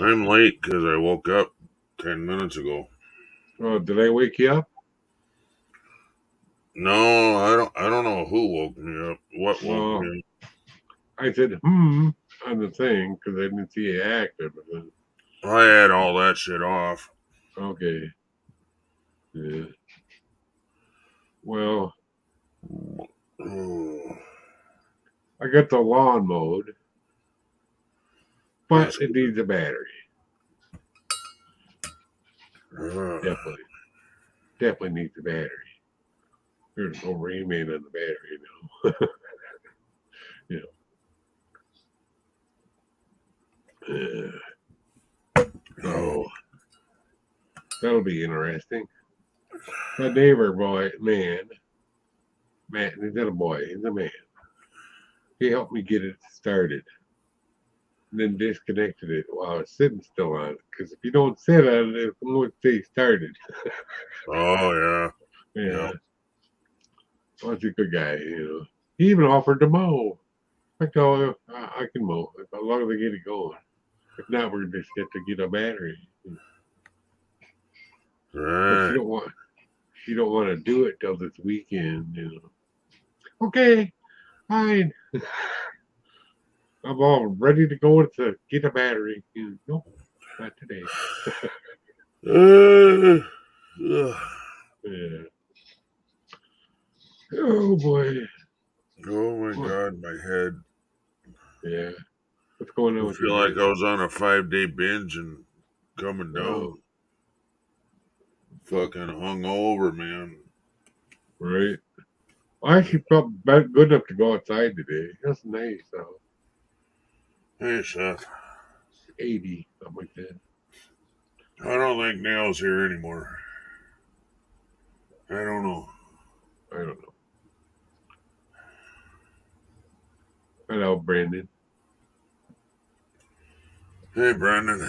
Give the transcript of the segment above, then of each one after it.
I'm late because I woke up 10 minutes ago. Oh, did I wake you up? No, I don't know who woke me up. What woke Well, me I said, on the thing because I didn't see you active. up? I had all that shit off. Okay. Yeah. Well, Oh, I got the lawn mowed, but that's it good. needs a battery. Uh, Definitely. Definitely needs a battery. There's no Rain Man on the battery now. you know. So that'll be interesting. My neighbor boy, Matt, he's not a boy, he's a man. He helped me get it started. And then disconnected it while I was sitting still on it. Because if you don't sit on it, it won't stay started. oh yeah, Yeah, yeah. well, that's a good guy. He even offered to mow. I told him I can mow as long as I get it going. If not, we're just get to get a battery. But Right. she don't want to do it till this weekend. Okay, fine. I'm all ready to go to get a battery. Nope, not today. Uh, ugh. Yeah. Oh boy. Oh my What? god, my head. Yeah. What's going on I with feel your like head? I was on a 5-day binge and coming Oh, down. Fucking hung over, man. right. I actually felt good enough to go outside today. That's nice. So Hey Seth, 80, something like that. I don't think Nail's here anymore. I don't know. I don't know. Hello, Brandon. Hey Brandon.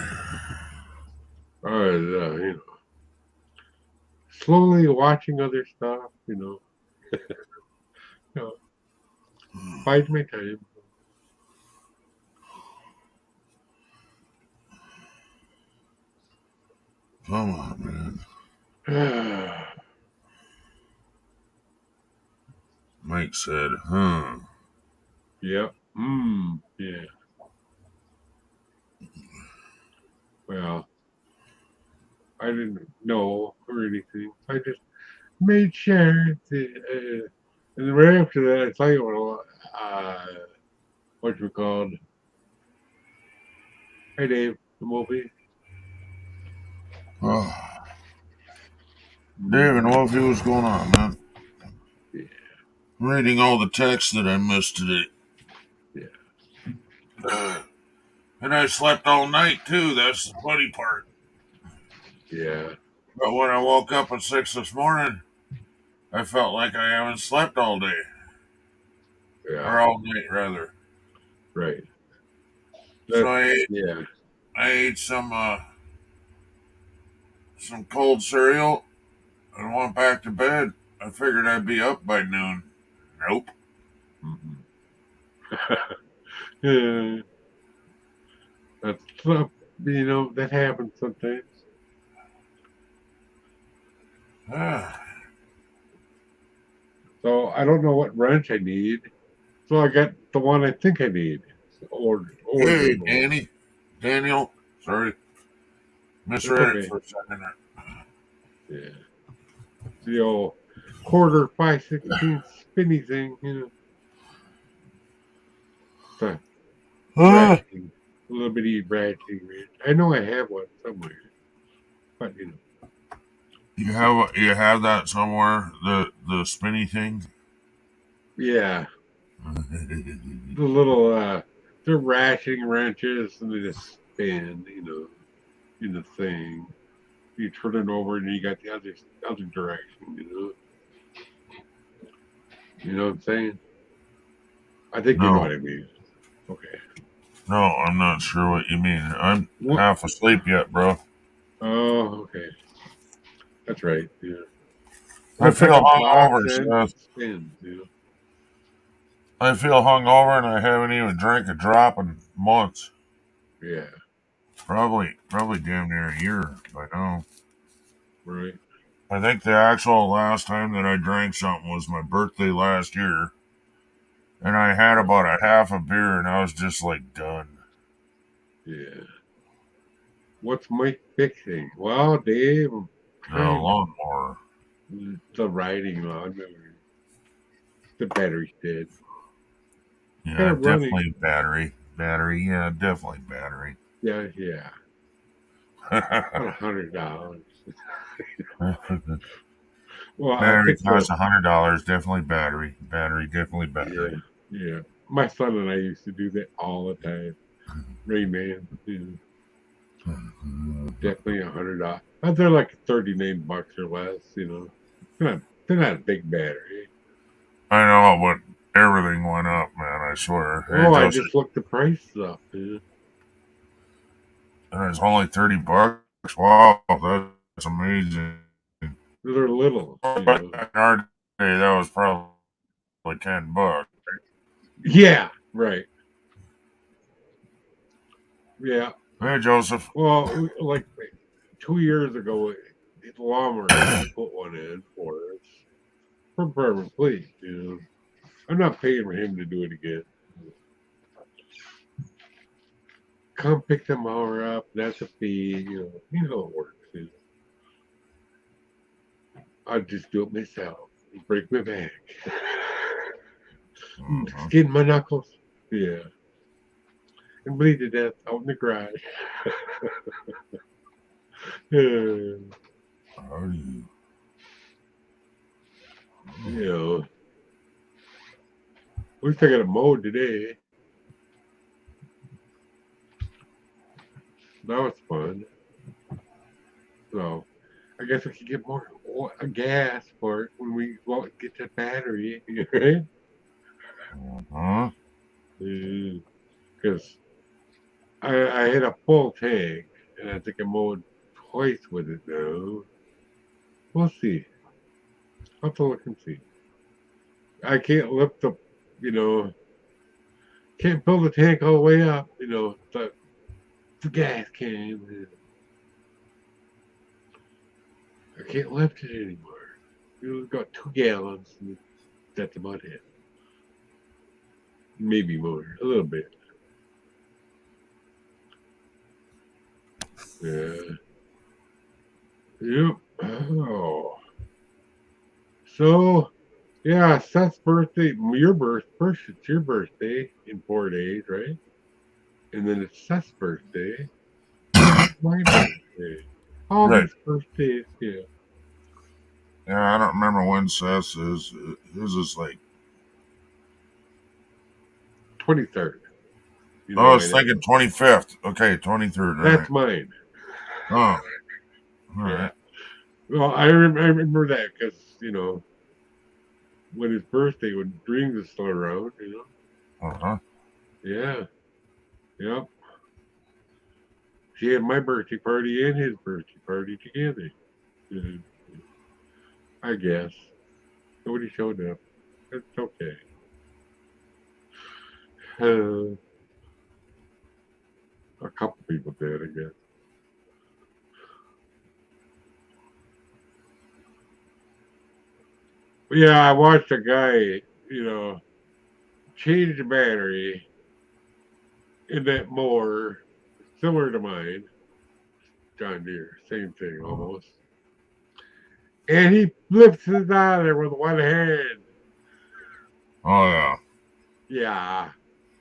Slowly watching other stuff. You know, bide my time. Come on, man. Mike said, huh. Yep. Yeah. Well, I didn't know or anything. I just made sure and then right after that, I tell you what you called. Hey, Dave, the movie. Oh, David, Mm, what was going on, man? yeah, I'm reading all the texts that I missed today. yeah, And I slept all night, too. That's the funny part. yeah, But when I woke up at 6 this morning, I felt like I haven't slept all day. yeah. Or all night, rather. Right. So That's I ate, yeah. I ate some cold cereal and went back to bed. I figured I'd be up by noon. Nope. Mhm. Yeah, that's tough. That happens sometimes. Ah. So I don't know what wrench I need. So I got the one I think I need. Hey, Ordered one. Daniel. Sorry, That's misread it okay. for a second there. Yeah. The old quarter 5/16 spinny thing. The Ah. ratcheting, a little bitty ratcheting wrench. I know I have one somewhere, but You have that somewhere, the spinny thing. yeah, the little they're ratcheting wrenches and they just spin, in the thing. You turn it over and you got the other direction. You know what I'm saying? I think you know No, what I mean. Okay. no, I'm not sure what you mean. I'm What? half asleep yet, bro. Oh, okay. That's right. Yeah. I Looks like feel a box hungover, and Seth. spins. I feel hungover, and I haven't even drank a drop in months. Yeah. Probably damn near a year by now. Right. I think the actual last time that I drank something was my birthday last year, and I had about a half a beer, and I was just like done. Yeah. What's Mike fixing? Well, Dave, I'm A trying lawnmower. the riding lawnmower. The battery's dead. Got Yeah, it running. definitely battery. Battery, yeah, definitely battery. Yeah, yeah. About $100. Well, I Battery think costs $100. Definitely battery. Battery, definitely battery. yeah, yeah. My son and I used to do that all the time. Rayman, definitely $100. They're like $39 or less. They're not a big battery. I know, but everything went up, man. I swear. Hey, Oh, I Joseph, just looked the price up. and it's only $30. Wow, that's amazing. They're little. But in our day, that was probably $10. Yeah, right. Yeah. Hey, Joseph. Well, like 2 years ago, the lawnmower guy put one in for us for permanent please. I'm not paying for him to do it again. Come pick the mower up. That's a fee. You know it works. I just do it myself. Break my back, Mm-hmm. skin my knuckles. Yeah, and bleed to death out in the garage. How do you? You know, at least I got a mowed today. That was fun. So I guess we could get more gas for it when we go out and get that battery, right? Huh? Because I had a full tank, and I think I mowed twice with it now. We'll see. I'll have to look and see. I can't lift the, you know, can't fill the tank all the way up. The gas can. I can't lift it anymore. We've got 2 gallons, and that's about it. Maybe more, a little bit. Yeah. Yep. Oh. So, yeah, Seth's birthday, your birthday, first it's your birthday in 4 days, right? And then it's Seth's birthday, and then it's my birthday. All Right. these birthdays, yeah. Yeah, I don't remember when Seth's is. His is like. 23rd. You Oh, know I why was that? thinking 25th. Okay, 23rd. All That's right. mine. Oh, all Yeah. right. Well, I remember that because, when his birthday, when Dreams was still around. Uh-huh. Yeah. Yep. She had my birthday party and his birthday party together. Uh, I guess. Nobody showed up. It's okay. A couple people did, I guess. But yeah, I watched a guy, change the battery in that mower, similar to mine, John Deere, same thing almost. And he flips it out of there with one hand. Oh, Yeah,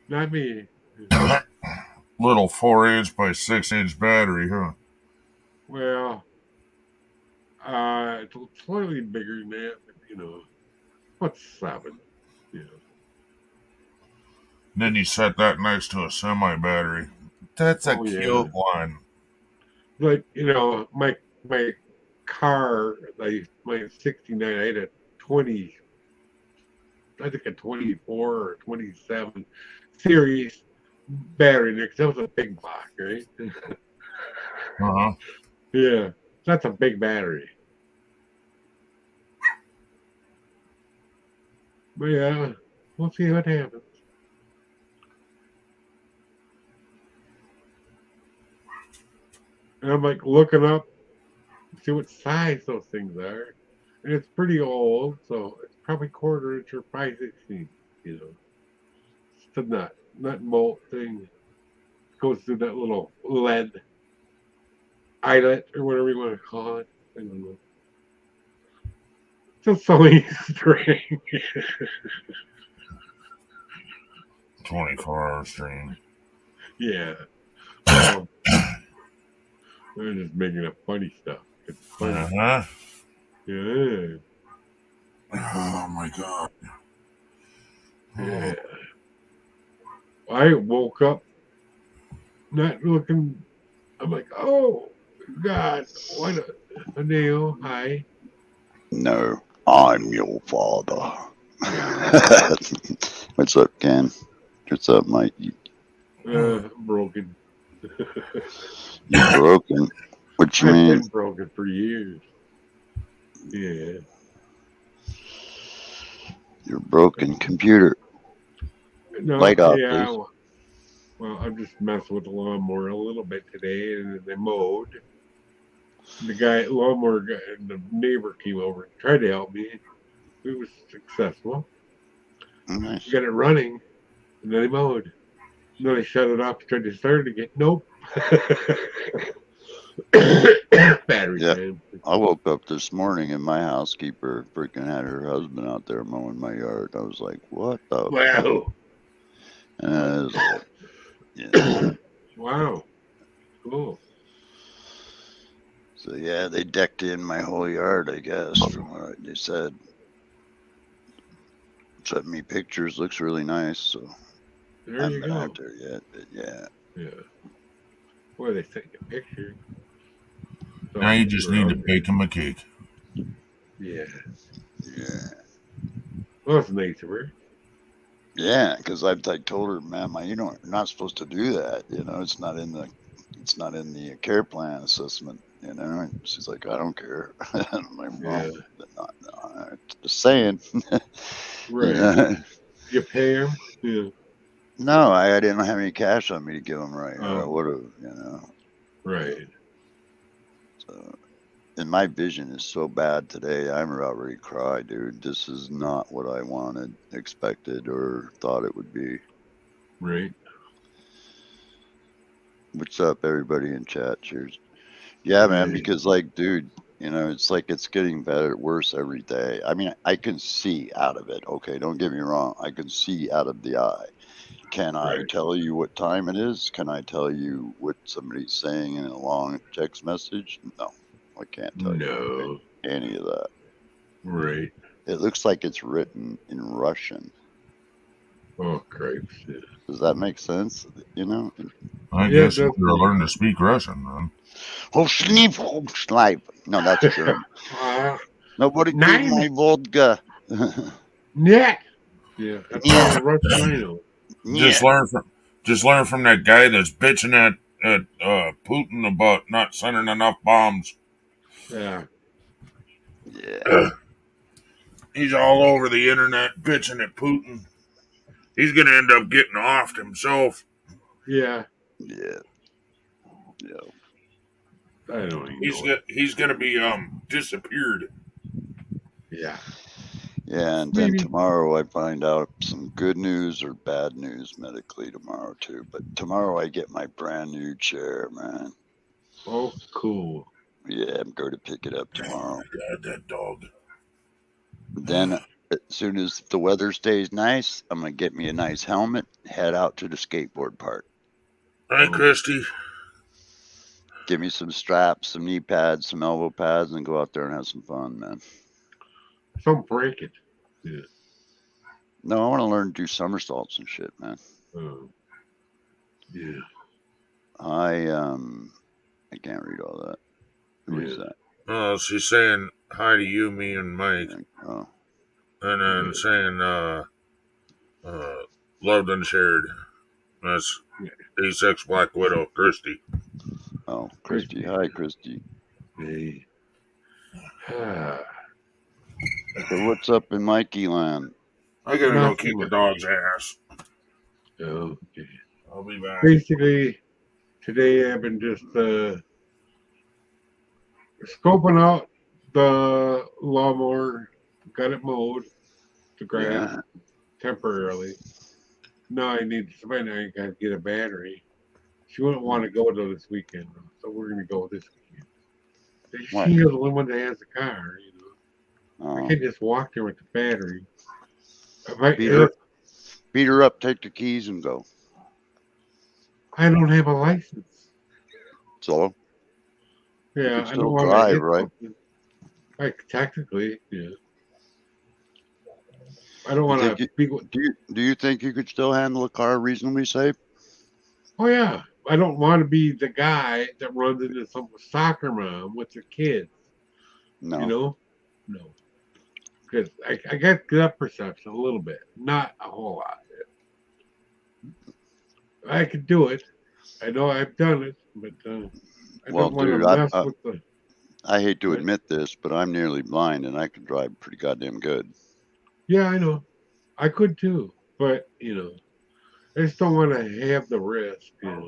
not me. yeah. Little 4-inch by 6-inch battery, huh? Well, it's slightly bigger than that, but what's 7? Yeah. And then you set that next to a semi battery. That's a Oh yeah. cute one. Like my car, like my '69, I had a 20, I think a 24 or 27 series battery in there because that was a big block, right? Uh-huh. Yeah, that's a big battery. But yeah, we'll see what happens. And I'm like looking up, see what size those things are. And it's pretty old, so it's probably quarter inch or 5/16. You know, it's the nut bolt thing goes through that little lead eyelet or whatever you want to call it. I don't know. It's a sewing string. 24-hour stream. Yeah. Well, they're just making up funny stuff. It's funny. Uh-huh. Yeah. Oh my god. Yeah. I woke up not looking. I'm like, oh, God, what a nail. Hi. No, I'm your father. What's up, Ken? What's up, Mike? Broken. You're broken. What you I've mean? been broken for years. Yeah. You're broken computer. No, Light off, yeah. please. Well, I'm just messing with the lawnmower a little bit today, and they mowed. The lawnmower guy, and the neighbor came over and tried to help me. It was successful. Nice. We got it running, and then they mowed. And then I shut it off, tried to start it again. Nope. Battery Yeah. time. I woke up this morning and my housekeeper freaking had her husband out there mowing my yard. I was like, what the? Wow. And I was like, yeah. Wow. Cool. So yeah, they decked in my whole yard, I guess, from what they said. Sent me pictures, looks really nice. So There I you haven't been go. out there yet, but yeah. Yeah. Boy, they sent you a picture. So Now you just we're need to out bake him a cake. there. Yeah. Yeah. Well, that's nice of her. Yeah, because I told her, ma'am, you're not supposed to do that. It's not in the care plan assessment. And she's like, I don't care. I'm like, well, no, just saying. Right. You pay him? Yeah. No, I didn't have any cash on me to give him right. Or I Oh. would have, Right. So, and my vision is so bad today. I'm about ready to cry, dude. This is not what I wanted, expected, or thought it would be. Right. What's up, everybody in chat? Cheers. Yeah, man, Right. because dude, it's like it's getting worse every day. I mean, I can see out of it. Okay, don't get me wrong. I can see out of the eye. Can I Right. tell you what time it is? Can I tell you what somebody's saying in a long text message? No, I can't tell you any of that. Right. It looks like it's written in Russian. Oh, cripes. Yeah. Does that make sense? I Yeah, guess you that's better learn to speak Russian, then. No, that's German. Nobody drink my vodka. Yeah. Yeah. That's all the Russian I know. Just learn from that guy that's bitching at Putin about not sending enough bombs. Yeah. Yeah. He's all over the internet bitching at Putin. He's gonna end up getting offed himself. Yeah. Yeah. Yeah. I don't even know. He's gonna be disappeared. Yeah. Yeah, and then tomorrow I find out some good news or bad news medically tomorrow too. But tomorrow I get my brand new chair, man. Oh, cool. Yeah, I'm going to pick it up tomorrow. God, that dog. Then as soon as the weather stays nice, I'm gonna get me a nice helmet, head out to the skateboard park. Hi, Christy. Give me some straps, some knee pads, some elbow pads, and go out there and have some fun, man. Don't break it. Yeah. No, I want to learn to do somersaults and shit, man. Oh. Yeah. I can't read all that. Who is that? Oh, she's saying hi to you, me, and Mike. Oh. And then saying loved and shared. That's A6 Black Widow, Christy. Oh, Christy. Hi, Christy. Hey. So what's up in Mikey land? I gotta go kick the dog's ass. Okay. I'll be back. Basically, today I've been just scoping out the lawnmower, got it mowed, the grass Yeah. temporarily. Now I need somebody. I got to get a battery. She wouldn't want to go though this weekend, though, so we're gonna go this weekend. What? She's the only one that has the car. I Oh. can't just walk there with the battery. If I, Beat her up, take the keys, and go. I don't have a license. So Yeah, could I still don't want to drive, hit right? something. Like technically, yeah. I don't You want think to you, be. do you think you could still handle a car reasonably safe? Oh yeah, I don't want to be the guy that runs into some soccer mom with their kids. You No. know, no, because I got that perception a little bit, not a whole lot. I could do it. I know I've done it, but I Well, don't want to dude, mess with the. I hate to What? admit this, but I'm nearly blind and I can drive pretty goddamn good. Yeah, I know. I could too, but I just don't want to have the risk. And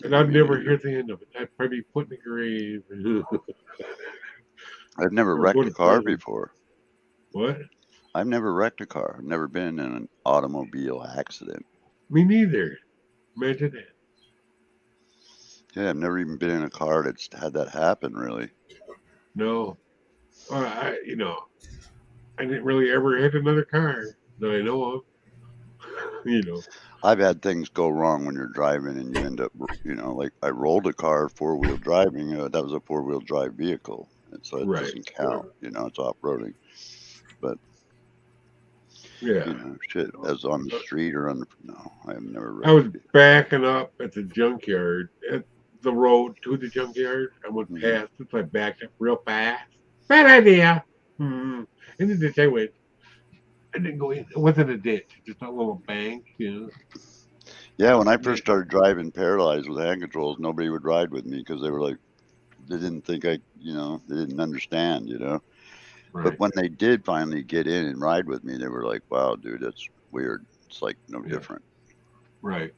Yeah, I'd me never neither. hear the end of it. I'd probably be put in the grave I've never or go wrecked a to car prison. before. What? I've never wrecked a car. I've never been in an automobile accident. Me neither. Imagine that. Yeah, I've never even been in a car that's had that happen, really. No. I didn't really ever hit another car that I know of. I've had things go wrong when you're driving and you end up, like I rolled a car 4-wheel driving. That was a 4-wheel drive vehicle. And so it Right. doesn't count. It's off roading. But, Yeah. shit, as on the street or no, I've never I wrecked was a vehicle. backing up at the junkyard, at the road to the junkyard. I went Mhm. past it, so I backed up real fast. Bad idea. And then ditch I went. I didn't go in. It wasn't a ditch, just a little bank. Yeah, when I first started driving paralyzed with hand controls, nobody would ride with me because they were like, they didn't think they didn't understand. But Right. when they did finally get in and ride with me, they were like, wow, dude, that's weird. It's like no Yeah. different. Right.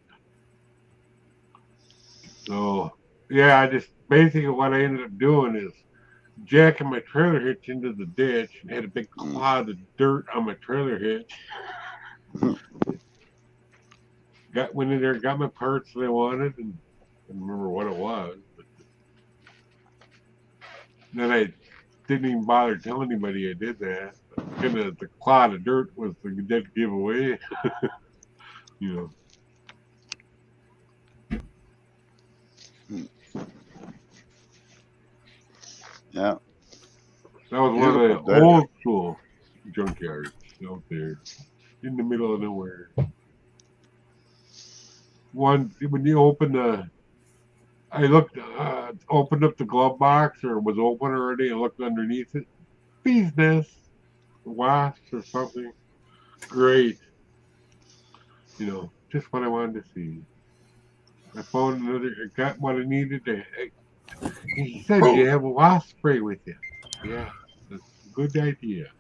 So, yeah, I just basically what I ended up doing is jacking my trailer hitch into the ditch and had a big clod of dirt on my trailer hitch. Went in there, got my parts that I wanted, and I don't remember what it was. But then I didn't even bother telling anybody I did that. Kind of the clod of dirt was the dead giveaway. you know. Yeah. That was one of Beautiful the day. old school junkyards out there in the middle of nowhere. One when you I looked, opened up the glove box or was open already and looked underneath it. Bee's nest, wasps or something. Great. Just what I wanted to see. I found I got what I needed to. He said you have a wasp spray with you. Yeah, that's a good idea.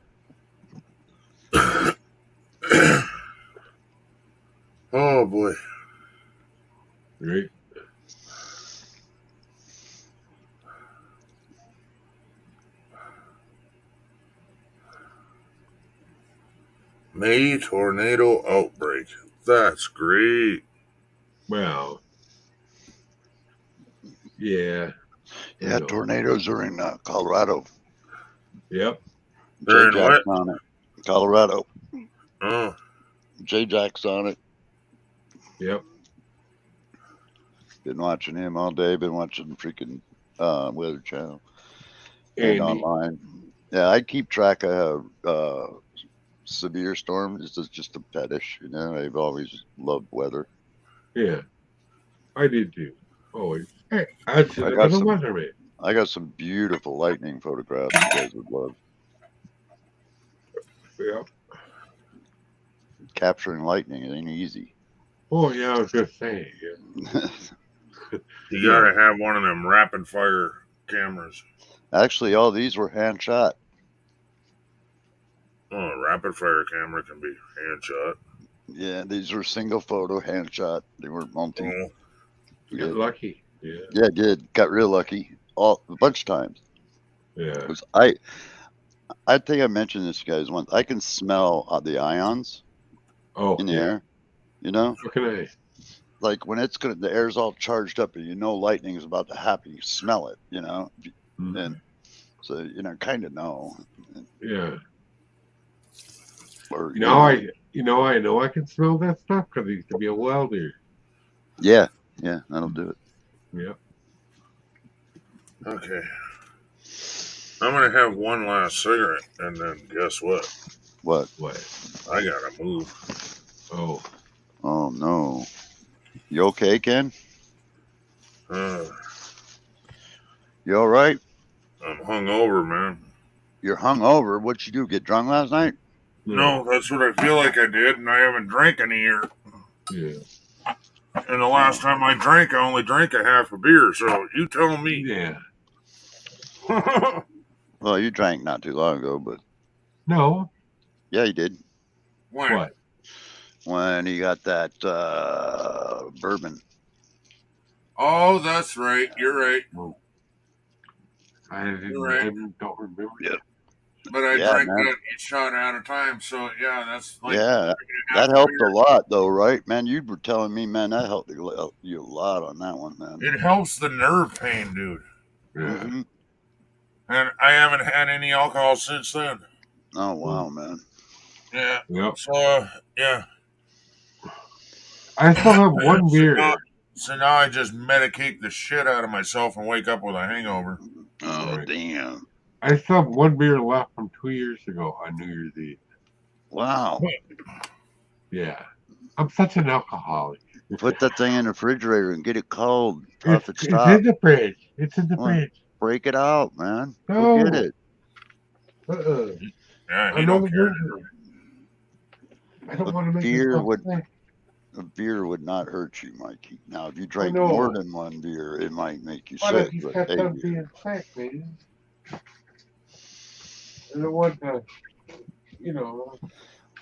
Oh boy. Right? May tornado outbreak. That's great. Well, yeah. Yeah, tornadoes are in Colorado. Yep. They're in J-Jack's what? on it. Colorado. Oh. J-Jack's on it. Yep. Been watching him all day. Been watching freaking Weather Channel Andy. and online. Yeah, I keep track of severe storms. It's just a fetish, I've always loved weather. Yeah. I did too. Always. Hey, I should have got been a some- weatherman. I got some beautiful lightning photographs you guys would love. Yep. Capturing lightning, it ain't easy. Oh yeah, I was just saying. Yeah. You gotta have one of them rapid fire cameras. Actually, all these were hand shot. Oh, a rapid fire camera can be hand shot. Yeah, these were single photo hand shot. They weren't multi. Oh. You got lucky. Yeah. Yeah, I did. Got real lucky a bunch of times. Yeah. 'Cause I think I mentioned this to you guys once. I can smell the ions Oh, in the yeah. air. You know, How can I? like when the air's all charged up and you know lightning is about to happen, you smell it. You know, and so kind of know. Yeah. Or I know I can smell that stuff because I used to be a welder. yeah, that'll do it. Yep. Okay. I'm gonna have one last cigarette, and then guess what? What? What? I gotta move. Oh. Oh no. You okay, Ken? Uh, You all right? I'm hungover, man. You're hungover. What'd you do? Get drunk last night? No, that's what I feel like I did, and I haven't drank in a year. Yeah. And the last time I drank, I only drank a half a beer. So you tell me. Yeah. Well, you drank not too long ago, but No. yeah, you did. When? What? When you got that bourbon. Oh, that's right. You're right. I right. don't remember. Yep. But I Yeah, drank man. that each shot at a time. So yeah, that's like Yeah, that helped a lot, though, right, man? You were telling me, man, that helped you a lot on that one, man. It helps the nerve pain, dude. Yeah. Mm-hmm. And I haven't had any alcohol since then. Oh wow, man. Yeah. Yep. So yeah. I still have one beer. So now I just medicate the shit out of myself and wake up with a hangover. Oh Right. damn. I still have one beer left from 2 years ago on New Year's Eve. Wow. Yeah. I'm such an alcoholic. Put that thing in the refrigerator and get it cold. Tough it It's stop. in the fridge. It's in the Well, fridge. break it out, man. No. Go get it. Yeah, I he know don't the care. beer. I don't A want to make beer myself would- sick. A beer would not hurt you, Mikey. Now, if you drank know. more than one beer, it might make you What sick. if you But kept hey, on being sick, man? I don't want to,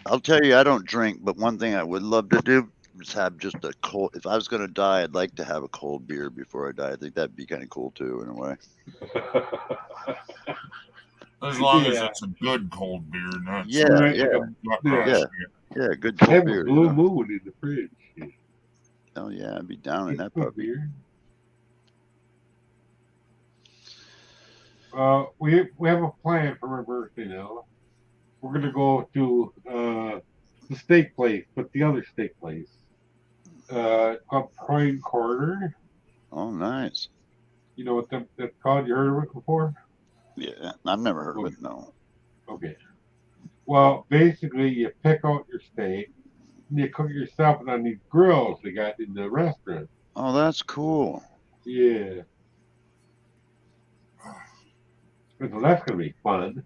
I'll tell you, I don't drink, but one thing I would love to do is have just a cold. If I was going to die, I'd like to have a cold beer before I die. I think that'd be kind of cool too, in a way. As long as Yeah. it's a good cold beer, not Yeah, some Right, yeah, gut yeah. rust. yeah. Good I cold have beer. a blue You know? moon in the fridge. Oh yeah, I'd be down in It's that good puppy. beer. We have a plan for my birthday now. We're gonna go to the steak place, but the other steak place, called Prime Corner. Oh, nice. You know what that's called? You heard of it before? Yeah, I've never heard of it. No. Okay. Well, basically, you pick out your steak, and you cook it yourself on these grills they got in the restaurant. Oh, that's cool. Yeah. So that's gonna be fun.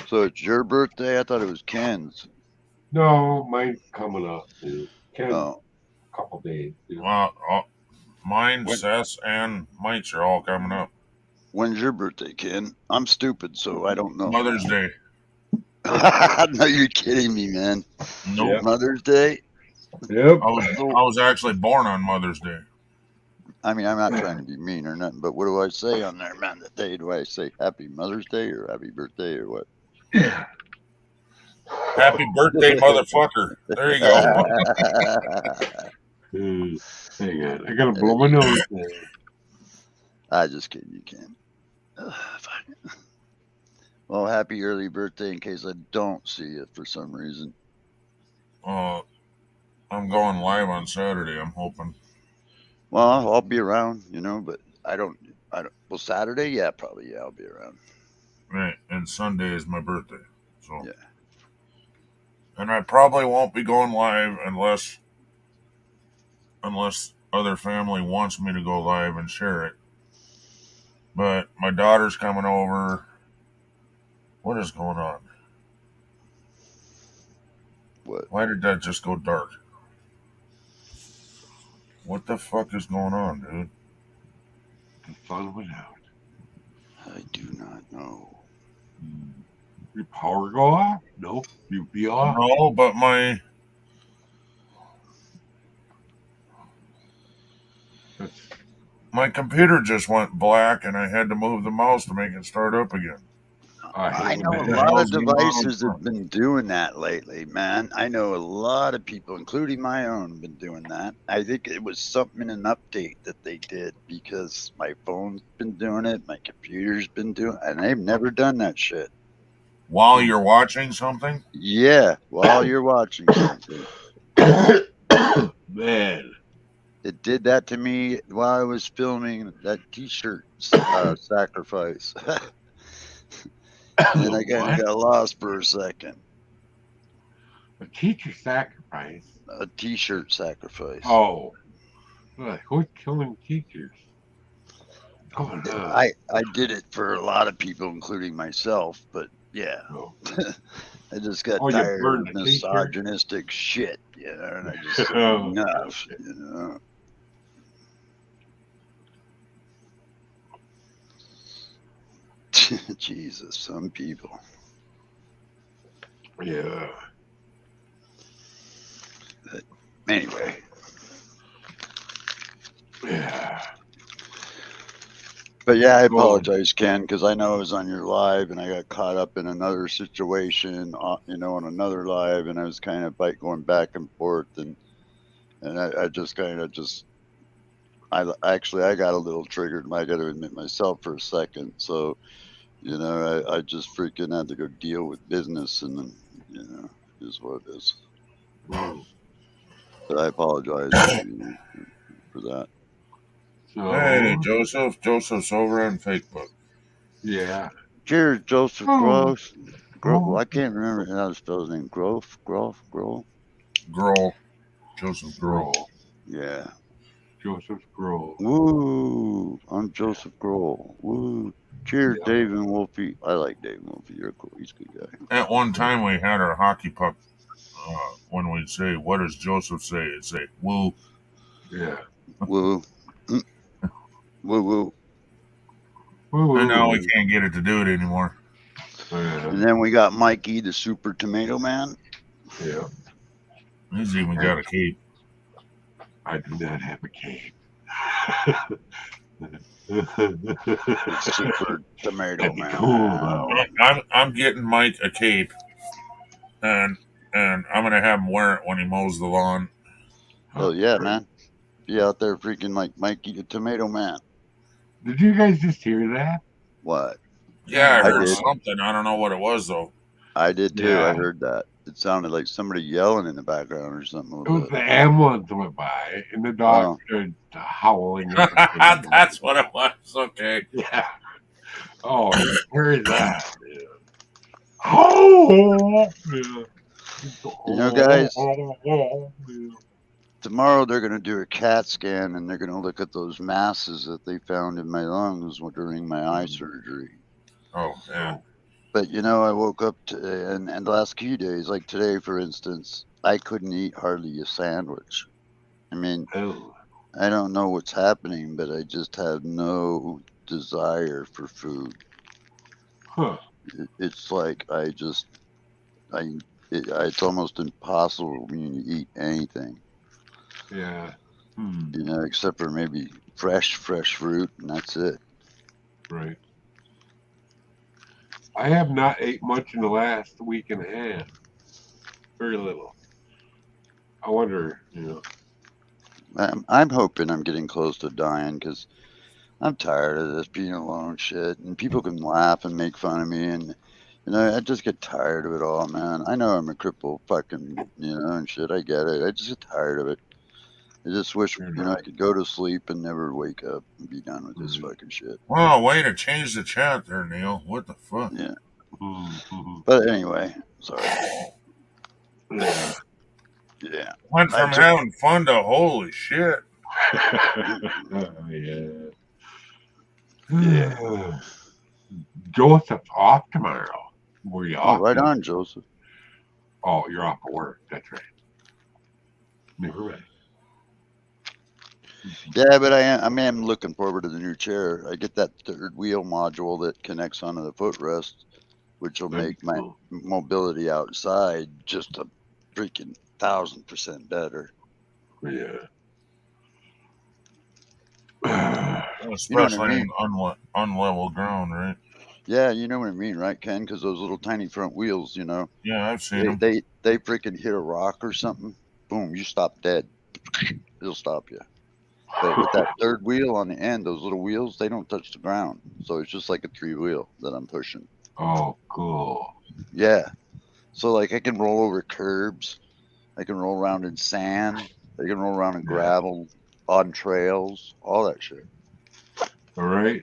So it's your birthday? I thought it was Ken's. No, mine's coming up too. Ken's Oh, a couple days. Too. Well, mine, What? Seth's, and Mike's are all coming up. when's your birthday, Ken? I'm stupid, so I don't know. Mother's Day. No, you're kidding me, man. Nope. Yep. Mother's Day? Yep. I was actually born on Mother's Day. I mean, I'm not trying to be mean or nothing, but what do I say on there, man? That day, do I say Happy Mother's Day or Happy Birthday or what? Happy birthday, motherfucker. There you go. Hang on, I gotta blow my nose. I just kidding, you can. Fine. Well, happy early birthday in case I don't see you for some reason. I'm going live on Saturday, I'm hoping. Well, I'll be around, but I don't. Well, Saturday, yeah, probably, yeah, I'll be around. Right, and Sunday is my birthday. So Yeah. And I probably won't be going live unless other family wants me to go live and share it. But my daughter's coming over. What is going on? What? Why did that just go dark? What the fuck is going on, dude? The sun went out. I do not know. Your power go off? No. You be off? No, but my My computer just went black, and I had to move the mouse to make it start up again. I know a What the lot of hell's going on? devices have been doing that lately, man. I know a lot of people, including my own, been doing that. I think it was something in an update that they did because my phone's been doing it, my computer's been doing it, and they've never done that shit. While you're watching something? Yeah, while you're watching something. Man. It did that to me while I was filming that t-shirt sacrifice. And I kind of What? got lost for a second. A teacher sacrifice? A t-shirt sacrifice. Oh. Who's killing teachers? Oh, no. I did it for a lot of people, including myself, but yeah. Oh. I just got Oh, you tired burned of a t-shirt? misogynistic shit, you know, and I just said Oh, enough, shit. you know. Jesus, some people. Yeah. Anyway, Yeah. but yeah, I Cool. apologize, Ken, because I know I was on your live and I got caught up in another situation, you know, on another live, and I was kind of going back and forth, and I just kind of just, I got a little triggered. I got to admit myself for a second, so you know, I just freaking had to go deal with business, and then, you know, is what it is. Mm. But I apologize for that. So, Hey, Joseph. Joseph's over on Facebook. yeah. Cheers, Joseph Oh. Gross. Oh. I can't remember how to spell his name. Groff. Grohl. Joseph Grohl. Grohl. Yeah. Joseph Grohl. Woo! I'm Joseph Grohl. Woo! Cheers, Yeah. Dave and Wolfie. I like Dave and Wolfie. You're cool. He's a good guy. At one time, we had our hockey puck. When we'd say, "What does Joseph say?" It'd say, "Woo." Yeah. Woo. Woo woo. Woo. And now we can't get it to do it anymore. Yeah. And then we got Mikey, the Super Tomato Man. Yeah. He's even got a cape. I do not have a cape. Super Tomato That'd be Man. cool, though. I'm getting Mike a cape, and I'm gonna have him wear it when he mows the lawn. Oh yeah, man. Be out there freaking like Mikey the Tomato Man. Did you guys just hear that? What? Yeah, I I heard did. something. I don't know what it was though. I did too. Yeah. I heard that. It sounded like somebody yelling in the background or something. It was the ambulance went by, and the dog started howling. That's what it was. Okay. Yeah. Oh, you heard that? Yeah. Oh, yeah. You know, guys, Yeah. tomorrow they're going to do a CAT scan and they're going to look at those masses that they found in my lungs during my eye surgery. Oh, yeah. But, you know, I woke up and the last few days, like today, for instance, I couldn't eat hardly a sandwich. I mean, Oh. I don't know what's happening, but I just have no desire for food. Huh. It's like it's almost impossible for me to eat anything. Yeah. You know, except for maybe fresh fruit, and that's it. Right. I have not ate much in the last week and a half. Very little. I wonder, you know. I'm hoping I'm getting close to dying because I'm tired of this being alone shit, and people can laugh and make fun of me, and you know, I just get tired of it all, man. I know I'm a cripple, fucking, you know, and shit. I get it. I just get tired of it. I just wish, you know, I could go to sleep and never wake up and be done with this fucking shit. Wow, way to change the chat there, Neil. What the fuck? Yeah. But anyway, sorry. Yeah. Yeah. Went from having fun to holy shit. Yeah. Yeah. Joseph's off tomorrow. Were you off? Right on, Joseph. Oh, you're off of work. That's right. Never mind. Yeah, but I'm looking forward to the new chair. I get that third wheel module that connects onto the footrest, which will make my mobility outside just a freaking 1,000% better. Yeah. You know what I especially mean? in unlevel ground, right? Yeah, you know what I mean, right, Ken? Because those little tiny front wheels, you know, Yeah, I've seen they them. they they freaking hit a rock or something. Boom, you stop dead. It'll stop you. But with that third wheel on the end, those little wheels, they don't touch the ground. So it's just like a three wheel that I'm pushing. Oh, cool. Yeah. So like I can roll over curbs. I can roll around in sand. I can roll around in Yeah. gravel, on trails, all that shit. All right. Yeah.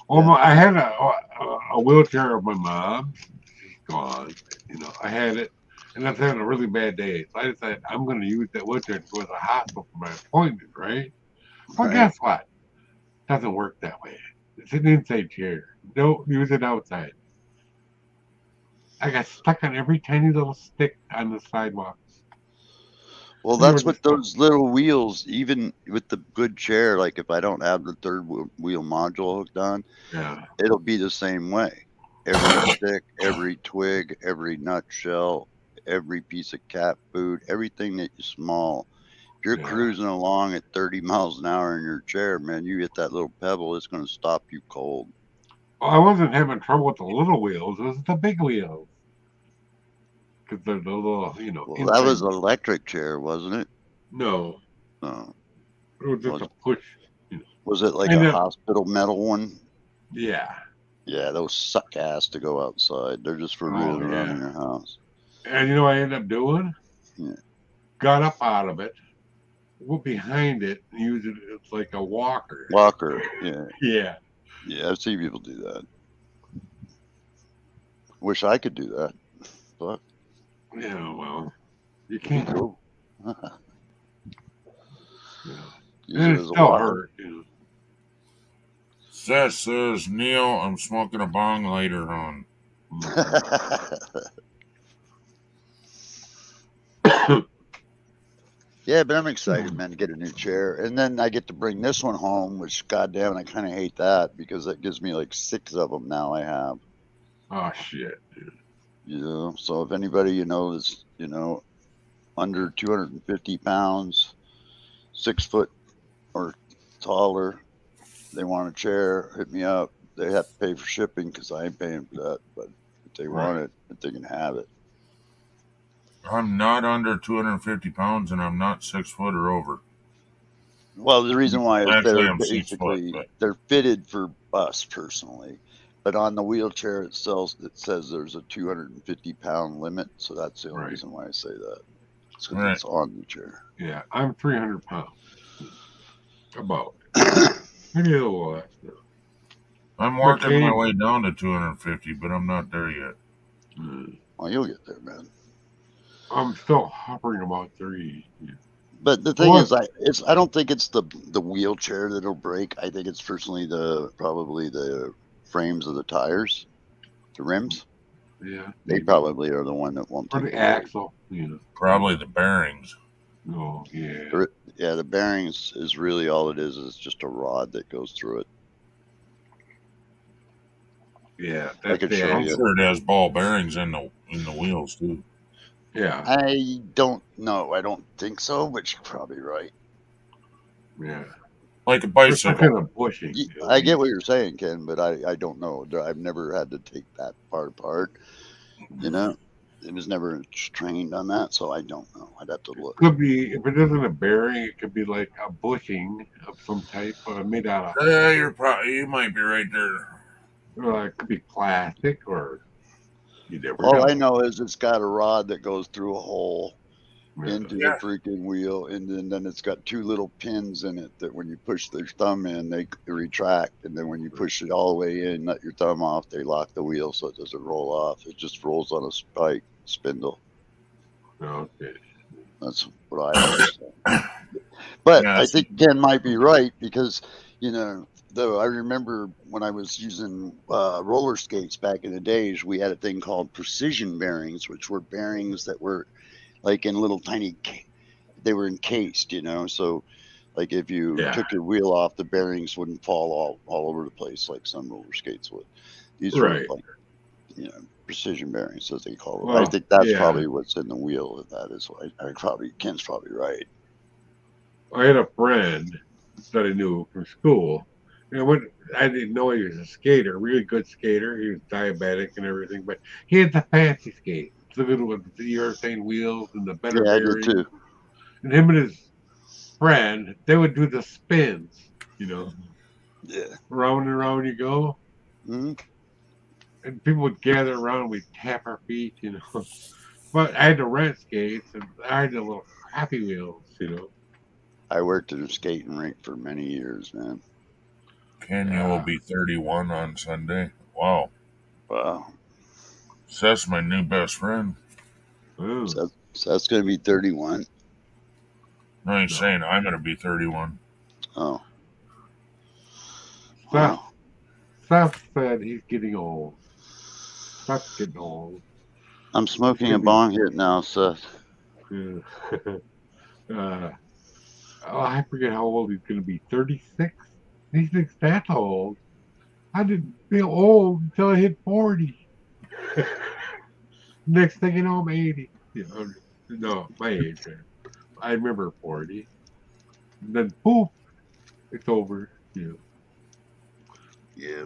Well, I had a wheelchair of my mom. She's gone. You know, I had it, and I was having a really bad day. So I decided I'm going to use that wheelchair to go to the hospital for my appointment, right? Well, Right. guess what? Doesn't work that way. It's an inside chair. Don't use it outside. I got stuck on every tiny little stick on the sidewalk. Well, We were that's what just those little wheels, even with the good chair, like if I don't have the third wheel module hooked on, yeah. it'll be the same way. Every stick, every twig, every nutshell, every piece of cat food, everything that you small. If you're Yeah. cruising along at 30 miles an hour in your chair, man, you hit that little pebble, it's going to stop you cold. Well, I wasn't having trouble with the little wheels. It was the big wheels. Because they're the little, Well, that inside. was an electric chair, wasn't it? No, No. it was just a push. Was it like And a then, hospital metal one? yeah. Yeah, those suck ass to go outside. They're just for Oh, reeling around in yeah. your house. And you know what I ended up doing? Yeah. Got up out of it, went behind it, and used it as like a walker. Walker. Yeah. Yeah. Yeah, I've seen people do that. Wish I could do that. But Yeah, well, you it'd be can't. cool. Yeah. Use And it it as a still walker. hurt. Seth says, Neil, I'm smoking a bong later on. Yeah, but I'm excited, man, to get a new chair. And then I get to bring this one home, which, goddamn, I kind of hate that because that gives me like 6 of them now I have. Oh, shit. Dude. You know, so if anybody you know is, under 250 pounds, 6 foot or taller, they want a chair, hit me up. They have to pay for shipping because I ain't paying for that. But if they want it, if they can have it. I'm not under 250 pounds and I'm not 6 foot or over. Well, the reason why is Actually, they're I'm 6 foot. basically But they're fitted for us personally, but on the wheelchair itself, it says there's a 250-pound limit. So that's the only reason why I say that. It's because it's on the chair. Yeah, I'm 300 pounds. About. Maybe a little less. I'm working my way down to 250, but I'm not there yet. Well, you'll get there, man. I'm still hovering about 3. Yeah. But the thing is, I don't think it's the wheelchair that'll break. I think it's personally probably the frames of the tires, the rims. Yeah, they probably are the one that won't. Or the axle. Yeah. Probably the bearings. Oh yeah. Yeah, the bearings is really all it is. It's just a rod that goes through it. Yeah, I could show I'm you. sure it has ball bearings in the wheels too. Yeah. I don't know. I don't think so, but you're probably right. Yeah. Like a bicycle. Kind of bushing. I get what you're saying, Ken, but I don't know. I've never had to take that part apart. It was never trained on that, so I don't know. I'd have to look. Could be, if it isn't a bearing, it could be like a bushing of some type made out of. Yeah, you might be right there. It could be plastic or you never know. All I know is it's got a rod that goes through a hole into the freaking wheel, and then it's got 2 little pins in it that when you push their thumb in, they retract, and then when you push it all the way in, let your thumb off, they lock the wheel so it doesn't roll off. It just rolls on a spindle. Okay. That's what I understand. But I think Ken might be right because, though I remember when I was using roller skates back in the days, we had a thing called precision bearings, which were bearings that were like in little tiny, they were encased, so like if you took your wheel off, the bearings wouldn't fall all over the place like some roller skates would. These were like, precision bearings, as they call it. Well, I think that's probably what's in the wheel. That is why Ken's probably right. I had a friend that I knew from school, And what I didn't know he was a skater, really good skater. He was diabetic and everything, but he had the fancy skate, the good with the urethane wheels and the better Yeah, I did bearings. too. And him and his friend, they would do the spins, you know, Yeah. round and around you go. hmm And people would gather around and we'd tap our feet, you know. But I had to rent skates and I had the little Happy Wheels, you know. I worked at a skating rink for many years, man. Kenya will Yeah. be 31 on Sunday. Wow. Wow. Seth's my new best friend. Oh, So that's going to be 31. No, he's no. saying I'm going to be 31. Oh, Seth, wow. Seth said he's getting old. Seth's getting old. I'm smoking a Should be. bong hit now, Seth. Yeah. I forget how old he's going to be. 36? He thinks that's old. I didn't feel old until I hit 40. Next thing you know, I'm 80. Yeah, no, my age. I remember 40. And then poof, it's over. Yeah. Yeah.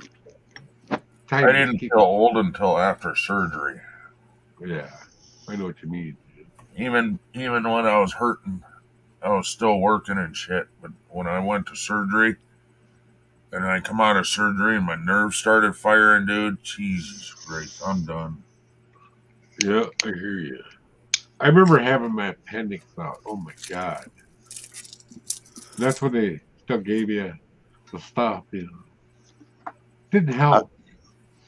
Time I just didn't keeps. feel old until after surgery. Yeah, I know what you mean. Even when I was hurting, I was still working and shit. But when I went to surgery, and I come out of surgery and my nerves started firing, dude, Jesus Christ, I'm done. Yeah, I hear you. I remember having my appendix out. Oh my God. That's when they still gave you the stuff, you know. Didn't I, help.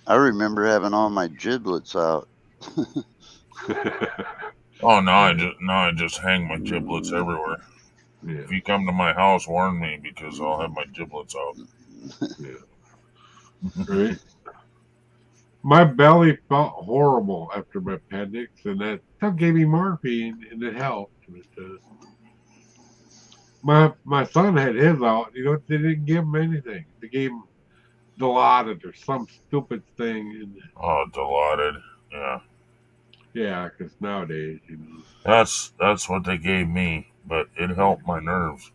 I remember having all my giblets out. Oh, now I just hang my giblets everywhere. Yeah, If you come to my house, warn me because I'll have my giblets out. yeah. Right? My belly felt horrible after my appendix, and that still gave me morphine, and it helped. But, my son had his out. You know, they didn't give him anything. They gave him Dilaudid or some stupid thing. And Oh, Dilaudid. Yeah. yeah, because nowadays, you know. That's what they gave me, but it helped my nerves.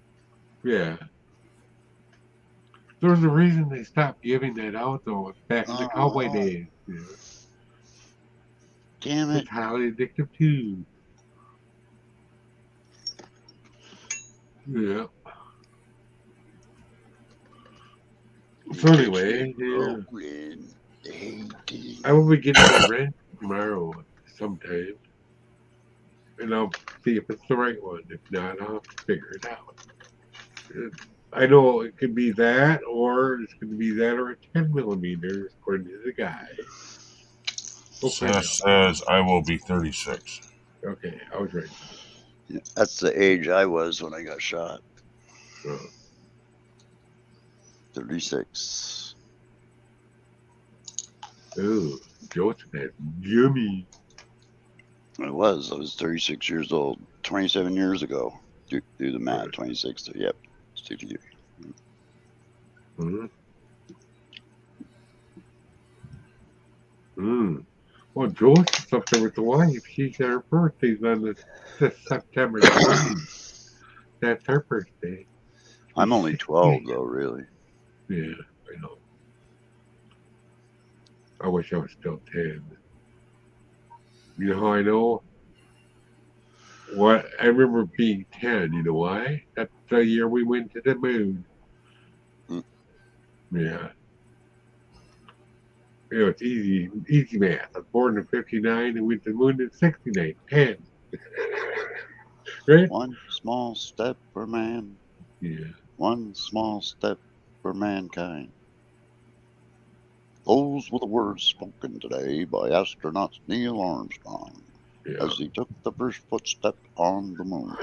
Yeah. There was a reason they stopped giving that out, though, back in the cowboy Oh, days. Yeah. damn it. It's highly addictive, too. Yeah. So anyway, yeah. Rolling, dating. I will be getting my rent tomorrow sometime. And I'll see if it's the right one. If not, I'll figure it out. I know it could be that, or it's going to be that, or a 10 millimeter, according to the guy. We'll find Seth out. says I will be 36. Okay, I was right. Yeah, that's the age I was when I got shot. Uh, 36. oh, Joseph has yummy. I was 36 years old, 27 years ago. Do the math, 26. Yep. 63. Well, Joseph's up there with the wife. She's her birthday's on this September 20th. That's her birthday. I'm only 12, though, really. Yeah, I know. I wish I was still 10. You know how I know? What I remember being 10. You know why? That's the year we went to the moon. Mm. Yeah. You know, it's easy math. I was born in 59 and went to the moon in 69. 10. Right? One small step for man, Yeah. one small step for mankind. Those were the words spoken today by astronaut Neil Armstrong Yeah. as he took the first footstep on the moon.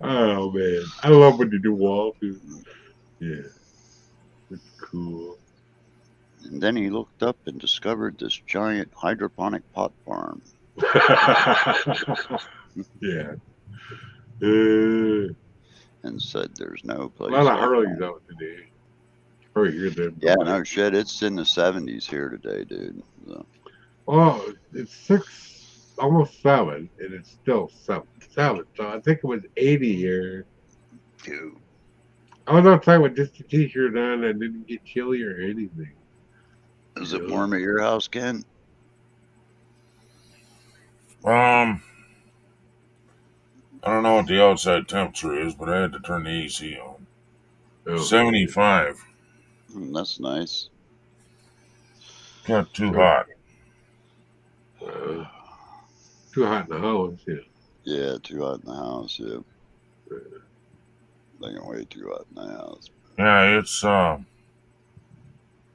Oh, man. I love when you do waltzes. Yeah. It's cool. And then he looked up and discovered this giant hydroponic pot farm. Yeah. And said, "There's no A place lot of like Harleys home." out today. Probably hear them. Yeah, no shit. It's in the 70s here today, dude. So, Oh, it's 6, almost 7, and it's still 7. So I think it was 80 here. phew. I was outside with just a t-shirt on. I didn't get chilly or anything. Is You it know? warm at your house, Ken? Um, I don't know what the outside temperature is, but I had to turn the AC on. Oh, 75. That's nice. Got too so, hot. too hot in the house. Yeah. Yeah, too hot in the house. Yeah, like way too hot in the house. Yeah, it's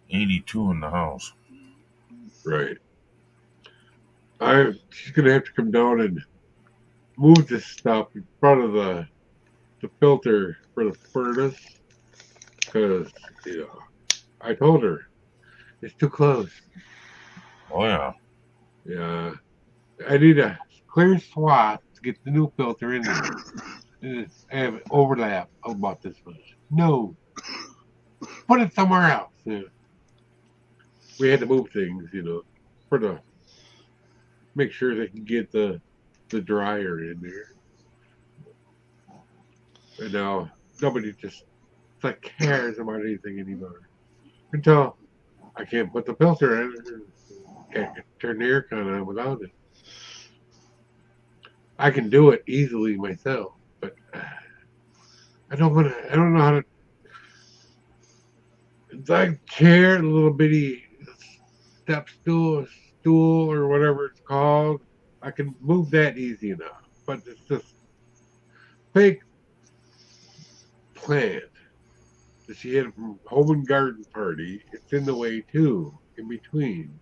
82 in the house. Right. She's gonna have to come down and move this stuff in front of the filter for the furnace because I told her it's too close. Oh yeah. Yeah, I need a clear swath to get the new filter in there. I have overlap about this much. No, put it somewhere else. Yeah. We had to move things, for the make sure they can get the dryer in there. And now nobody just like cares about anything anymore until I can't put the filter in. Can't turn the aircon on without it. I can do it easily myself, but I don't want to. I don't know how to. It's like chair, the little bitty step stool or whatever it's called. I can move that easy enough, but it's this fake plant that she had from home and garden party. It's in the way too, in between.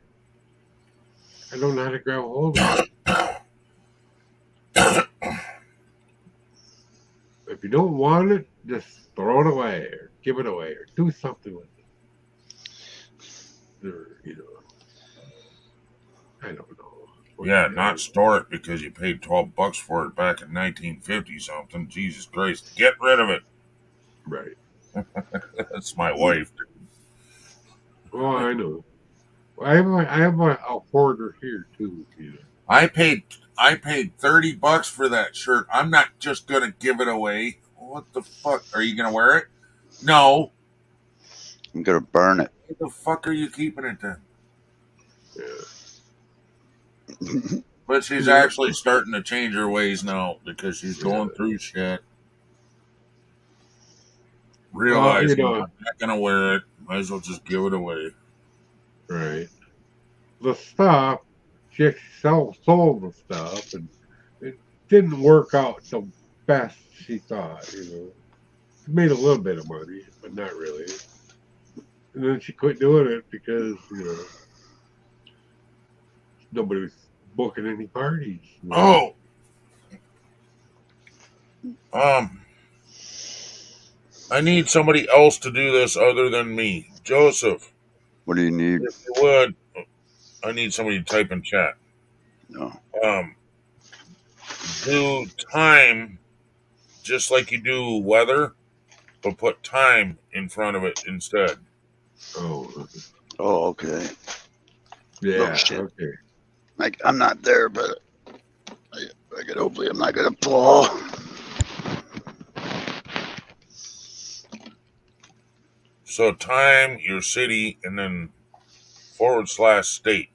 I don't know how to grab a hold of it. If you don't want it, just throw it away or give it away or do something with it. Or, I don't know. Yeah, not store it because you paid $12 for it back in 1950 something. Jesus Christ. Get rid of it. Right. That's my wife. Oh, I know. I have a hoarder here too. I paid $30 for that shirt. I'm not just gonna give it away. What the fuck? Are you gonna wear it? No. I'm gonna burn it. What the fuck are you keeping it then? Yeah. But she's Yeah. actually starting to change her ways now because she's going through shit. Well, Realizing I'm not gonna wear it. Might as well just give it away. right. The stuff, she actually sold the stuff, and it didn't work out the best she thought. She made a little bit of money, but not really. And then she quit doing it because nobody was booking any parties. Oh. I need somebody else to do this other than me. Joseph, What do you need? if you would, I need somebody to type in chat. No. Do time just like you do weather, but put time in front of it instead. Oh, Okay. yeah. Oh, shit. Okay. I'm not there, but I could hopefully I'm not gonna fall. So time, your city, and then /state.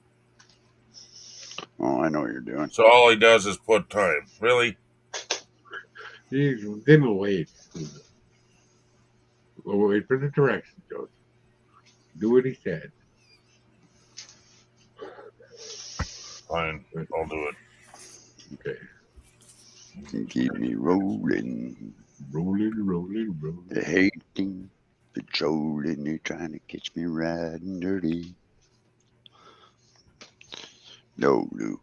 Oh, I know what you're doing. So all he does is put time. Really? He didn't wait. We'll wait for the directions, Joseph. Do what he said. Fine, I'll do it. Okay. You can keep me rolling. Rolling. Hating, patrolling, they're trying to catch me riding dirty. No, Luke,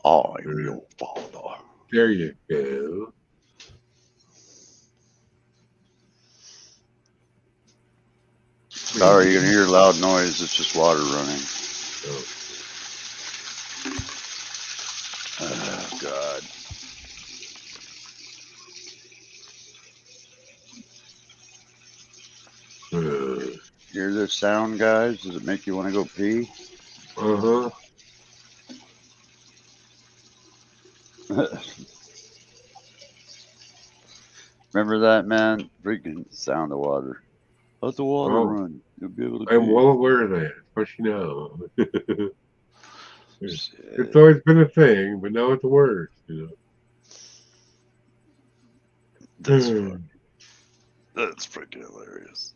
I'm your father. There you go. Sorry, you're gonna hear loud noise. It's just water running. Oh, God. Hear this sound, guys? Does it make you want to go pee? Uh-huh. Remember that, man? Freaking Sound of Water. Let the water Oh, run. You'll be able to I'm pee. well aware of that, especially now. It's Shit. always been a thing, but now it's worse. That's fun. That's freaking hilarious.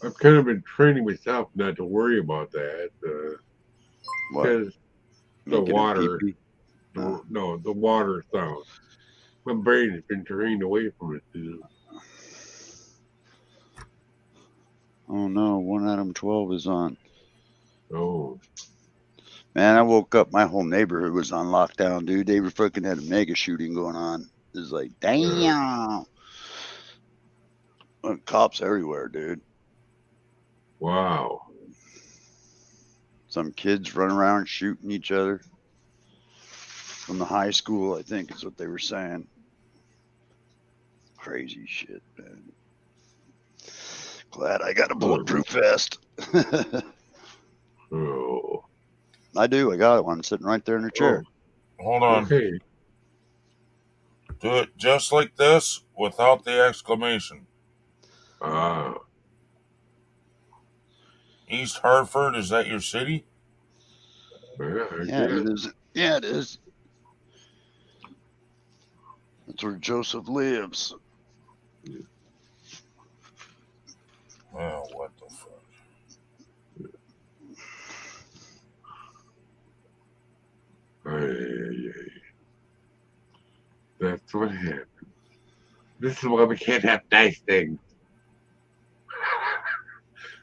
I've kind of been training myself not to worry about that What? because the Making him water, pee pee? no, the water sound. My brain has been trained away from it. Oh no, 1 Adam 12 is on. Oh, Man, I woke up, my whole neighborhood was on lockdown, dude. They were fucking had a mega shooting going on. It was like, damn. Cops everywhere, dude. wow. Some kids running around shooting each other. From the high school, I think is what they were saying. Crazy shit, man. Glad I got a bulletproof vest. Oh, I do. I got one sitting right there in the chair. Hold on. okay. Do it just like this without the exclamation. Ah, East Hartford, is that your city? yeah, Yeah, it is. Yeah, it is. That's where Joseph lives. Oh, what the fuck? That's what happened. This is why we can't have nice things.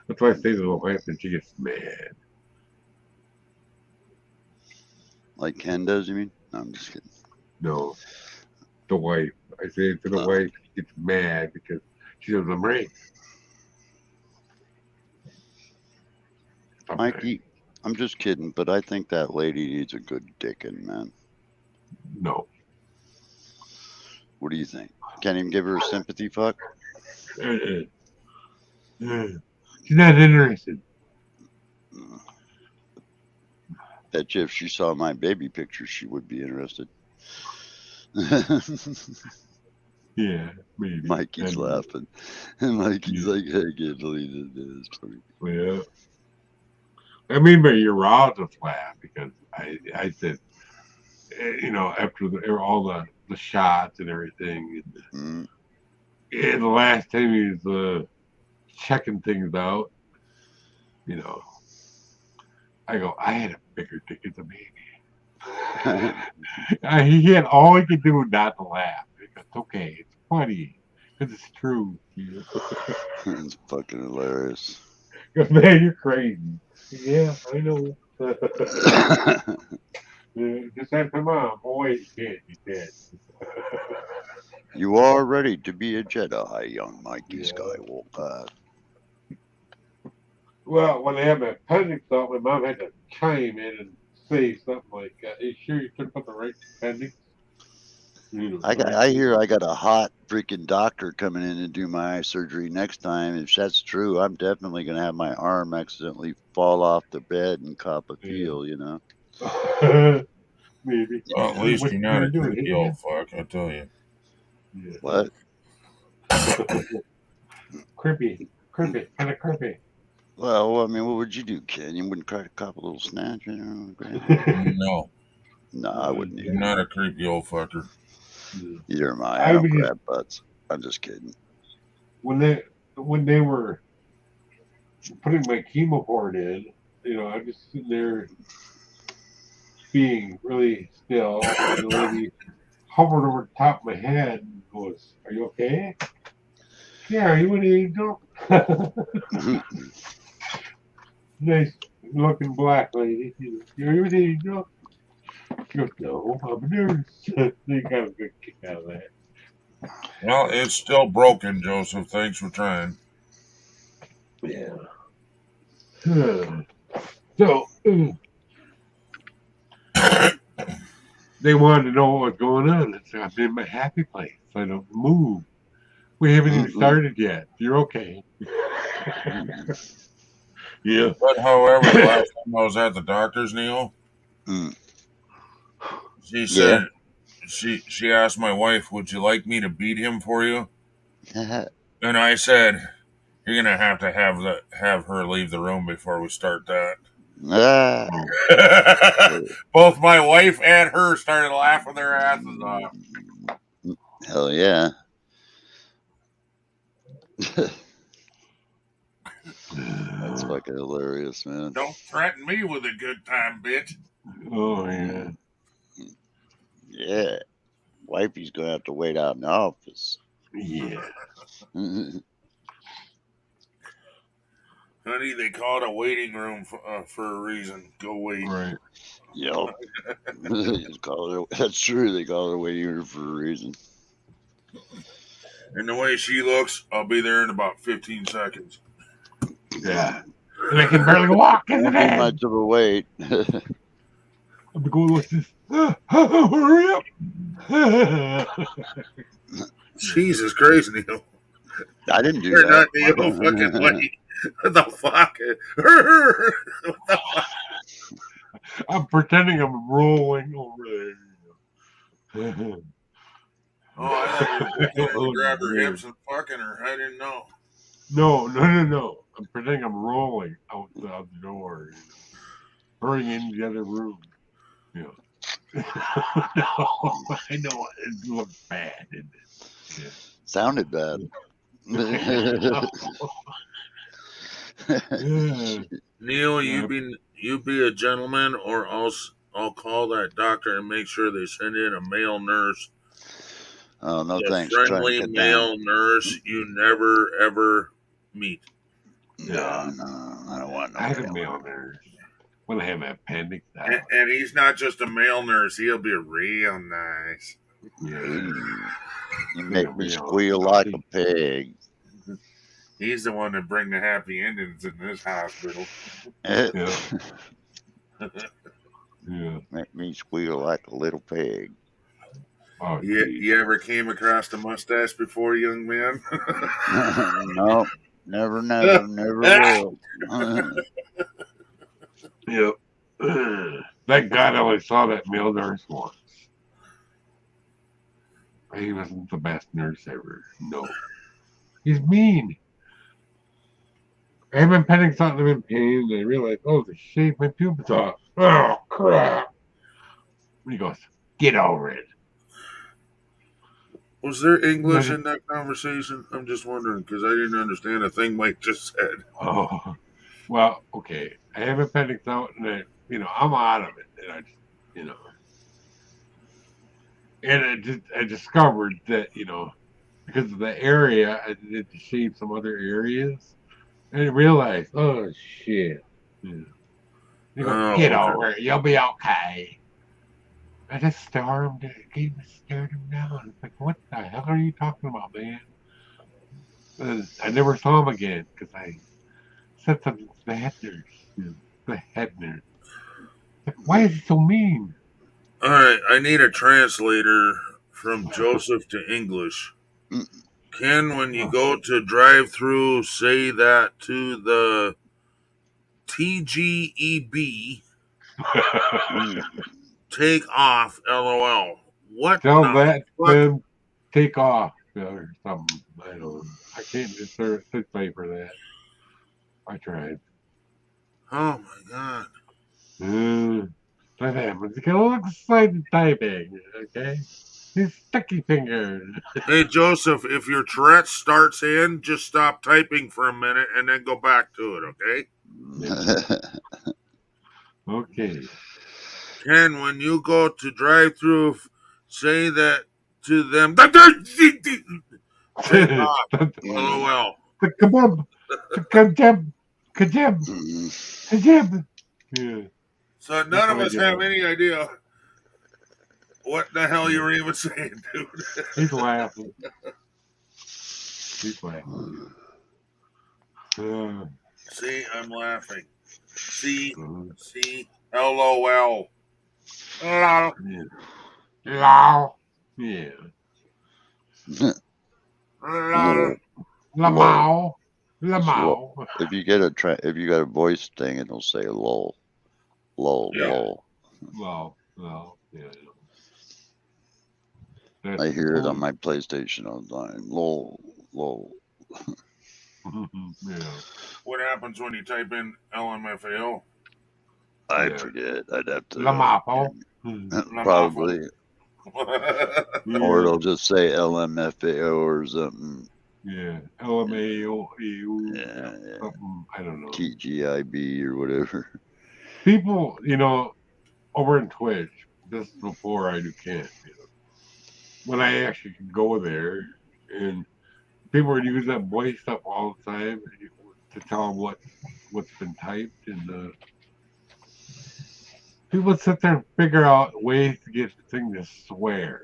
That's why I say to the wife and she gets mad. Like Ken does, you mean? No, I'm just kidding. No, the wife. I say it to the wife, she gets mad because she doesn't break. Mikey, I'm just kidding, but I think that lady needs a good dicking, man. No. What do you think? Can't even give her a sympathy fuck? She's not interested. Bet you if she saw my baby picture, she would be interested. Yeah, maybe. Mikey's laughing. And Mikey's like, I can't believe this. Yeah. I mean, but your raw just laugh because I said, after all the shots and everything, and the last time he was checking things out, I go, I had a bigger dick as a baby. He had all he could do not to laugh. It's okay, it's funny because it's true. It's fucking hilarious. Man, you're crazy. Yeah, I know. Just ask my mom. Boy, you can't. You are ready to be a Jedi, young Mikey Skywalker. Well, when they had my appendix out, my mom had to chime in and say something like, "Are you sure you took out the right appendix?" I hear I got a hot freaking doctor coming in to do my eye surgery next time. If that's true, I'm definitely gonna have my arm accidentally fall off the bed and cop a feel, Maybe. Well, at least you're not a creepy old fuck, I tell you. Yeah. What? Creepy, kind of creepy. Well, I mean, what would you do, Ken? You wouldn't try to cop a little snatch? No. No, I wouldn't You're either. not a creepy old fucker. Either am I. I don't grab butts. I'm just kidding. When they were putting my chemo port in, I'm just sitting there being really still. And the lady hovered over the top of my head and goes, "Are you okay?" "Yeah, are you an angel?" Nice looking black lady. "Are you an angel?" She goes, "No, I'm a nurse." They got a good kick out of that. Well, it's still broken, Joseph. Thanks for trying. Yeah. So they wanted to know what was going on. I said, "I'm in my happy place. I don't move. We haven't even started yet. You're okay." Yeah. But however, the last time I was at the doctor's, Neil, she she asked my wife, "Would you like me to beat him for you?" And I said, "You're gonna have her leave the room before we start that." Ah, Both my wife and her started laughing their asses off. hell yeah. That's fucking hilarious, man. Don't threaten me with a good time, bitch. Oh yeah. Yeah. Wifey's gonna have to wait out in the office. Yeah. Honey, they call it a waiting room for a reason. Go wait. Right. Yep. That's true. They call it a waiting room for a reason. And the way she looks, I'll be there in about 15 seconds. Yeah. And I can barely walk. Won't be much of a wait. I'm going like this. Hurry up. Jesus Christ, Neil. I didn't do You're that. not Neil fucking wait. What the fuck? What the fuck? I'm pretending I'm rolling over there. Oh, I thought you were going to grab her hips and fucking her. I didn't know. No. I'm pretending I'm rolling out the door. You know. Hurrying into the other room. You know. No, I know it looked bad, didn't it? Yeah. Sounded bad. Yeah. Neil, you be a gentleman, or I'll call that doctor and make sure they send in a male nurse. Oh, no The thanks. Trying to friendly cut male down. nurse you never ever meet. No, I don't want no I had a male male nurse. nurse when I had my appendix out. And he's not just a male nurse; he'll be real nice. Yeah. You make me squeal like a pig. He's the one that bring the happy endings in this hospital. Yeah. Yeah. Make me squeal like a little pig. Oh, You ever came across the mustache before, young man? No, never will. Yep. Thank God I only saw that male nurse once. He wasn't the best nurse ever. No. He's mean. I have been petting something in pain, and I realized, oh, they shaved my pubes off. Oh, crap. And he goes, get over it. Was there English in that conversation? I'm just wondering because I didn't understand a thing Mike just said. Oh, well, okay. I have appendix out, and I'm out of it, and I just, and I discovered that, because of the area, I needed to shave some other areas, and I realized, oh shit. Yeah. You go, get over it. You'll be okay. I just stared him down. It's like, what the hell are you talking about, man? And I never saw him again because I said something to the head nurse. The head nurse. Like, why is he so mean? All right, I need a translator from Joseph to English. Ken, when you go to drive-through, say that to the TGEB. Take off, LOL. What? Tell that them take off or something. I don't know. I can't decipher that. I tried. Oh my god. Let him. It's gonna look excited typing. Okay. He's sticky fingered. Hey Joseph, if your Tourette starts in, just stop typing for a minute and then go back to it, okay? Okay. Ken, when you go to drive-through, say that to them. Take off. LOL. The kebab. The kajab. Yeah. So none of us have any idea what the hell you were even saying, dude. He's laughing. See, I'm laughing. See, LOL. Lol. Lol. Yeah. Lol. Lamau. So, if you get a voice thing, it'll say lol, lol, Yeah. lol. Well, yeah. That's I hear it on totally- my PlayStation all the time. Lol, lol. yeah. What happens when you type in LMFAO? I Yeah. forget. I'd have to Lamapo. probably, Yeah. or it'll just say LMFAO or something. Yeah. LMAO. Yeah, yeah. Something. I don't know. TGIB or whatever. People, over in Twitch, this is before I do camp, when I actually could go there and people would use that voice stuff all the time to tell them what's been typed, and people would sit there and figure out ways to get the thing to swear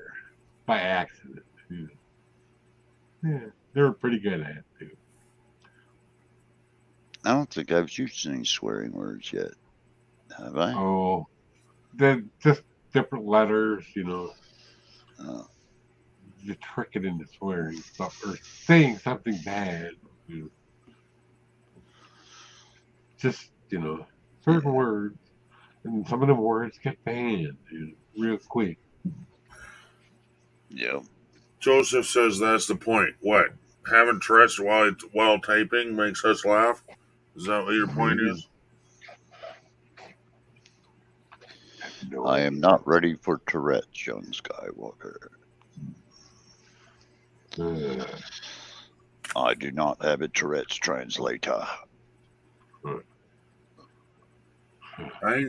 by accident. Yeah, they were pretty good at it too. I don't think I've used any swearing words yet. Have I? Oh, they're just different letters, Oh, you trick it into swearing stuff or saying something bad. Just, certain words. And some of them words get banned, real quick. yeah. Joseph says that's the point. What? Having Tourette's while typing makes us laugh? Is that what your point Maybe. is? No I am idea. not ready for Tourette's, young Skywalker. I do not have a Tourette's translator. I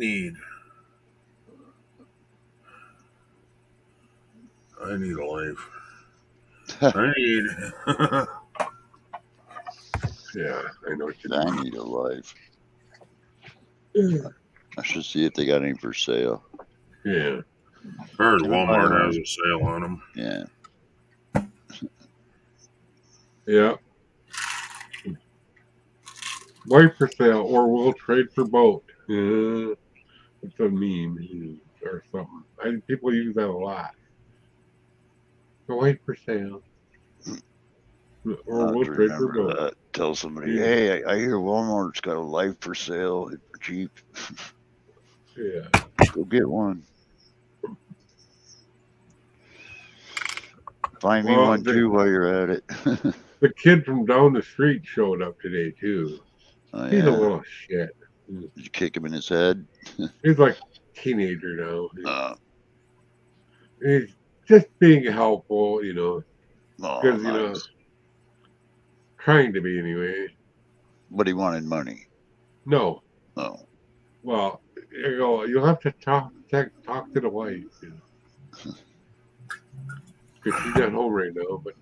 need a life. I need. Yeah, I know what you I mean. need a life. I should see if they got any for sale. Yeah. Heard Can I buy Walmart one? has a sale on them. Yeah. Yeah. Wife for sale, or we'll trade for boat. Yeah. It's a meme or something. People use that a lot. The wife for sale. Or I'll we'll have to trade for remember boat. that. Tell somebody, Yeah. hey, I hear Walmart's got a life for sale for cheap. Yeah. Go get one. Find me Well, one too while you're at it. The kid from down the street showed up today too. Oh, He's a yeah. little shit. Did you kick him in his head? He's like a teenager now. Uh, He's just being helpful, oh, because nice. trying to be anyway. But he wanted money. No, Oh, well, you'll have to talk to the wife, because she's at home right now. But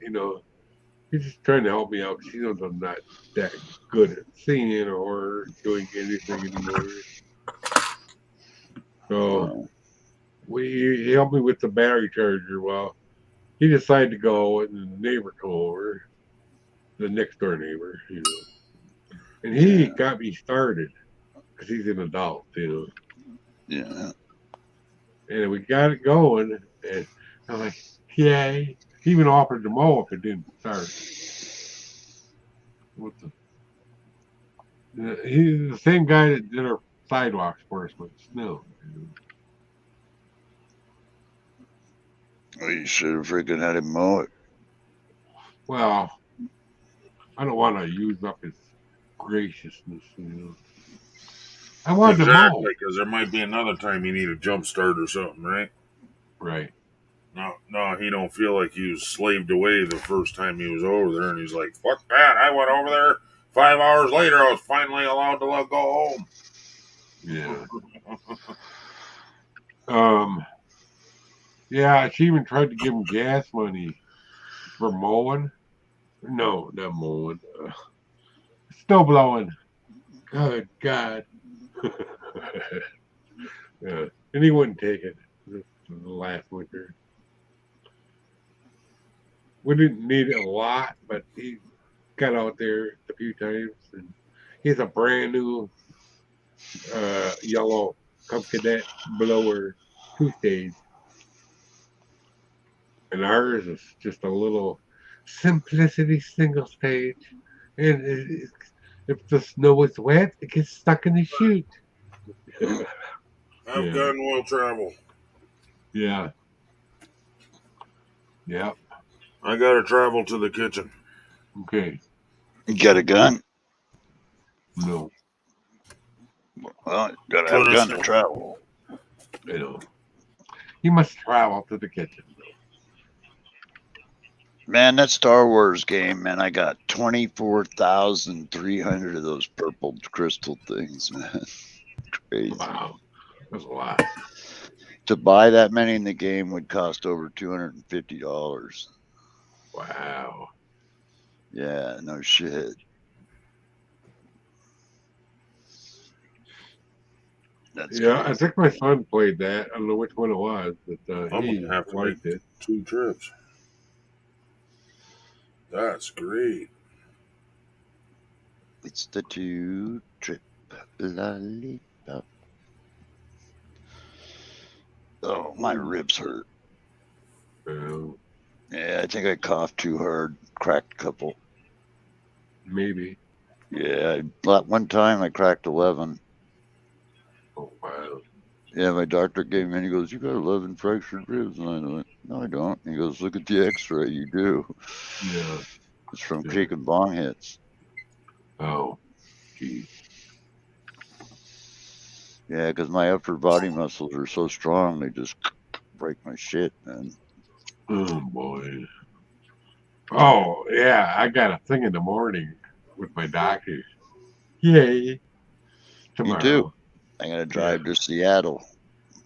he's just trying to help me out. She knows I'm not that good at singing or doing anything anymore. So he helped me with the battery charger. Well, he decided to go, and the neighbor come over, the next door neighbor, and he got me started because he's an adult, yeah. And we got it going, and I'm like, yay! He even offered to mow if it didn't start. He's the same guy that did our sidewalks for us with snow. Well, you should have freaking had him mow it. Well, I don't want to use up his graciousness, I wanted to mow. Exactly, because there might be another time you need a jump start or something, right? Right. No, he don't feel like he was slaved away the first time he was over there, and he's like, fuck that, I went over there, 5 hours later, I was finally allowed to go home. Yeah. Yeah, she even tried to give him gas money for mowing. No, not mowing. Snow blowing. Good God. Yeah. And he wouldn't take it the last winter. We didn't need it a lot, but he got out there a few times, and he's a brand new yellow Cub Cadet blower 2-stage. And ours is just a little simplicity single stage. And if the snow is wet, it gets stuck in the chute. Have gun will travel. Yeah. Yeah. I gotta travel to the kitchen. Okay. You got a gun? No. Well, you gotta have Put a us gun to travel. I know. He must travel to the kitchen. Man, that Star Wars game, man, I got 24,300 of those purple crystal things, man. Crazy. Wow. That's a lot. To buy that many in the game would cost over $250. Wow. Yeah, no shit. That's Yeah, I crazy. think my son played that. I don't know which one it was, but I'm he gonna have to make liked it. 2 trips. That's great. It's the 2-trip lollipop. Oh, my ribs hurt. Uh, Yeah, I think I coughed too hard, cracked a couple. maybe. Yeah, one time I cracked 11. Oh, wow. Yeah, my doctor came in. He goes, "You got 11 fractured ribs." And I went, "No, I don't." He goes, "Look at the X-ray. You do. Yeah. It's from Yeah. taking bong hits." Oh, gee. Yeah, because my upper body muscles are so strong, they just break my shit, man. Oh, boy. Oh, yeah. I got a thing in the morning with my doctor. Yay. Me too. Tomorrow. I gotta Yeah. drive to Seattle.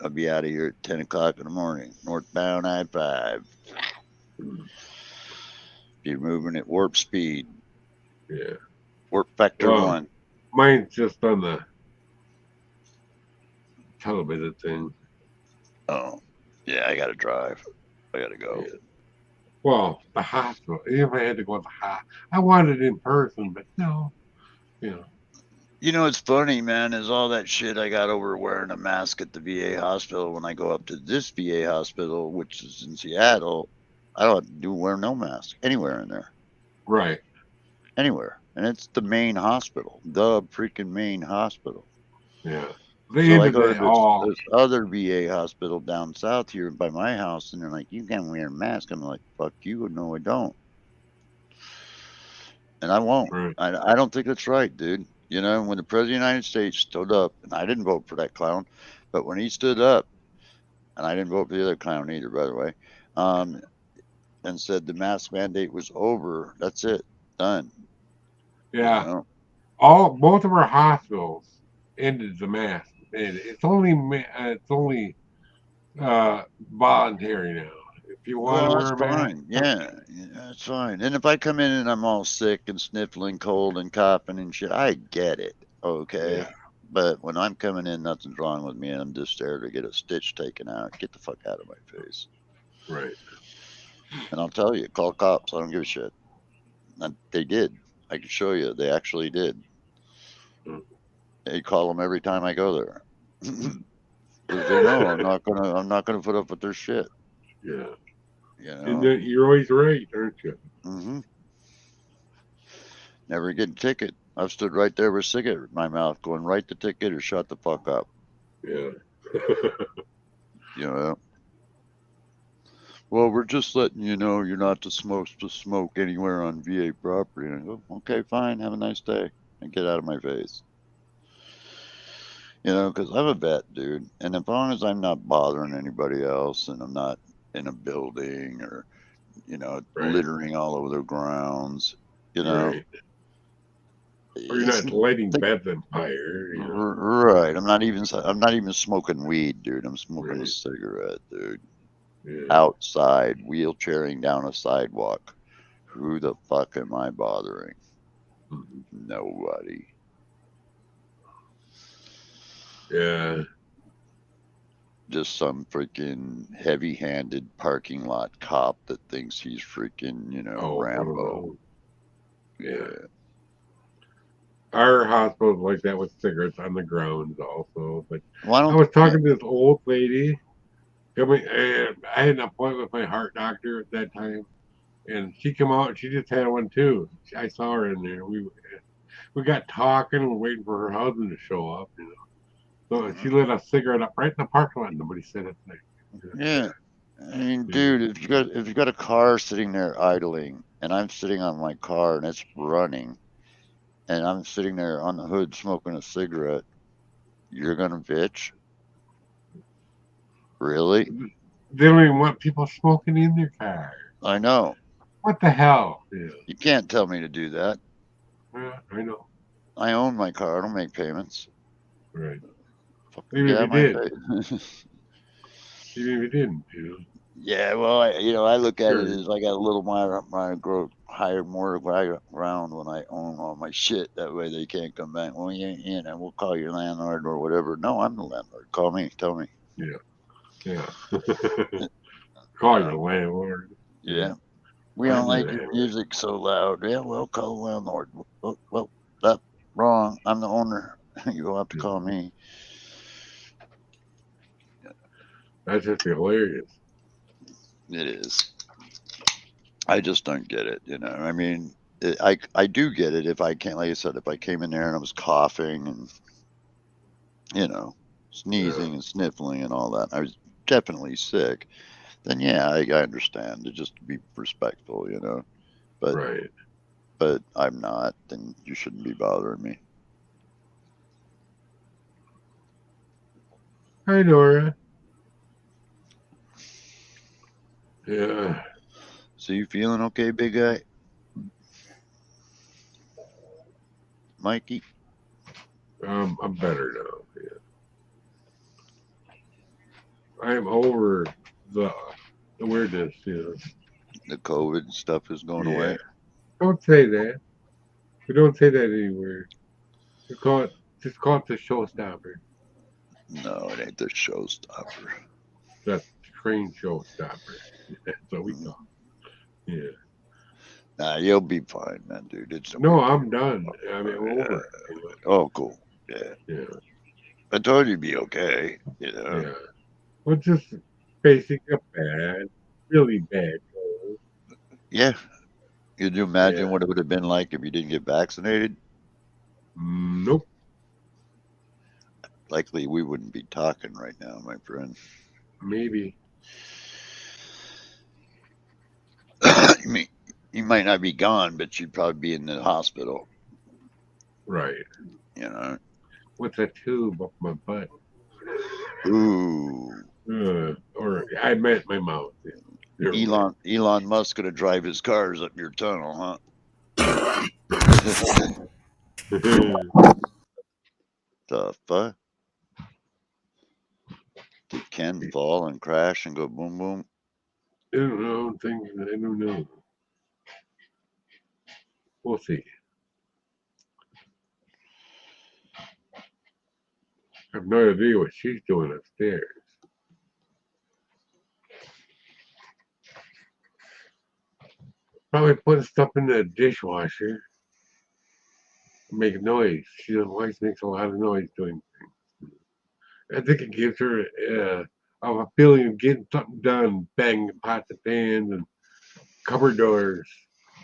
I'll be out of here at 10 o'clock in the morning. Northbound I-5. You're moving at warp speed. Yeah. Warp factor Well, 1. mine's just on the television thing. Oh, yeah, I gotta drive. I gotta go. Yeah. Well, the hospital. If I had to go to the hospital, I wanted it in person, but no. You know. You know, it's funny, man, is all that shit I got over wearing a mask at the VA hospital. When I go up to this VA hospital, which is in Seattle, I don't do wear no mask anywhere in there. Right. Anywhere. And it's the main hospital, the freaking main hospital. Yeah. They So I ended go to it all. this other VA hospital down south here by my house, and they're like, "You can wear a mask." I'm like, "Fuck you. No, I don't. And I won't. Right. I don't think it's right, dude. You know, when the President of the United States stood up, and I didn't vote for that clown, but when he stood up, and I didn't vote for the other clown either, by the way, and said the mask mandate was over. That's it, done. Yeah. You know, Both of our hospitals ended the mask, and it's only voluntary now. If you want to well, wear that's a mask, fine. Yeah, that's fine. And if I come in and I'm all sick and sniffling, cold and coughing and shit, I get it. Okay. yeah. But when I'm coming in, nothing's wrong with me, and I'm just there to get a stitch taken out. Get the fuck out of my face. Right. And I'll tell you, call cops. I don't give a shit. And they did. I can show you. They actually did. Mm. They call them every time I go there. Because they know I'm not gonna put up with their shit. Yeah. You And know. you're always right, aren't you? Mm-hmm. Never get a ticket. I've stood right there with a cigarette in my mouth, going, "Write the ticket or shut the fuck up." Yeah. You know. Well, we're just letting you know you're not supposed to smoke anywhere on VA property. And I go, "Okay, fine. Have a nice day," and get out of my face. You know, because I'm a vet, dude. And as long as I'm not bothering anybody else and I'm not in a building or, Right. littering all over the grounds, Right. Or you're it's not lighting beds on fire. right. I'm not even smoking weed, dude. I'm smoking a Right. cigarette, dude. Yeah. Outside, wheelchairing down a sidewalk. Who the fuck am I bothering? Mhm. Nobody. Yeah. Just some freaking heavy-handed parking lot cop that thinks he's freaking, Rambo. Yeah. Our hospital's like that with cigarettes on the grounds also. But Well, I was talking to this old lady. I had an appointment with my heart doctor at that time, and she came out and she just had one too. I saw her in there. We got talking. We're waiting for her husband to show up. So she lit a cigarette up right in the parking lot. Nobody said a thing. Yeah. I mean, dude, if you got a car sitting there idling, and I'm sitting on my car and it's running, and I'm sitting there on the hood smoking a cigarette, you're gonna bitch? Really? They don't even want people smoking in their car. I know. What the hell? Yeah, You can't tell me to do that. I know. I own my car. I don't make payments. Right. Fucking Even if yeah, you my did. pay. Even if you didn't, Yeah, well, I look at it Sure. as I got a little my grow higher more ground when I own all my shit. That way they can't come back. Well, you ain't in, and we'll call your landlord or whatever. No, I'm the landlord. Call me. Tell me. Yeah. Call your landlord. Yeah. We I don't do like that. your music so loud. Yeah, well, call the landlord. Well, that's wrong. I'm the owner. You'll have to call me. That's just hilarious. It is. I just don't get it. I mean, I do get it if I can't. Like I said, if I came in there and I was coughing and sneezing and sniffling and all that, I was definitely sick. Then yeah, I understand to just be respectful. But Right. but I'm not. Then you shouldn't be bothering me. Hi, Nora. Yeah. So you feeling okay, big guy? Mikey? I'm better now. Yeah. I'm over the weirdness. The COVID stuff is going Yeah. away? Don't say that. We don't say that anywhere. We just call it the showstopper. No, it ain't the showstopper. That train showstopper. That's what we Mhm. call it. Yeah. Nah, you'll be fine, man, dude. It's a No, weird. I'm done. I mean, I'm over it. Oh, cool. Yeah. Yeah. I told you would be okay. Yeah. Well, just basic a bad, really bad cold. Yeah. Could you Yeah. imagine what it would have been like if you didn't get vaccinated? Nope. Likely we wouldn't be talking right now, my friend. Maybe. you mean you might not be gone, but you'd probably be in the hospital. Right. You know. With a tube up my butt. Ooh. Or I meant my mouth. Yeah. Elon Musk gonna drive his cars up your tunnel, huh? The fuck? Did Ken fall and crash and go boom boom? I don't know. I don't know. We'll see. I have no idea what she's doing upstairs. Probably putting stuff in the dishwasher. Make noise. She always makes a lot of noise doing things. I think it gives her a feeling of getting something done, banging pots and pans and cupboard doors.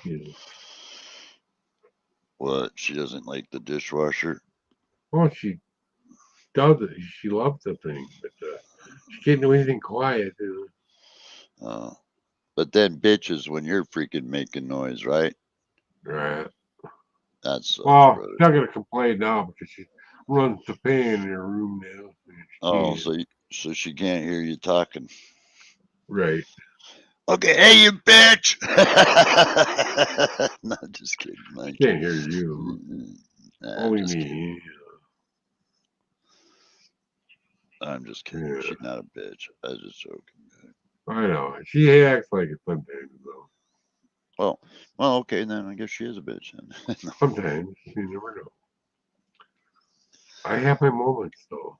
You know. What? She doesn't like the dishwasher? Well, she does it. She loves the thing, but she can't do anything quiet. Oh. But then bitches when you're freaking making noise, right? Right. That sucks, Well, brother. she's not gonna complain now because she runs the fan in her room now. Oh, Yeah. so she can't hear you talking. Right. Okay, hey you bitch! No, just kidding, Mike. Can't hear you. Nah, Only just kidding. me. I'm just kidding. Yeah. She's not a bitch. I was just joking. I know. She acts like it sometimes, though. Well, okay, then I guess she is a bitch. Then. Sometimes. You never know. I have my moments, though.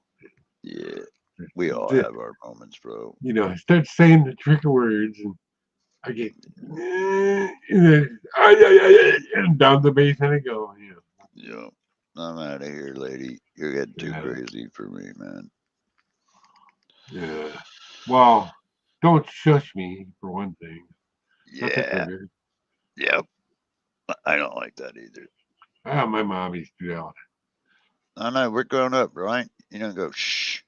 Yeah, we all The- have our moments, bro. I start saying the trigger words and I get, and then, and down the bass and I go. Yeah, I'm out of here, lady. You're getting too Yeah. crazy for me, man. Yeah. Well, don't shush me, for one thing. That's a Yeah, trigger. yep. I don't like that either. My mom used to do that. I know we're grown up, right? You don't go shh,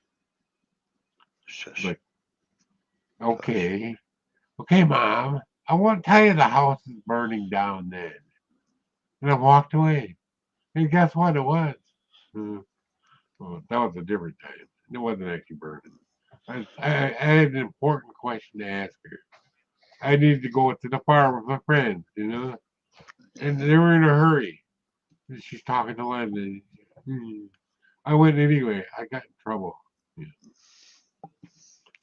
shush. Like, Okay. Okay, Mom. I won't tell you the house is burning down then. And I walked away. And guess what it was? Uh, well, that was a different time. It wasn't actually burning. I had an important question to ask her. I needed to go to the farm with my friends, and they were in a hurry. And she's talking to Leslie. I went anyway. I got in trouble. Yeah.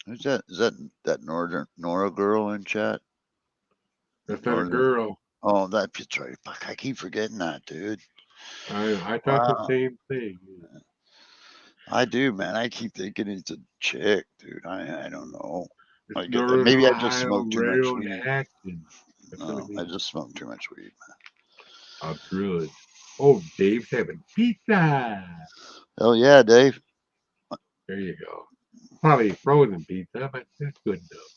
Who's that? Is that Northern Nora girl in chat? That's not a Northern. girl. Oh, that's right. Fuck, I keep forgetting that, dude. I thought the Wow. same thing. I do, man. I keep thinking it's a chick, dude. I don't know. It's I get that. Northern Maybe I just Ohio smoked too much Railroad weed. Action. That's what it No, I means. just smoked too much weed. Oh, good. Oh, Dave's having pizza. Hell yeah, Dave. There you go. Probably frozen pizza, but it's good enough.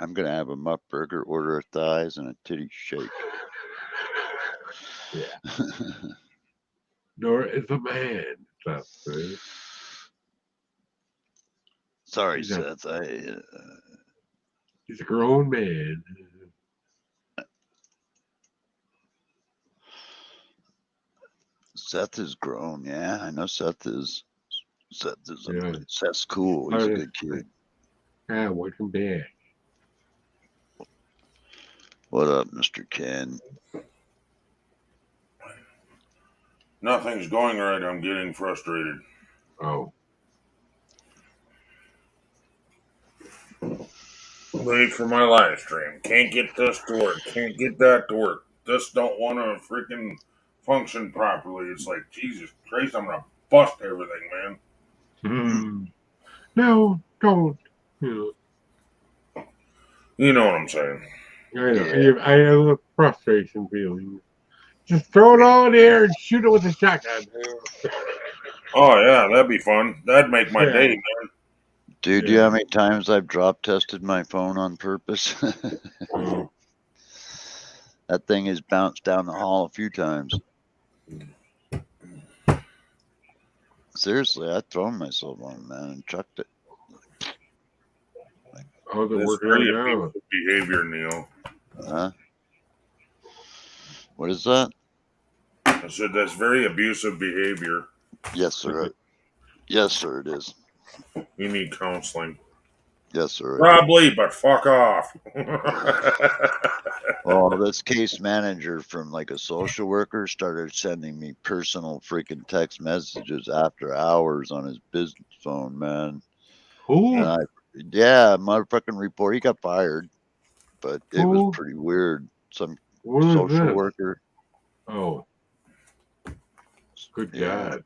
I'm gonna have a muff burger, order a thighs and a titty shake. Yeah. Nora is a man. That's right. Sorry, He's a, Seth. he's a grown man. Seth is grown. Yeah, I know Seth is. Yeah. Seth's cool. He's a good kid. Yeah, welcome back. What up, Mr. Ken? Nothing's going right. I'm getting frustrated. Oh. Late for my live stream. Can't get this to work. Can't get that to work. Just don't want to freaking function properly. It's like, Jesus Christ, I'm going to bust everything, man. No, don't. You You know what I'm saying. I know. Yeah. I have a frustration feeling. Just throw it all in the air and shoot it with a shotgun. Oh, yeah, that'd be fun. That'd make my day, man. Dude, do you know how many times I've drop tested my phone on purpose? Oh. That thing has bounced down the hall a few times. Seriously, I've thrown myself on it, man, and chucked it. How's it That's working very out now? abusive behavior, Neil. Huh? What is that? I said that's very abusive behavior. Yes, sir. Yes, sir, it is. You need counseling. Yes, sir. Probably, but fuck off. Well, this case manager from like a social worker started sending me personal freaking text messages after hours on his business phone, man. Who? And yeah, motherfucking report. He got fired, but it was Who? pretty weird. Some What is social this? worker. Oh. Good Yeah. God.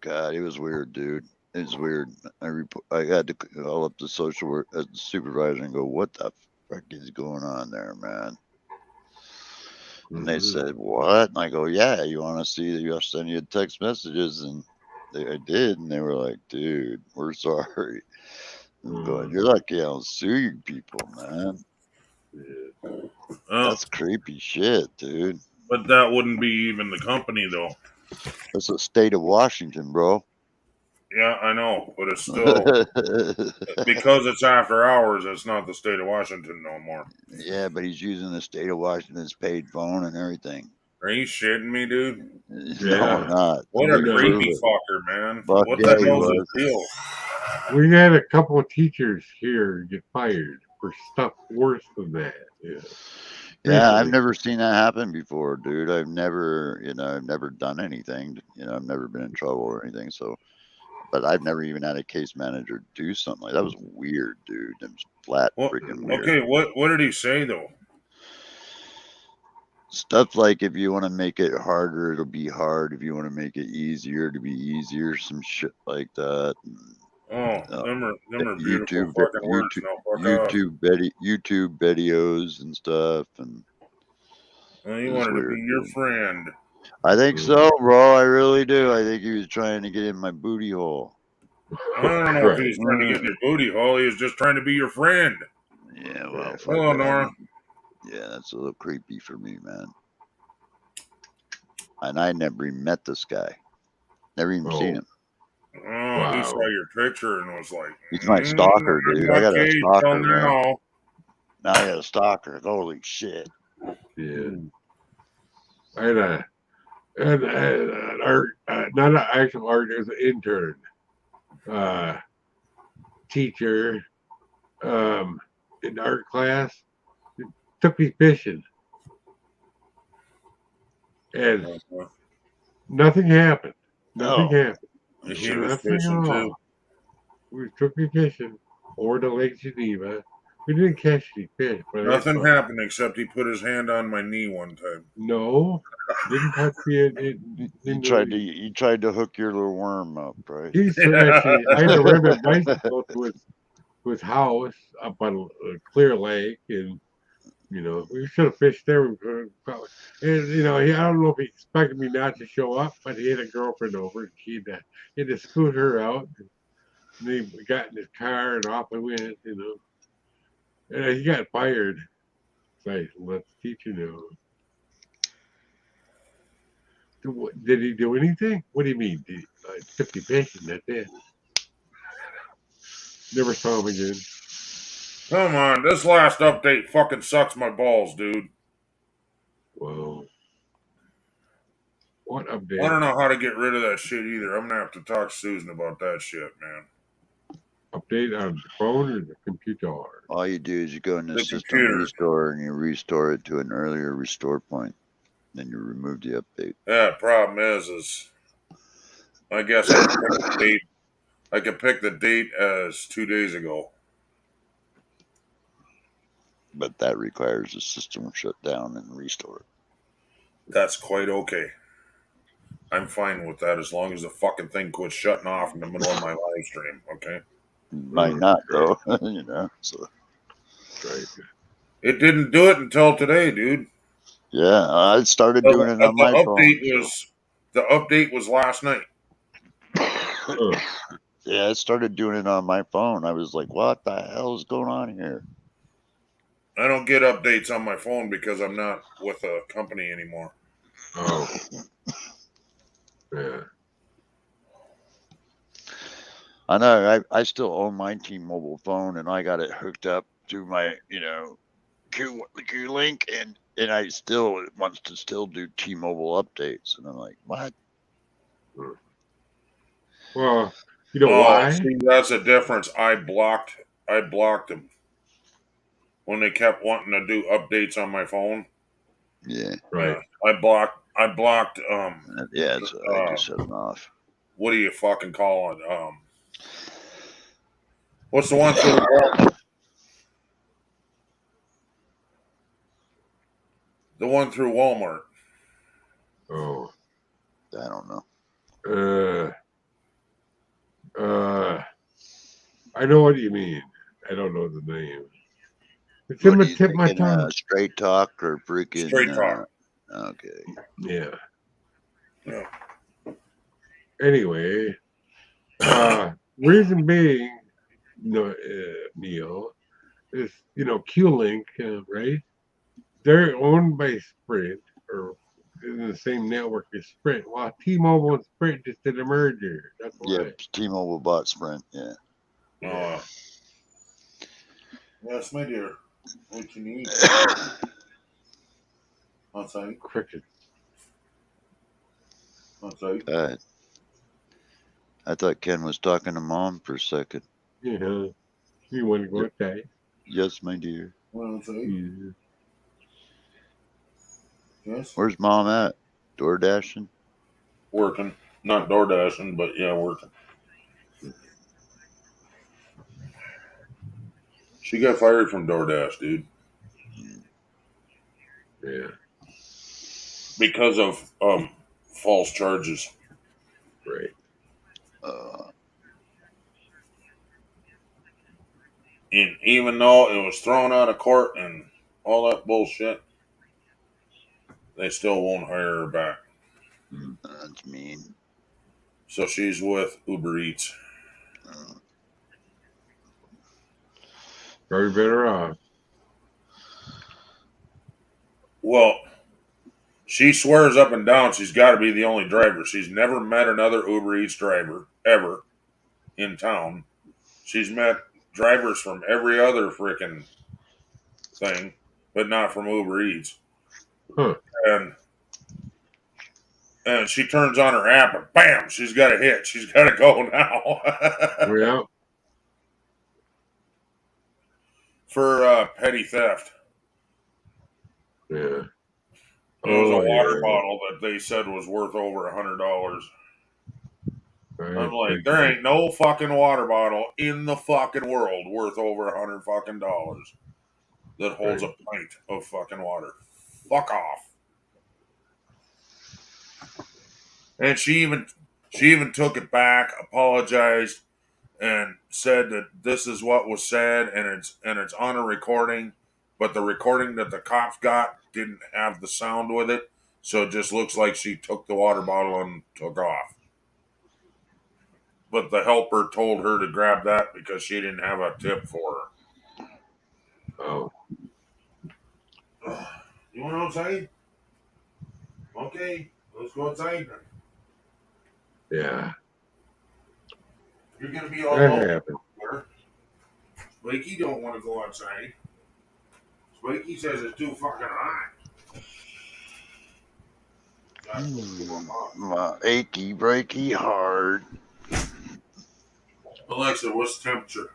God, it was weird, dude. It was weird. I had to call up the social work supervisor and go, "What the fuck is going on there, man?" And they said, "What?" And I go, "Yeah, you want to see that you have to send you text messages?" And I did, and they were like, "Dude, we're sorry." I'm going, "You're lucky I don't sue you people, man." Oh, That's creepy shit, dude. but that wouldn't be even the company, though. That's the state of Washington, bro. Yeah, I know, but it's still because it's after hours. It's not the state of Washington no more. Yeah, but he's using the state of Washington's paid phone and everything. Are you shitting me, dude? No, I'm not. What They a can creepy prove it. fucker, man. Fuck What yeah, the he hell's was. his deal? We had a couple of teachers here get fired for stuff worse than that. Yeah. Yeah, I've Recently. never seen that happen before, dude. I've never done anything. I've never been in trouble or anything. So, but I've never even had a case manager do something like that. Was weird, dude. It was flat What? freaking weird. Okay, what did he say though? Stuff like if you want to make it harder, it'll be hard. If you want to make it easier, it'll be easier. Some shit like that. Oh, them are beautiful fucking words. Now fuck off. YouTube videos and stuff, and Well, he it was wanted to be weird, your dude. friend. I think so, bro. I really do. I think he was trying to get in my booty hole. I don't know if he was trying to get in your booty hole. He was just trying to be your friend. Yeah, well, fuck Hello, that. Nora. Yeah, that's a little creepy for me, man. And I never even met this guy. Never even seen him. Oh, He saw your picture and was like, He's my stalker, dude. I got a okay, stalker, till man. now. Now I got a stalker. Holy shit. Yeah. I had an art, not an actual art, it was an intern teacher in art class. Took me fishing. And nothing happened. Nothing happened. He was Nothing fishing at too. all. We took me fishing over to Lake Geneva. We didn't catch any fish. But Nothing happened except he put his hand on my knee one time. No, didn't touch me. You tried to hook your little worm up, right? He actually, I had to ride my bicycle to his house up on a clear lake, and we should have fished there. And I don't know if he expected me not to show up, but he had a girlfriend over, and he had to scoot her out. And then he got in his car and off I went. And he got fired. So I let the teacher know. Did he do anything? What do you mean? I took me fishing, that's it. Never saw him again. Come on, this last update fucking sucks my balls, dude. Whoa. What update? I don't know how to get rid of that shit either. I'm gonna have to talk to Susan about that shit, man. Update on the phone or the computer? All you do is you go in the system computer. restore and you restore it to an earlier restore point. Then you remove the update. Yeah, problem is I guess I can pick the date. I can pick the date as 2 days ago. But that requires the system shut down and restore it. That's quite okay. I'm fine with that as long as the fucking thing quits shutting off in the middle of my live stream, okay? Might not though, So Right. It didn't do it until today, dude. Yeah, I started doing it on my phone. The update was last night. Yeah, I started doing it on my phone. I was like, what the hell is going on here? I don't get updates on my phone because I'm not with a company anymore. Oh. Yeah. I know. I still own my T-Mobile phone, and I got it hooked up to my, Q-Link, and I still it wants to still do T-Mobile updates, and I'm like, what? Well, you know why? See, that's a difference. I blocked them when they kept wanting to do updates on my phone. Yeah. Right. I blocked. Yeah, so I just shut them off. What do you fucking call it? What's the one through Walmart? The one through Walmart. Oh. I don't know. I know what you mean. I don't know the name. It's in the tip of my tongue. Straight Talk or freaking Straight Talk. Okay. Yeah. Yeah. Anyway, reason being, Neil, is Q-Link, right? They're owned by Sprint, or in the same network as Sprint. While T-Mobile and Sprint just did a merger. That's why. Yeah, T-Mobile bought Sprint. Yeah. Yes, my dear. What you need? Outside. Cricket. Outside. I thought Ken was talking to Mom for a second. Yeah. You want to go outside? Yes, my dear. Outside. Yeah. Yes. Where's Mom at? Door dashing? Working. Not door dashing, but yeah, working. She got fired from DoorDash, dude. Yeah. Because of false charges. Right. And even though it was thrown out of court and all that bullshit, they still won't hire her back. That's mean. So she's with Uber Eats. Probably better off. Well, she swears up and down she's got to be the only driver. She's never met another Uber Eats driver, ever. in town. She's met drivers from every other freaking thing, but not from Uber Eats. Huh. And she turns on her app and bam, she's got a hit. She's got to go now. Yeah. For petty theft. Yeah. It was a water yeah. bottle that they said was worth over $100. Right. I'm like, there ain't no fucking water bottle in the fucking world worth over $100 fucking that holds a pint of fucking water. Fuck off. And she even took it back, apologized, and said that this is what was said, and it's on a recording, but the recording that the cops got didn't have the sound with it, so it just looks like she took the water bottle and took off. But the helper told her to grab that because she didn't have a tip for her. Oh. You want outside? Okay, let's go outside. Yeah. You're gonna be all That alone. happened. Blakey don't want to go outside. Blakey says it's too fucking hot. Achy, breaky, hard. Alexa, what's the temperature?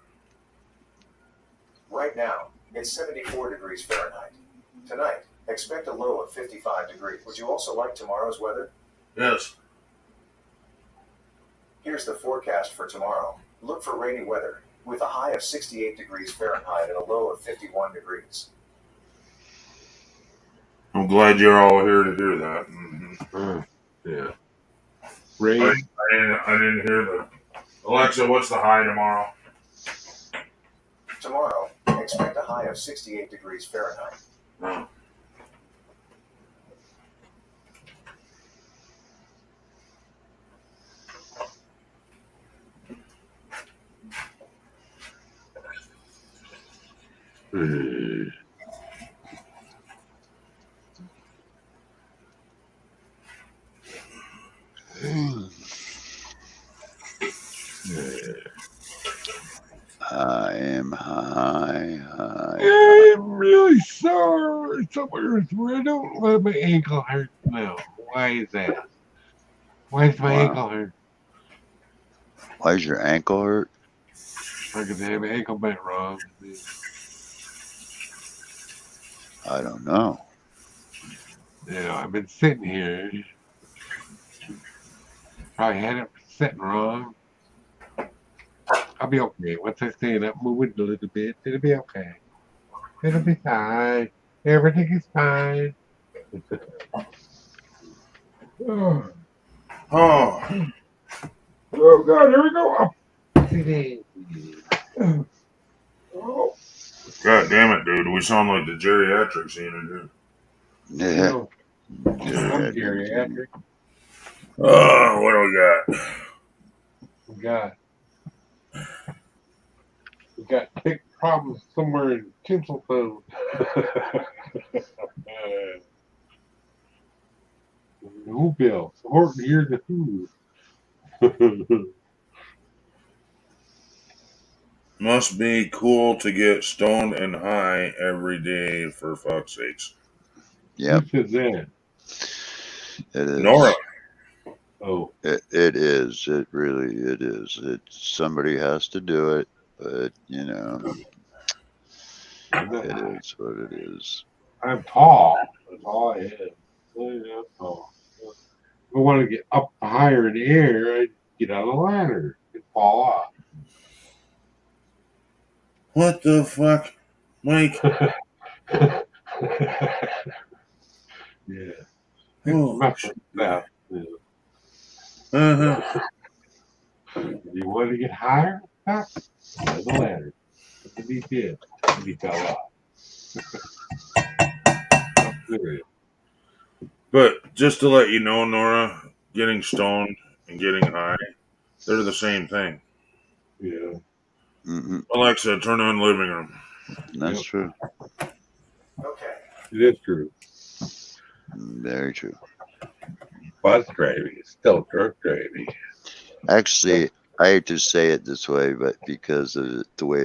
Right now, it's 74 degrees Fahrenheit. Tonight, expect a low of 55 degrees. Would you also like tomorrow's weather? Yes. Here's the forecast for tomorrow. Look for rainy weather, with a high of 68 degrees Fahrenheit and a low of 51 degrees. I'm glad you're all here to hear that. Mm-hmm. Yeah. Rain. I didn't hear the. Alexa, what's the high tomorrow? Tomorrow, expect a high of 68 degrees Fahrenheit. No. I am high. I'm really sore somewhere where I don't let my ankle hurt now. Why is that? Why does my ankle hurt? Why is your ankle hurt? I could have my ankle bent wrong. I don't know. I've been sitting here. Probably had it sitting wrong. I'll be okay. Once I stand up, move it a little bit, it'll be okay. It'll be fine. Everything is fine. Oh. Oh. Oh, God, here we go. Oh. God damn it, dude. We sound like the geriatric scene in here. Yeah. I'm geriatric. Oh, what do we got? We got big problems somewhere in Tinseltown. Who Bill? Horton here the who. Must be cool to get stoned and high every day, for fuck's sakes. Yep. Who says that? It is. Nora. Oh. It is. It really it is. Somebody has to do it, but it is what it is. I'm tall. That's all I am. I'm tall. If I want to get up higher in the air, I'd get on a ladder and fall off. What the fuck, Mike? Yeah. Oh, Now, uh-huh. if you want to get higher, up on the ladder. What he did, he fell off. I'm serious. But just to let you know, Nora, getting stoned and getting high, they're the same thing. Yeah. Mm-hmm. Alexa, turn on living room. That's true. Okay. It is true. Very true. Bus driving is still drunk driving. Actually, I hate to say it this way, but because of the way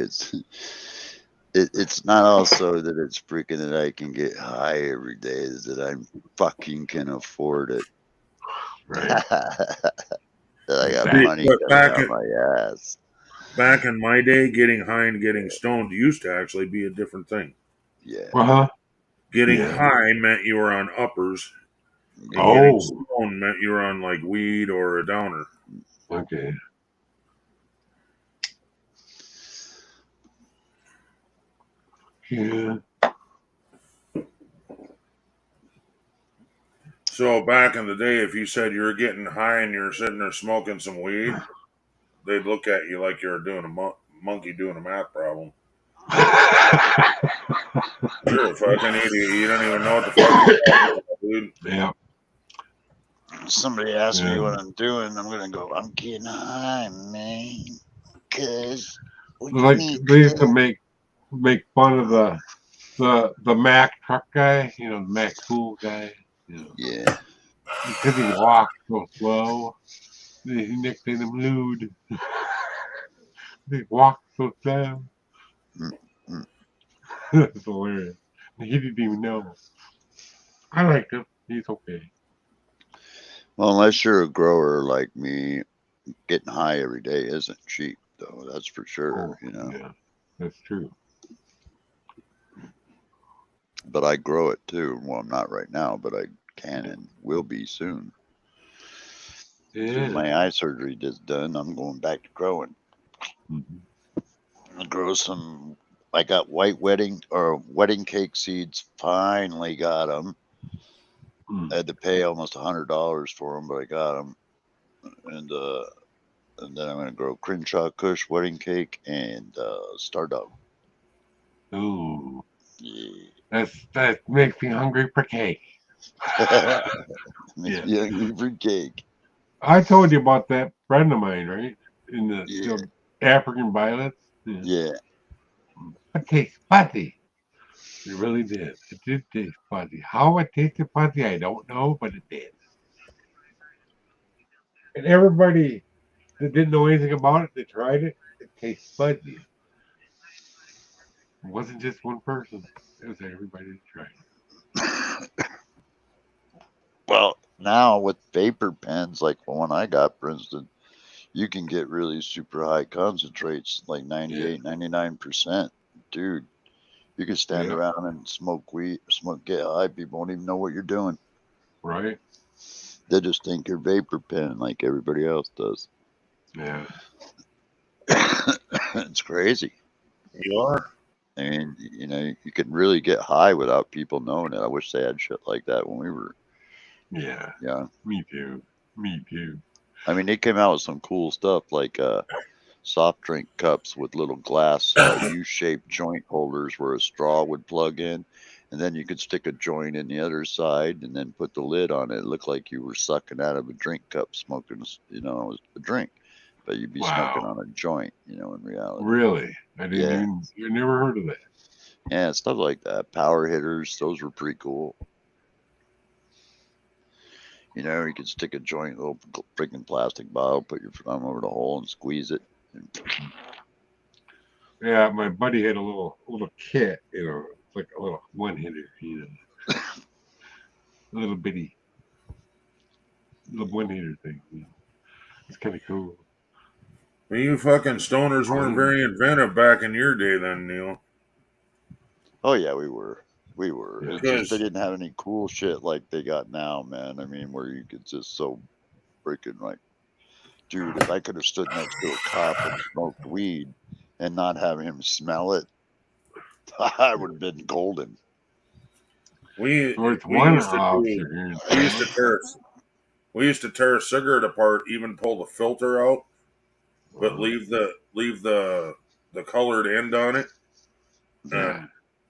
it's not also that it's freaking that I can get high every day, is that I fucking can afford it. Right. That I got Exactly. money But coming out my ass. back in my day, getting high and getting stoned used to actually be a different thing. Yeah. Uh-huh. Getting Yeah. high meant you were on uppers, and Yeah. getting Oh, stoned meant you were on like weed or a downer. okay. Yeah. So back in the day, if you said you were getting high and you're sitting there smoking some weed, they'd look at you like you were doing a monkey doing a math problem. You're a fucking idiot. You don't even know what the fuck you're talking about, dude. Yeah. Somebody asks me Yeah. what I'm doing, I'm gonna go, I'm getting high, man. Cause what you Like mean, they used to cuz? make fun of the Mac truck guy, the Mac cool guy, Yeah. because he walked so slow. They nicknamed him Lude. He walked so slow. Mm, mm. That's hilarious. He didn't even know. I liked him. He's okay. Well, unless you're a grower like me, getting high every day isn't cheap, though. That's for sure, Oh, yeah, that's true. But I grow it too. Well, I'm not right now, but I can and will be soon. As soon as Yeah. my eye surgery is done, I'm going back to growing. Mhm. I'll grow some. I got wedding cake seeds. Finally got them. I had to pay almost $100 for them, but I got them. And then I'm gonna grow Crenshaw Kush wedding cake and Stardog. Ooh, Yeah. that makes me hungry for cake. Makes Yeah. me hungry for cake. I told you about that friend of mine, right? In the Yeah. African violets. Yeah. It tastes fuzzy. It really did. It did taste fuzzy. How it tasted fuzzy, I don't know, but it did. And everybody that didn't know anything about it, that tried it, it tastes fuzzy. It wasn't just one person. It was everybody that tried it. Well, now with vapor pens like the one I got, for instance, you can get really super high concentrates, like 98, 99%. Dude, you can stand Yeah. around and smoke weed, get high. People won't even know what you're doing. Right? They just think you're vapor pen like everybody else does. Yeah. It's crazy. You are. I mean, you can really get high without people knowing it. I wish they had shit like that when we were Yeah. young. Me too. Me too. I mean, they came out with some cool stuff like soft drink cups with little glass U-shaped joint holders where a straw would plug in, and then you could stick a joint in the other side and then put the lid on it. It looked like you were sucking out of a drink cup, smoking, a drink, but you'd be smoking Wow. on a joint, in reality. Really? I Yeah. never heard of that. Yeah, stuff like that. Power hitters, those were pretty cool. You could stick a joint, little freaking plastic bottle, put your thumb over the hole and squeeze it. Yeah, my buddy had a little kit, it's like a little one hitter, a little bitty little one hitter thing. It's kind of cool. Well, you fucking stoners weren't very inventive back in your day, then, Neil. Oh yeah, we were. We were. Yeah. It's just they Because didn't have any cool shit like they got now, man. I mean, where you could just so freaking like, dude, if I could have stood next to a cop and smoked weed and not have him smell it, I would have been golden. we So it's we one used to option do here in we used to town. tear a cigarette apart, even pull the filter out, but leave the colored end on it, Yeah.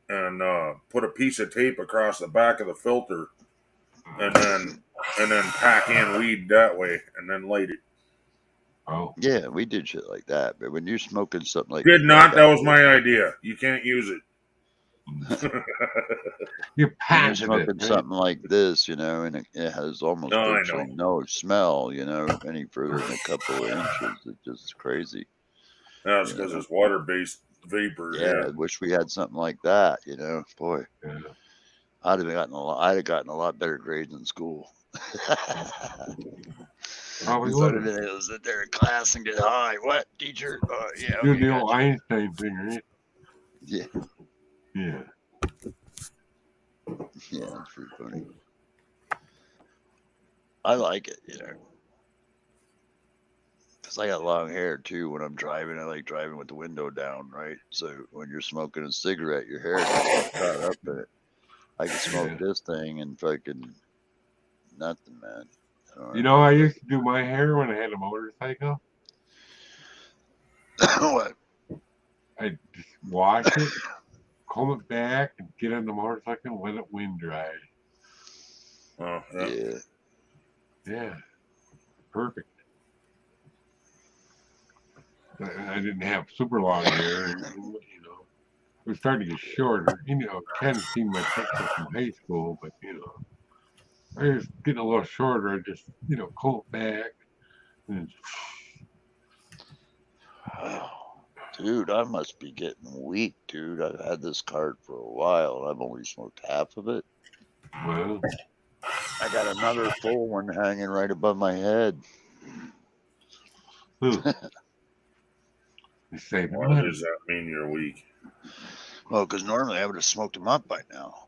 and put a piece of tape across the back of the filter, and then pack in weed that way, and then light it. Oh. Yeah, we did shit like that. But when you're smoking something like Did I not. got That was this, my idea. You can't use it. You When you're patent it, smoking right? something like this, you know, and it has almost No, I virtually know. no smell, you know, any further than a couple of inches. It's just crazy. That's You because know? it's water-based vapor. Yeah, I Yeah. wish we had something like that, you know. Boy, Yeah. I'd have gotten a lot better grades in school. Probably Instead would of have. it, sit there in class and get high. What, teacher? Yeah, Do okay, the old gotcha. Einstein thing, right? Yeah, Yeah. yeah, it's pretty funny. I like it, you know, because I got long hair too. When I'm driving, I like driving with the window down, right? So when you're smoking a cigarette, your hair gets all caught up in it. I can smoke Yeah. this thing and fucking nothing, man. I don't You know. know, I used to do my hair when I had a motorcycle. What? I'd just wash it, comb it back, and get on the motorcycle and let it wind dry. Oh, yeah. Yeah. Yeah. Perfect. I didn't have super long hair, and, you know, it was starting to get shorter. You know, kind of seen my picture from high school, but you know, I was getting a little shorter. I just, you know, comb it back, and Dude, I must be getting weak, dude. I've had this card for a while and I've only smoked half of it. well, I got another full one hanging right above my head. you saving Why money. does that mean you're weak? Well, because normally I would have smoked them up by now.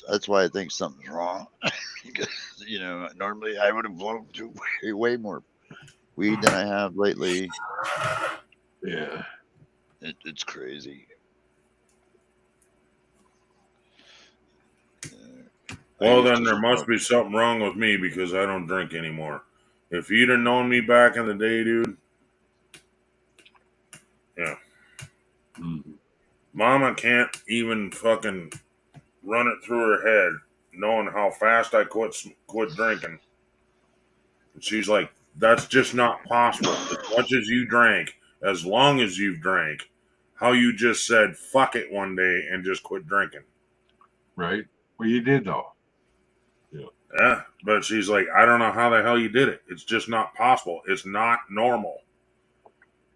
That's why I think something's wrong. Because, you know, normally I would have blown to way more weed than I have lately. Yeah. It's crazy. Well, then there must be something wrong with me because I don't drink anymore. If you'd have known me back in the day, dude, yeah. Mm-hmm. Mama can't even fucking run it through her head knowing how fast I quit drinking. And she's like, that's just not possible. As much as you drank, as long as you've drank, how you just said fuck it one day and just quit drinking. Right. Well, you did though. Yeah, but she's like, I don't know how the hell you did it. It's just not possible. It's not normal.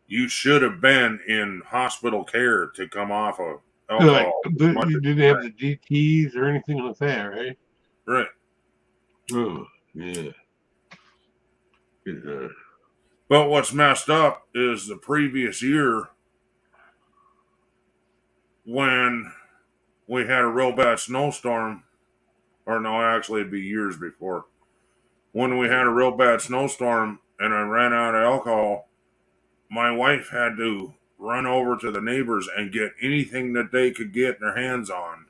You should have been in hospital care to come off of Like alcohol. you didn't have the DTs or anything like that, right? Right. Oh, yeah. Yeah. But what's messed up is the previous year when we had a real bad snowstorm, or no, actually it'd be years before. When we had a real bad snowstorm and I ran out of alcohol, my wife had to run over to the neighbors and get anything that they could get their hands on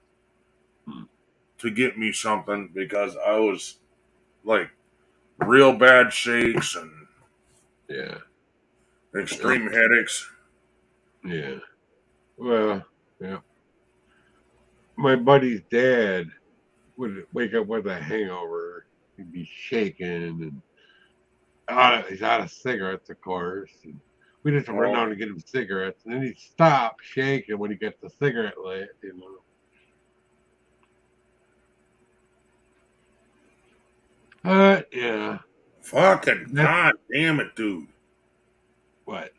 to get me something because I was like real bad shakes and Yeah. extreme headaches. Yeah. Well, yeah. My buddy's dad would wake up with a hangover. He'd be shaking and he's out of cigarettes, of course. And we'd have to run down to get him cigarettes, and then he'd stop shaking when he gets the cigarette lit, you know. Yeah. Fucking god damn it, dude. What?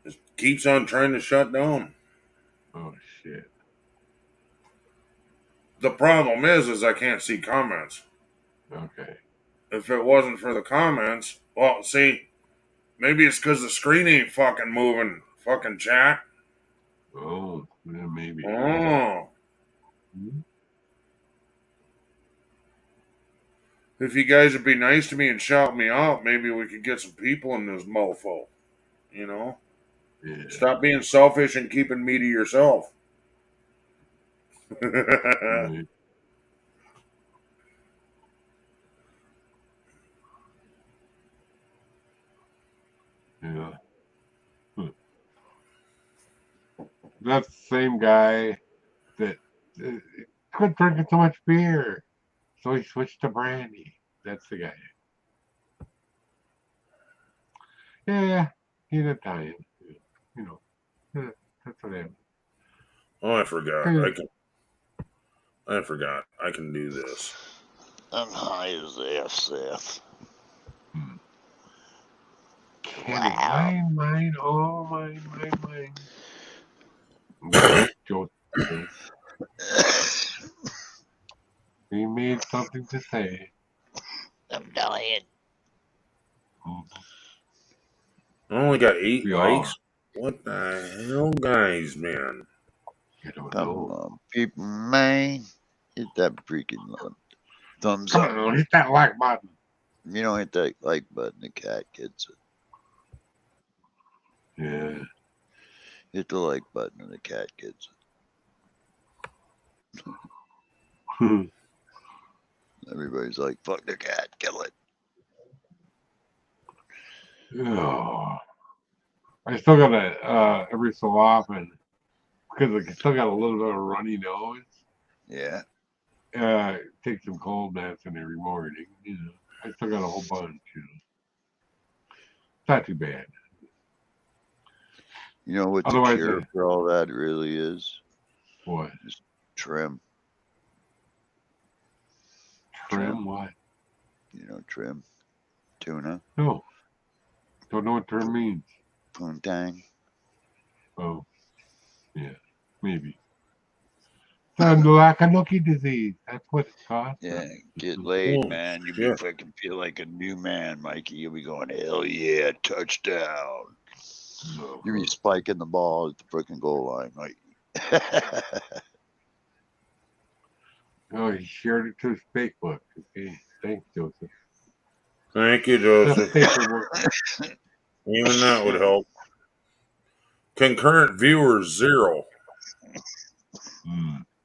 It keeps on trying to shut down. Oh shit. The problem is I can't see comments. Okay. If it wasn't for the comments, well, see, maybe it's because the screen ain't fucking moving. Fucking chat. Oh, yeah, maybe. Oh. Hmm? If you guys would be nice to me and shout me out, maybe we could get some people in this mofo. You know? Yeah. Stop being selfish and keeping me to yourself. Right. Yeah. That's the same guy that quit drinking so much beer. So he switched to brandy. That's the guy. Yeah, he's Italian. You know, that's what happened. Oh, I forgot. I forgot. I can do this. I'm high as F, Seth. Kenny, mine, oh, mine. That's what Joe says. He made something to say. I'm dying. I only got 8 We all likes. What the hell, guys, man? I don't Come know. on, people, man. Hit that freaking thumbs Come up. on, hit that like button. If you don't hit that like button, the cat gets it. Yeah. Hit the like button and the cat gets it. Everybody's like, fuck the cat, kill it. Oh. I still gotta every so often because I still got a little bit of a runny nose. Yeah. Take some cold medicine every morning. You know, I still got a whole bunch. You know, it's not too bad. You know what the Otherwise, cure for all that really is? What? Trim. Trim? What? You know, trim. Tuna. No. Don't know what trim means. Poontang. Oh. Yeah. Maybe. Sandalakanuki disease. That's what it's called. Yeah, get laid, Oh, man. You'll shit. be fucking feel like a new man, Mikey. You'll be going, hell yeah, touchdown. No. You'll be spiking the ball at the freaking goal line, Mikey. Oh, he shared it to his Facebook. Okay. Thanks, Joseph. Thank you, That's Joseph. paperwork. Even that would help. Concurrent viewers 0.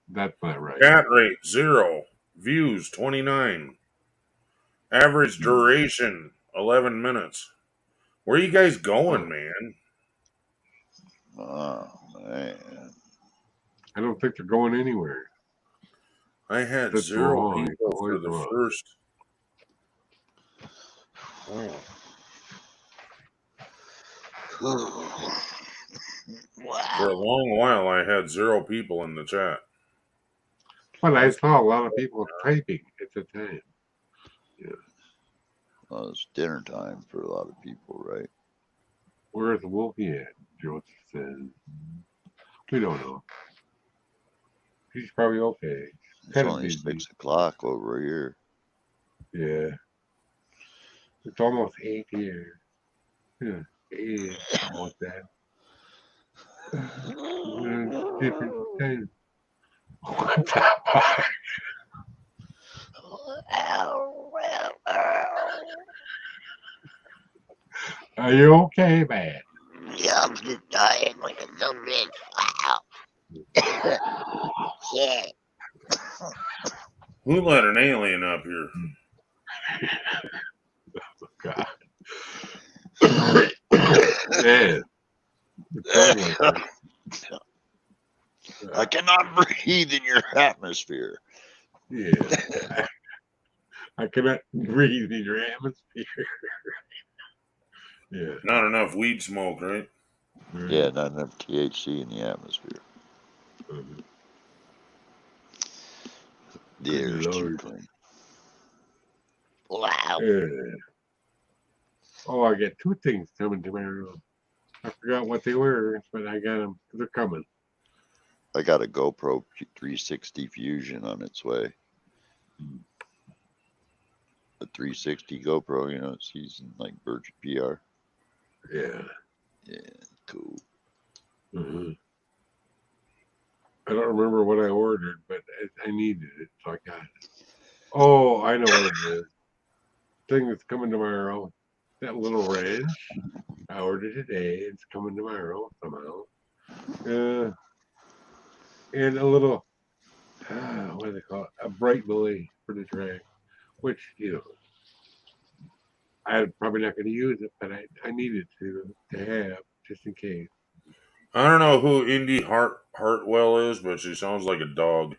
That's not right. Chat rate 0. Views 29. Average duration 11 minutes. Where are you guys going, man? Oh, man. I don't think they're going anywhere. I had That's 0 wrong. It's people for always the wrong. first. Oh. For a long while, I had 0 people in the chat. But I saw a lot of people typing at the time. Yeah. Well, it's dinner time for a lot of people, right? Where's Wolfie at? Joseph says. We don't know. He's probably okay. It's Kind of only busy. 6 o'clock over here. Yeah. It's almost 8 here. Yeah. 8, almost that. Different time. What the fuck? Are you okay, man? Yeah, I'm just dying like a dumb bitch. Wow. Shit. Who let an alien up here? Oh, God. Man. I cannot breathe in your atmosphere. Yeah. I cannot breathe in your atmosphere. Yeah. Not enough weed smoke, right? Yeah, not enough THC in the atmosphere. Mhm. The air is too Lord. clean. Wow. Yeah. Oh, I got 2 things coming tomorrow. I forgot what they were, but I got them. They're coming. I got a GoPro 360 Fusion on its way. A 360 GoPro, you know, it's using like Virgin PR. Yeah. Yeah, cool. Mm-hmm. I don't remember what I ordered, but I needed it, so I got it. Oh, I know what it is. Thing that's coming tomorrow. That little wrench. I ordered today. It's coming tomorrow somehow. And a little, what do they call it? A bright belay for the track, which, you know, I'm probably not going to use it, but I needed to have just in case. I don't know who Indy Hartwell is, but she sounds like a dog.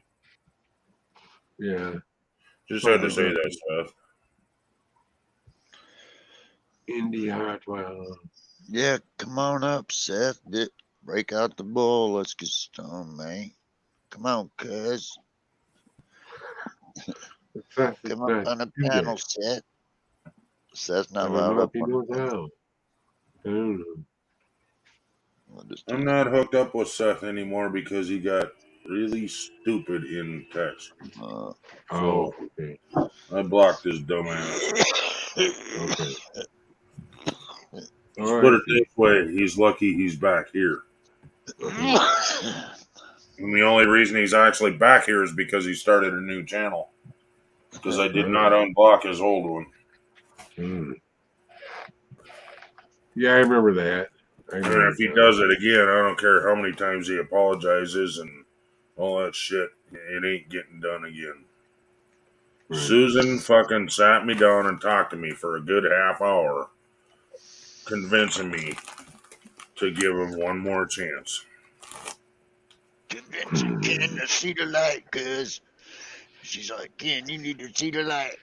Yeah. Just had to say that, Seth. Indy Hartwell. Yeah, come on up, Seth. Break out the bull. Let's get stoned, man. Come on, cuz. Seth is Come up not on the do that. panel, Seth. Seth's I not don't allowed know if up he on knows the panel. how. I don't know. We'll just I'm not hooked up with Seth anymore because he got really stupid in text. uh, Oh, okay. I blocked his dumb ass. Okay. Let's Oh, put I it see. this way: he's lucky he's back here. And the only reason he's actually back here is because he started a new channel. Because I did not unblock his old one. Hmm. Yeah, I remember that. I And remember if he that. does it again, I don't care how many times he apologizes and all that shit, it ain't getting done again. Right. Susan fucking sat me down and talked to me for a good half hour, convincing me to give him one more chance. Convincing Ken to see the light, cuz. She's like, Ken, you need to see the light.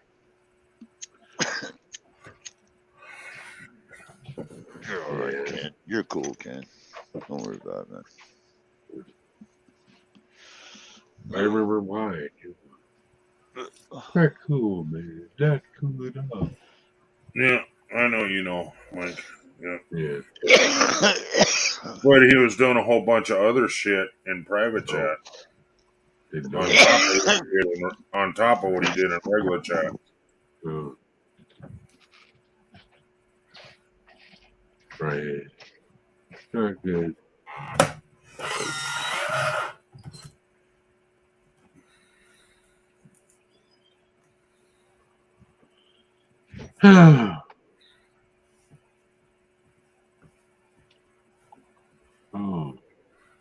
You're all right, Ken. You're cool, Ken. Don't worry about it, man. I remember why. Not cool, man. Not cool at all. Yeah, I know you know, Mike. Yeah. Yeah. But he was doing a whole bunch of other shit in private chat Didn't on know. top of what he did on top of what he did in regular chat. Oh. Right. Not good. Oh.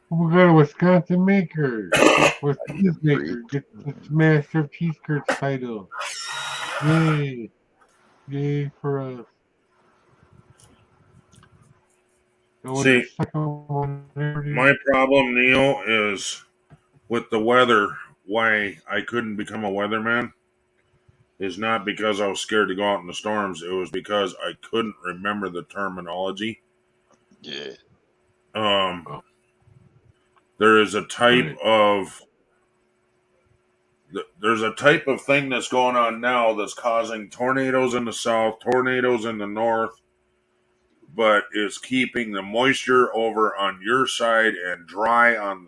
We got a Wisconsin maker. What's this maker? Gets the Smash of Cheese Curds title. Yay. Yay for us. See, The second one my problem, Neil, is with the weather. Why I couldn't become a weatherman is not because I was scared to go out in the storms. It was because I couldn't remember the terminology. Yeah. There is a type Right. of there's a type of thing that's going on now that's causing tornadoes in the south, tornadoes in the north, but is keeping the moisture over on your side and dry on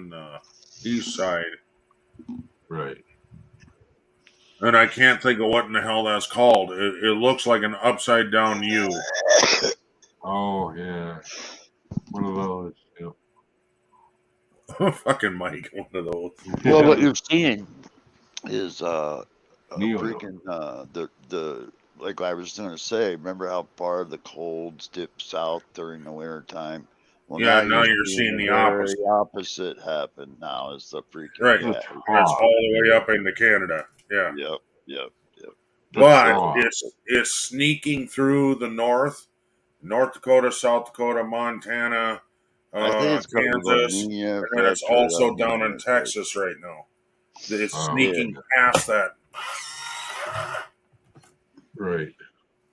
the east side. Right. And I can't think of what in the hell that's called. It looks like an upside down U. Oh, yeah. One of those. Yep. Fucking Mike, one of those. Well, what you're seeing is Neo. freaking the like I was going to say. Remember how far the colds dip south during the winter time? Well, Yeah, now you're seeing the very opposite happen. Now is the freaking Right. cat. And it's all the way up into Canada. Yeah. Yep. But it's sneaking through the North Dakota, South Dakota, Montana, I think it's Kansas, and then it's also down in Texas right now. It's sneaking past that. Right.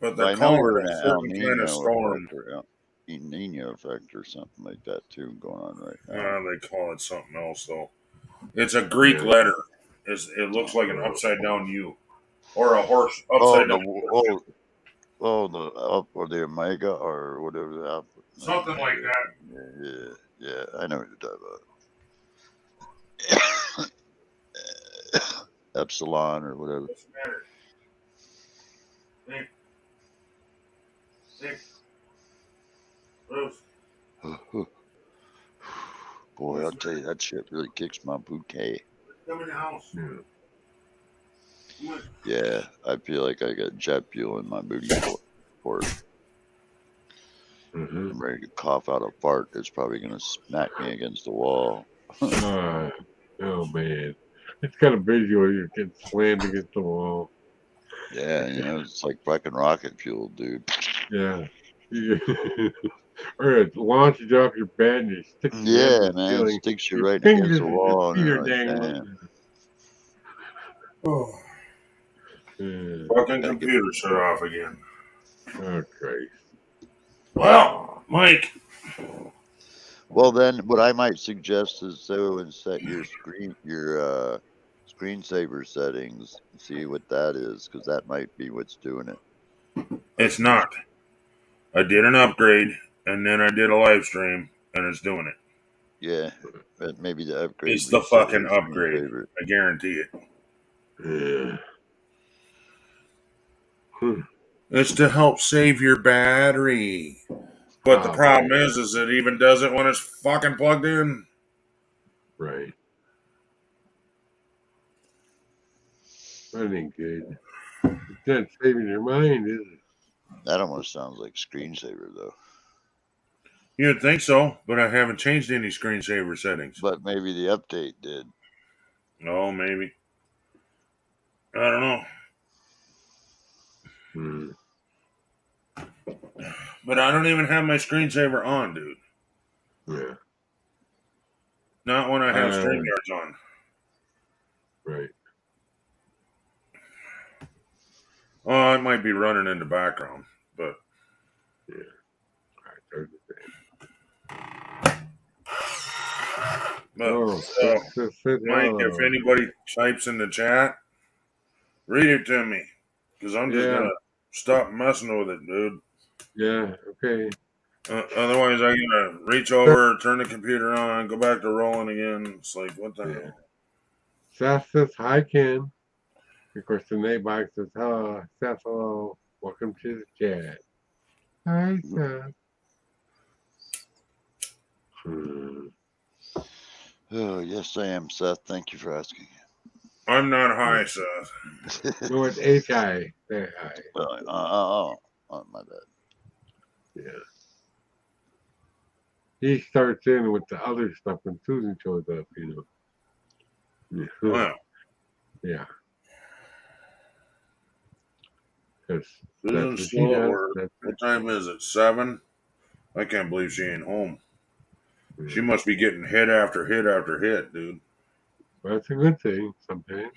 But they're I know calling we're it in a an El certain kind of Nino storm. effect or El Nino effect or something like that too going on right now. They call it something else though. It's a Greek letter. It looks like an upside down U, or a horse upside down. The up or the omega or whatever the alpha. Something like that. Yeah. I know what you're talking about. Epsilon or whatever. What's the matter? Nick. Bruce. Boy, I'll tell you, that shit really kicks my bouquet. Come in the house. Yeah, I feel like I got jet fuel in my booty port. I'm ready to cough out a fart that's probably going to smack me against the wall. Oh, man. It's got a visual. You get slammed against the wall. Yeah, it's like fucking rocket fuel, dude. Yeah. Or it launches you off your bed and you stick Yeah, man. It sticks you right against the wall. And you're like, damn. Oh. Fucking computer shut off again. Oh, Christ. Well, Mike, Well, then what I might suggest is go and set your screensaver settings and see what that is, because that might be what's doing it. It's not. I did an upgrade, and then I did a live stream, and it's doing it. Yeah, but maybe the upgrade. It's the reset fucking your upgrade. screensaver. I guarantee it. Yeah. Hmm. It's to help save your battery. But the Oh, problem yeah. is it even does it when it's fucking plugged in. Right. That ain't good. It's not saving your mind, is it? That almost sounds like screensaver though. You'd think so, but I haven't changed any screensaver settings. But maybe the update did. Oh, maybe. I don't know. Hmm. But I don't even have my screensaver on, dude. Yeah. Not when I have Uh, StreamYards on. Right. Oh, it might be running in the background, but Yeah. I heard the but Oh, so, Mike, if oh. anybody types in the chat, read it to me, because I'm just Yeah. gonna stop messing with it, dude. Yeah. Okay. Otherwise, I'm gonna reach over, turn the computer on, go back to rolling again. It's like, what the Yeah. hell? Seth says hi, Ken. Of course, the neighbor says hello. Seth, hello. Welcome to the chat. Hi, Seth. Hmm. Oh yes, I am, Seth. Thank you for asking. I'm not high, Seth. No, it's H.I. Say hi. Oh, my bad. Yeah. He starts in with the other stuff when Susan shows up, you know. Wow. Yeah. Because that's Susan's what she still at does. work. That's What time is it? 7? I can't believe she ain't home. it. She must be getting hit after hit after hit, dude. Well, that's a good thing sometimes.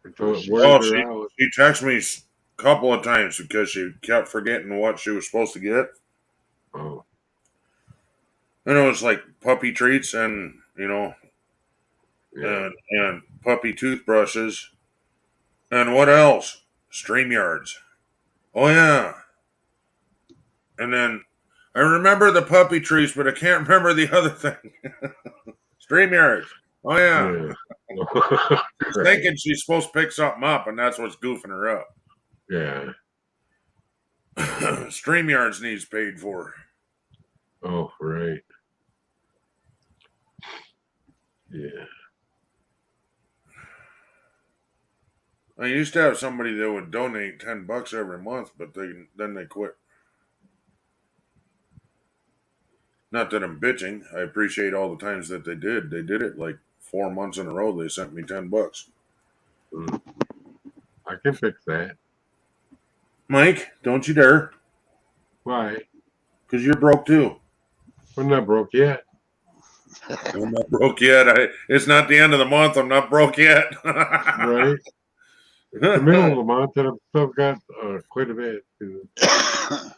Until it She- wears Oh, her she out. texted me a couple of times because she kept forgetting what she was supposed to get. Oh. And it was like puppy treats and, Yeah. and puppy toothbrushes. And what else? StreamYards. Oh, yeah. And then I remember the puppy treats, but I can't remember the other thing. StreamYards. Oh, yeah. Yeah. She's thinking she's supposed to pick something up, and that's what's goofing her up. Yeah. StreamYards needs paid for. Oh, right. Yeah. I used to have somebody that would donate $10 every month, but then they quit. Not that I'm bitching. I appreciate all the times that they did. They did it like 4 months in a row. They sent me $10. I can fix that. Mike, don't you dare, Why? because you're broke too. We're not broke yet. I'm not broke yet. It's not the end of the month. I'm not broke yet. Right? It's the middle of the month, and I've still got quite a bit to, I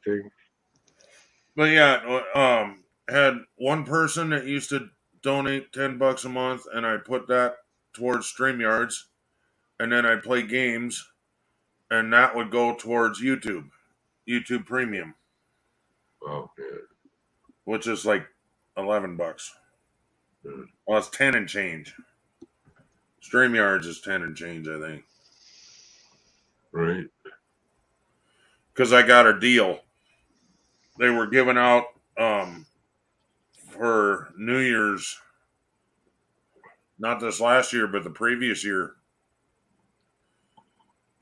think. But yeah, had one person that used to donate $10 a month, and I put that towards StreamYards, and then I'd play games, and that would go towards YouTube Premium, Oh, yeah. which is like $11. Yeah. Well, it's 10 and change. StreamYards is 10 and change, I think, Right. because I got a deal. They were giving out for New Year's, not this last year, but the previous year.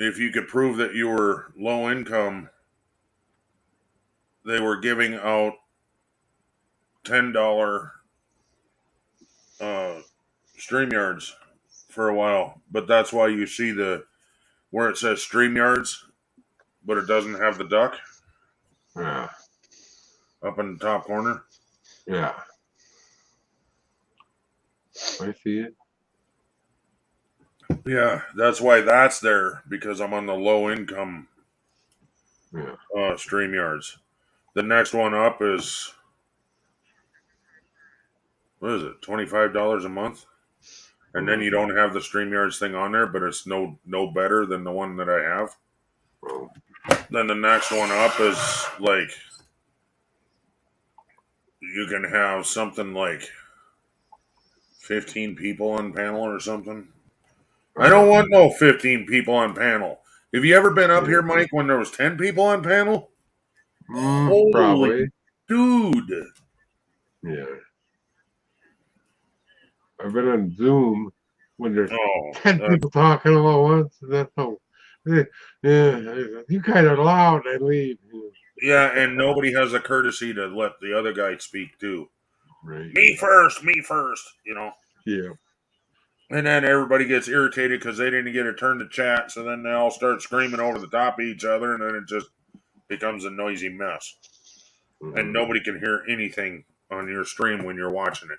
If you could prove that you were low income, they were giving out $10 StreamYards for a while. But that's why you see where it says StreamYards, but it doesn't have the duck Yeah. up in the top corner. Yeah. I see it. Yeah, that's why that's there, because I'm on the low income Yeah. StreamYards. The next one up is what is it, $25 a month? And then you don't have the StreamYards thing on there, but it's no better than the one that I have. Oh, Then the next one up is like you can have something like 15 people on panel or something. I don't want no 15 people on panel. Have you ever been up here, Mike, when there was 10 people on panel? Holy probably. dude. Yeah. I've been on Zoom when there's Oh, 10 people talking all at once. And that's how. Yeah, you kind of loud. I leave. yeah, and nobody has the courtesy to let the other guy speak too. Right. Me first, you know. Yeah. And then everybody gets irritated because they didn't get a turn to chat, so then they all start screaming over the top of each other, and then it just becomes a noisy mess. And nobody can hear anything on your stream when you're watching it.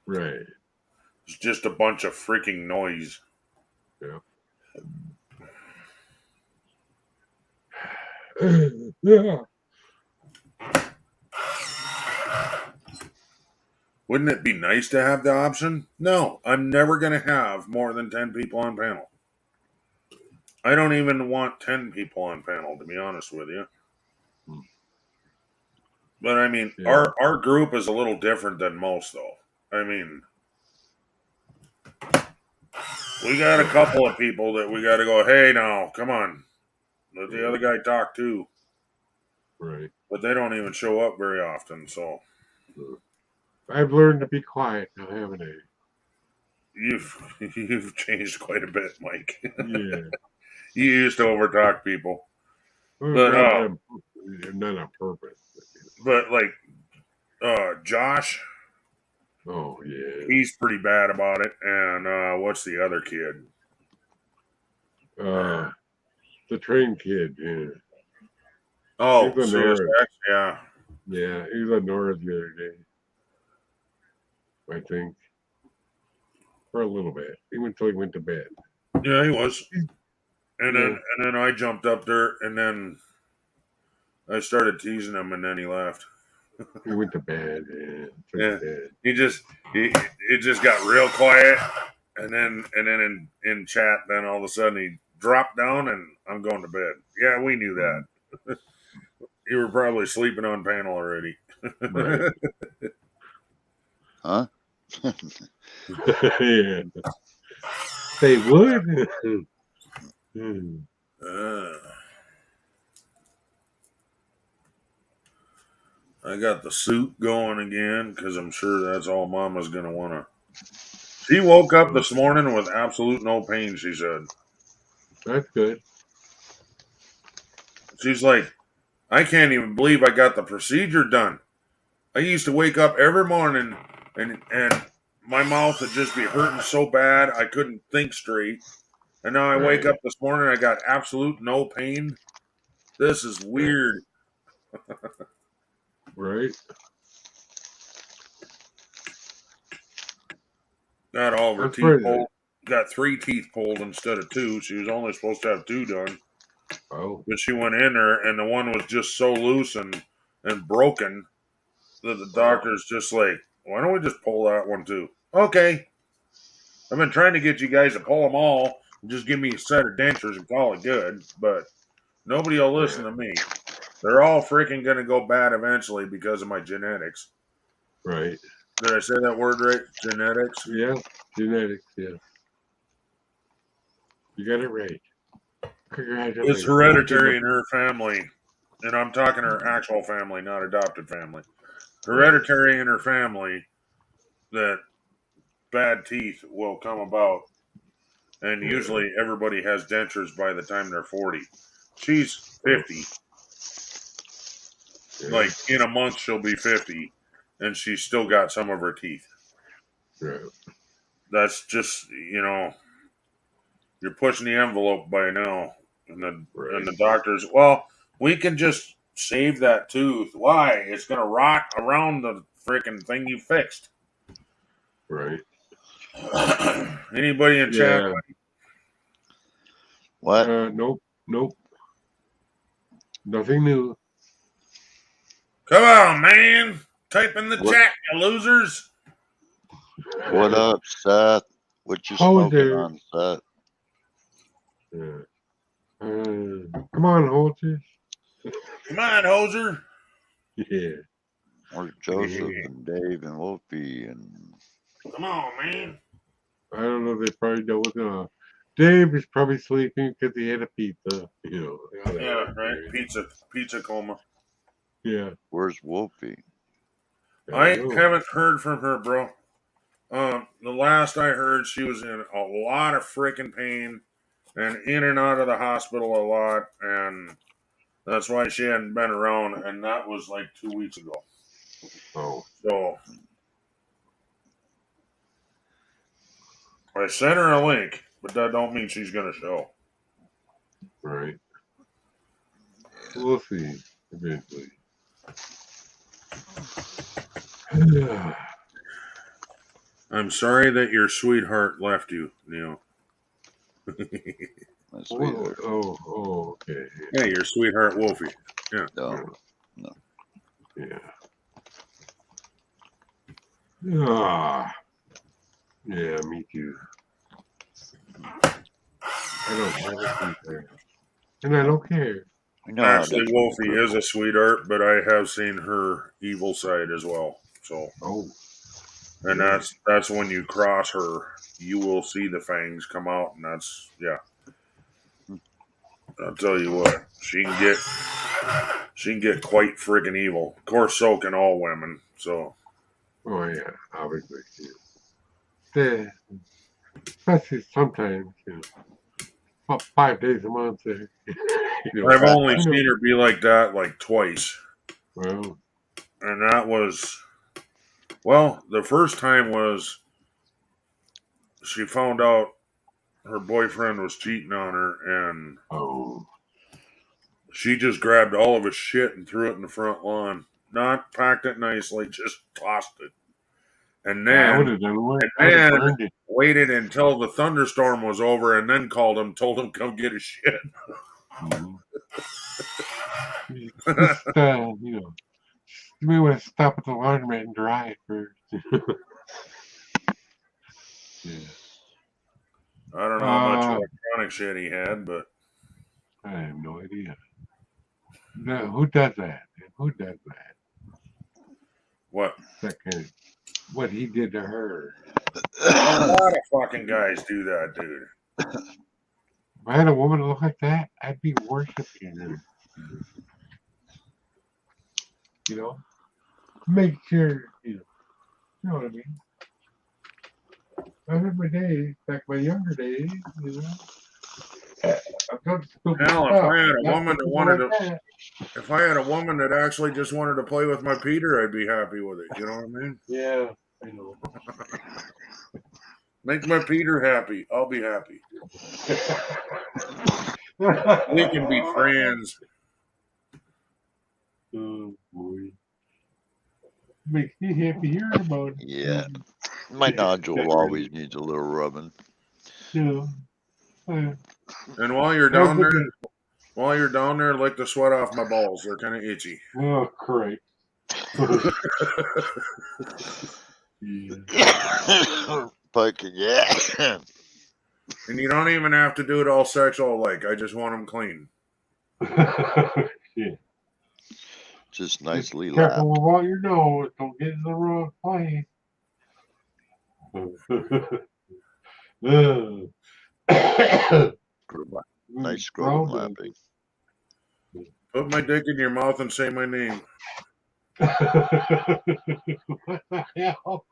Right. It's just a bunch of freaking noise. Yeah. Yeah. Wouldn't it be nice to have the option? No, I'm never going to have more than 10 people on panel. I don't even want 10 people on panel, to be honest with you. But I mean, Yeah. our group is a little different than most, though. I mean, we got a couple of people that we got to go, hey, now, come on. Let the other guy talk too. Right. But they don't even show up very often, so. I've learned to be quiet now, haven't I? You've changed quite a bit, Mike. Yeah. You used to overtalk people. Well, But not on purpose. but like Josh, Oh, yeah. he's pretty bad about it. And what's the other kid? The train kid, yeah. Oh, He's a CSX, Norris. yeah. Yeah, he was on Norris the other day. I think. For a little bit. Even until he went to bed. Yeah, he was. And Yeah. then I jumped up there, and then I started teasing him, and then he left. He went to bed. Yeah. Yeah. Bed. It just got real quiet, and then in chat, then all of a sudden he dropped down, and I'm going to bed. Yeah, we knew that. You were probably sleeping on panel already. Right. Huh? Yeah. They would. I got the suit going again because I'm sure that's all Mama's going to want to. She woke up this morning with absolute no pain, she said. That's good. She's like, I can't even believe I got the procedure done. I used to wake up every morning and my mouth would just be hurting so bad I couldn't think straight. And now I wake up this morning, I got absolute no pain. This is weird. Right. Got all of her That's teeth crazy. pulled. Got 3 teeth pulled instead of 2. She was only supposed to have 2 done. Oh. But she went in there and the one was just so loose and broken that the doctor's just like, why don't we just pull that one too? Okay. I've been trying to get you guys to pull them all and just give me a set of dentures and call it good, but nobody will listen to me. They're all freaking going to go bad eventually because of my genetics. Right. Did I say that word right? Genetics? Yeah. Genetics, yeah. You got it right. Congratulations. It's hereditary in her family. And I'm talking her actual family, not adopted family. Hereditary in her family that bad teeth will come about. And usually everybody has dentures by the time they're 40. She's 50. Like in a month, she'll be 50. And she's still got some of her teeth. Right. That's just, you're pushing the envelope by now. And the doctors, well, we can just save that tooth. Why? It's going to rot around the freaking thing you fixed. Right. Anybody in chat? What? Nope. Nothing new. Come on, man. Type in the What- chat, you losers. What up, Seth? What you Hoser. smoking on, Seth? Yeah. Come on, Holters. Come on, hoser. Yeah. Or Joseph and Dave and Wolfie and Come on, man. I don't know. They probably dealt with it. Dave is probably sleeping because he had a pizza. You know. Yeah, right. Pizza coma. Yeah. where's Wolfie? I don't know. haven't heard from her, bro. The last I heard, she was in a lot of freaking pain and in and out of the hospital a lot, and that's why she hadn't been around, and that was like 2 weeks ago. Oh. So I sent her a link, but that don't mean she's gonna show. Right. We'll see eventually. I'm sorry that your sweetheart left you, Neil. My sweetheart. Okay. Yeah, your sweetheart Wolfie. No. Yeah. Yeah, me too. I don't have a sweetheart. And I don't care. I know how it Actually, is when Wolfie you're is a sweetheart, but I have seen her evil side as well. So, Oh. and that's when you cross her, you will see the fangs come out, and that's I'll tell you what, she can get quite friggin' evil. Of course, so can all women. So, Oh yeah, obviously. Yeah. Especially sometimes, 5 days a month there. I've only seen her be like that like twice. Well, And that was, well, the first time was she found out her boyfriend was cheating on her, and oh. she just grabbed all of his shit and threw it in the front lawn. Not packed it nicely, just tossed it. And I would then, have done what? and I would have then burned it. waited until the thunderstorm was over, and then called him, told him come get his shit. Mhm. Just, you may want to stop at the laundromat and dry it first. Yeah. I don't know how much electronic shit he had, but I have no idea. No, who does that? Who does that? what? That kind of, what he did to her. A lot of fucking guys do that, dude. If I had a woman look like that, I'd be worshiping her. Make sure, you know what I mean? I had my days, back my younger days, I've done stupid Hell, stuff. if I had a woman that actually just wanted to play with my Peter, I'd be happy with it. You know what I mean? Yeah, I know. Make my Peter happy. I'll be happy. We can be friends. Oh boy. Makes me happy hearing about it. Yeah. My nodule always needs a little rubbing. Yeah. And while you're down there, lick the sweat off my balls. They're kind of itchy. Oh, great. Yeah. Fucking yeah. And you don't even have to do it all sexual like. I just want them clean. Yeah. Just nicely laugh. Careful with what you know. Don't get in the wrong place. Nice scrotum lapping. Put my dick in your mouth and say my name. What the hell?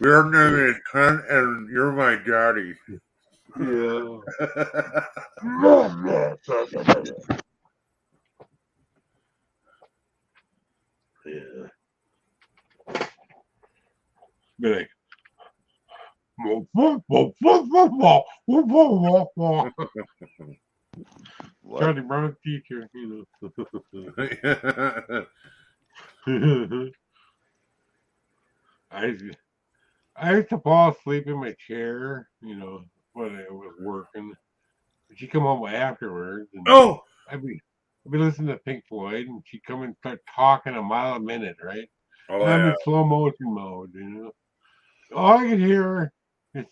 Your name is Ken, and you're my daddy. Yeah. Yeah. Be like, What? Charlie Brown teacher, I used to fall asleep in my chair, when I was working. She'd come home afterwards, and Oh, I'd be listening to Pink Floyd, and she'd come and start talking a mile a minute, right? oh And I'm yeah. in slow motion mode. All I could hear is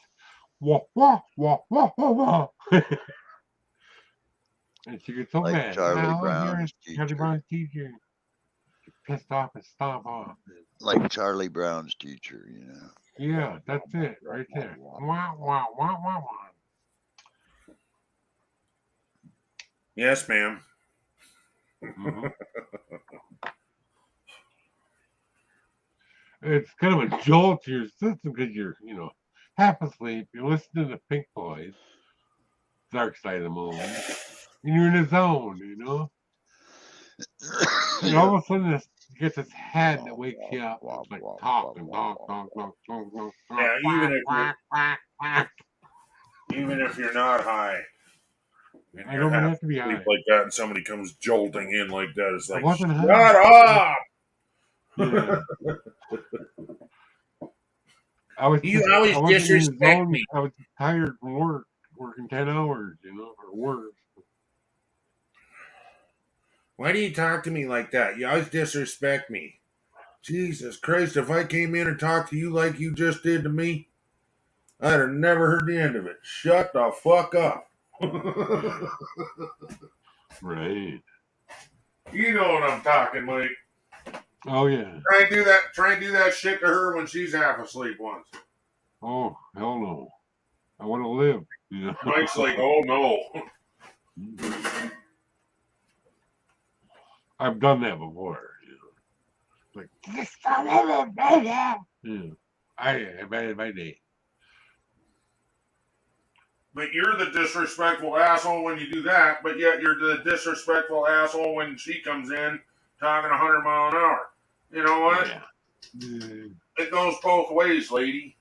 wah wah wah wah wah wah, and she gets so Like mad. Charlie All I hear is Brown's Charlie teacher. Brown's teacher. She pissed off and stomp off. Like Charlie Brown's teacher, you know. Yeah, that's it right there. Wah wah wah wah wah. Yes, ma'am. hmm It's kind of a jolt to your system because you're half asleep. You're listening to Pink Floyd, Dark Side of the Moon, and you're in a zone. And all of a sudden, you get this head that wakes you up. It's like talk and talk, talk, talk, talk, talk, talk, Yeah, quack, quack, quack, quack. even if you're not high, and I you're don't half have to be asleep high. like that, and somebody comes jolting in like that, it's I like, wasn't shut high. up! Yeah. I was You just, always I wasn't in the disrespect zone. me. I was tired from working 10 hours, or worse. Why do you talk to me like that? You always disrespect me. Jesus Christ, if I came in and talked to you like you just did to me, I'd have never heard the end of it. Shut the fuck up. Right. You know what I'm talking, Mike. Oh, yeah. Try and do that shit to her when she's half asleep once. Oh, hell no. I want to live. Mike's like, oh no. I've done that before. Like, just a little baby. Yeah. I've had my day. But you're the disrespectful asshole when you do that, but yet you're the disrespectful asshole when she comes in talking 100 mile an hour. You know what? Yeah. Mm-hmm. It goes both ways, lady.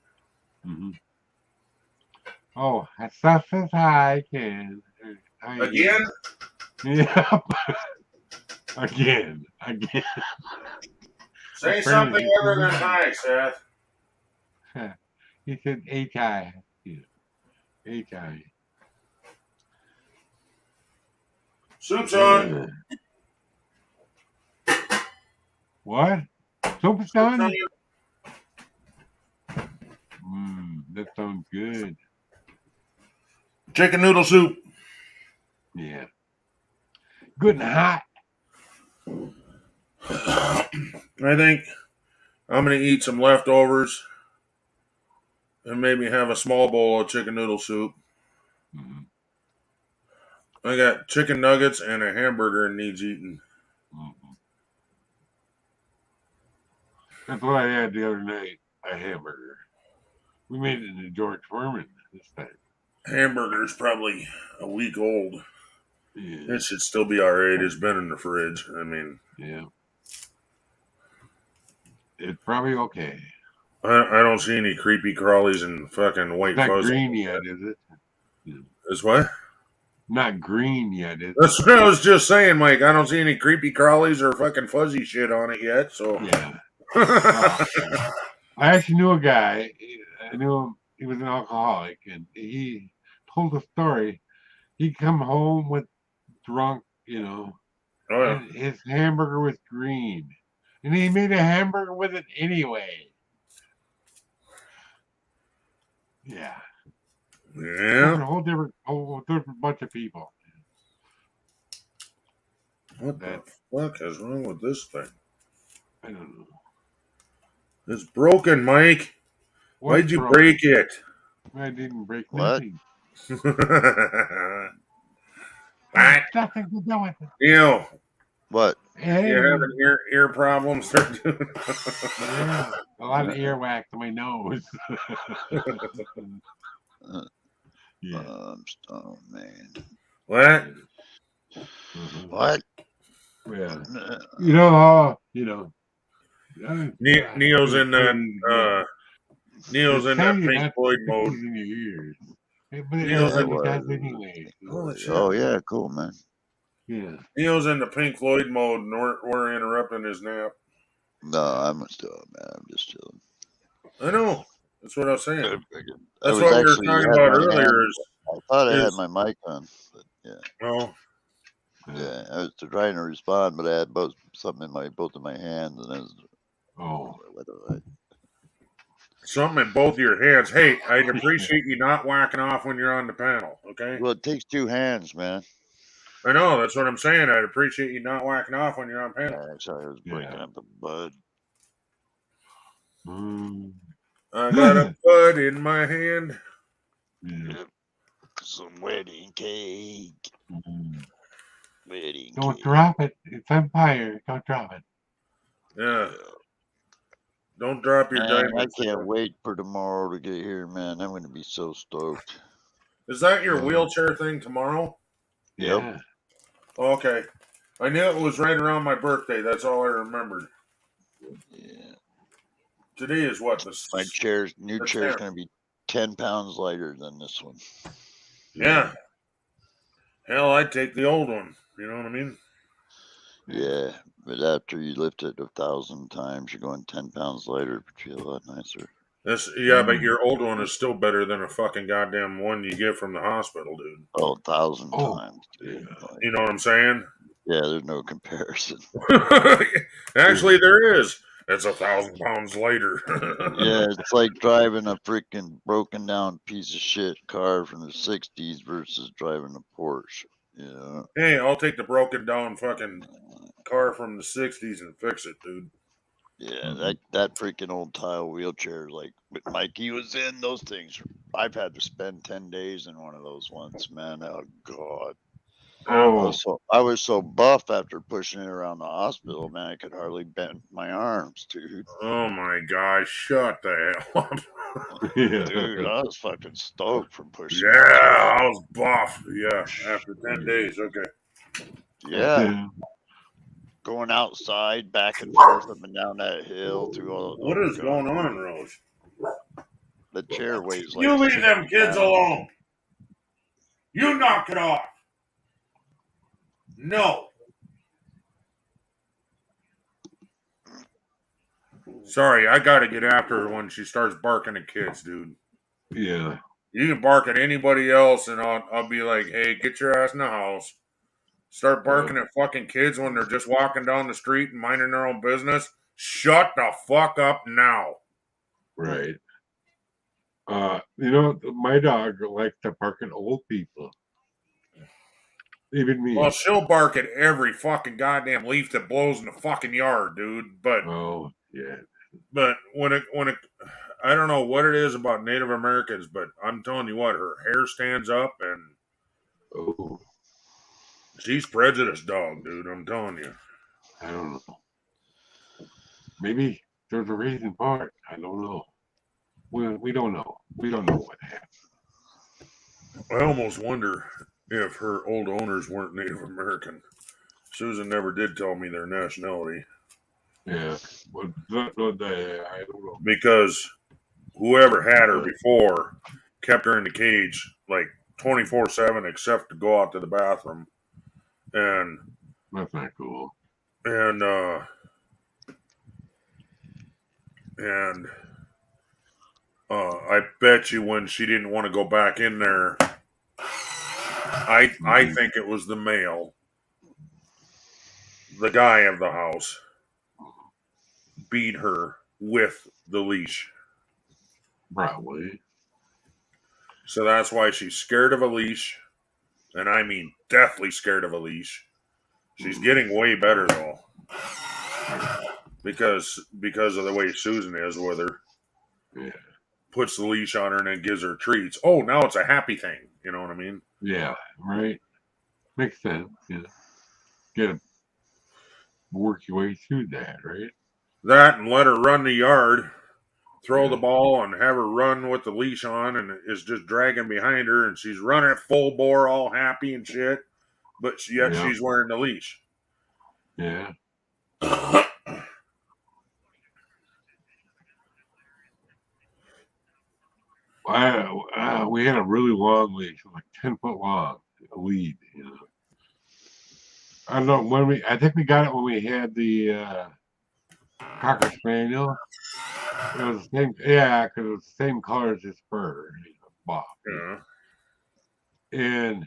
Oh, as fast as I can. Again? Yeah. Again. Say Apparently, something other than hi, Seth. He said H.I. H.I. Soup's on. What? Soup's Soup's on. done? That sounds good. Chicken noodle soup. Yeah. Good and hot. I think I'm going to eat some leftovers and maybe have a small bowl of chicken noodle soup. Mm-hmm. I got chicken nuggets and a hamburger needs eating. Mm-hmm. That's what I had the other night, a hamburger. We made it in George Foreman this time. Hamburger's probably a week old. Yeah. It should still be all right. It's been in the fridge. I mean, yeah. It's probably okay. I don't see any creepy crawlies and fucking white Not fuzz. green yet, is it? Is what? Not green yet, is it? That's what I was just saying, Mike. I don't see any creepy crawlies or fucking fuzzy shit on it yet. So Yeah. I actually knew a guy. I knew him. He was an alcoholic, and he told a story. He'd come home with drunk, Oh, yeah. and his hamburger was green, and he made a hamburger with it anyway. Yeah. Yeah. A whole different bunch of people. What the fuck is wrong with this thing? I don't know. It's broken, Mike. Why'd you break it? I didn't break What? nothing. What? Nothing to do with it. What? Hey, You having ear problems? yeah, a lot of earwax in my nose. Yeah. Oh man. What? What? Yeah. Neo's in that. Neo's in that Pink Floyd mode. In your ears. But Neo's in anyway. Oh yeah, cool man. Yeah. Neo's in the Pink Floyd mode, and we're interrupting his nap. No, I'm still man. I'm just chilling. I know. That's what I was saying. I That's was what we were actually talking had about my earlier. hand. I thought I had Is my mic on, but yeah, oh, yeah. I was trying to respond, but I had both of my hands, and I was something in both of your hands. Hey, I'd appreciate you not whacking off when you're on the panel. Okay. well, it takes two hands, man. I know. That's what I'm saying. I'd appreciate you not whacking off when you're on panel. Yeah, sorry, I was breaking up the bud. I got a bud in my hand. Yeah. Some wedding cake. Wedding Don't cake. drop it. It's on fire. Don't drop it. Yeah. Don't drop your Man, diamonds. I can't wait for tomorrow to get here, man. I'm going to be so stoked. Is that your wheelchair thing tomorrow? Yep. Yeah. Okay. I knew it was right around my birthday. That's all I remembered. Yeah. Today is what? My new chair's going to be 10 pounds lighter than this one. Yeah. Hell, I'd take the old one. You know what I mean? Yeah, but after you lift it 1,000 times, you're going 10 pounds lighter, but you feel a lot nicer. But your old one is still better than a fucking goddamn one you get from the hospital, dude. Oh, 1,000 times, dude. You know what I'm saying? Yeah, there's no comparison. Actually, there is. It's 1,000 pounds lighter. Yeah, it's like driving a freaking broken down piece of shit car from the 60s versus driving a Porsche. Yeah. Hey, I'll take the broken down fucking car from the 60s and fix it, dude. Yeah, that freaking old tile wheelchair, like Mikey was in, those things. I've had to spend 10 days in one of those once, man. Oh, God. I was so buff after pushing it around the hospital, man. I could hardly bend my arms, dude. Oh my gosh, shut the hell up. Dude, I was fucking stoked from pushing. Yeah, I was buff. Yeah, after 10 days. Okay. Yeah. Going outside, back and forth up and down that hill through all. What is going on, Rose? The chair weighs like. You leave them kids alone. You knock it off. No. Sorry, I got to get after her when she starts barking at kids, dude. Yeah. You can bark at anybody else, and I'll be like, hey, get your ass in the house. Start barking at fucking kids when they're just walking down the street and minding their own business. Shut the fuck up now. Right. You know, my dog likes to bark at old people. Even me. Well, she'll bark at every fucking goddamn leaf that blows in the fucking yard, dude. But yeah. But when it I don't know what it is about Native Americans, but I'm telling you what, her hair stands up and she's prejudiced dog, dude. I'm telling you. I don't know. Maybe there's a reason for it. I don't know. We don't know. We don't know what happened. I almost wonder if her old owners weren't Native American. Susan never did tell me their nationality. Yeah, but I don't know. Because whoever had her before kept her in the cage like 24/7, except to go out to the bathroom, and that's not cool. And I bet you when she didn't want to go back in there, I think it was the male, the guy of the house, beat her with the leash. Probably. So that's why she's scared of a leash, and I mean deathly scared of a leash. She's getting way better though, because of the way Susan is with her. Yeah. Puts the leash on her and then gives her treats. Oh, now it's a happy thing. You know what I mean? Yeah, right. Makes sense. Yeah. Get work your way through that, right? That and let her run the yard, throw the ball and have her run with the leash on, and is just dragging behind her, and she's running at full bore, all happy and shit, but yet she's wearing the leash. Yeah. We had a really long leash, like 10 foot long, lead. You know, I don't know I think we got it when we had the Cocker Spaniel. It was the same, yeah, because it was the same color as his fur, Bob. Yeah. And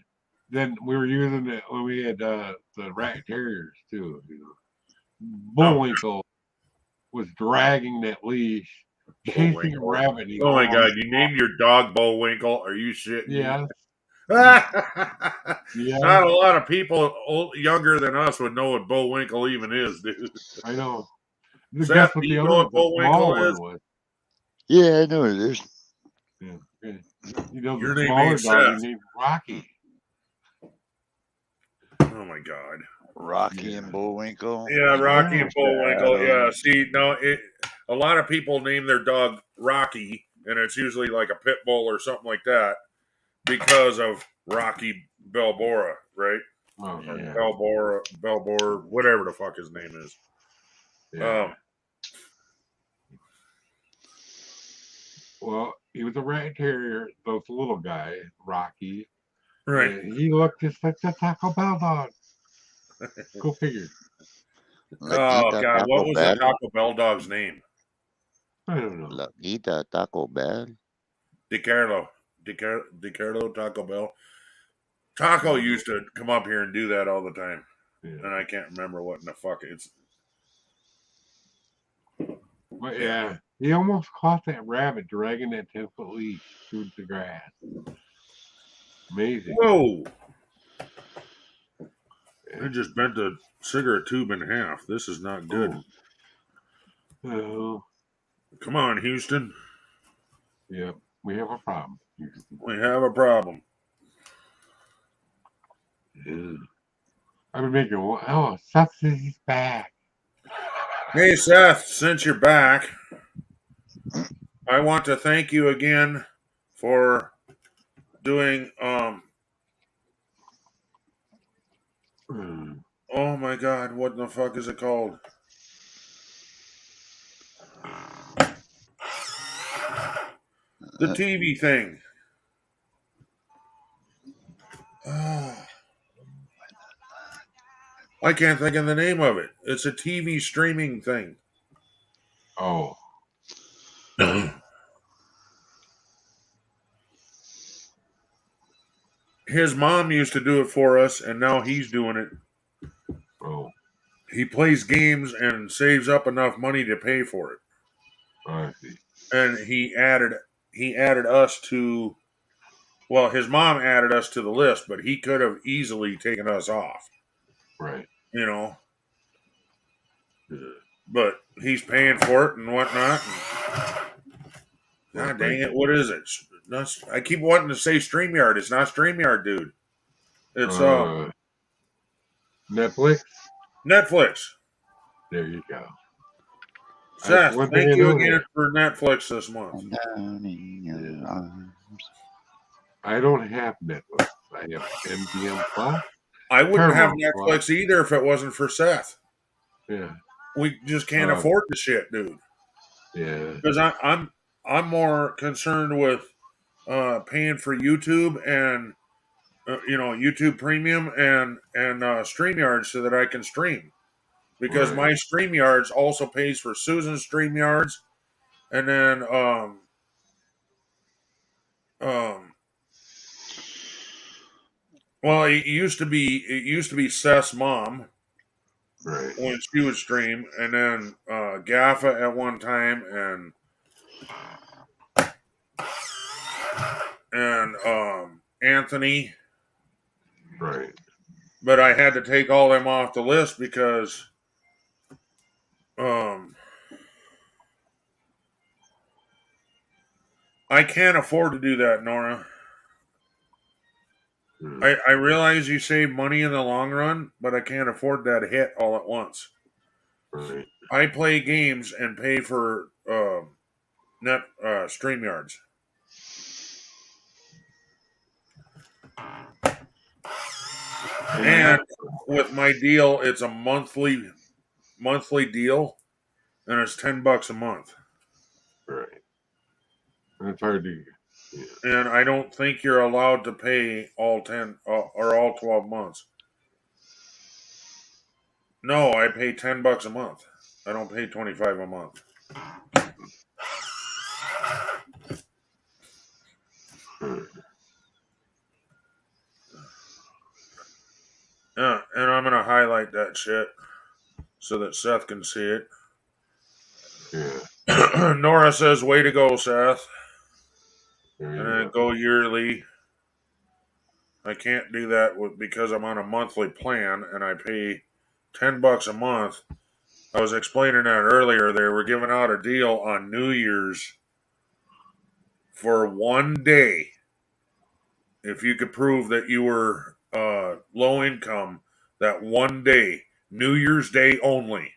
then we were using it when we had the rat terriers too. Bullwinkle was dragging that leash, chasing a Bullwinkle. rabbit. And he Oh my god, almost you named your dog Bullwinkle? Are you shitting me? yeah, Not yeah, a lot of people younger than us would know what Bullwinkle even is, dude. I know. Seth, Guess what do the you other know one, what the small Bullwinkle one is? was? Yeah, I know it is. Yeah. Your The name smaller ain't dog he Seth. named Rocky. Oh my god. Rocky Yeah. and Bullwinkle. Yeah, Rocky Yeah. and Bullwinkle. Yeah, Shadow. see, no, a lot of people name their dog Rocky, and it's usually like a pit bull or something like that because of Rocky Balboa, right? Oh, Or yeah. Balboa, whatever the fuck his name is. Yeah. Well, he was a rat terrier, those little guy, Rocky. Right. And he looked just like the Taco Bell dog. Go figure. Oh Laquita god, what Taco was the Bell. Taco Bell dog's name? I don't know. Laquita Taco Bell. DiCarlo Taco Bell. Taco used to come up here and do that all the time, Yeah. and I can't remember what in the fuck it's. But yeah, he almost caught that rabbit dragging that 10-foot leash through the grass. Amazing. Whoa! Yeah. I just bent the cigarette tube in half. This is not good. Oh, Come on, Houston. yeah, we have a problem. We have a problem. Yeah. I've been making oh, Seth says he's back. Hey, Seth, since you're back, I want to thank you again for doing oh my god, what the fuck is it called? The TV thing. Oh, I can't think of the name of it. It's a TV streaming thing. Oh, His mom used to do it for us, and now he's doing it. oh, He plays games and saves up enough money to pay for it. I see. And he added us to, well, his mom added us to the list, but he could have easily taken us off, Right. you know. Yeah. But he's paying for it and whatnot. God dang it, what is it? I keep wanting to say StreamYard. It's not StreamYard, dude. It's Netflix. Netflix. There you go. Seth, one thank thing I you know again there. for Netflix this month. Down in your arms. I don't have Netflix. I have MGM Plus. I wouldn't have Paramount Netflix either if it wasn't for Seth. Yeah. We just can't afford the shit, dude. Yeah. Because I'm more concerned with paying for YouTube and YouTube Premium and StreamYard so that I can stream. Because Right. my StreamYards also pays for Susan's StreamYards, and then well, it used to be Seth's mom Right. when she would stream, and then Gaffa at one time, and Anthony. Right. But I had to take all them off the list because I can't afford to do that, Nora. I realize you save money in the long run, but I can't afford that hit all at once. Right. I play games and pay for StreamYards. And with my deal, it's a monthly deal, and it's $10 a month. Right. It's hard to. Yeah. And I don't think you're allowed to pay all 10 or all 12 months. No, I pay $10 a month. I don't pay $25 a month. Yeah, and I'm gonna highlight that shit so that Seth can see it. Yeah. Nora says, "Way to go, Seth." There And you then go. go yearly. I can't do that because I'm on a monthly plan and I pay $10 a month. I was explaining that earlier. They were giving out a deal on New Year's for 1 day. If you could prove that you were low income, that 1 day, New Year's Day only.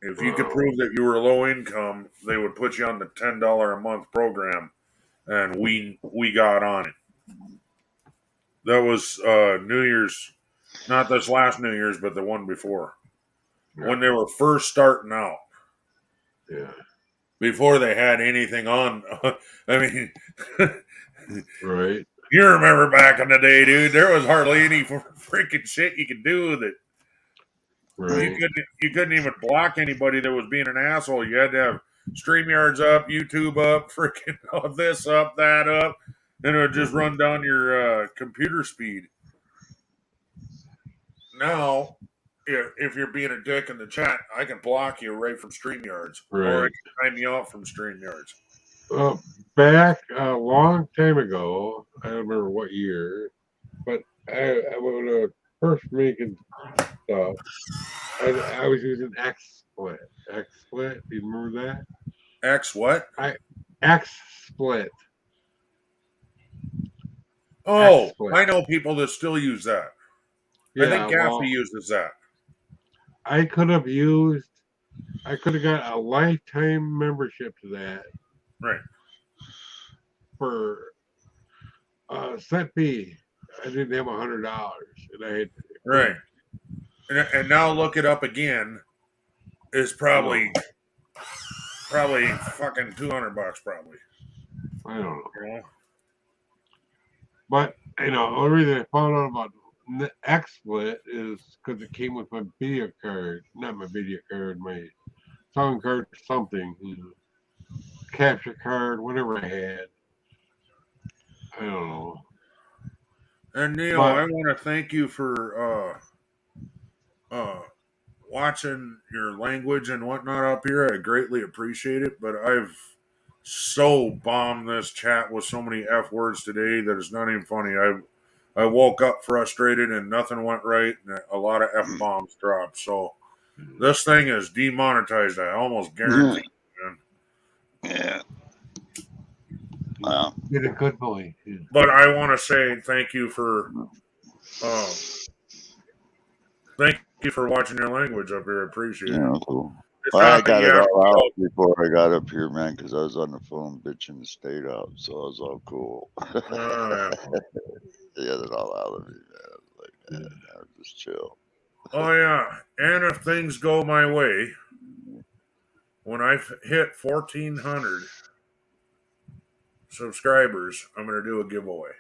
If you could Wow. prove that you were low income, they would put you on the $10 a month program, and we got on it. That was New Year's, not this last New Year's, but the one before, when they were first starting out. Yeah. Before they had anything on. I mean, Right. you remember back in the day, dude. There was hardly any freaking shit you could do that Right. you couldn't even block anybody that was being an asshole. You had to have StreamYards up, YouTube up, freaking this up, that up, and it would just run down your computer speed. Now, if you're being a dick in the chat, I can block you right from StreamYards, or I Right. can time you out from StreamYards. Back a long time ago, I don't remember what year, but I when I was first making stuff, I was using XSplit. XSplit, do you remember that? X what? XSplit. Oh, XSplit. I know people that still use that. I Yeah, think Gaffney well, uses that. I could have got a lifetime membership to that Right. for set fee. I didn't have $100, and I had Right. And now look it up again. Is probably fucking $200 probably. I don't know. You know? But the only reason I found out about XSplit is because it came with my video card, not my video card, my sound card, something, capture card, whatever I had. I don't know. And Neil, But I want to thank you for watching your language and whatnot up here. I greatly appreciate it. But I've so bombed this chat with so many F words today that it's not even funny. I woke up frustrated and nothing went right, and a lot of F bombs dropped. So this thing is demonetized. I almost guarantee. Yeah. Well, did a good boy. Yeah. But I want to say thank you for watching your language up here. I appreciate it. cool. It's Well, I not that got you it have all out to before I got up here, man, because I was on the phone bitching the state out, so I was all cool. They had it all out of me, man. Like, man, I was just chill. Oh yeah, and if things go my way, when I hit 1,400 subscribers, I'm going to do a giveaway.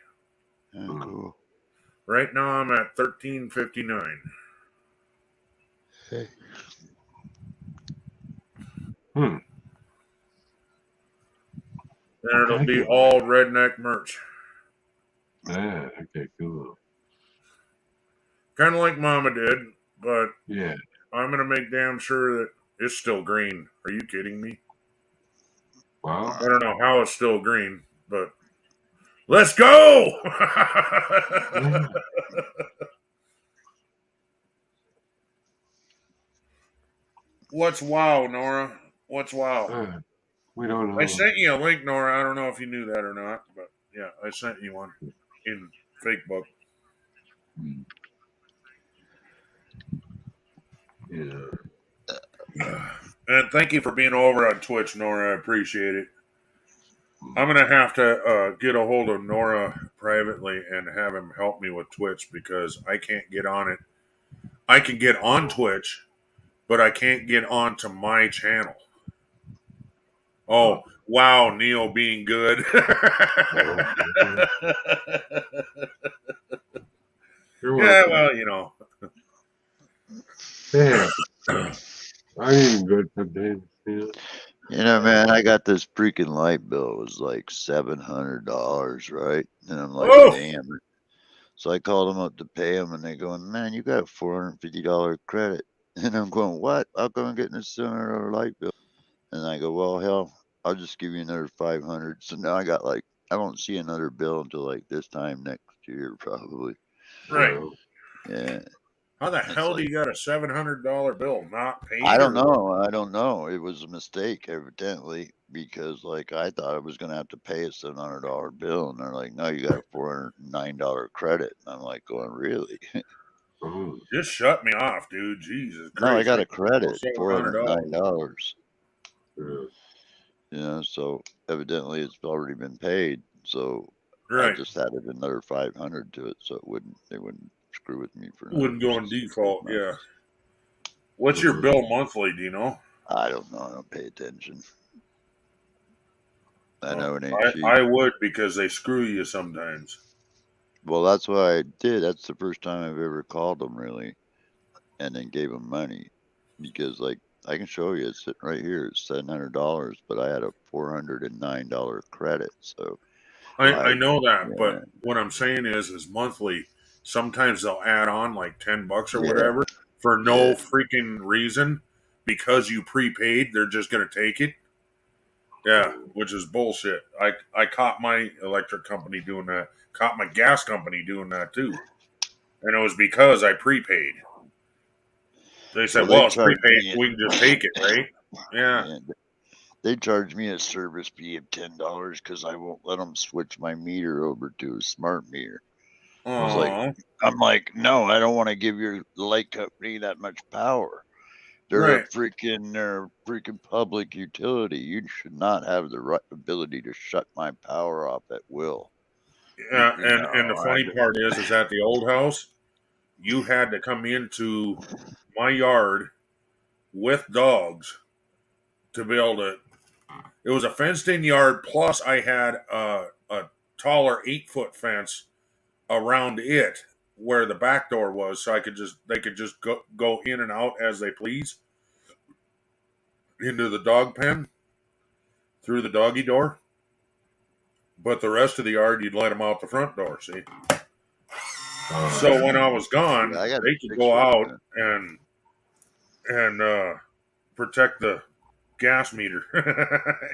Yeah, cool. Right now, I'm at 1,359. Hey. And it'll be all redneck merch. Ah, okay, cool. Kind of like Mama did, but yeah, I'm going to make damn sure that it's still green. Are you kidding me? Wow. I don't know how it's still green, but let's go! Yeah. What's wow, Nora? What's wow? We don't know. I sent you a link, Nora. I don't know if you knew that or not, but yeah, I sent you one in Facebook. Yeah. And thank you for being over on Twitch, Nora. I appreciate it. I'm going to have to get a hold of Nora privately and have him help me with Twitch because I can't get on it. I can get on Twitch, but I can't get onto my channel. Oh, wow, Neil being good. Yeah, well, you know. Yeah. I'm even good for days. You know, man, I got this freaking light bill. It was like $700, right? And I'm like, damn. So I called them up to pay them, and they going, man, you got a $450 credit. And I'm going, what? How come I'm getting a $700 light bill? And I go, well, hell, I'll just give you another 500. So now I got like, I won't see another bill until like this time next year, probably. Right. Wow. Yeah. How the It's hell do like, you got a $700 bill not paid? I don't or what? know. I don't know. It was a mistake, evidently, because like I thought I was gonna have to pay a $700 bill, and they're like, "No, you got a $409 credit." And I'm like, going, "Really?" Oh. Just shut me off, dude. Jesus No, I Christ. got a credit, $700. $409. Yeah. You know, so evidently it's already been paid. So I Right. just added another 500 to it, so they wouldn't screw with me for another Wouldn't go in 6 default, months. yeah. What's your Mhm. bill monthly, do you know? I don't know. I don't pay attention. I know it ain't I, cheap. I would because they screw you sometimes. Well, that's what I did. That's the first time I've ever called them, really, and then gave them money, because like I can show you, it's sitting right here. It's $700, but I had a $409 credit. So I I know that, yeah but what I'm saying is monthly. Sometimes they'll add on like $10 or yeah whatever for no yeah. freaking reason because you prepaid. They're just gonna take it. Yeah, which is bullshit. I caught my electric company doing that. Caught my gas company doing that too, and it was because I prepaid. They Well, said, they "Well, it's charged prepaid. me. We can just take it, right?" Yeah. Yeah, they charged me a service fee of $10 because I won't let them switch my meter over to a smart meter. I was like, Oh, I'm like, no, I don't want to give your light company that much power. They're right. a freaking public utility. You should not have the right ability to shut my power off at will. Yeah, You and the know, funny part is at the old house, you had to come into my yard with dogs to be able to. It was a fenced-in yard, plus I had a taller 8-foot fence around it where the back door was, so they could just go in and out as they please into the dog pen through the doggy door. But the rest of the yard, you'd let them out the front door. See, so when I was yeah, gone, I got a they could go picture of out that. and protect the gas meter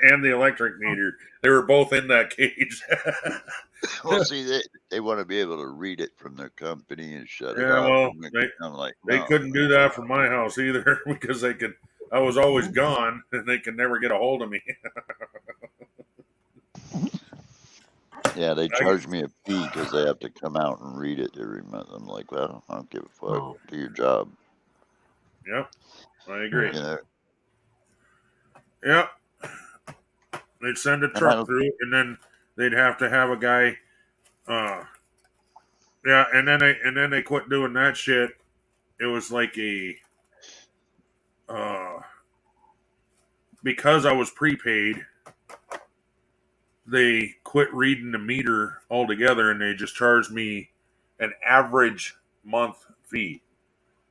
and the electric meter. They were both in that cage. Well, see, they want to be able to read it from their company and shut it Yeah, off. well, I'm like, they no. couldn't do that from my house either because they could. I was always gone, and they could never get a hold of me. Yeah, they I, charge me a fee because they have to come out and read it every month. I'm like, well, I don't give a fuck. Oh. Do your job. yep, I agree. You know, Yep, they'd send a and I truck don't. through, and then they'd have to have a guy. Uh, yeah, and then they quit doing that shit. It was like a uh, because I was prepaid, they quit reading the meter altogether and they just charged me an average month fee.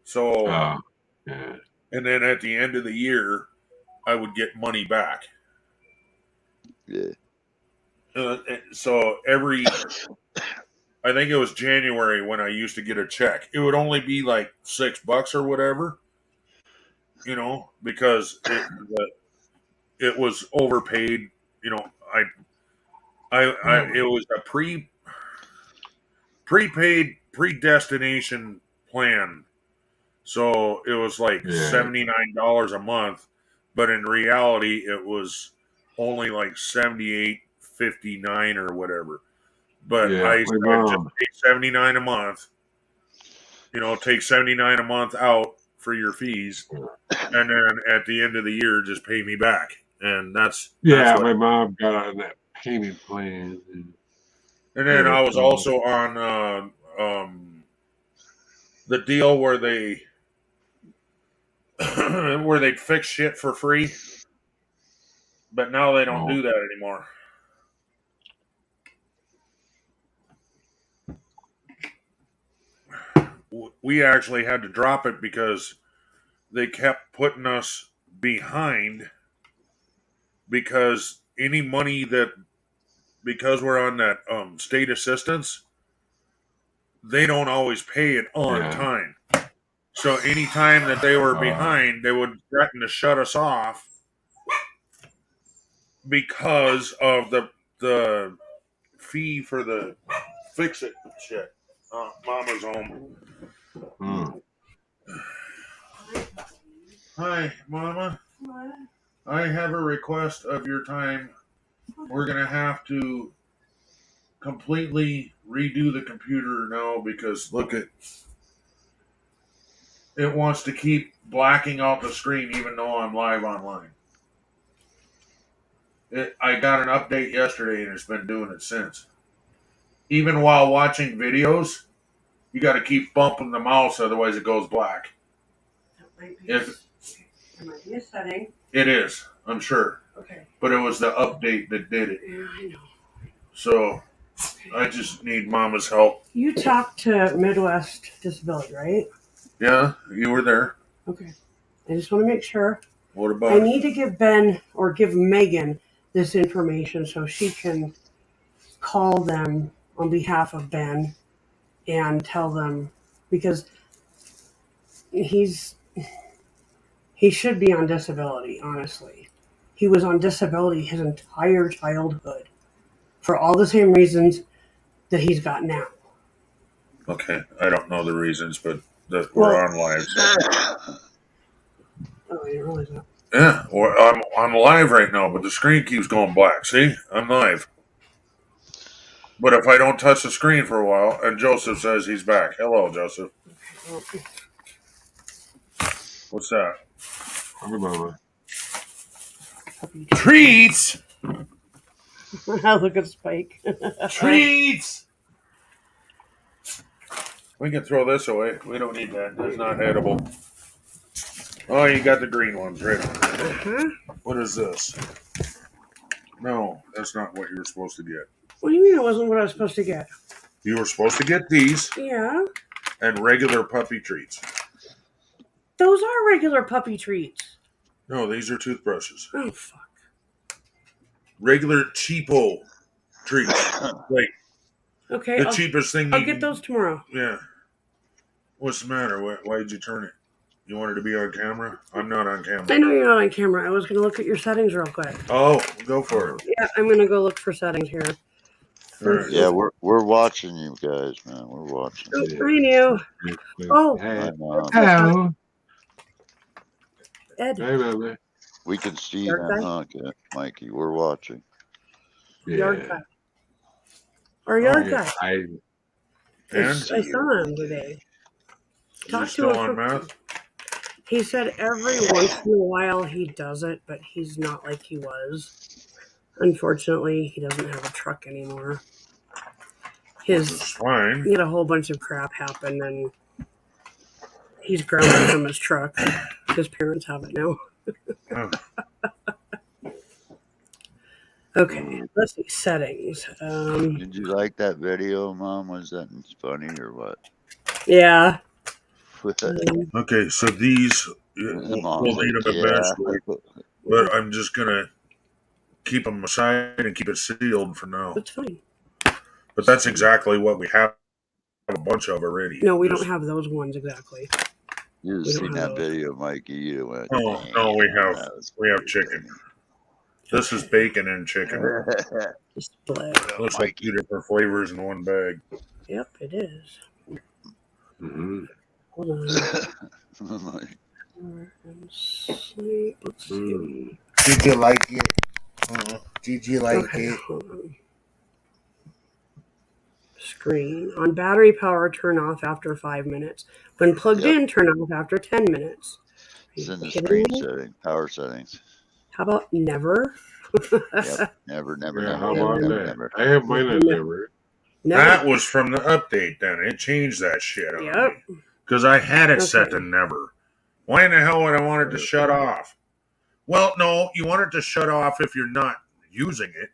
So, Yeah. and then at the end of the year, I would get money back. Yeah, So I think it was January when I used to get a check. It would only be like $6 or whatever, because it was overpaid. You know, it was a prepaid predestination plan. So it was like Yeah. $79 a month, but in reality it was only like $78.59 or whatever. But Yeah. I My said just mom. pay 79 a month, take 79 a month out for your fees, and then at the end of the year just pay me back. And that's Yeah, what. my mom got on that payment plan. And then I was also on the deal where where they'd fix shit for free, but now they don't do that anymore. We actually had to drop it because they kept putting us behind because any money that because we're on that state assistance, they don't always pay it on Yeah. time. So anytime that they were behind, they would threaten to shut us off because of the fee for the fix it shit. Mama's home. Mm. Hi, Mama. I have a request of your time. We're gonna have to completely redo the computer now because look at it wants to keep blacking out the screen even though I'm live online. I got an update yesterday and it's been doing it since. Even while watching videos, you got to keep bumping the mouse, otherwise it goes black. It might be a setting. It is, I'm sure. Okay. But it was the update that did it. Yeah, I know. So I just need Mama's help. You talked to Midwest Disability, right? Yeah, you were there. Okay. I just want to make sure. What I about need to give Ben or give Megan this information so she can call them on behalf of Ben and tell them, because he should be on disability, honestly. He was on disability his entire childhood for all the same reasons that he's got now. Okay, I don't know the reasons, but we're on live. So. Oh, I didn't realize that. Yeah, well, I'm live right now, but the screen keeps going black. See, I'm live. But if I don't touch the screen for a while, and Joseph says he's back. Hello, Joseph. What's that? I remember. Treats! Look at Spike. Treats! We can throw this away. We don't need that. That's not edible. Oh, you got the green ones, right? Uh-huh. What is this? No, that's not what you were supposed to get. What do you mean it wasn't what I was supposed to get? You were supposed to get these Yeah. and regular puppy treats. Those are regular puppy treats. No, these are toothbrushes. Oh, fuck. Regular cheapo treats. Like Okay, the cheapest thing I'll you get can- those tomorrow. Yeah. What's the matter? Why did you turn it? You wanted to be on camera? I'm not on I camera. know you're not on camera. I was going to look at your settings real quick. Oh, go for it. Yeah, I'm going to go look for settings here. All right. Yeah, we're watching you guys, man. We're watching. Oh, I knew. Oh. Hey. Hello. Ed. Hey, baby. We can see Yard that, guy? huh, okay, Mikey? We're watching. Yard guy. Our yard guy. And I saw him today. you Talk to still him. on meth? He said every once in a while he does it, but he's not like he was. Unfortunately, he doesn't have a truck anymore. It's fine. He had a whole bunch of crap happen, and he's grounded from his truck. His parents have it now. Oh. Okay, let's see settings. Did you like that video, Mom? Was that funny or what? Yeah. Okay, so these we'll need them eventually, but I'm just gonna keep them aside and keep it sealed for now. That's fine. But that's exactly what we have a bunch of already. No, we don't have those ones exactly. You We just don't seen have that those. video, Mikey. You went. Oh, "Damn, no, we have- that was we have pretty chicken. This is bacon and chicken. funny." Just split. Looks like 2 different flavors in one bag. Yep, it is. Mm-hmm. Hold on. Like, Sleep. Let's see. Did you like it? Did you like Okay, it? hold on. Screen. On battery power, turn off after 5 minutes. When plugged Yep. in, turn off after 10 minutes. Are it's you in the kidding screen me? setting, power settings. How about never? Yep. Never, never, Yeah, never, how never, about never, that? never. I have mine on never. Never. That was from the update then. It changed that shit on Yep. me. Because I had it set Okay. to never. Why in the hell would I want it to shut off? Well, no, you want it to shut off if you're not using it.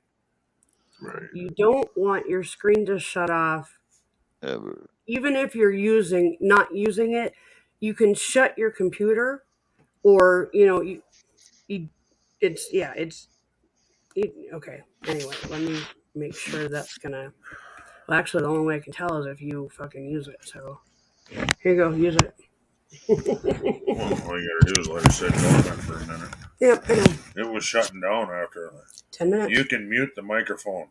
Right. You don't want your screen to shut off. Ever. Even if you're not using it, you can shut your computer, or okay. Anyway, let me make sure that's gonna. Well, actually, the only way I can tell is if you fucking use it. So here you go, use it. Well, all you gotta do is let it sit dormant for a minute. Yep, I know. It was shutting down after. 10 minutes. You can mute the microphone.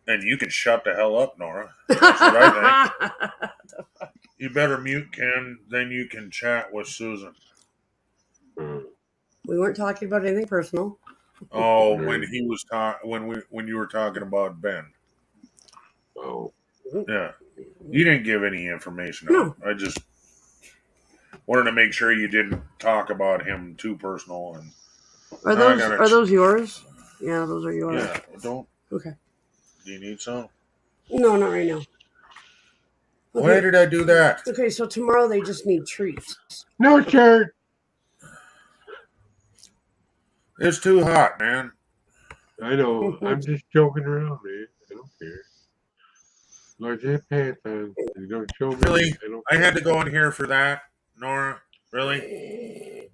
And you can shut the hell up, Nora. That's what I think. You better mute Ken, then you can chat with Susan. We weren't talking about anything personal. Oh, when he was when you were talking about Ben. Oh, Yeah. You didn't give any information No. out. I just wanted to make sure you didn't talk about him too personal. And Are those yours? Yeah, those are yours. yeah, don't. Okay. Do you need some? No, not right now. Okay. Why did I do that? Okay, so tomorrow they just need treats. no shirt. It's too hot, man. I know. I'm just joking around, man. I don't care. Like your pants on. You don't show me. Really? don't I had to go in here for that, Nora. Really?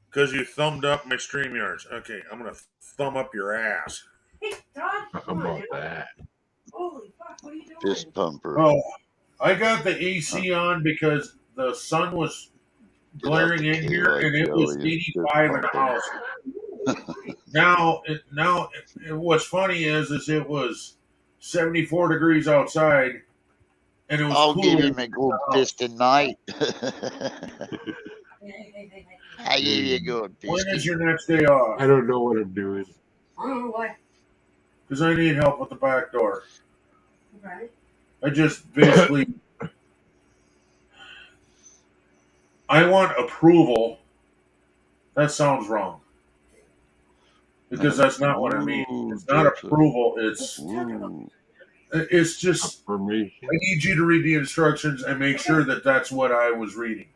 Because you thumbed up my StreamYards. Okay, I'm gonna thumb up your ass. Hey, Todd, How about that? Holy fuck, what are you doing? Fist pumper. Oh, I got the AC on because the sun was glaring in here, and it was 85 in the house. Now, what's funny is it was 74 degrees outside, and it was I'll cool. give him a good fist tonight. I give you a good fist. When is your next day off? I don't know what I'm doing. I don't know why. Because I need help with the back door. Okay. I just basically, I want approval. That sounds wrong. Because that's not what I mean. It's not approval. It's just, Affirmation. I need you to read the instructions and make sure that that's what I was reading.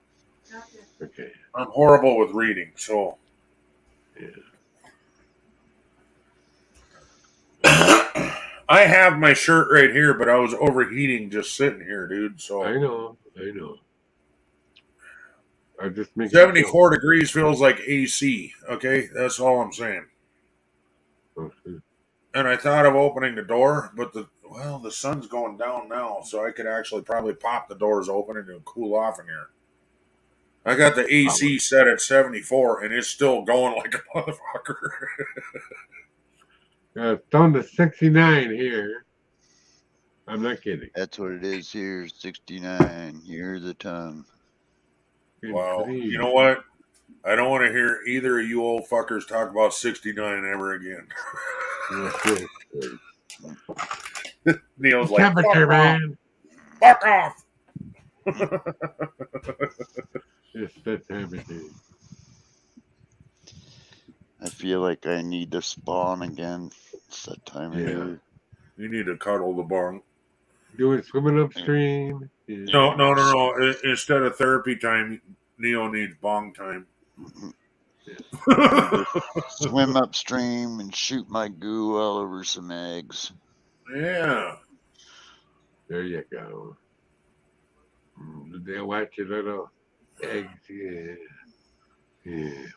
Okay. I'm horrible with reading, so. Yeah. I have my shirt right here, but I was overheating just sitting here, dude. So I know. I just make 74 degrees feels like AC. Okay, that's all I'm saying. Okay. And I thought of opening the door, but the sun's going down now, so I could actually probably pop the doors open and it'll cool off in here. I got the AC set at 74, and it's still going like a motherfucker. It's down to 69 here. I'm not kidding. That's what it is here, 69. Here's a ton. Well, you know what? I don't want to hear either of you old fuckers talk about 69 ever again. Neil's like, temperature, man. Fuck off. It's the temperature. I feel like I need to spawn again. It's that time of year. You need to cuddle the bong. Doing swimming upstream. Yeah. No. Instead of therapy time, Neo needs bong time. Swim upstream and shoot my goo all over some eggs. Yeah. There you go. They watch your little eggs. Yeah.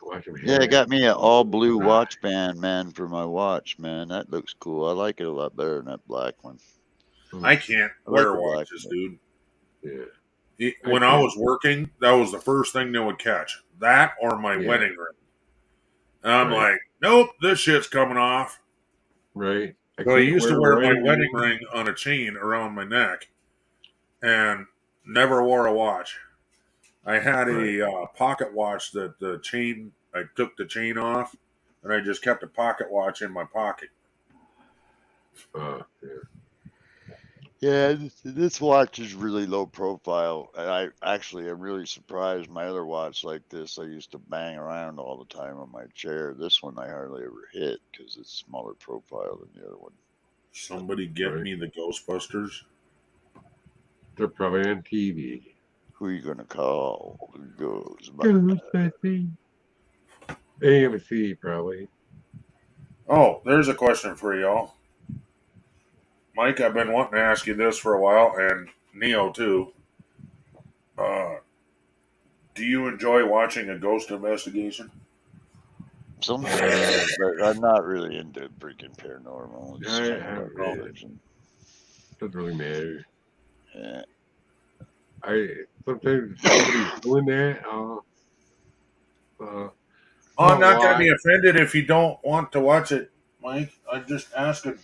Watch them. Yeah, I got me an all blue watch band, man, for my watch, man. That looks cool. I like it a lot better than that black one. I can't wear watches, dude. Yeah. When I was working, that was the first thing they would catch. That or my wedding ring. And I'm like, nope, this shit's coming off. Right. So I used to wear my wedding ring on a chain around my neck and never wore a watch. I had a pocket watch that I took the chain off, and I just kept a pocket watch in my pocket. Yeah, this watch is really low profile. I'm really surprised. My other watch like this, I used to bang around all the time on my chair. This one I hardly ever hit because it's smaller profile than the other one. Somebody get me the Ghostbusters. They're probably on TV. Who are you going to call? Ghostbusters. AMC, probably. Oh, there's a question for y'all. Mike, I've been wanting to ask you this for a while, and Neo too. Do you enjoy watching a ghost investigation? Sometimes, but I'm not really into freaking paranormal. It's kind of television. Doesn't really matter. Yeah. Sometimes if somebody's doing that, I'm not going to watch. be offended if you don't want to watch it, Mike. I'm just asking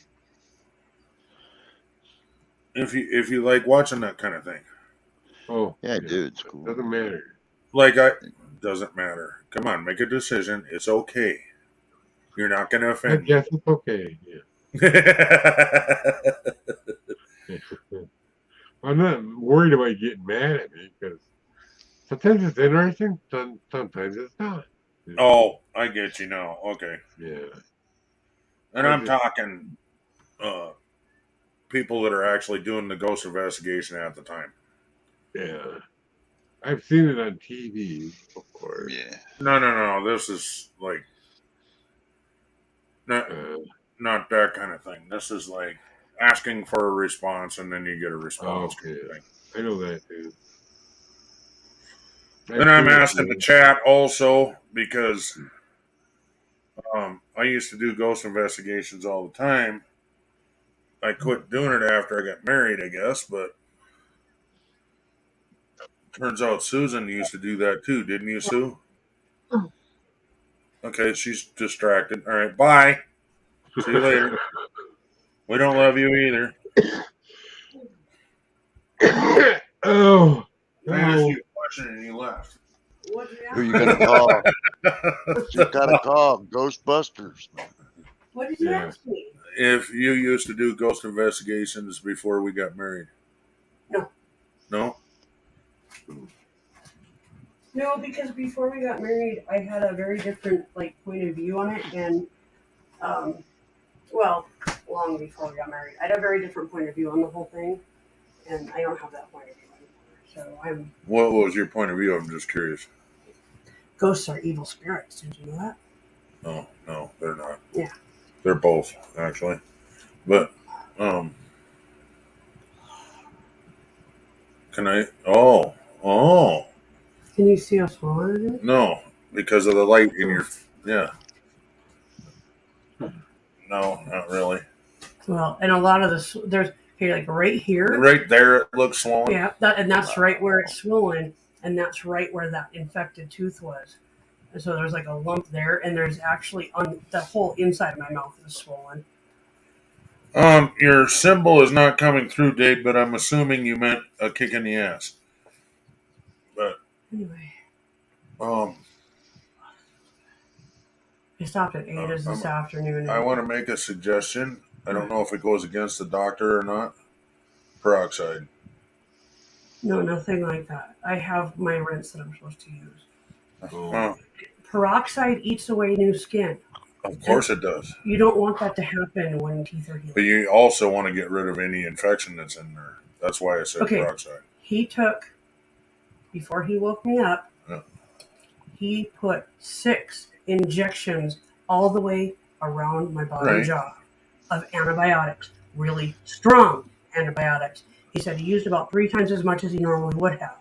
if you like watching that kind of thing. Oh, Yeah, dude, it's cool. Doesn't matter. Like doesn't matter. Come on, make a decision. It's okay. You're not going to I offend me. guess it's okay. Yeah. I'm not worried about you getting mad at me because sometimes it's interesting, sometimes it's not. Oh, I get you now. Okay. Yeah. And I I'm just- talking people that are actually doing the ghost investigation at the time. Yeah. I've seen it on TV before. Yeah. No. This is like not that kind of thing. This is like asking for a response and then you get a response. Okay. Kind of thing. I know that too. And I'm asking the chat also because I used to do ghost investigations all the time. I quit doing it after I got married, I guess, but turns out Susan used to do that too, didn't you, Sue? Okay, she's distracted. All right, bye. See you later. We don't love you either. Oh. I asked you a question and you left. What did you Who ask? you gonna call? You gotta call Ghostbusters. What did you Yeah. ask me? If you used to do ghost investigations before we got married. No. No? No, because before we got married, I had a very different point of view on it, and well, long before we got married, I had a very different point of view on the whole thing, and I don't have that point of view anymore. So What was your point of view? I'm just curious. ghosts are evil spirits. Did you know that? No, they're not. Yeah. They're both, actually. But, can I? Oh. Can you see how small it is? No, because of the light in your. Yeah. No, not really. Well, and a lot of there's right here. Right there, it looks swollen. Yeah, that's right where it's swollen, and that's right where that infected tooth was. And so there's like a lump there, and there's actually on the whole inside of my mouth is swollen. Your symbol is not coming through, Dave, but I'm assuming you meant a kick in the ass. But Anyway, I I stopped at 8 this afternoon. want to make a suggestion. I don't know if it goes against the doctor or not. Peroxide. No, nothing like that. I have my rinse that I'm supposed to use. Oh, Peroxide eats away new skin. of course it does. You don't want that to happen when teeth are But healing. you also want to get rid of any infection that's in there. That's why I said Okay. peroxide. He took, before he woke me up, Yeah. he put 6 injections all the way around my bottom Right. jaw of antibiotics, really strong antibiotics. He said he used about 3 times as much as he normally would have.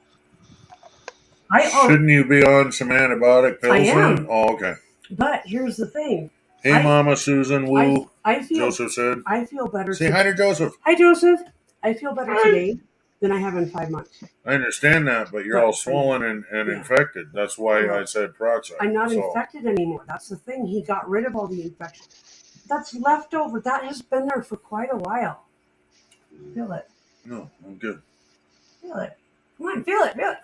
Shouldn't you be on some antibiotic pills? I am. Then? Oh, okay. But here's the thing. Hey, Mama Susan Woo. I feel Joseph said. I feel better. Say hi to Joseph. Hi, Joseph. I feel better today than I have in 5 months. I understand that, but you're But- all swollen and Yeah. infected. That's why Well, I said peroxide. I'm not So, infected anymore. That's the thing. He got rid of all the infection. That's left over. That has been there for quite a while. Feel it. No, I'm good. Feel it. Come on, feel it. Feel it.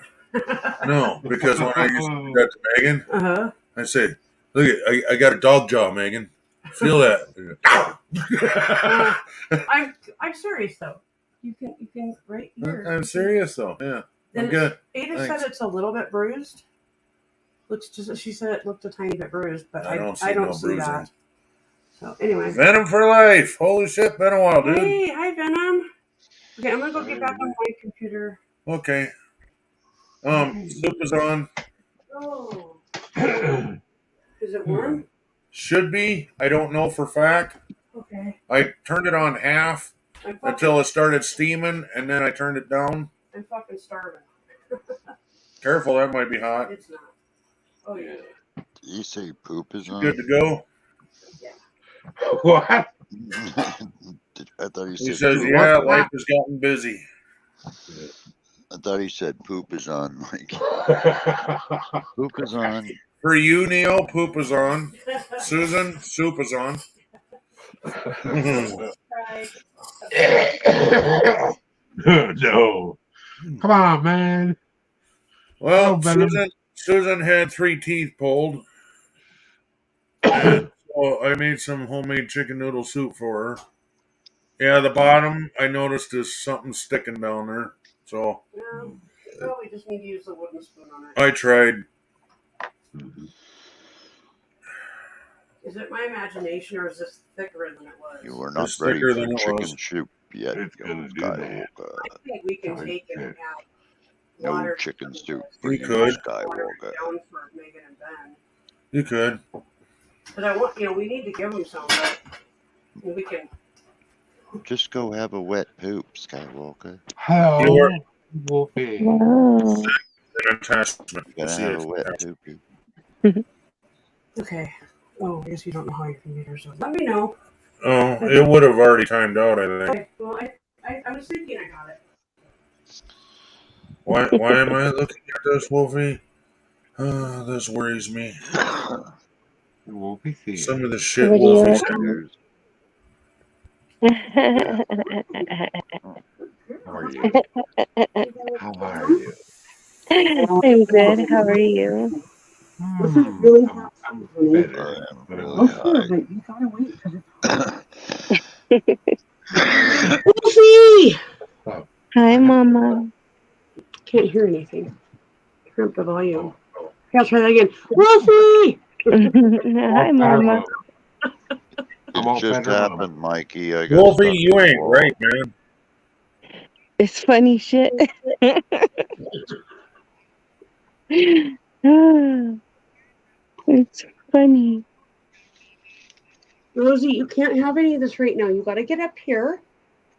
No, because when I used to do that to Megan, Uh-huh. I say, look, I got a dog jaw, Megan. Feel that. I'm serious though. You can right here. I'm serious, though. Yeah, I'm And good. Ada Thanks. said it's a little bit bruised. She said it looked a tiny bit bruised, but I don't see I don't no see bruising. that. So anyway. Venom for life. Holy shit, been a while, dude. Hey, hi Venom. Okay, I'm gonna go get back on my computer. Okay. Soup is on. Oh. Is it warm? Should be. I don't know for fact. Okay. I turned it on half I'm fucking, until it started steaming, and then I turned it down. I'm fucking starving. Careful, that might be hot. It's not. Oh yeah. You say poop is on? Good to go. What? Did I thought he He said says, poop. "Yeah, life has gotten busy." I thought he said poop is on, Mike. Poop is on. For you, Neil, poop is on. Susan, soup is on. No. Come on, man. Well, Oh, Venom. Susan had 3 teeth pulled, and so I made some homemade chicken noodle soup for her. Yeah, the bottom I noticed is something sticking down there, so Yeah, you probably just need to use the wooden spoon on it. I tried. Is it my imagination or is this thicker than it was? You were not It's ready thicker for than it chicken was. soup yet, It's young gonna do that. Skywalker. I think we can take and add No water chicken soup for We you, could. water Skywalker. down for Megan and Ben. You could. But I want, we need to give them some, but we can. Just go have a wet poop, Skywalker. Hello, You were- Wolfie. Wow. An attachment. You gotta See have it. a wet poopy. Okay. Oh, I guess you don't know how your computers are. Let me know. Oh, it would have already timed out, I think. Okay. Well, I was thinking I got it. Why am I looking at this, Wolfie? This worries me. Wolfie see Some it. of the shit What do you Wolfie look said. How are you? How are you? I'm good. How are you? This is really hot. I'm I better. am but really I'm- high. But you gotta wait because it's Wolfie! Hi, Mama. Can't hear anything. Turn up the volume. Okay, I'll try that again. Wolfie! Hi, Mama. I'm all It just better, Mama. happened, Mikey. I got Wolfie, stuck you to the ain't wall. right, man. It's funny shit. It's funny. Rosie, you can't have any of this right now. You gotta get up here.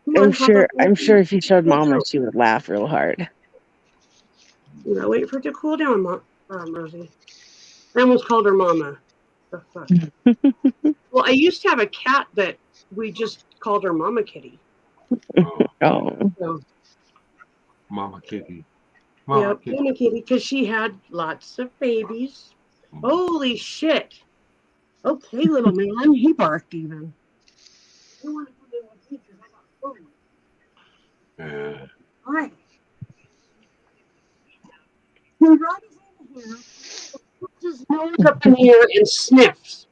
Come on, I'm hop sure. up I'm here. sure if you showed Mama, she would laugh real hard. You gotta wait for it to cool down, Rosie. I almost called her Mama. The fuck? Well, I used to have a cat that we just called her Mama Kitty. Oh, Oh, So, Mama Kitty. Mama yep, Kitty. Mama Kitty, because she had lots of babies. Holy shit! Okay, little man, he barked even. I want to come in with you because I got food. Yeah. All right. He runs in here, puts his nose up in the air, and sniffs.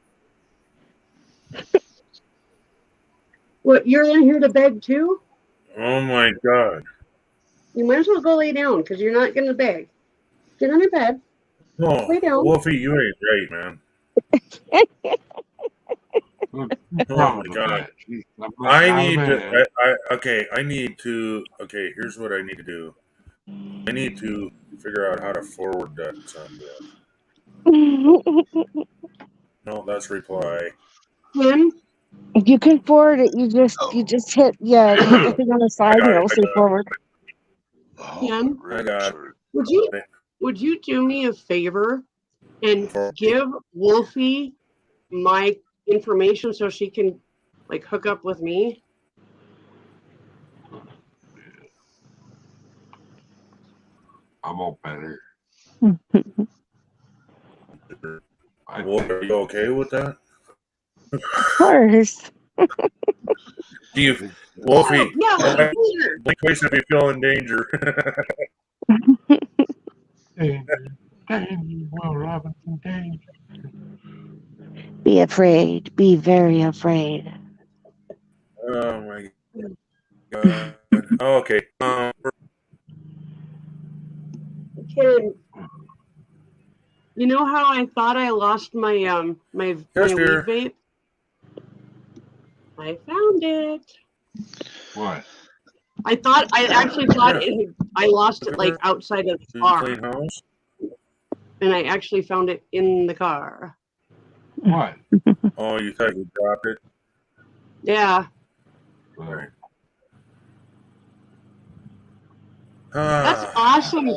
What, you're in here to beg too? Oh my god. You might as well go lay down because you're not going to beg. Get on your bed. No, Lay down. Wolfie, you ain't right, man. Oh my God. Here's what I need to do. I need to figure out how to forward that sound. No, that's reply. Ken, you can forward it. You just hit the thing on the side, and it'll say forward. Ken, I got would you do me a favor and give Wolfie my information so she can like hook up with me? I'm all better. Wolfie, are you okay with that? Of course. Do you, Wolfie? Yeah, Blink twice if you feel in danger. Danger, Will Robinson, danger. Be afraid. Be very afraid. Oh my god. Okay. Ken, you know how I thought I lost my my weed vape? I found it. What? I actually thought I lost it like outside of the car. Clean house? And I actually found it in the car. What? Oh, you thought you dropped it? Yeah. Right. That's awesome,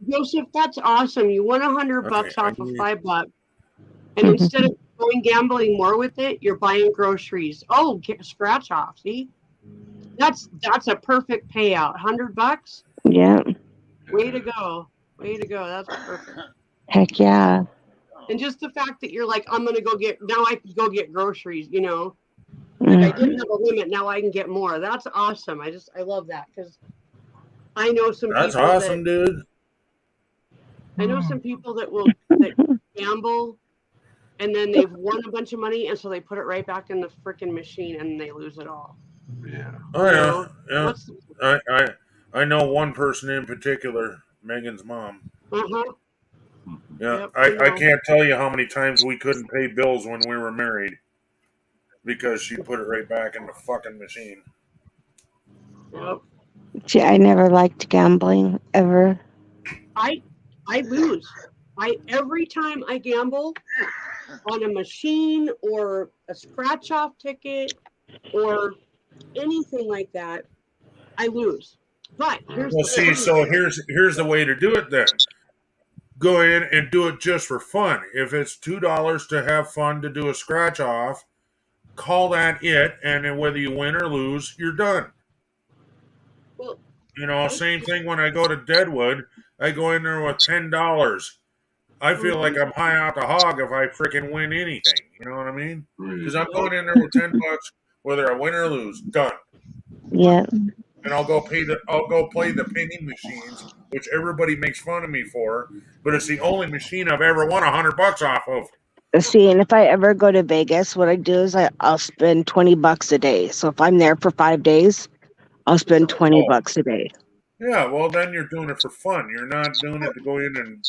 Joseph. That's awesome. You won $100 off of $5, and instead of going gambling more with it, you're buying groceries. Oh, get scratch off. See? That's a perfect payout. $100. Yeah. Way to go. Way to go. That's perfect. Heck yeah. And just the fact that you're like, I'm gonna go get now. I can go get groceries. You know, like I didn't have a limit. Now I can get more. That's awesome. I love that because I know some That's people awesome, dude. I know some people that gamble and then they've won a bunch of money and so they put it right back in the freaking machine and they lose it all. Yeah. Oh You yeah, know? yeah. What's I know one person in particular, Megan's mom. uh-huh. Yeah, Yep, I know. can't tell you how many times we couldn't pay bills when we were married because she put it right back in the fucking machine. Yep. See, I never liked gambling ever. I lose. Every time I gamble on a machine or a scratch off ticket or anything like that, I lose. But here's Well, the see, funny so thing. here's the way to do it then. Go in and do it just for fun. If it's $2 to have fun to do a scratch off, call that it, and then whether you win or lose, you're done. Well, You know, same thing when I go to Deadwood. I go in there with $10. I feel like I'm high out the hog if I freaking win anything. You know what I mean? Because I'm going in there with $10, whether I win or lose. Done. Yeah. And I'll go play the penny machines, which everybody makes fun of me for, but it's the only machine I've ever won $100 off of. See, and if I ever go to Vegas, what I do is I'll spend $20 a day. So if I'm there for 5 days, I'll spend $20 a day. Yeah, well then you're doing it for fun. You're not doing it to go in and.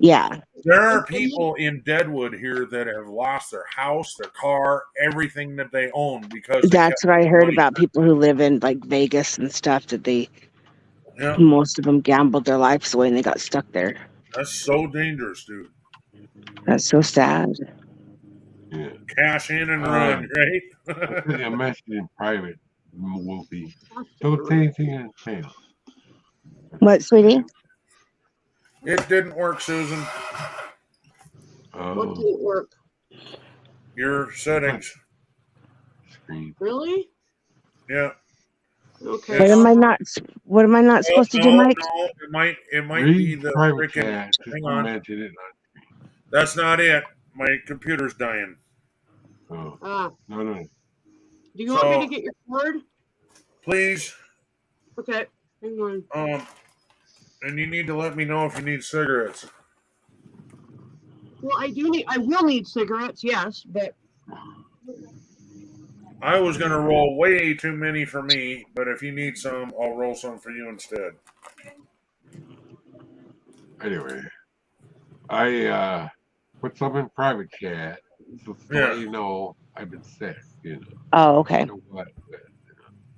Yeah. There are people in Deadwood here that have lost their house, their car, everything that they own because they That's kept what I heard money. about people who live in like Vegas and stuff that Yeah, most of them gambled their lives away and they got stuck there. that's so dangerous, dude. That's so sad. Yeah. Cash in and run, right? Send you a message in private, Wolfie. Don't say anything in email. What, sweetie? It didn't work, Susan. what didn't work? Your settings. Screen. Really? Yeah. Okay. What am I not supposed to do, Mike? No, it might be Read the private freaking. chat. Just Hang on. mention it. That's not it. My computer's dying. Oh, No. no. Do you want me to get your cord? Please. Okay. Hang on. And you need to let me know if you need cigarettes. Well, I will need cigarettes, yes, but I was gonna roll way too many for me, but if you need some, I'll roll some for you instead. Anyway, I put some in private chat so let you know I've been sick. You know. Oh, okay. You know what?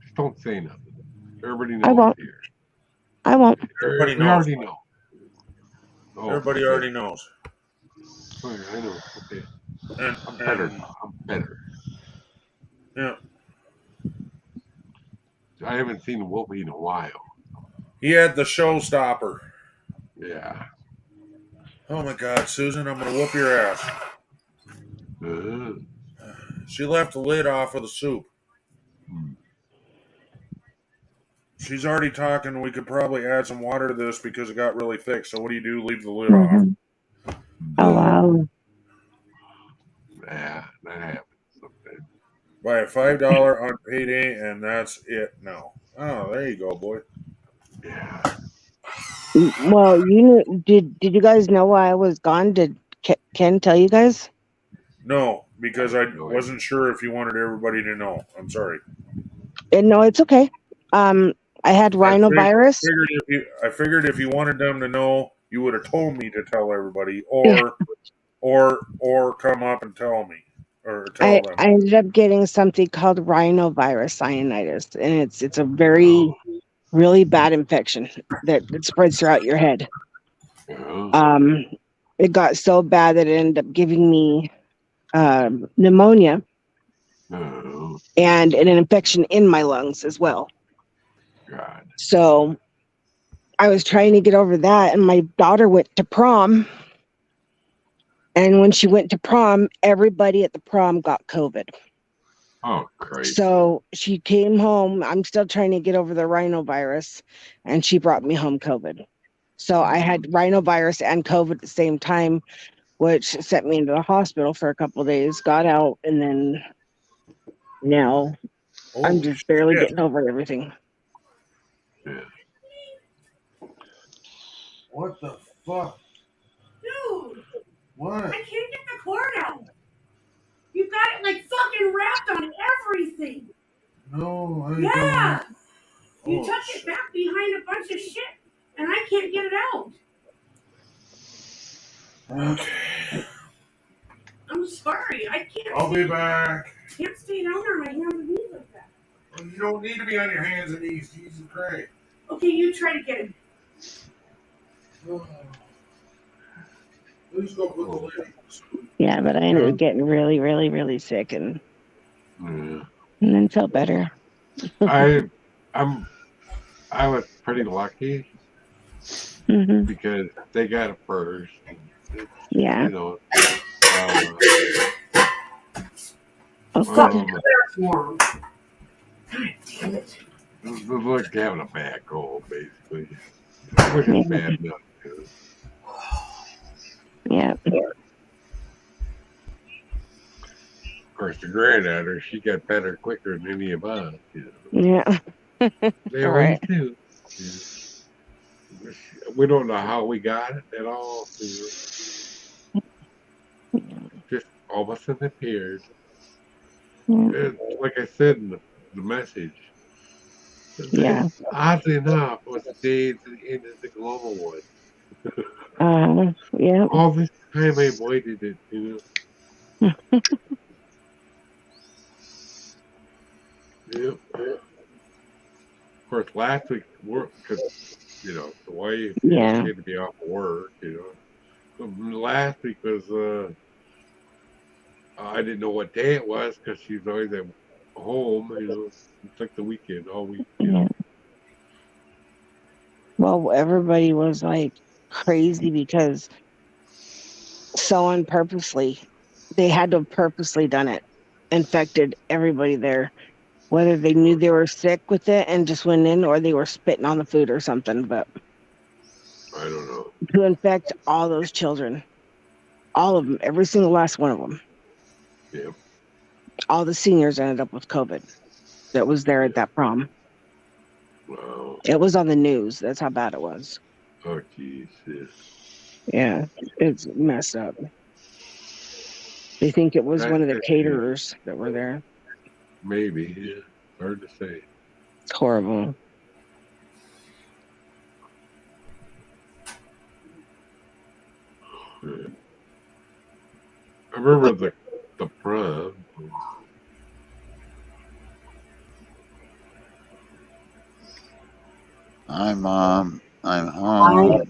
Just don't say nothing. Everybody knows I won't. here. I won't. Everybody We knows. already know. Oh, Everybody okay. already knows. Oh, I know. Okay. And, I'm better now. I'm better. Yeah. I haven't seen Wolfie in a while. He had the showstopper. Yeah. Oh my God, Susan, I'm gonna whoop your ass. She left the lid off of the soup. She's already talking. We could probably add some water to this because it got really thick. So what do? Leave the lid off. Oh, wow. Yeah, that happens sometimes. Buy a $5 on payday, and that's it now. Oh, there you go, boy. Yeah. Well, did you guys know why I was gone? Did Ken tell you guys? No, because I wasn't sure if you wanted everybody to know. I'm sorry. No, it's okay. I had rhinovirus. I figured if you wanted them to know, you would have told me to tell everybody, or come up and tell me, or tell them. I ended up getting something called rhinovirus sinusitis, and it's a very really bad infection that spreads throughout your head. It got so bad that it ended up giving me pneumonia and an infection in my lungs as well. God. So I was trying to get over that, and my daughter went to prom. And when she went to prom, everybody at the prom got COVID. Oh, Christ. So she came home. I'm still trying to get over the rhinovirus, and she brought me home COVID. So I had rhinovirus and COVID at the same time, which sent me into the hospital for a couple of days. Got out, and then now I'm Holy just barely shit. getting over everything. Yeah. What the fuck? Dude, What? I can't get the cord out. You got it like fucking wrapped on everything. No, I Yeah. You Oh, tucked it back behind a bunch of shit, and I can't get it out. don't. Okay. I'm sorry. I I'll be back. can't stay down there on my hands and knees like that. Well, you don't need to be on your hands and knees. Jesus Christ. Okay, you try to get it. Please go put the lady. Yeah, but I ended up getting really, really, really sick, and Yeah. then felt better. I was pretty lucky Hmm. because they got it first. Yeah. You know, Okay. That's warm. God damn it. it was like having a bad cold, basically. Which is bad enough. Too. Yeah. Of course, the granddaughter, she got better quicker than any of us. You know. Yeah. They All always right. do. Yeah. We don't know how we got it at all. You know. Just all of a sudden appeared. Yeah. And like I said in the message, Yeah. oddly enough, it was the day to the end of the global one. Yeah. All this time I avoided it, you know. Yep. Of course, last week work because you know the wife Yeah. had to be off work, you know. So last week was I didn't know what day it was because she's always at home, you know. It's like the weekend all week. You know. Yeah. Well, everybody was like crazy because someone purposely, they had to have purposely done it, infected everybody there, whether they knew they were sick with it and just went in, or they were spitting on the food or something. But I don't know. to infect all those children, all of them, every single last one of them, Yep. all the seniors ended up with COVID that was there at that prom. Wow. It was on the news. That's how bad it was. Oh, jeez. Yes. Yeah, it's messed up. They think it was one of the caterers that were there. Maybe. Yeah. Hard to say. It's horrible. Yeah. I remember the prom. Hi, Mom. I'm home.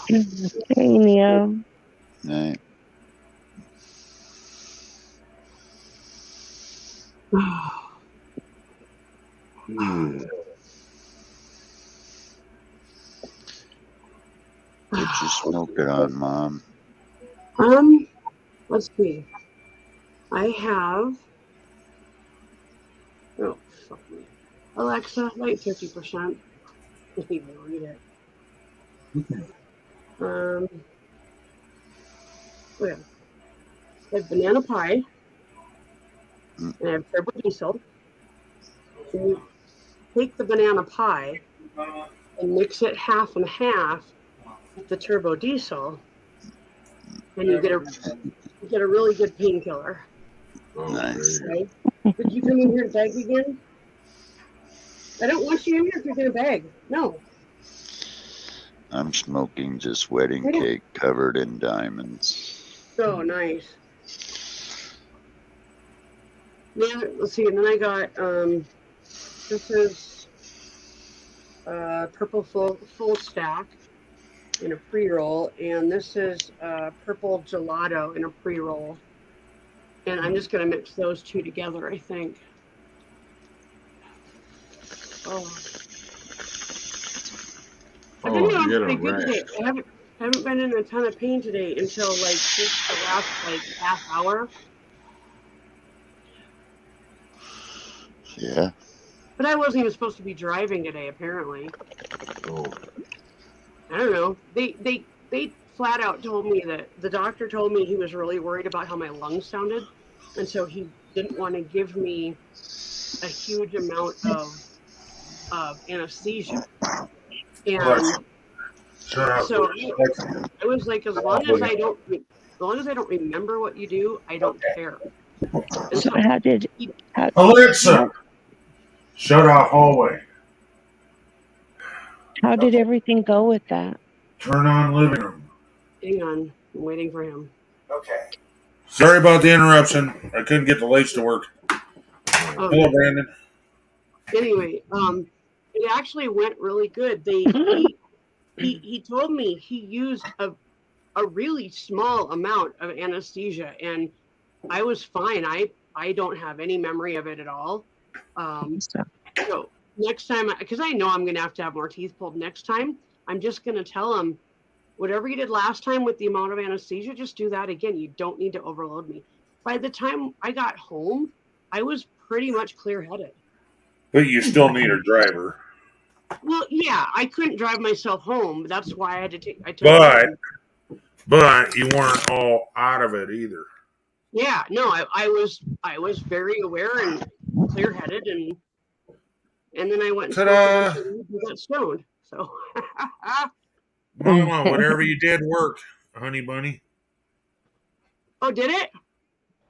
Hey, Neo. Hey, Hmm. what you smoking on, Mom? Let's see. I have. Oh, fuck me. Alexa, light 50%. Just need to read it. Oh yeah. I have banana pie. And I have turbo diesel. So you take the banana pie and mix it half and half with the turbo diesel, and you get a really good painkiller. Oh, Nice. there you Right? Did you come in here to beg again? I don't want you in here if you're gonna beg. No. I'm smoking just wedding I don't- cake covered in diamonds. So nice. Then let's see, and then I got this is purple full stack in a pre-roll, and this is purple gelato in a pre-roll. And I'm just gonna mix those two together, I think. Oh. I've been Oh, doing you get a pretty good rash. today. I haven't been in a ton of pain today until like just the last like half hour. Yeah. But I wasn't even supposed to be driving today, apparently. Oh, I don't know. They flat out told me that the doctor told me he was really worried about how my lungs sounded, and so he didn't want to give me a huge amount of anesthesia. And Shut up. so I was like, as long as I don't remember what you do, I don't care. And So so how did Alexa, shut off hallway. how did everything go with that? Turn on living room. hang on, I'm waiting for him. Okay. Sorry about the interruption. I couldn't get the lights to work. Hello, Brandon. Anyway, it actually went really good. He told me he used a really small amount of anesthesia, and I was fine. I don't have any memory of it at all. So next time, because I know I'm going to have more teeth pulled next time, I'm just going to tell him, whatever you did last time with the amount of anesthesia, just do that again. You don't need to overload me. By the time I got home, I was pretty much clear-headed. But you still need a driver. Well, yeah, I couldn't drive myself home. That's why I had to take. But you weren't all out of it either. Yeah, no, I was very aware and clear-headed, and then I went and smoked a bunch of weed and got stoned. So, Mama, whatever you did worked, honey bunny. oh, did it?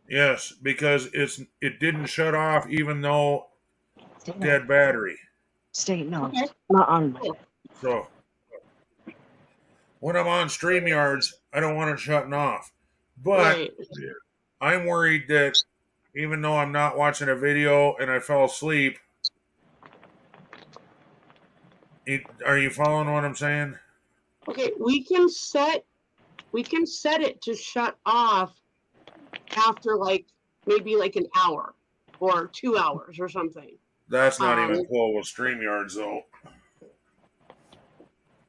Yes, because it didn't shut off even though dead battery. No, Okay. not on my. So when I'm on StreamYards, I don't want it shutting off. But Right. I'm worried that even though I'm not watching a video and I fell asleep, are you following what I'm saying? Okay, we can set it to shut off after maybe an hour or 2 hours or something. That's not even cool with StreamYards though.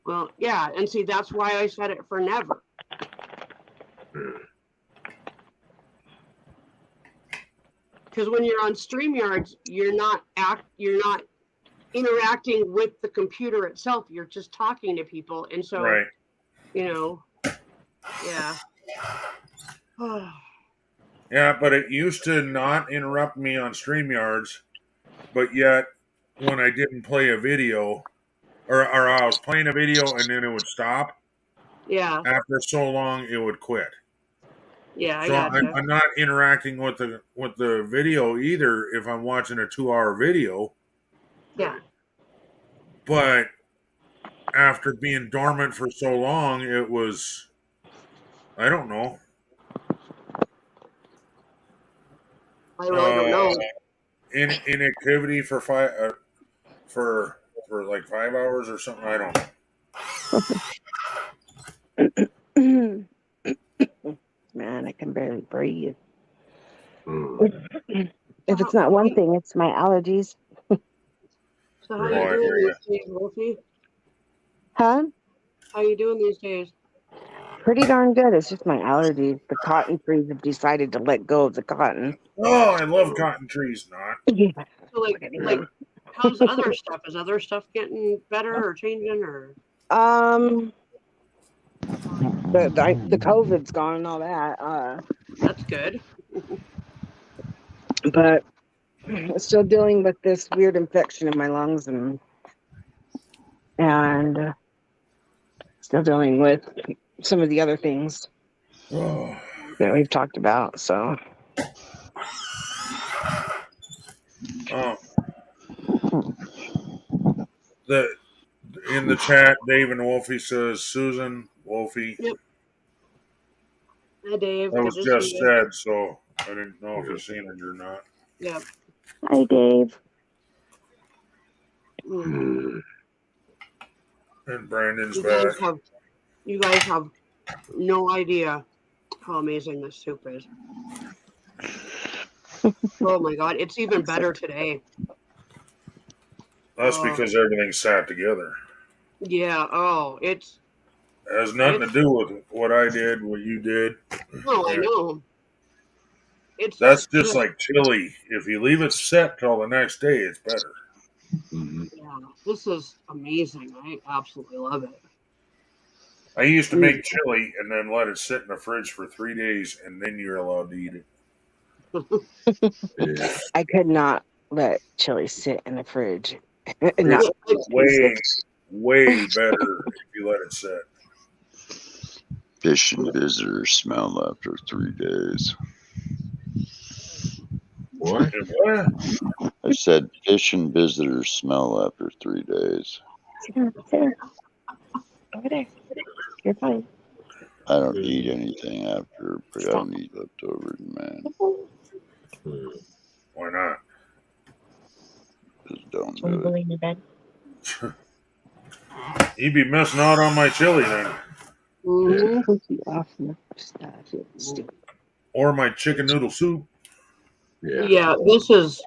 Well, yeah, and see, that's why I set it for never. Because when you're on StreamYards, you're not interacting with the computer itself. You're just talking to people, and so Right. Yeah. Yeah, but it used to not interrupt me on StreamYards, but yet when I didn't play a video, or I was playing a video and then it would stop. Yeah. After so long, it would quit. Yeah, I So gotcha. I'm not interacting with the video either if I'm watching a 2-hour video. Yeah. But after being dormant for so long, it was, I don't know. I really don't know. Inactivity for for like 5 hours or something. I don't know. Man, I can barely breathe. If it's not one thing, it's my allergies. So how you doing these days, Wolfie? Huh? How you doing these days? Pretty darn good. It's just my allergies. The cotton trees have decided to let go of the cotton. Oh, I love cotton trees, not. Yeah. So how's other stuff? Is other stuff getting better or changing or? The COVID's gone and all that. That's good. But still dealing with this weird infection in my lungs and still dealing with some of the other things that we've talked about. So. In the chat, Dave and Wolfie says Susan Wolfie. Yep. Hi, Dave. That was just said, so I didn't know if you've seen it or not. Yep. Hi, Dave. And Brandon's back. You guys have no idea how amazing this soup is. Oh my god, it's even better today. That's because everything sat together. Yeah, it has nothing to do with what I did, what you did. No, I know. That's just like chili. If you leave it set till the next day, it's better. Mhm. Yeah, this is amazing. I absolutely love it. I used to make chili and then let it sit in the fridge for 3 days, and then you're allowed to eat it. Yeah. I could not let chili sit in the fridge. It's way better if you let it sit. Fish and visitors smell after 3 days. What? What? I said fish and visitors smell after 3 days. Over there. You're fine. I don't eat anything after, but I don't eat leftovers, man. Why not? Just don't Want to do go it. lay in your bed? You'd be missing out on my chili then, Mhm. Took you off the stuff. Stupid. or my chicken noodle soup. Yeah. Yeah, this is.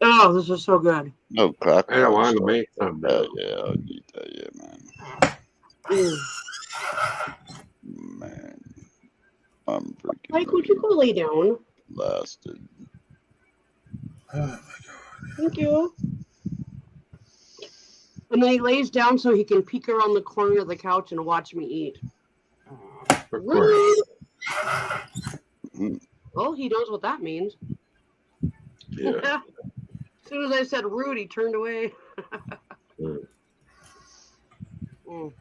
Oh, this is so good. No crack. I don't want to make some now. Yeah, I'll eat that, yeah, man. Mm. Man, I'm freaking Mike, would you go lay down? blasted. Thank you. And then he lays down so he can peek around the corner of the couch and watch me eat. Of course. Mhm. Well, he knows what that means. Yeah. As soon as I said rude, he turned away. Mm. Mm,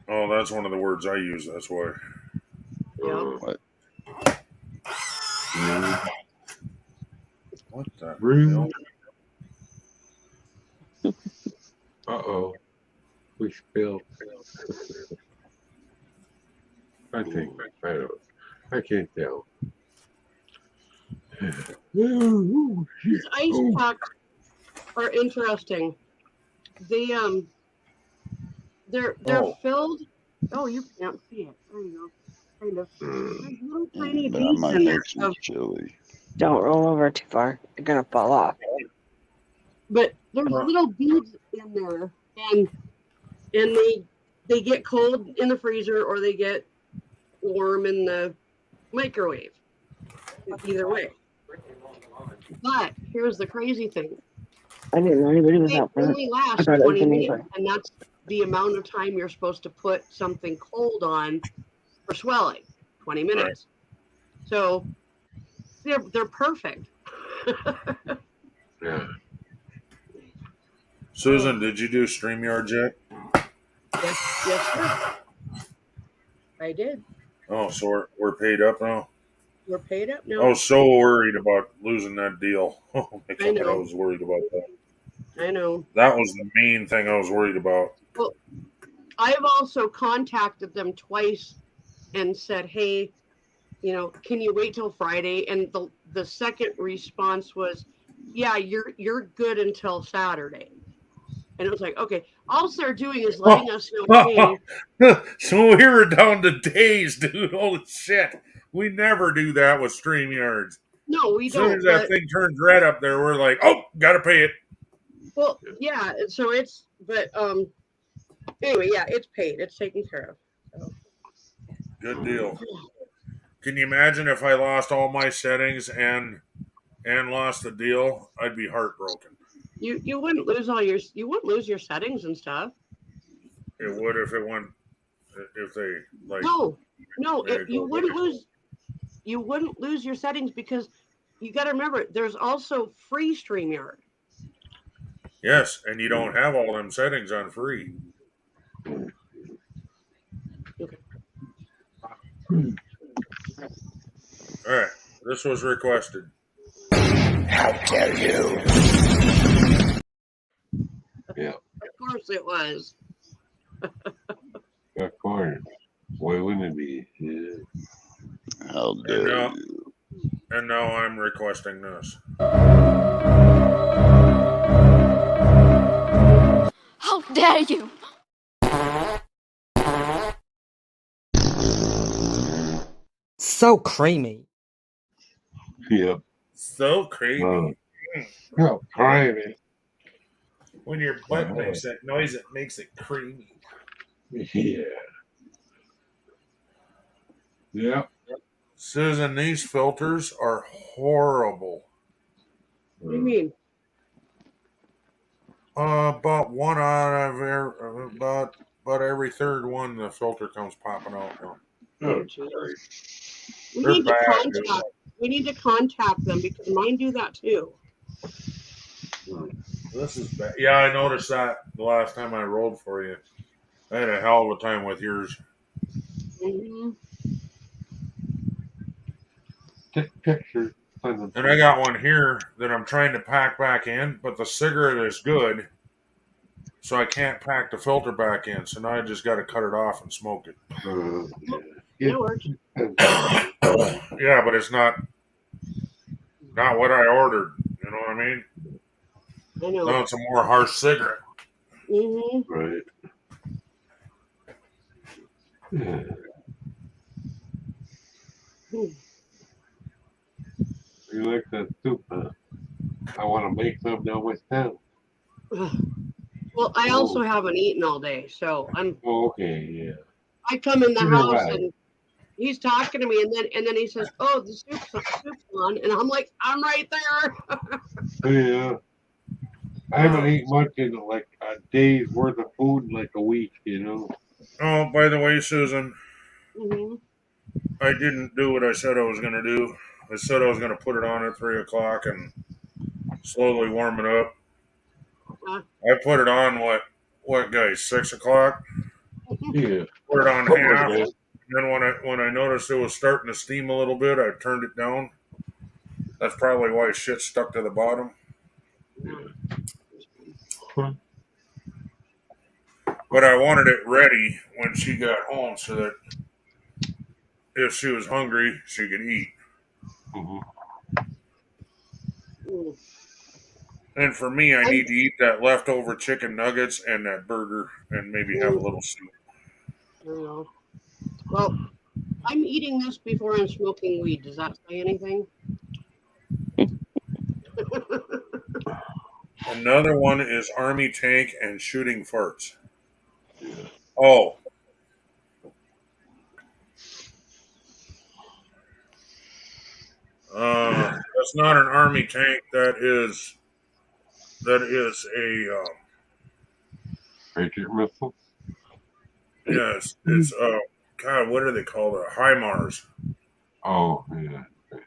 Oh, that's one of the words I use. That's why. yeah. What? What the Rude. hell? Uh-oh. We spilled. I think. I don't. I can't tell. Ooh, shit. These ice Oh. packs are interesting. They they're Oh. filled. Oh, you can't see it. There you go. Kind of. Mm. There's little Yeah, tiny but I beads might in there. make some chili. Don't roll over too far. You're gonna fall off. But there's little beads in there, and they get cold in the freezer or they get warm in the microwave. Either way. But here's the crazy thing. I didn't know anybody was They out front. only I last thought it was 20 the minutes, neighbor. and that's the amount of time you're supposed to put something cold on for swelling. 20 minutes. So they're perfect. Yeah. Susan, did you do StreamYard yet? Yes, sir. I did. Oh, so we're paid up now? We're paid up now. I was so worried about losing that deal. Oh my I God, know. I was worried about that. I know. That was the main thing I was worried about. Well, I've also contacted them twice and said, hey, can you wait till Friday? And the second response was, yeah, you're good until Saturday. And it was like, okay, all they're doing is letting us know, hey, So we were down to days, dude. Holy shit. We never do that with StreamYards. no, we As soon don't. as that But, thing turns red up there, we're like, oh, gotta pay it. well, yeah. So anyway, yeah, it's paid. It's taken care of. So. Good deal. Can you imagine if I lost all my settings and lost the deal? I'd be heartbroken. You wouldn't lose your settings and stuff. It would if they like. No, you wouldn't lose your settings because you got to remember there's also free StreamYard. Yes, and you don't have all them settings on free. Okay. All right, this was requested. How dare you? Yeah. Of course it was. Of course. Why wouldn't it be? Yeah. How dare now- you? And now I'm requesting this. How dare you! So creamy. Yep. So creepy. Oh, private. When your butt makes that noise, it makes it creamy. Yeah. Yep. Susan, these filters are horrible. What do you mean? About one out of about every third one, the filter comes popping out now. Oh, sorry. We They're need to bad, dude. contact. We need to contact them because mine do that too. This is bad. Yeah, I noticed that the last time I rolled for you. I had a hell of a time with yours. Mm-hmm. Take pictures. And I got one here that I'm trying to pack back in, but the cigarette is good, so I can't pack the filter back in. So now I just got to cut it off and smoke it. It works. Yeah, but it's not what I ordered. You know what I mean? I know. No, it's a more harsh cigarette. Mm-hmm. Right. Yeah. You like that soup, huh? I want to make some now myself. Well, I also haven't eaten all day, so I'm. Oh, okay, yeah. I come in the Either house way. and he's talking to me, and then he says, "Oh, the soup's on," and I'm like, "I'm right there." Yeah. I haven't eaten much in like a day's worth of food in like a week, you know. Oh, by the way, Susan, Mm-hmm. I didn't do what I said I was going to do. I said I was going to put it on at 3 o'clock and slowly warm it up. I put it on what guys, 6 o'clock? Yeah. Put it on half. And then when I noticed it was starting to steam a little bit, I turned it down. That's probably why shit stuck to the bottom. Huh. But I wanted it ready when she got home so that if she was hungry, she could eat. Mm-hmm. And for me, I need to eat that leftover chicken nuggets and that burger and maybe have a little soup. Well, I'm eating this before I'm smoking weed. Does that say anything? Another one is Army Tank and Shooting Farts. Oh. That's not an Army Tank. That is a Patriot missile. yes. It's God. What do they call it? HIMARS. Oh yeah. Yeah.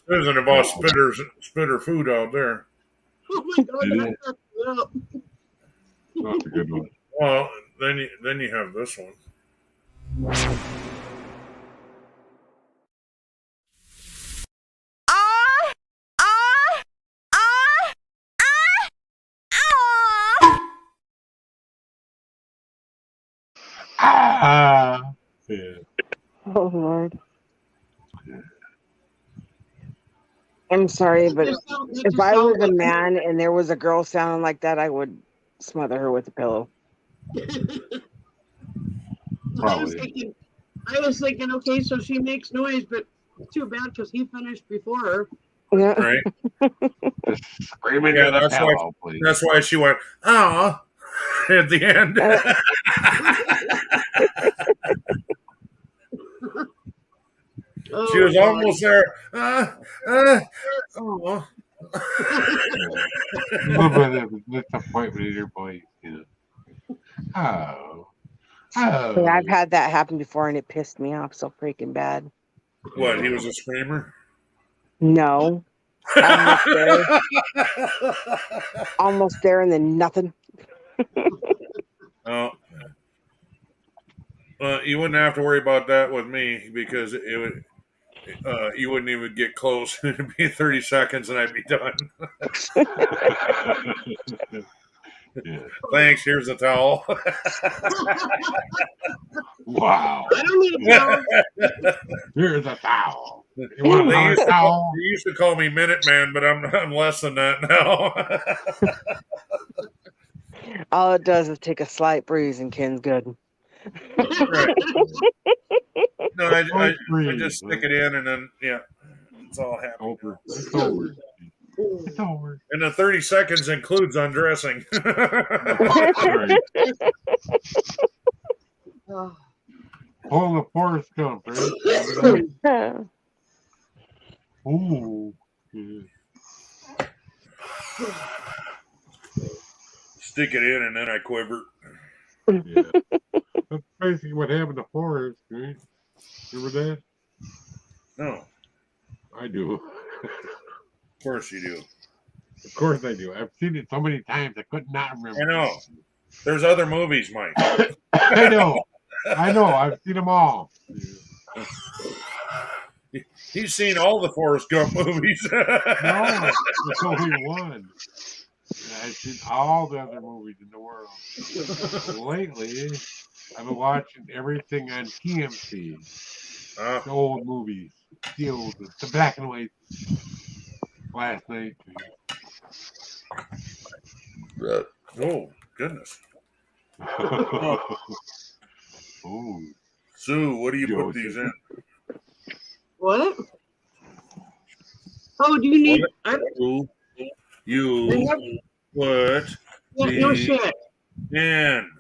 Susan about spitter food out there. Oh my God, that fucked me up. That's a good one. Well, then you have this one. Ah. Yeah. Oh Lord. I'm sorry, but if I was a man and there was a girl sounding like that, I would smother her with a pillow. I was thinking, okay, so she makes noise, but too bad because he finished before her. Yeah. Right. Screaming Yeah, at the that's pillow, why. please. That's why she went ah at the end. She was almost there. Oh. A little bit of disappointment in your voice, you know. Oh. Yeah, I've had that happen before and it pissed me off so freaking bad. What, he was a screamer? No. Almost there. Almost there and then nothing. Oh. You wouldn't have to worry about that with me because it would. You wouldn't even get close. It'd be 30 seconds and I'd be done. Yeah. Thanks. Here's a towel. Wow. I don't need a towel. Here's a towel. You want They another used, to towel? call, they used to call me Minuteman, but I'm less than that now. All it does is take a slight breeze and Ken's good. Right. No, I Don't breathe. just stick it in and then it's all happy. Over. It's over. It's over. And the 30 seconds includes undressing. Sorry. Pull the Forrest Gump, right? Ooh. Yeah. Stick it in and then I quiver. Yeah. That's basically what happened to Forrest, right? Remember that? No, I do. of course you do. Of course I do. I've seen it so many times I could not remember. I know. There's other movies, Mike. I know. I've seen them all. He's seen all the Forrest Gump movies. No, it's only one. I've seen all the other movies in the world. Lately, I've been watching everything on TMC. The old movies. The black and white. Last night. Oh, goodness. Oh. Sue, what do you put these in? What? Oh, do you need? You put No shit. in.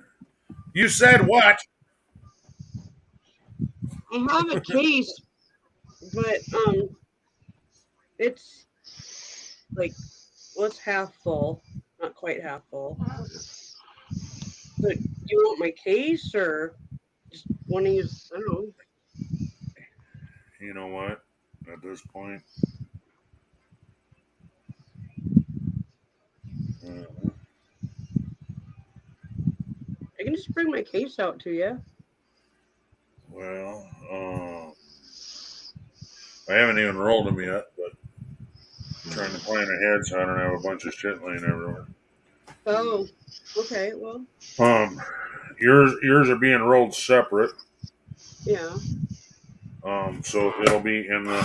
You said what? I have a case, but it's like it's half full, not quite half full. But you want my case or just want to use? I don't know. You know what? At this point, I can just bring my case out to you. well, I haven't even rolled them yet, but I'm trying to plan ahead so I don't have a bunch of shit laying everywhere. Oh, okay. Well, yours are being rolled separate. yeah. So it'll be in the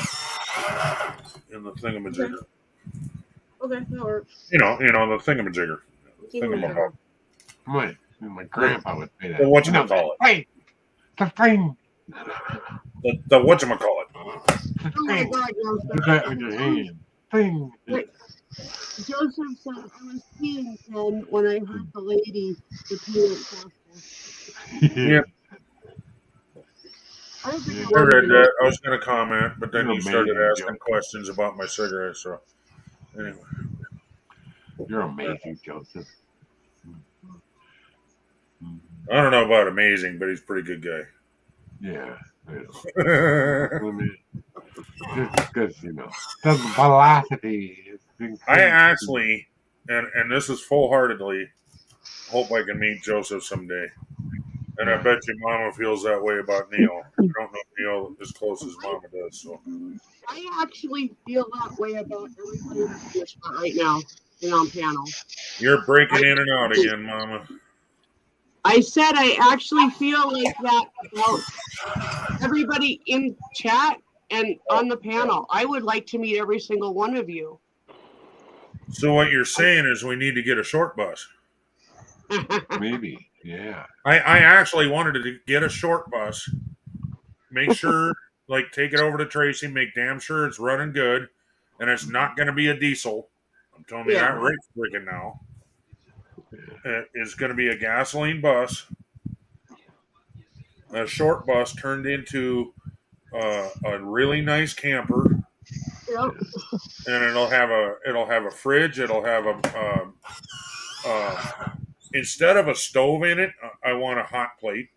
thingamajigger. Okay, that works. You know the thingamajigger. Thingamajigger. My grandpa would say that. The whatchamacallit. Hey, the thing. The whatchamacallit. The Oh my thing. God, Do Joseph. that with your hand. Thing. Wait. Joseph said I was peeing then when I heard the lady the peanut pasta. Yeah. I don't think I read that. I was going to comment, but then You're you started amazing, asking Joe. questions about my cigarette. So anyway, You're amazing, Joseph. I don't know about amazing, but he's a pretty good guy. Yeah. Just because, the velocity is I actually, and this is full-heartedly, hope I can meet Joseph someday. And I bet your mama feels that way about Neil. I don't know Neil as close as mama does. So I actually feel that way about everybody in this spot right now on panel. you're breaking in and out again, mama. I said I actually feel like that about everybody in chat and on the panel. I would like to meet every single one of you. So what you're saying is we need to get a short bus. Maybe, yeah. I actually wanted to get a short bus, make sure, take it over to Tracy, make damn sure it's running good, and it's not going to be a diesel. I'm telling you that right freaking now. It's going to be a gasoline bus. A short bus turned into a really nice camper. Yep. And it'll have a fridge. It'll have instead of a stove in it, I want a hot plate.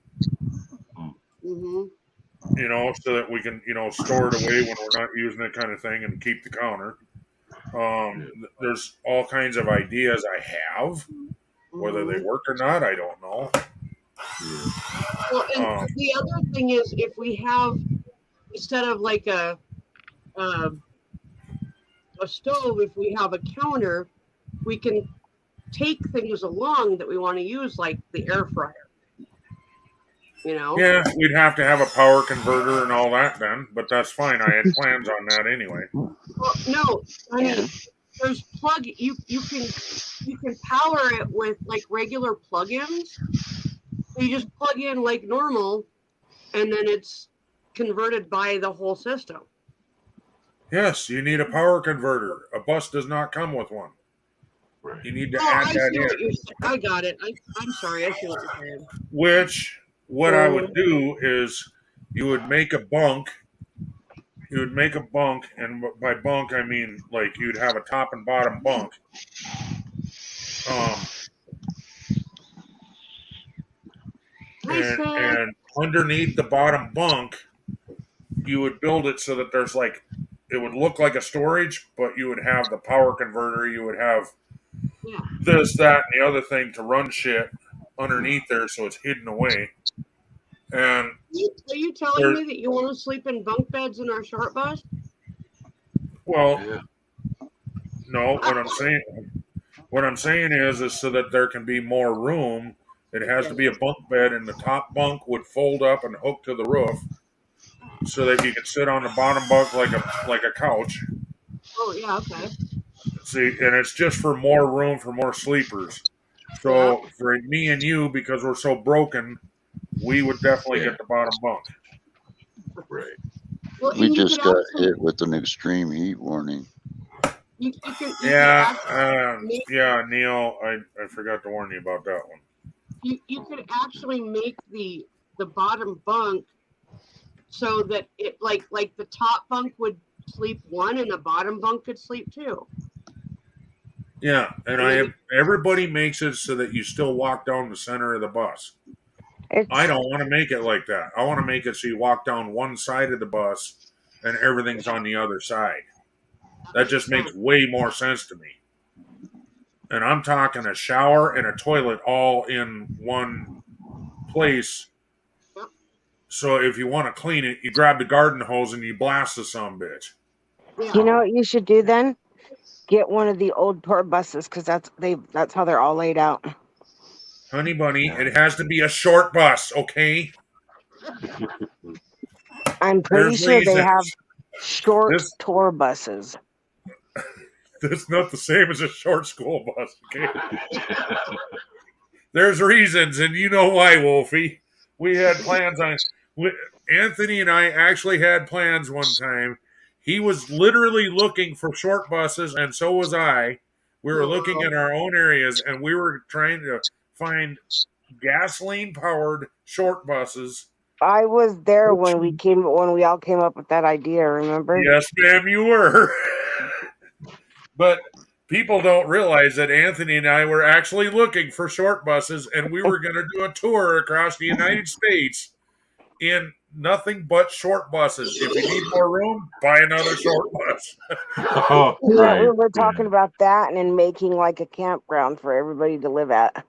Mm-hmm. So that we can, store it away when we're not using it, kind of thing, and keep the counter. There's all kinds of ideas I have. Whether they work or not, I don't know. Well, and the other thing is, if we have, instead of like a stove, if we have a counter, we can take things along that we want to use, like the air fryer. You know? Yeah, we'd have to have a power converter and all that then, but that's fine. I had plans on that anyway. Well, no, honey, there's you can power it with like regular plugins. So you just plug in like normal, and then it's converted by the whole system. Yes, you need a power converter. A bus does not come with one. Right. You need to add I that see what in. you're saying. I got it. I'm sorry. I see what you're saying. Which, what I would do is you would make a bunk. You would make a bunk, and by bunk I mean like you'd have a top and bottom bunk. And underneath the bottom bunk, you would build it so that there's like it would look like a storage, but you would have the power converter. You would have this, that, and the other thing to run shit underneath there, so it's hidden away. And are you telling me that you want to sleep in bunk beds in our short bus? Well, no. What I'm saying is so that there can be more room. It has to be a bunk bed, and the top bunk would fold up and hook to the roof, so that you could sit on the bottom bunk like a couch. Oh yeah, okay. See, and it's just for more room for more sleepers. So for me and you, because we're so broken, we would definitely get the bottom bunk. Right. Well, We just got hit with an extreme heat warning. Yeah, Neil, I forgot to warn you about that one. You could actually make the bottom bunk so that it like the top bunk would sleep one and the bottom bunk could sleep two. Yeah, and everybody makes it so that you still walk down the center of the bus. I don't want to make it like that. I want to make it so you walk down one side of the bus and everything's on the other side. That just makes way more sense to me. And I'm talking a shower and a toilet all in one place. So if you want to clean it, you grab the garden hose and you blast the sumbitch. You know what you should do then? Get one of the old tour buses because that's how they're all laid out. Honey bunny, it has to be a short bus, okay? I'm pretty sure they have short tour buses. That's not the same as a short school bus, okay? There's reasons, and you know why, Wolfie. We had plans on Anthony and I actually had plans one time. He was literally looking for short buses, and so was I. We were looking in our own areas, and we were trying to find gasoline-powered short buses. I was there when we all came up with that idea. Remember? Yes, ma'am, you were. But people don't realize that Anthony and I were actually looking for short buses, and we were going to do a tour across the United States in nothing but short buses. If you need more room, buy another short bus. We were talking about that and then making like a campground for everybody to live at.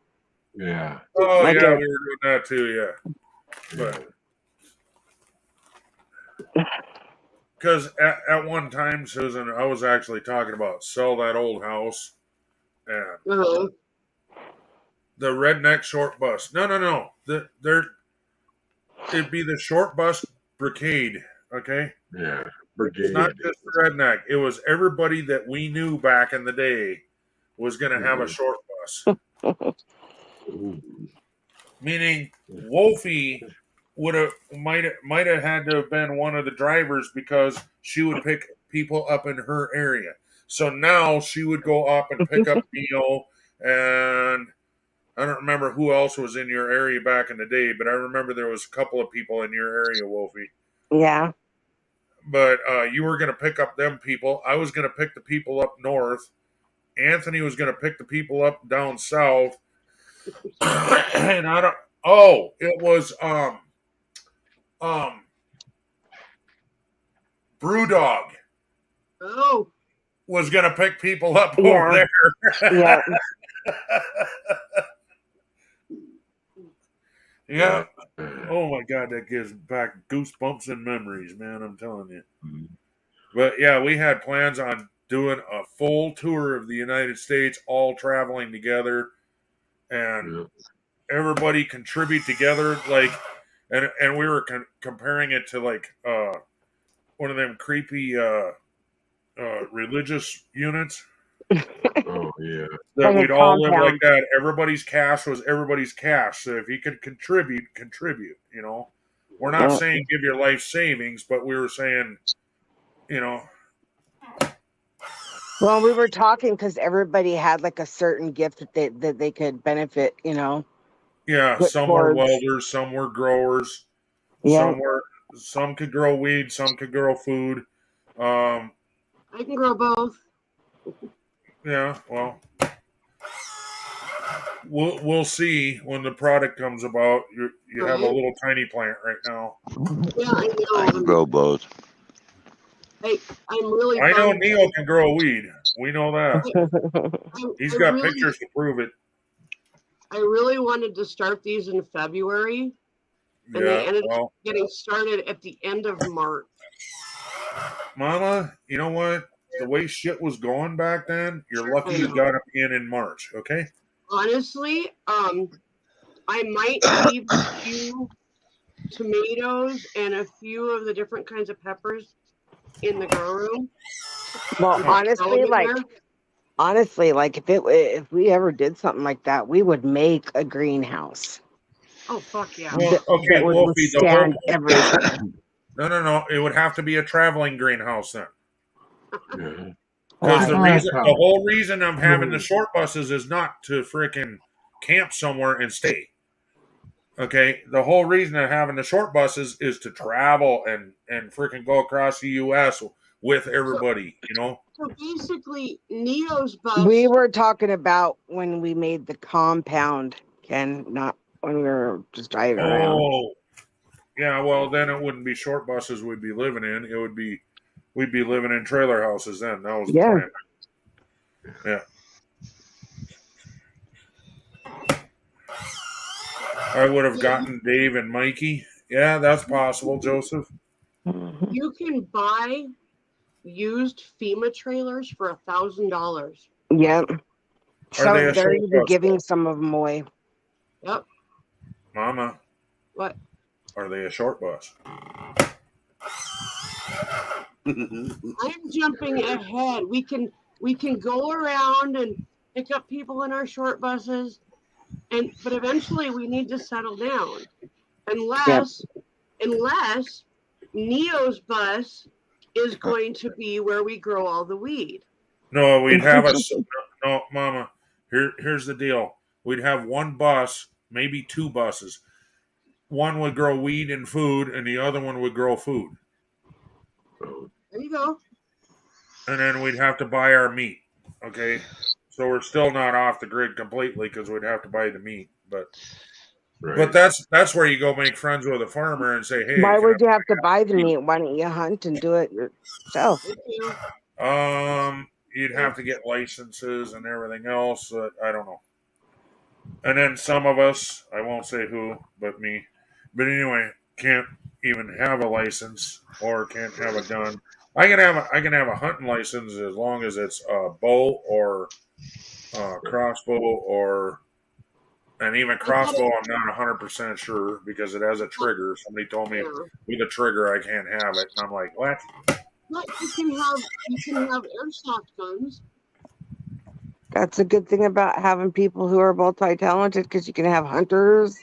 Yeah. Oh, yeah, we were doing that too, yeah. Because at one time, Susan, I was actually talking about sell that old house and the redneck short bus. No. It'd be the short bus brigade, okay? Yeah, brigade. It's not just the redneck. It was everybody that we knew back in the day was going to have a short bus. Meaning Wolfie might have had to have been one of the drivers because she would pick people up in her area. So now she would go up and pick up Neil, and I don't remember who else was in your area back in the day, but I remember there was a couple of people in your area, Wolfie. Yeah. But you were going to pick up them people. I was going to pick the people up north. Anthony was going to pick the people up down south. And I don't. Oh, it was Brewdog. Oh. Was going to pick people up over there. Yeah. Yeah. Oh my God, that gives back goosebumps and memories, man. I'm telling you. But yeah, we had plans on doing a full tour of the United States, all traveling together, and everybody contribute together. Like and we were comparing it to like one of them creepy religious units Oh yeah. that Like a we'd all live like compound. that. Everybody's cash was everybody's cash. So if you could contribute. You know, we're not Yeah. saying give your life savings, but we were saying, you know, Well, we were talking because everybody had like a certain gift that they could benefit, you know, yeah, put some were towards. welders, some were growers, Yeah. some could grow weed, some could grow food. Um, I can grow both. yeah, well, we'll see when the product comes about. You have a Right. little tiny plant right now. Yeah, I I know. can grow both. I'm really I know bummed. Neo can grow weed. We know that. He's got really, pictures to prove it. I really wanted to start these in February, and they Yeah, ended up well, getting started at the end of March. Mama, you know what? The way shit was going back then, you're lucky you got him in March. Okay. Honestly, I might leave a few tomatoes and a few of the different kinds of peppers in the grow room. Well, honestly, like if we ever did something like that, we would make a greenhouse. Oh fuck yeah! Well, that okay, would Wolfie, the whole withstand everything. no. It would have to be a traveling greenhouse then. Yeah. Because Why? the whole reason I'm having the short buses is not to freaking camp somewhere and stay. Okay, the whole reason of having the short buses is to travel and freaking go across the U.S. with everybody. You know. So basically, Neo's bus. We were talking about when we made the compound, Ken, not when we were just driving around. Oh, yeah. Well, then it wouldn't be short buses we'd be living in. It would be we'd be living in trailer houses. Then that was the plan. Yeah. I would have gotten Dave and Mikey. Yeah, that's possible, Joseph. You can buy used FEMA trailers for $1,000. Yep. So they a they're short even bus? giving some of them away. Yep. Mama, What? are they a short bus? I'm jumping ahead. We can go around and pick up people in our short buses, but eventually we need to settle down. Unless Neo's bus is going to be where we grow all the weed. No, we'd have no, Mama. Here's the deal. We'd have one bus, maybe two buses. One would grow weed and food, and the other one would grow food. There you go. And then we'd have to buy our meat. Okay, so we're still not off the grid completely because we'd have to buy the meat. But that's where you go make friends with a farmer and say, hey. Why would you have to buy the meat? Why don't you hunt and do it yourself? You'd have to get licenses and everything else. I don't know. And then some of us, I won't say who, but me. But anyway, can't even have a license or can't have a gun. I can have a hunting license as long as it's a bow or crossbow and even crossbow. I'm not 100% sure because it has a trigger. Somebody told me with a trigger I can't have it, and I'm like, what? But you can have airsoft guns. That's a good thing about having people who are multi-talented because you can have hunters,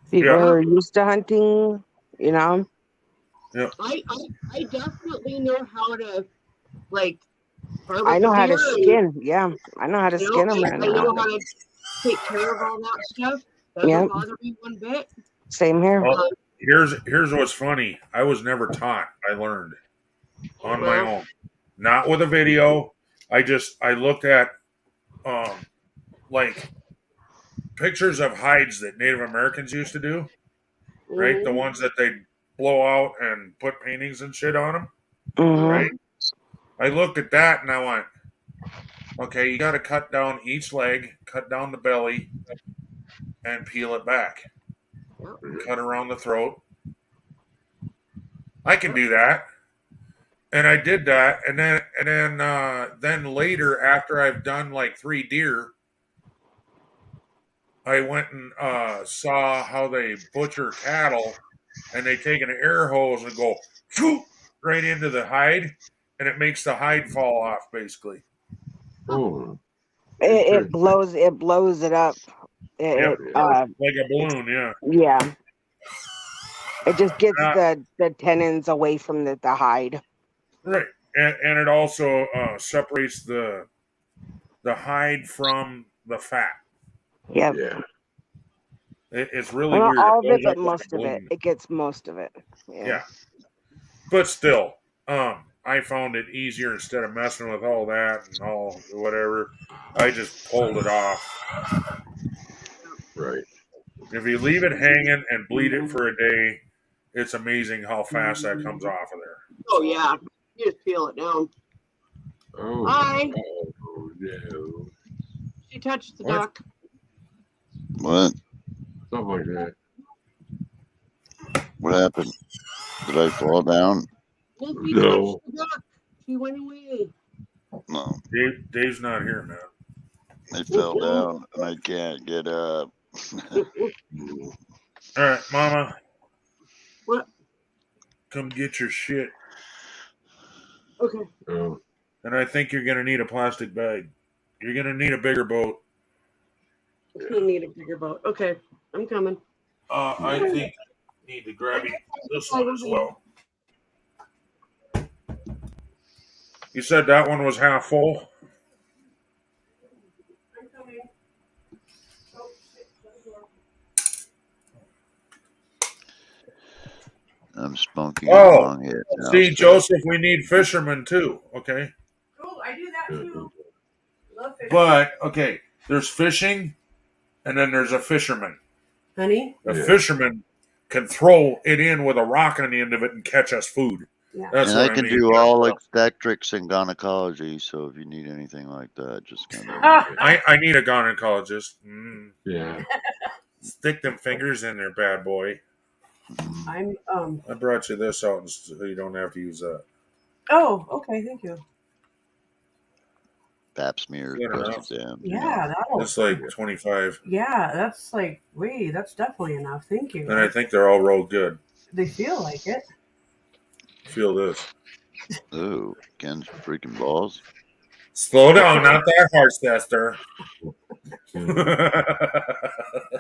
people who are used to hunting, you know. Yeah. I definitely know how to I know how to skin. Yeah, I know how to skin them. I know how to take care of all that stuff. Doesn't bother me one bit. Same here. Well, here's what's funny. I was never taught. I learned on my own, not with a video. I looked at like pictures of hides that Native Americans used to do, right? The ones that they blow out and put paintings and shit on them, right? I looked at that and I went, okay, you got to cut down each leg, cut down the belly, and peel it back. Cut around the throat. I can do that. And I did that, and then later, after I've done like 3 deer, I went and saw how they butcher cattle and they take an air hose and go phew, right into the hide, and it makes the hide fall off basically. Oh, It blows it up. Yep, It, like a balloon. Yeah. yeah. It just gets the tendons away from the hide. Right, and it also separates the hide from the fat. Yep. yeah. It's really Well, weird. not all of it, It goes but up like a most of it. balloon. It gets most of it. Yeah, but still, I found it easier instead of messing with all that and all whatever. I just pulled it off. Right. If you leave it hanging and bleed it for a day, it's amazing how fast that comes off of there. Oh yeah, you just peel it down. Oh. Hi. Oh no. She touched the What? duck. What? Something like that. What happened? Did I fall down? Wolfie No. touched the duck. She went away. No. Dave's not here, man. I fell down and I can't get up. All right, Mama. What? Come get your shit. Okay. Oh. And I think you're gonna need a plastic bag. You're gonna need a bigger boat. It's gonna need a bigger boat. Okay, I'm coming. I think you need to grab this one as well. You said that one was half full? I'm coming. I'm spunking Oh, along here. see, Joseph, we need fishermen too, okay? Cool, I do that too. Love fish. But, okay, there's fishing, and then there's a fisherman. Honey? A fisherman can throw it in with a rock on the end of it and catch us food. Yeah. That's And what I can mean. do all obstetrics and gynecology, so if you need anything like that, just come in. I need a gynecologist. Yeah. Stick them fingers in there, bad boy. I'm I brought you this out so you don't have to use that. Oh, okay, thank you. Pap smear, Good breast enough. exam. Yeah, that'll. It's like 25, Yeah, that's like wait, that's definitely enough. Thank you. and I think they're all rolled good. They feel like it. Feel this. Oh, Ken's freaking balls. Slow down, not that hard, Chester.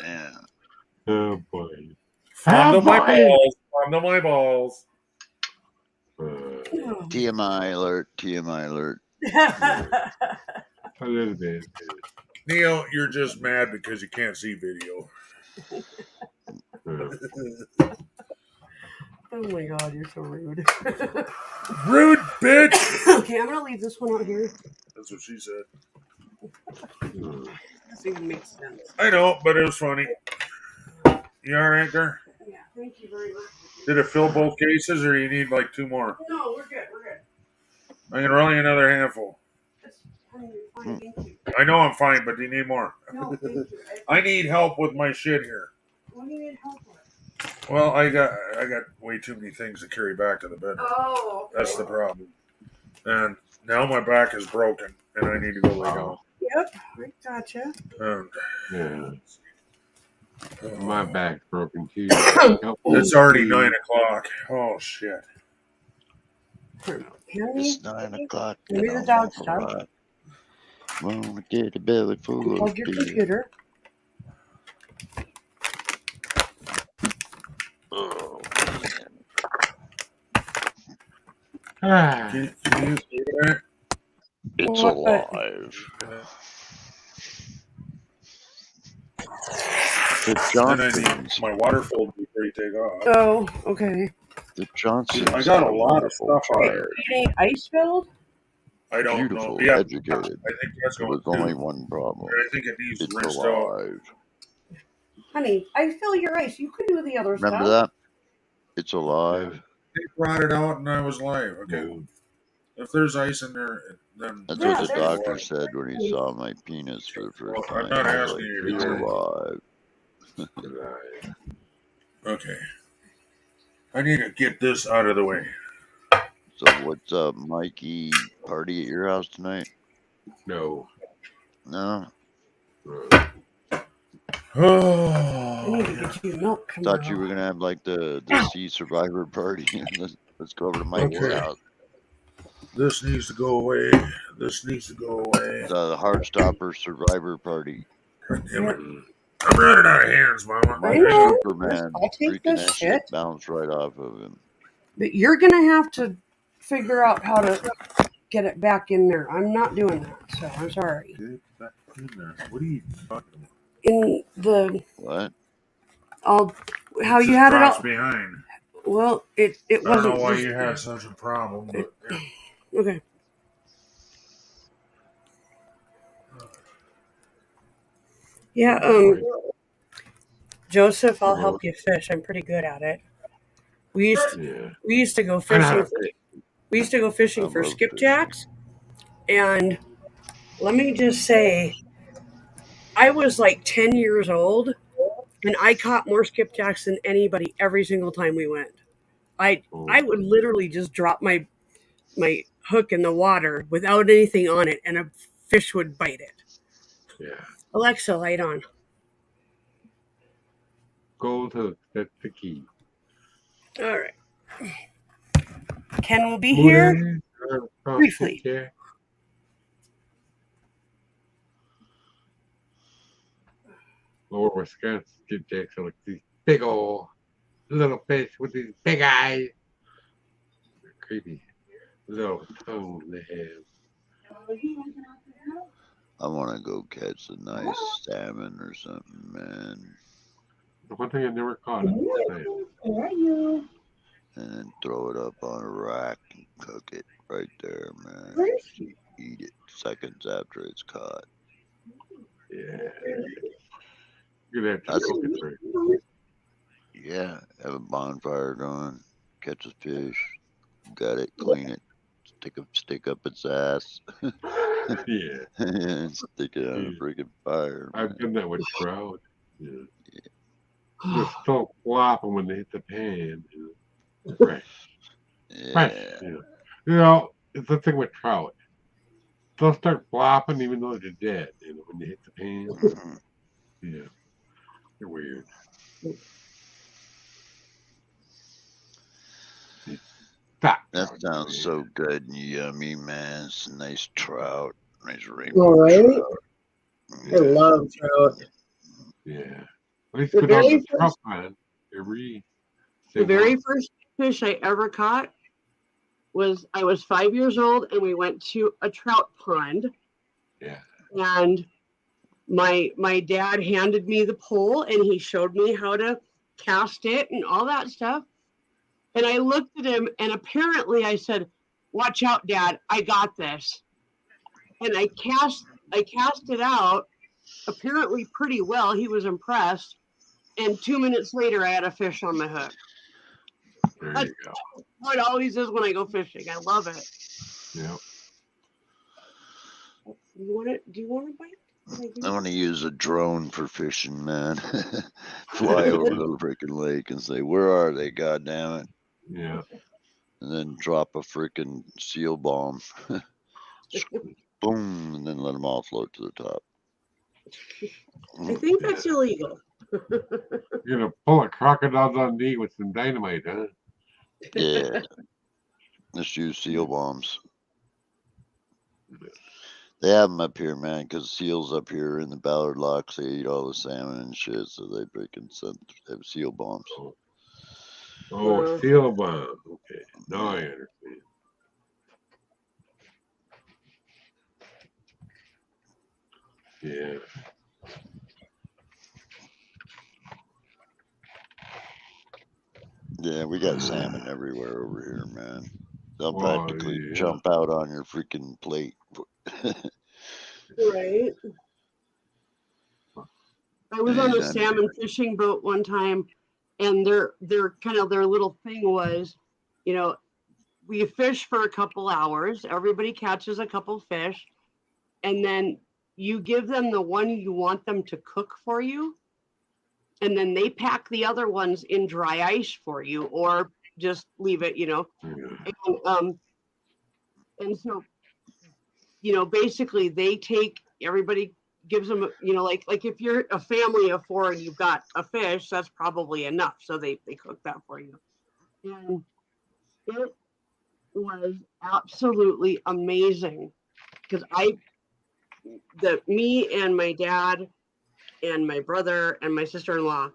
Yeah. Oh boy. Fondle my balls. Fondle my balls. TMI alert. TMI alert. A little bit. Neil, you're just mad because you can't see video. Oh my god, you're so rude. Rude bitch! Okay, I'm gonna leave this one out here. That's what she said. This even makes sense. I know, but it was funny. You alright there? Yeah, thank you very much. Did it fill both cases, or you need like 2 more? No, we're good. We're good. I can roll you another handful. Honey, you're fine. Thank you. I know I'm fine, but do you need more? No, thank you. I need help with my shit here. What do you need help with? Well, I got way too many things to carry back to the bedroom. Oh, okay. That's the problem. And now my back is broken, and I need to go lay down. Yep, I gotcha. And Yeah. My back's broken too. it's already 9 o'clock. Oh shit! Honey, It's 9 o'clock. give me the dog stuff. Wanna get a belly full Plug of your beer. computer. Oh, Can you see that? it's What? alive. The And I Johnsons. need my water filled before you take off. Oh, okay. The Johnsons. I got a are lot of wonderful stuff on child. there. You need ice filled? I don't Beautiful, know. Yeah, educated. I think that's There going was only to. one problem. I think it needs It's rinsed out. alive. Honey, I fill your ice. You can do the other Remember stuff. that? It's alive. They brought it out, and I was live. Okay, if there's ice in there, then That's Yeah, what the there's- doctor said when he saw my penis for the first Well, I'm time. not He was asking you to it's do it. alive. Okay. I need to get this out of the way. So what's up, Mikey? Party at your house tonight? No. No? I need to Oh, get you milk Thought you were tomorrow. gonna have like the Ow. sea survivor party. Let's go over to Mike's okay. house. This needs to go away. This needs to go away. The Heartstopper survivor party. God damn it. Mm. I'm running out of hands, Mama. I Like know. Superman, I'll take freaking this that shit. shit bounced right off of him. But you're gonna have to figure out how to get it back in there. I'm not doing that, so I'm sorry. Get back in there. What are you talking about? In the What? how It you just had it drops all. behind. Well, it I don't wasn't know why just you have such a problem, but okay. Yeah, Joseph, I'll help you fish. I'm pretty good at it. We used to go I know how fishing. to fish. We used to go I fishing for love skipjacks, and let me just say, I was like 10 years old, and I caught more skipjacks than anybody every single time we went. I would literally just drop my hook in the water without anything on it, and a fish would bite it. Yeah. Alexa, light on. Gold hook. That's the key. All right. Ken will be here briefly. Lower Wisconsin skipjacks are like these big old little fish with these big eyes. They're creepy little tongue they have. I want to go catch a nice salmon or something, man. The one thing I never caught is salmon. And then throw it up on a rack and cook it right there, man. Eat it seconds after it's caught. Yeah. You're gonna have to cook it right. Yeah, have a bonfire going, catch a fish, gut it, clean it, stick up its ass, Yeah. and stick it on a freaking fire. I've done that with trout. Yeah. They're still flopping when they hit the pan. You know. Fresh. Yeah. Fresh. You know, it's the thing with trout. They'll start flopping even though they're dead. You know, when they hit the pan. Mhm. Yeah. They're weird. That sounds so good and yummy, man. It's a nice trout, nice rainbow All right. trout. I love trout. Yeah. At least go down to the trout pond every. The very first fish I ever caught was I was 5 years old, and we went to a trout pond. Yeah. And my dad handed me the pole, and he showed me how to cast it and all that stuff. And I looked at him, and apparently I said, "Watch out, Dad! I got this." And I cast it out, apparently pretty well. He was impressed. And 2 minutes later, I had a fish on my hook. There you go. What it always is when I go fishing. I love it. Yeah. Do you want to bite? I want to use a drone for fishing, man. Fly over the freaking lake and say, "Where are they? God damn it!" Yeah. And then drop a freaking seal bomb. Boom, and then let them all float to the top. I think that's illegal. You're gonna pull a Crocodile Dundee with some dynamite, huh? Yeah. Let's use seal bombs. They have them up here, man, because seals up here in the Ballard Locks, they eat all the salmon and shit, so they freaking have seal bombs. Oh, seal bomb. Okay, now I understand. Yeah. Yeah, we got salmon everywhere over here, man. They'll Well, practically yeah. jump out on your freaking plate. Right. I was on a salmon fishing boat one time, and their little thing was, you know, we fish for a couple hours, everybody catches a couple fish, and then you give them the one you want them to cook for you, and then they pack the other ones in dry ice for you, or just leave it, you know. And so, you know, basically everybody gives them, like if you're a family of 4 and you've got a fish, that's probably enough. So they cook that for you. And it was absolutely amazing because me and my dad and my brother and my sister-in-law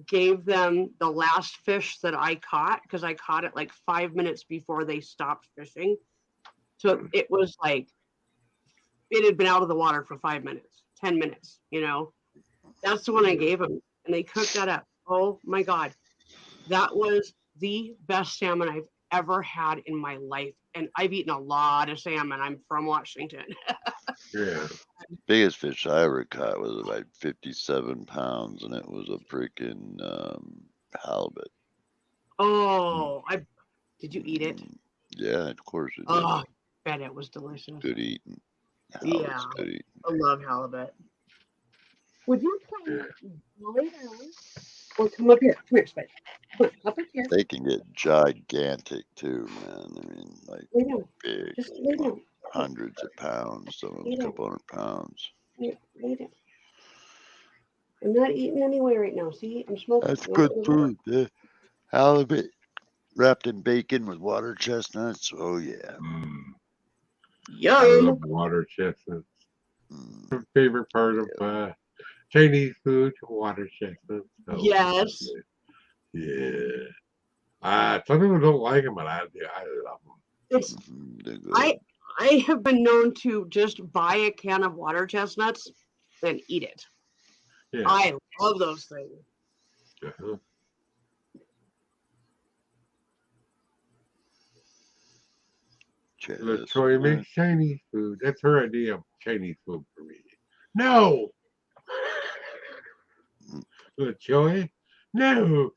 gave them the last fish that I caught because I caught it like 5 minutes before they stopped fishing. So it was like it had been out of the water for 5 minutes, 10 minutes, That's the one I gave them, and they cooked that up. Oh my God. That was the best salmon I've ever had in my life. And I've eaten a lot of salmon. I'm from Washington. Yeah. Biggest fish I ever caught was about 57 pounds, and it was a freaking halibut. Oh, did you eat it? Yeah, of course it did. Oh, I bet it was delicious. Good eating. Yeah, Good eating. I love halibut. Would you come lay down or come up here? Come here, Spike. Come on, up here. They can get gigantic too, man. I mean, like Lay down. big, Just lay down. hundreds of pounds, some of them a couple hundred pounds. Yeah, lay down. I'm not eating anyway right now. See, I'm smoking. That's good food. The halibut wrapped in bacon with water chestnuts. Oh yeah. I Yum. love water chestnuts. My favorite part of Chinese food, water chestnuts. Oh, Yes. Yeah. Some people don't like them, but I love them. I have been known to just buy a can of water chestnuts and eat it. Yeah. I love those things. Uh-huh. LaToya makes Chinese food. That's her idea of Chinese food for me. No! LaToya? No!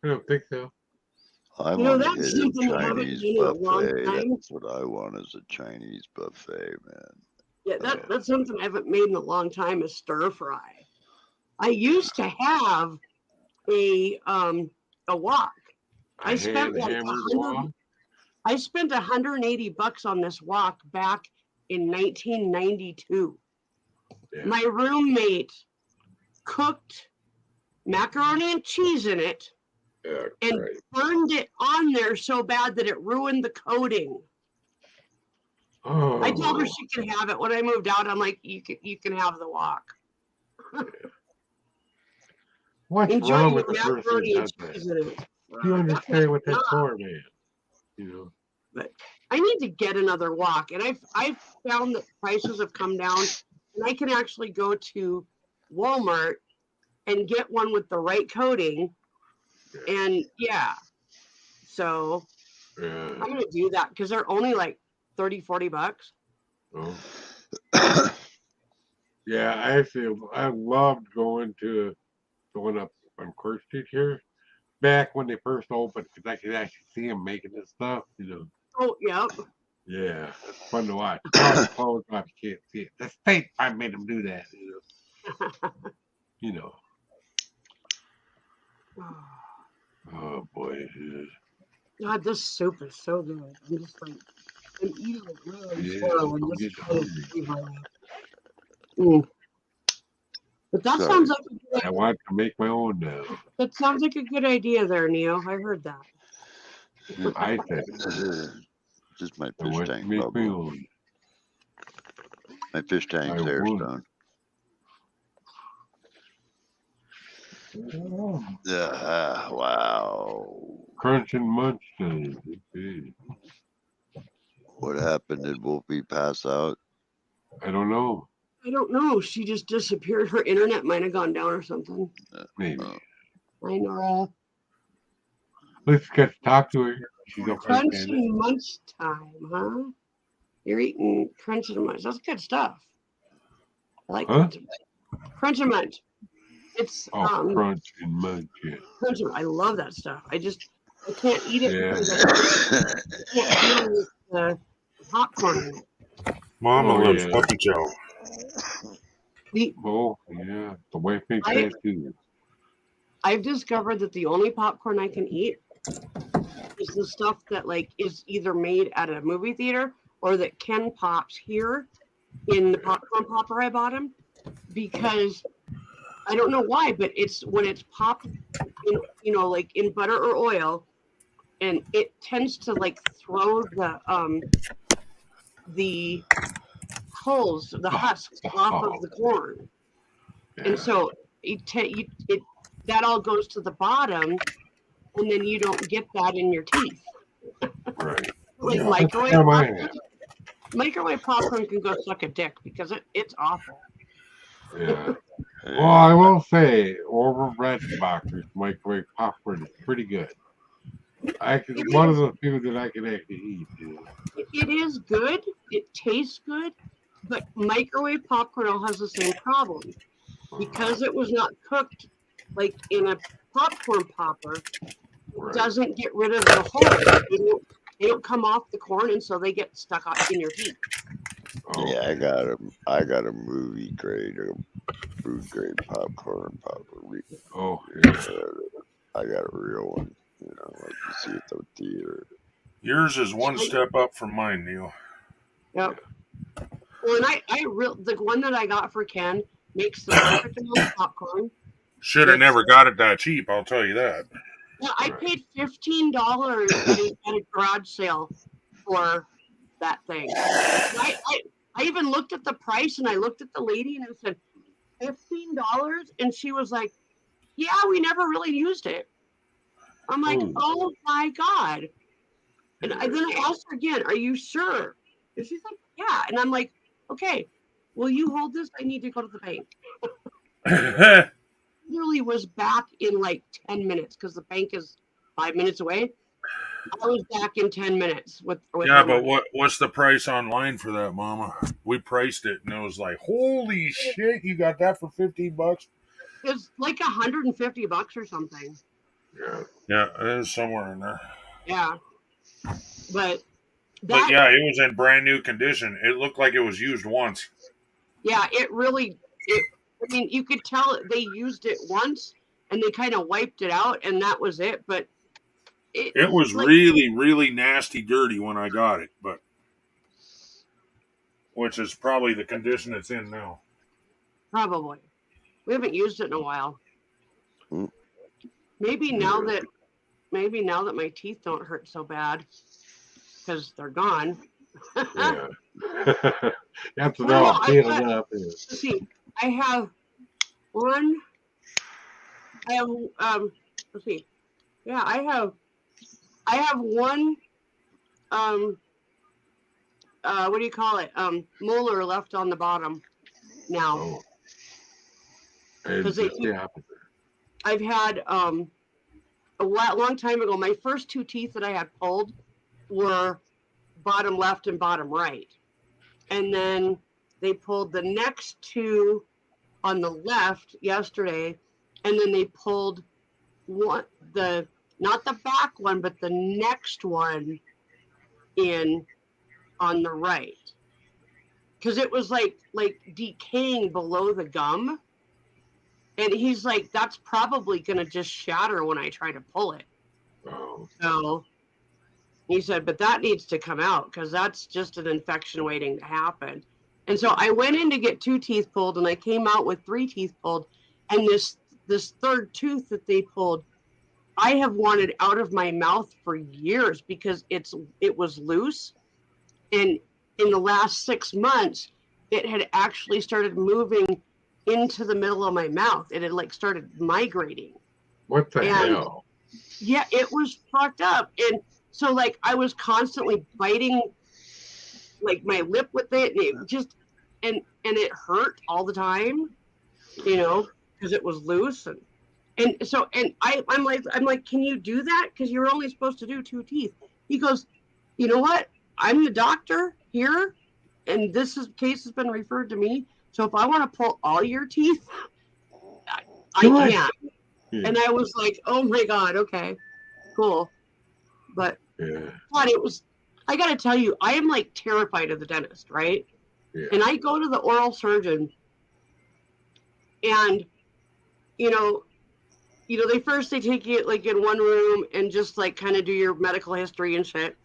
I don't think so. I want to hit a Chinese buffet. That's what I want is a Chinese buffet, man. Yeah, that's something I haven't made in a long time is stir fry. I used to have a wok. I spent like $180 on this wok back in 1992. Yeah. My roommate cooked macaroni and cheese in it and burned it on there so bad that it ruined the coating. Oh. I told her she could have it. When I moved out, I'm like, you can have the wok. What's Enjoy wrong your with the person macaroni who and does cheese that? in it. You understand what that's for, man. But I need to get another wok, and I've found that prices have come down, and I can actually go to Walmart and get one with the right coating, and so I'm gonna do that because they're only like $30-$40. Oh. Yeah, I loved going up on Court Street here back when they first opened because I could actually see them making this stuff, Oh, yeah. Yeah, it's fun to watch. Now it's closed off, you can't see it. The state I made them do that, Oh boy. God, this soup is so good. I'm just like, I'm eating it really slow and just But that sounds like a good idea. I want to make my own now. That sounds like a good idea there, Neo. I heard that. I said just my fish tank make my bubble. own. My fish tank's Airstone. Yeah, wow. Crunch and munch time. What happened? Did Wolfie pass out? I don't know. I don't know. She just disappeared. Her internet might have gone down or something. Maybe. I know. Let's get to talk to her. She's Crunch and munch time, huh? You're eating crunch and munch. That's good stuff. I like crunch and munch. Crunch and munch. It's crunch and munch. Yeah. Crunch and, I love that stuff. I can't eat it. Yeah. I can't deal with the popcorn. Mama loves Puppy Joe. Oh, yeah. The wife makes that too. I've discovered that the only popcorn I can eat is the stuff that is either made at a movie theater or that Ken Pops here in the popcorn popper I bought him, because I don't know why, but it's when it's popped in, like in butter or oil, and it tends to like throw the hulls, the husks off of the corn, and so that all goes to the bottom, and then you don't get that in your teeth. Right. Like microwave popcorn can go suck a dick because it's awful. Yeah. Well, I will say, over Redenbacher's microwave popcorn is pretty good. One of those people that I can actually eat. It is good. It tastes good, but microwave popcorn all has the same problem because it was not cooked like in a popcorn popper. It doesn't get rid of the holes. They don't come off the corn, and so they get stuck in your teeth. Yeah, I got a movie grade, a food grade popcorn popper. I got a real one. Like you see at the theater. Yours is one step up from mine, Neil. Yep. Well, and the one that I got for Ken makes the perfect amount of popcorn. Should have never got it that cheap, I'll tell you that. Yeah, I paid $15 at a garage sale for that thing. I even looked at the price, and I looked at the lady, and I said, $15? And she was like, yeah, we never really used it. I'm like, oh my God. And then I asked her again, are you sure? And she's like, yeah. And I'm like, okay, will you hold this? I need to go to the bank. Literally was back in like 10 minutes because the bank is 5 minutes away. I was back in 10 minutes with yeah, but what's the price online for that, Mama? We priced it, and it was like, holy shit, you got that for $15? It's like $150 or something. Yeah, it is somewhere in there. Yeah, but yeah, it was in brand new condition. It looked like it was used once. Yeah, I mean, you could tell they used it once and they kind of wiped it out, and that was it. But it was like, really, really nasty, dirty when I got it, but which is probably the condition it's in now. Probably. We haven't used it in a while. Maybe now that my teeth don't hurt so bad because they're gone. Yeah. After they're all peeled up. Let's see. I have one. Let's see. Yeah, I have one. What do you call it? Molar left on the bottom now. Because I've had a long time ago. My first two teeth that I had pulled were bottom left and bottom right, and then they pulled the next two on the left yesterday, and then they pulled not the back one, but the next one in on the right, because it was like decaying below the gum. And he's like, that's probably going to just shatter when I try to pull it. So he said, but that needs to come out because that's just an infection waiting to happen. And so I went in to get 2 teeth pulled, and I came out with 3 teeth pulled. And this third tooth that they pulled, I have wanted out of my mouth for years because it was loose. And in the last 6 months, it had actually started moving into the middle of my mouth. It had started migrating. What the hell? Yeah, it was fucked up. And so I was constantly biting my lip with it, and it just and it hurt all the time, because it was loose, and so I'm like, can you do that? Because you're only supposed to do 2 teeth. He goes, you know what? I'm the doctor here, and case has been referred to me. So if I want to pull all your teeth, I can. And I was like, oh my God, okay, cool. But God, I got to tell you, I am terrified of the dentist, right? Yeah. And I go to the oral surgeon, and, they take you in one room and just kind of do your medical history and shit.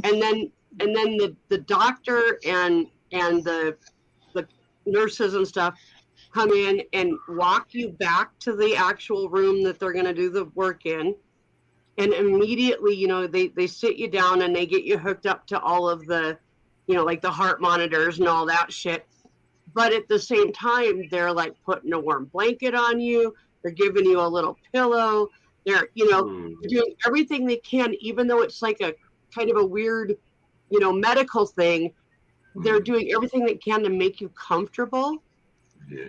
And then the doctor and the nurses and stuff come in and walk you back to the actual room that they're going to do the work in. And immediately, you know, they sit you down and they get you hooked up to all of the, you know, like the heart monitors and all that shit. But at the same time, they're like putting a warm blanket on you. They're giving you a little pillow. They're, you know, doing everything they can, even though it's like a kind of a weird, you know, medical thing. They're doing everything they can to make you comfortable. Yeah.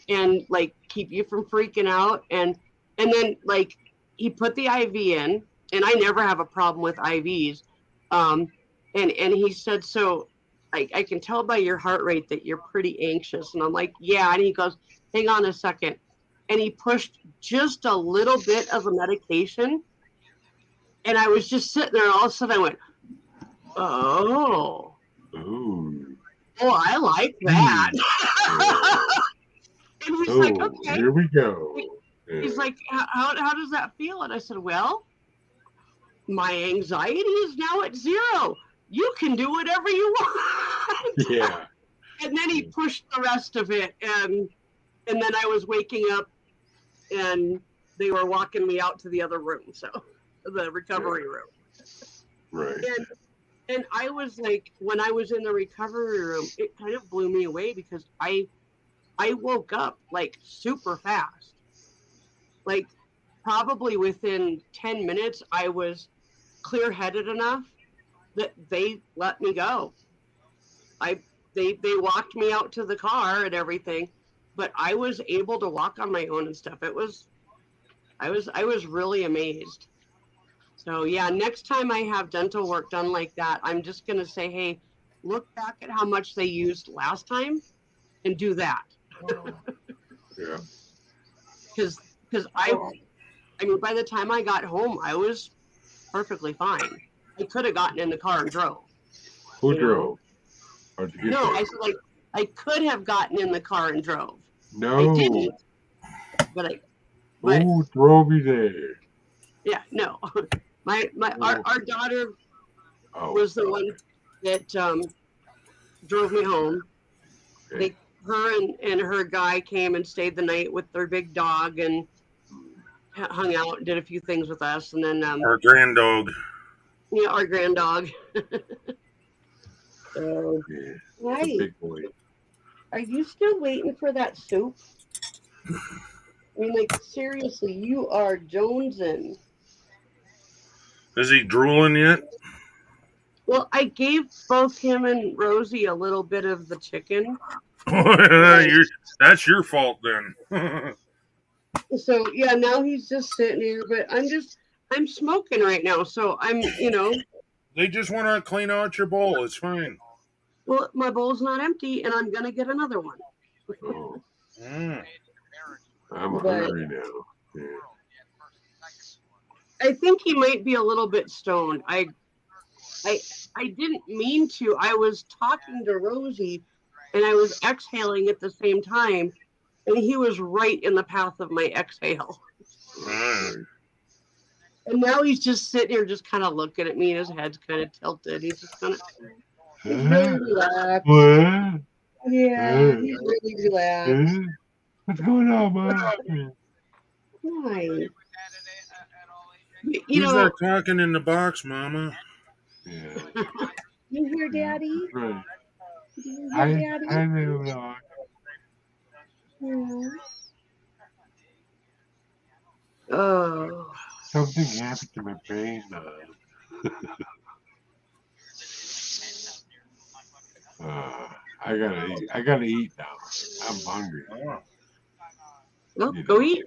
And like keep you from freaking out. And then like he put the IV in, and I never have a problem with IVs. And he said, so I can tell by your heart rate that you're pretty anxious. And I'm like, yeah. And he goes, hang on a second. And he pushed just a little bit of a medication. And I was just sitting there, and all of a sudden I went, oh, I like that. And he's like, okay. Here we go. He's like, how does that feel? And I said, well, my anxiety is now at 0. You can do whatever you want. Yeah. And then he pushed the rest of it. And then I was waking up and they were walking me out to the other room. So the recovery room. Right. And I was like, when I was in the recovery room, it kind of blew me away because I woke up like super fast. Like probably within 10 minutes, I was clear-headed enough that they let me go. They walked me out to the car and everything, but I was able to walk on my own and stuff. I was really amazed. So yeah, next time I have dental work done like that, I'm just gonna say, hey, look back at how much they used last time and do that. Yeah. Because I mean, by the time I got home, I was perfectly fine. I could have gotten in the car and drove. Who drove? How'd you get No, there? I said like I could have gotten in the car and drove. No. I didn't. But Who drove you there? Yeah, no. Our daughter was the one that drove me home. Okay. Her and her guy came and stayed the night with their big dog and hung out and did a few things with us. And then our grand dog. Yeah, our grand dog. So, Right. Big boy. Are you still waiting for that soup? I mean, like, seriously, you are jonesing. Is he drooling yet? Well, I gave both him and Rosie a little bit of the chicken. That's your fault then. So, yeah, now he's just sitting here, but I'm smoking right now, so I'm, you know. They just want to clean out your bowl. It's fine. Well, my bowl's not empty, and I'm going to get another one. Oh. Mm. I'm hungry now. Yeah. I think he might be a little bit stoned. I didn't mean to. I was talking to Rosie, and I was exhaling at the same time, and he was right in the path of my exhale. Mm. And now he's just sitting here, just kind of looking at me, and his head's kind of tilted. He's just kind of he's really relaxed. What? Yeah, he's really relaxed. What's going on, man? Why? Who's that talking in the box, Mama? Yeah. You hear Daddy? Right. Do you hear Daddy? I know. Yeah. Oh. Something happened to my brain, I gotta eat now. I'm hungry. Well, go eat.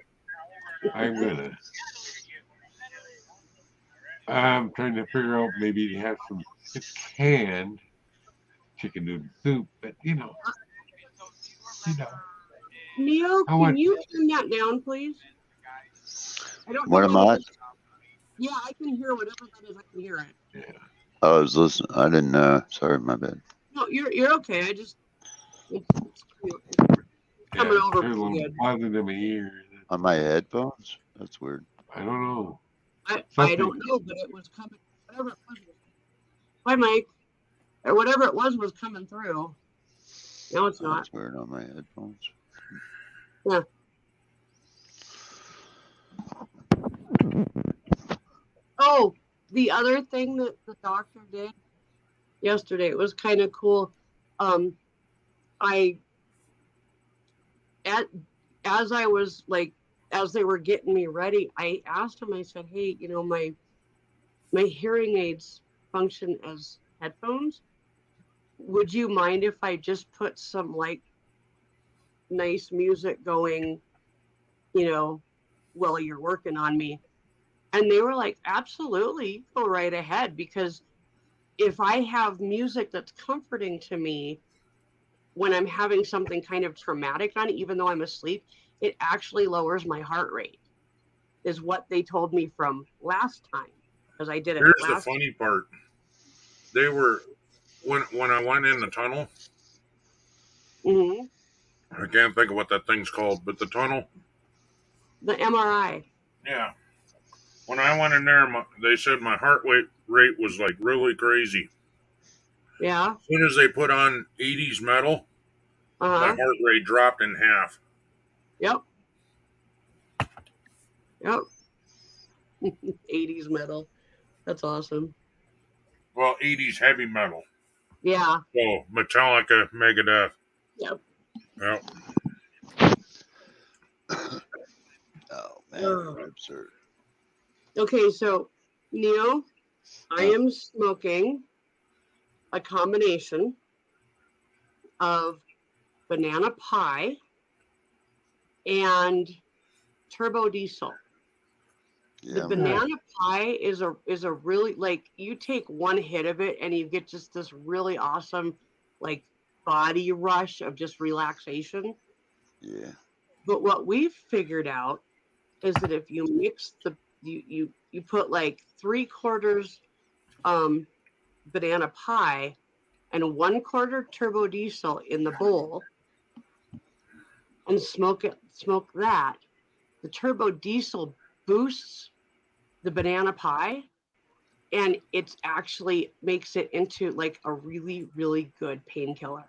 I'm trying to figure out maybe to have some canned chicken noodle soup, but you know. Neil, can you turn that down, please? I don't know What am I? Yeah, I can hear whatever that is. I can hear it. Yeah. I was listening. I didn't know. Sorry, my bad. No, you're okay. I just it's coming over pretty good. Buzzing in my ears. On my headphones? That's weird. I don't know. I don't know, but it was coming. Whatever it was. Hi, Mike. Or whatever it was coming through. No, it's Oh, not. it's wearing on my headphones. Yeah. Oh, the other thing that the doctor did yesterday, it was kind of cool. I as I was like, as they were getting me ready, I asked him. I said, "Hey, my hearing aids function as headphones. Would you mind if I just put some like nice music going, while you're working on me?" And they were like, "Absolutely, go right ahead." Because if I have music that's comforting to me when I'm having something kind of traumatic on, even though I'm asleep, it actually lowers my heart rate, is what they told me from last time, because I did it Here's the last. funny part. They were when I went in the tunnel. Mm-hmm. I can't think of what that thing's called, but the tunnel. The MRI. Yeah. When I went in there, they said my heart rate was like really crazy. Yeah. As soon as they put on 80s metal, my Uh-huh. heart rate dropped in half. Yep. 80s metal. That's awesome. Well, 80s heavy metal. Yeah. So Metallica, Megadeth. Yep. Yep. Oh man, my ribs hurt. Okay, so Neo, I am smoking a combination of banana pie and turbo diesel. The banana pie is a really, like, you take one hit of it and you get just this really awesome like body rush of just relaxation. Yeah. But what we've figured out is that if you mix you put like 3/4 banana pie and 1/4 turbo diesel in the bowl and smoke that, the turbo diesel boosts the banana pie, and it actually makes it into like a really, really good painkiller.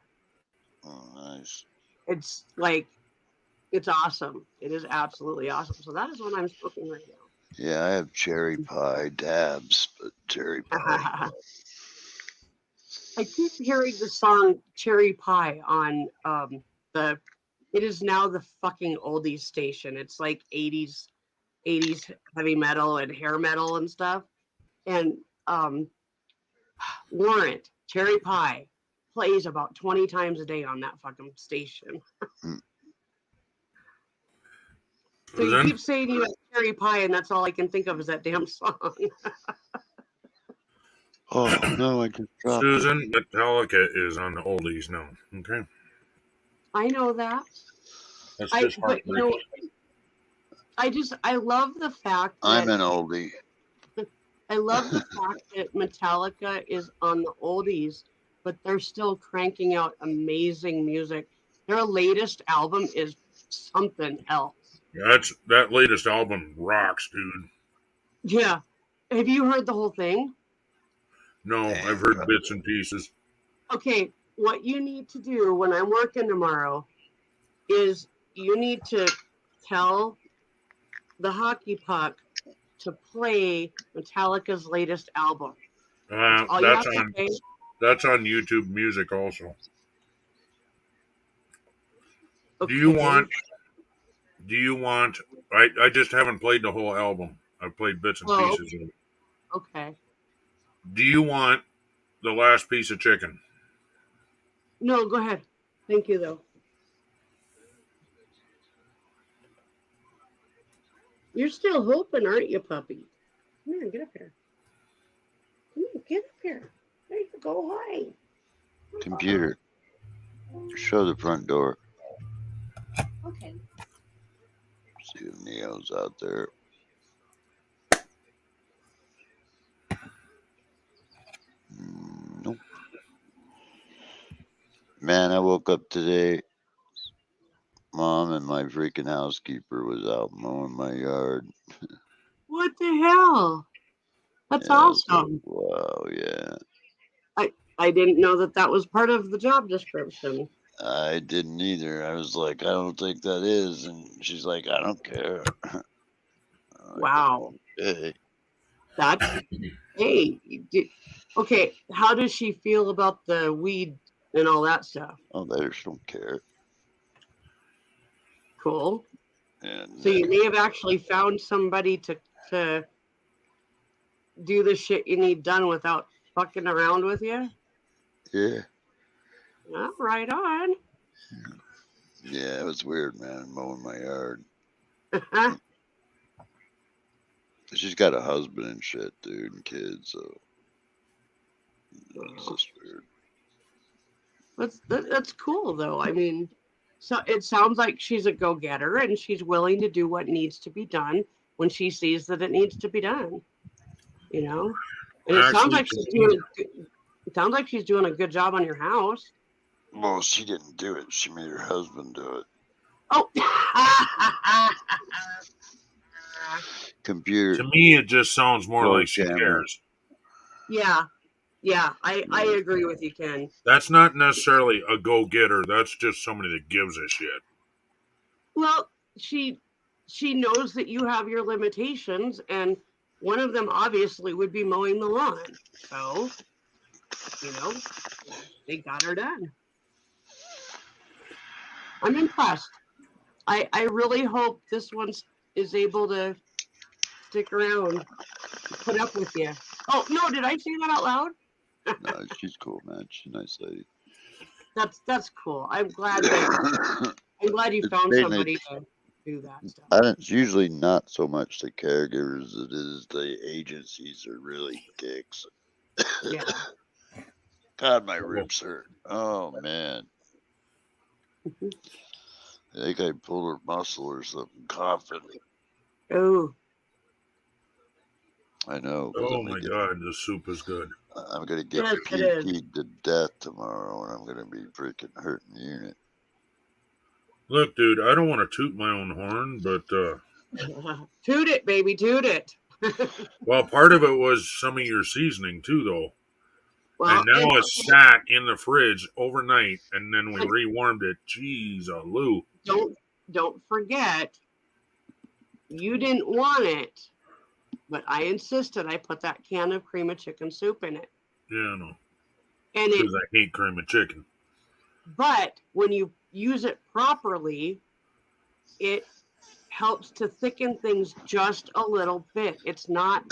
Oh, nice. It's like, it's awesome. It is absolutely awesome. So that is what I'm smoking right now. Yeah, I have cherry pie dabs, but cherry pie. I keep hearing the song Cherry Pie on the it is now the fucking oldies station. It's like 80s heavy metal and hair metal and stuff. And Warrant, Cherry Pie, plays about 20 times a day on that fucking station. So you keep saying you have cherry pie, and that's all I can think of is that damn song. Oh no, I just dropped Susan, Metallica is on the oldies now. Okay. I know that. That's just But heartbreaking. I love the fact that I'm an oldie. I love the fact that Metallica is on the oldies, but they're still cranking out amazing music. Their latest album is something else. That latest album rocks, dude. Yeah. Have you heard the whole thing? No, I've heard bits and pieces. Okay, what you need to do when I'm working tomorrow is you need to tell the Hockey Puck to play Metallica's latest album. That's on YouTube Music also. Okay. Do you want I just haven't played the whole album. I've played bits and pieces of it. Okay. Do you want the last piece of chicken? No, go ahead. Thank you though. You're still hoping, aren't you, puppy? Come here, get up here. Come on, get up here. There you go. Hi. Computer, show the front door. Okay. See if Neo's out there. Nope. Man, I woke up today. Mom and my freaking housekeeper was out mowing my yard. What the hell? That's awesome. Wow, yeah. I didn't know that was part of the job description. I didn't either. I was like, I don't think that is. And she's like, I don't care. Wow. Okay. That's, hey, okay, how does she feel about the weed and all that stuff? Oh, they just don't care. Cool. And So you may have actually found somebody to do the shit you need done without fucking around with you? yeah. Oh, right on. Yeah, it was weird, man, mowing my yard. She's got a husband and shit, dude, and kids, so it's just weird. That's cool though. I mean, so it sounds like she's a go-getter and she's willing to do what needs to be done when she sees that it needs to be done. You know, and it sounds like she's doing. It sounds like she's doing a good job on your house. Well, she didn't do it. She made her husband do it. Oh. Computer. To me, it just sounds more Roll like she camera. cares. Yeah, I agree with you, Ken. That's not necessarily a go-getter. That's just somebody that gives a shit. Well, she knows that you have your limitations, and one of them obviously would be mowing the lawn. So, you know, they got her done. I'm impressed. I really hope this one is able to stick around, put up with you. Oh no, did I say that out loud? No, she's cool, man. She's a nice lady. That's cool. I'm glad you found somebody to do that stuff. It's usually not so much the caregivers; it is the agencies are really dicks. Yeah. God, my ribs hurt. Oh man. I think I pulled her muscle or something, coughing. Oh. I know. Oh my God, the soup is good. I'm gonna get Yes, it is. PT'd to death tomorrow, and I'm gonna be freaking hurting the unit. Look, dude, I don't want to toot my own horn, but Toot it, baby, toot it. well, part of it was some of your seasoning too, though. Well, and now it's sat in the fridge overnight, and then we rewarmed it. Jeez, Lou. Don't forget, you didn't want it, but I insisted I put that can of cream of chicken soup in it. Yeah, I know. And because I hate cream of chicken. But when you use it properly, it helps to thicken things just a little bit. It's not,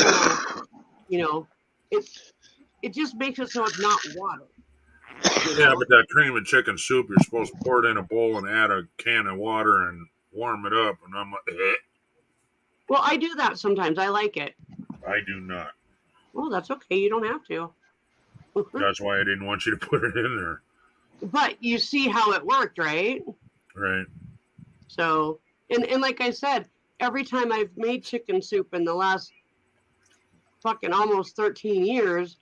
it just makes it so it's not water. Yeah, but that cream of chicken soup, you're supposed to pour it in a bowl and add a can of water and warm it up. And I'm like, Well, I do that sometimes. I like it. I do not. Well, that's okay. You don't have to. That's why I didn't want you to put it in there. But you see how it worked, right? Right. So, and like I said, every time I've made chicken soup in the last fucking almost 13 years,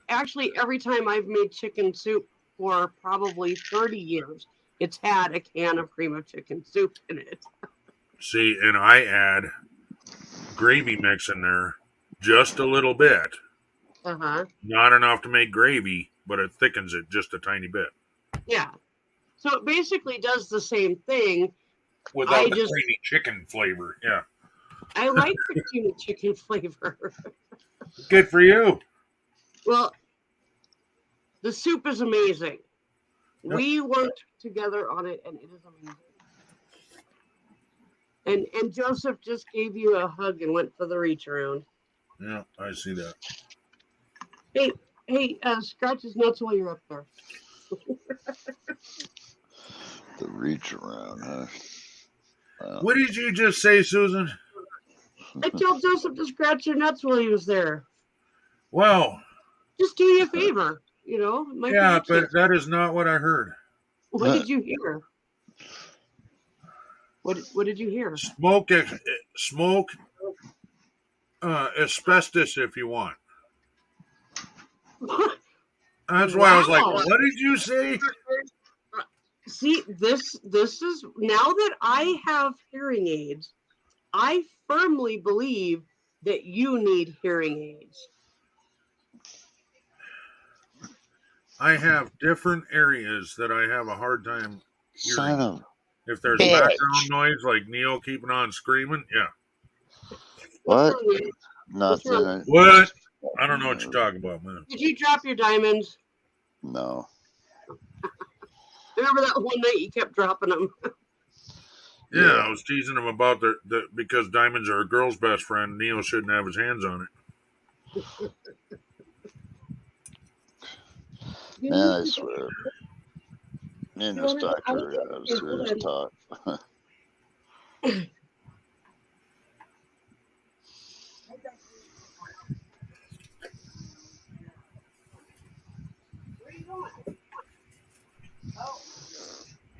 actually every time I've made chicken soup for probably 30 years, it's had a can of cream of chicken soup in it. See, and I add gravy mix in there just a little bit. Uh-huh. Not enough to make gravy, but it thickens it just a tiny bit. Yeah. So it basically does the same thing. Without the creamy chicken flavor, yeah. I like the creamy chicken flavor. Good for you. Well, the soup is amazing. Yep. We worked together on it, and it is amazing. And Joseph just gave you a hug and went for the reach around. Yeah, I see that. Hey, scratch his nuts while you're up there. The reach around, huh? What did you just say, Susan? I told Joseph to scratch your nuts while he was there. Well, just do you a favor, Yeah, but that is not what I heard. What did you hear? What did you hear? Smoke asbestos if you want. That's why I was like, what did you say? See, this is, now that I have hearing aids, I firmly believe that you need hearing aids. I have different areas that I have a hard time Son hearing. of If there's bitch. background noise like Neil keeping on screaming, yeah. What? What's wrong, Nate? What's Nothing. wrong? What? I don't know what you're talking about, man. Did you drop your diamonds? No. Remember that one night you kept dropping them? Yeah, I was teasing him about the because diamonds are a girl's best friend. Neil shouldn't have his hands on it. Man, I swear. Me and this doctor have serious talk. Oh,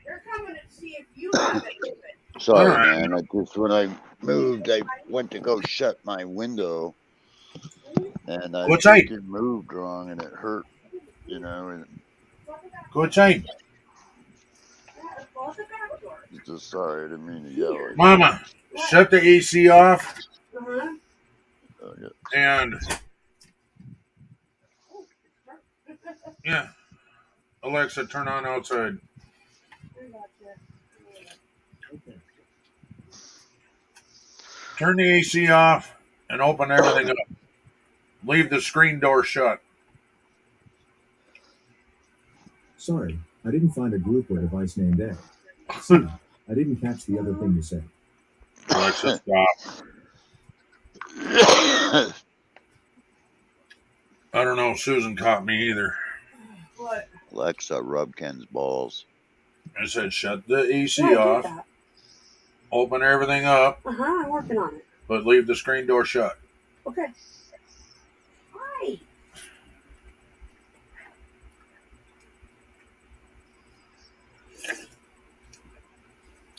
they're coming to see if you have it. Sorry, man. I just when I moved, I went to go shut my window, and I What's that? freaking moved wrong, and it hurt. You know, and Go outside. just sorry, I didn't mean to yell. At you. Mama, shut the AC off Uh-huh. Oh, yeah. and yeah, Alexa, turn on outside. Turn the AC off and open everything up. Leave the screen door shut. Sorry, I didn't find a group or device named A. C, I didn't catch the other thing you said. Alexa, stop. I don't know if Susan caught me either. What? Alexa, rub Ken's balls. I said shut the AC Yeah, I did off, that. open everything up, Uh-huh, I'm working on it. but leave the screen door shut. Okay. Hi.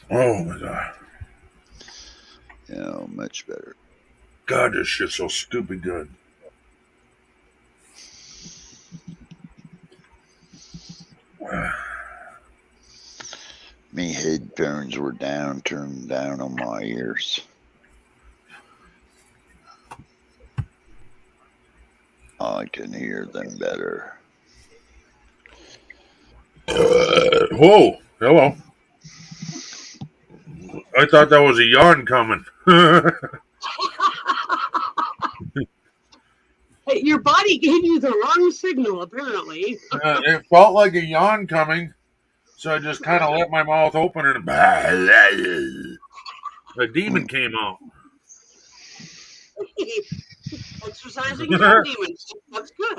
Oh my god. Yeah, much better. God, this shit's so stupid good. Me headphones were turned down on my ears. I can hear them better. Whoa, hello. I thought that was a yawn coming. Hey, your body gave you the wrong signal, apparently. It felt like a yawn coming, so I just kind of let my mouth open and a demon came out. Exercising your own demons. That's good.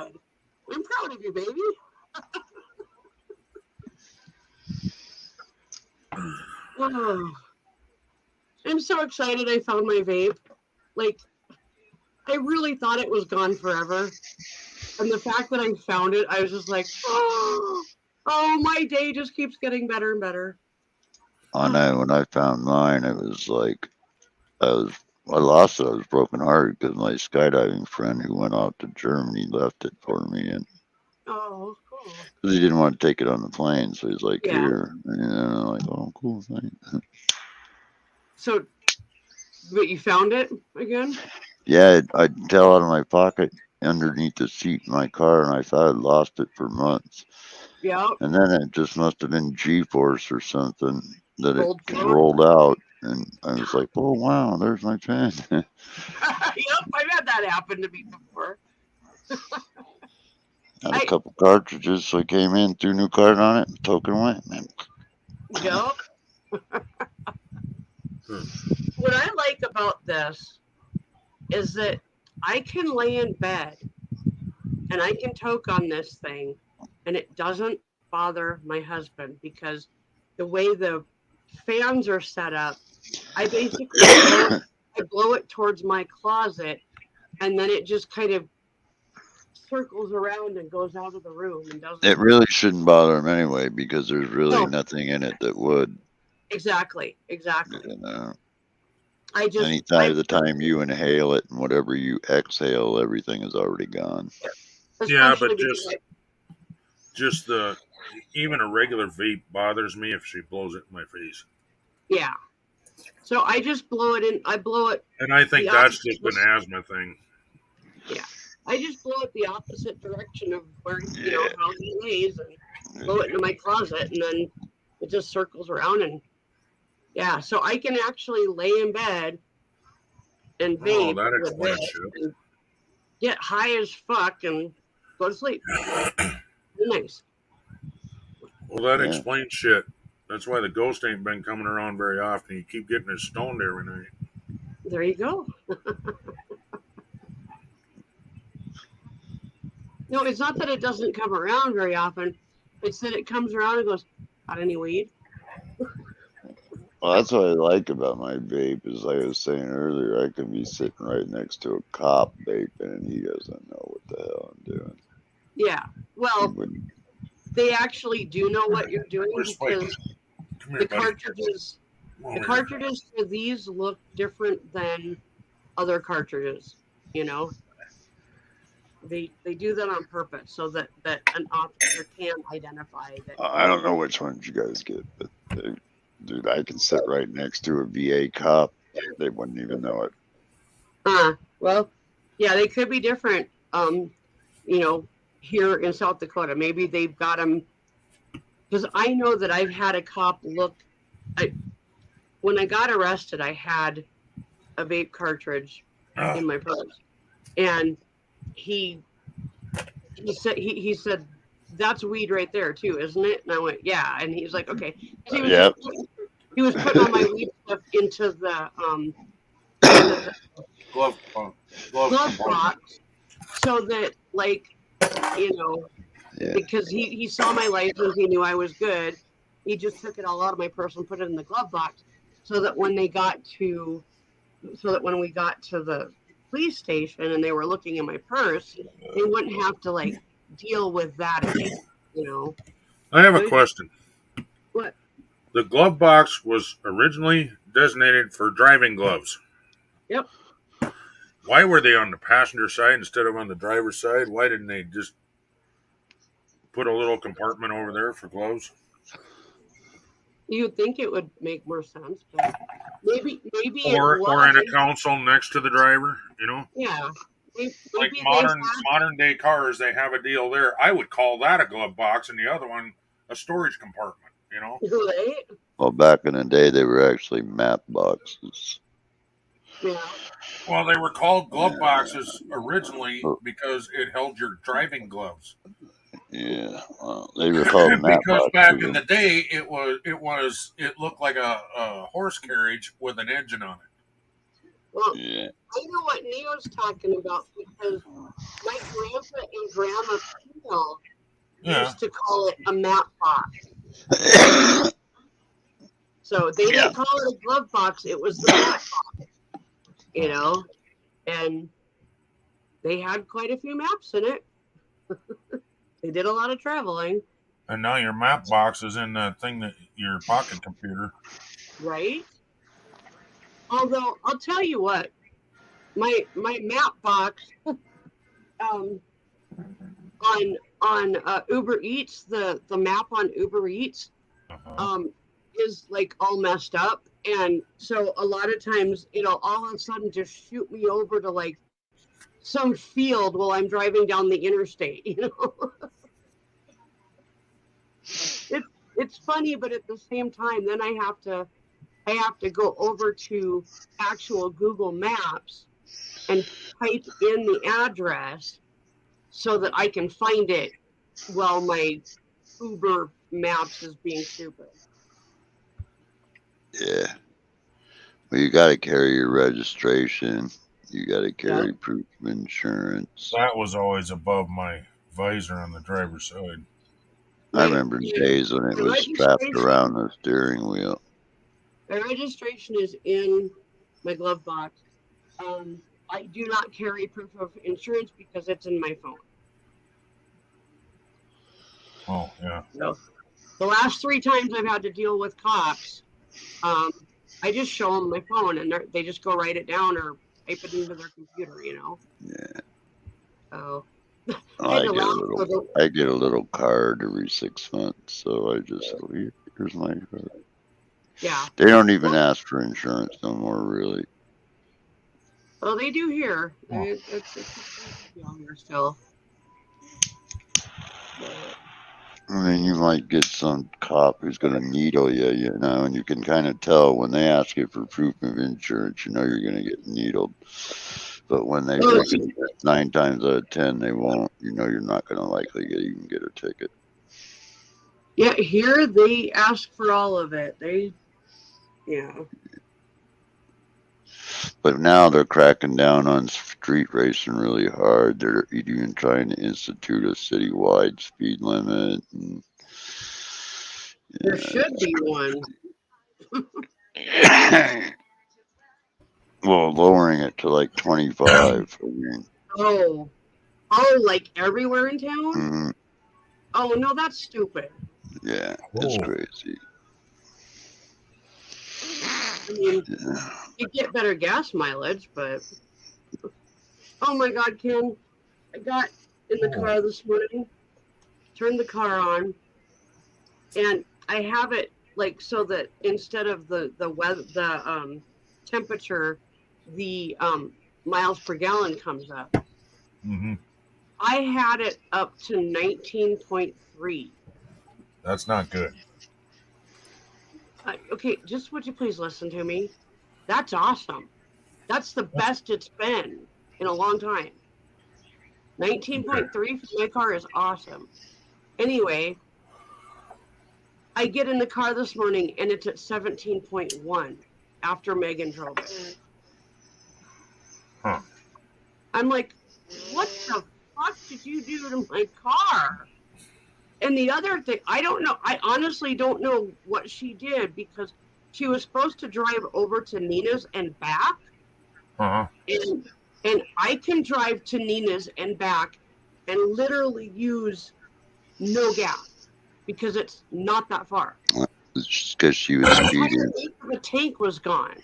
I'm proud of you, baby. Oh, I'm so excited I found my vape. Like, I really thought it was gone forever. And the fact that I found it, I was just like, oh, my day just keeps getting better and better. I know. When I found mine, it was like I lost it. I was brokenhearted because my skydiving friend who went out to Germany left it for me, and Oh, cool. because he didn't want to take it on the plane, so he's like, Yeah. "Here," and I'm like, "Oh, cool, thanks." So, but you found it again? Yeah, I fell out of my pocket underneath the seat in my car, and I thought I'd lost it for months. Yeah. And then it just must have been G-force or something that Rolled it forward? rolled out, and I was like, "Oh wow, there's my pen." Yep, I've had that happen to me before. Had a couple cartridges, so I came in, threw a new card on it, and took it away. Man. Yep. What I like about this is that I can lay in bed and I can toke on this thing and it doesn't bother my husband because the way the fans are set up, I basically blow it towards my closet and then it just kind of circles around and goes out of the room and doesn't. It really shouldn't bother him anyway because there's really nothing in it that would. Exactly. You know. The time you inhale it and whatever you exhale, everything is already gone. Yeah, but just even a regular vape bothers me if she blows it in my face. Yeah. So I just blow it in. I blow it. And I think that's just an asthma thing. Yeah. I just blow it the opposite direction of where how he lays, and blow it into my closet, and then it just circles around. And yeah, so I can actually lay in bed and Oh, vape that with explains it shit. and get high as fuck and go to sleep. Nice. Well, that Yeah. explains shit. That's why the ghost ain't been coming around very often. You keep getting us stoned every night. There you go. No, it's not that it doesn't come around very often. It's that it comes around and goes, got any weed? Well, that's what I like about my vape is like I was saying earlier, I could be sitting right next to a cop vaping and he doesn't know what the hell I'm doing. Yeah. He Well, wouldn't. they actually do know what you're doing Where's Spike? because Come here, the buddy. cartridges Come over the here. cartridges for these look different than other cartridges, you know. They do that on purpose so that an officer can identify that. I don't know which ones you guys get, but dude, I can sit right next to a VA cop. They wouldn't even know it. Well, yeah, they could be different. Here in South Dakota, maybe they've got them because I know that I've had a cop look. When I got arrested, I had a vape cartridge in my purse, and he said that's weed right there too, isn't it? And I went, yeah, and he's like, okay. Yep. He was putting all my weed stuff into the glove box, so that Yeah. because he saw my license, he knew I was good. He just took it all out of my purse and put it in the glove box, so that when we got to the police station and they were looking in my purse, they wouldn't have to deal with that again, I have a question. What? The glove box was originally designated for driving gloves. Yep. Why were they on the passenger side instead of on the driver's side? Why didn't they just put a little compartment over there for gloves? You'd think it would make more sense, but maybe or in a console next to the driver, Yeah. Like modern day cars, they have a deal there. I would call that a glove box, and the other one a storage compartment. Right? Well, back in the day, they were actually map boxes. Yeah. Well, they were called glove boxes originally because it held your driving gloves. Yeah, well, they were called map because boxes. back in the day, it looked like a horse carriage with an engine on it. Well, yeah. I know what Neo's talking about because my grandpa and grandma Pino used to call it a map box. So they didn't call it a glove box; it was the map box, and they had quite a few maps in it. They did a lot of traveling. And now your map box is in the thing that your pocket computer. Right. Although I'll tell you what, my map box on Uber Eats, the map on Uber Eats is all messed up, and so a lot of times it'll all of a sudden just shoot me over to some field while I'm driving down the interstate. It's funny, but at the same time, then I have to go over to actual Google Maps and type in the address so that I can find it while my Uber Maps is being stupid. Yeah. Well, you got to carry your registration. You got to carry proof of insurance. That was always above my visor on the driver's side. I remember days when it was strapped around the steering wheel. My registration is in my glove box. I do not carry proof of insurance because it's in my phone. Oh, yeah. So the last 3 times I've had to deal with cops, I just show them my phone and they just go write it down or type it into their computer, Yeah. So I get a little card every 6 months, so I just go, here's my card. Yeah. They don't even ask for insurance no more, really. Well, they do here. Oh. It's younger still. I mean, you might get some cop who's going to needle you, you know, and you can kind of tell when they ask you for proof of insurance, you know you're going to get needled. But when they freaking 9 times out of 10 they won't, you know you're not going to likely even get a ticket. Yeah, here they ask for all of it. Yeah. But now they're cracking down on street racing really hard. They're even trying to institute a citywide speed limit. And, There should be one. well, lowering it to like 25. I mean, Oh, like everywhere in town? Oh, no, that's stupid. Yeah, it's crazy. I mean, you get better gas mileage, but oh my God, Ken, I got in the car this morning, turned the car on, and I have it like so that instead of the temperature, the miles per gallon comes up. Mm-hmm. I had it up to 19.3. That's not good. Okay, just would you please listen to me? That's awesome. That's the best it's been in a long time. 19.3 for my car is awesome. Anyway, I get in the car this morning and it's at 17.1 after Megan drove it. Huh. I'm like, what the fuck did you do to my car? And the other thing, I don't know. I honestly don't know what she did because she was supposed to drive over to Nina's and back. Uh-huh. And I can drive to Nina's and back and literally use no gas because it's not that far. It's just because she was speeding. The tank was gone.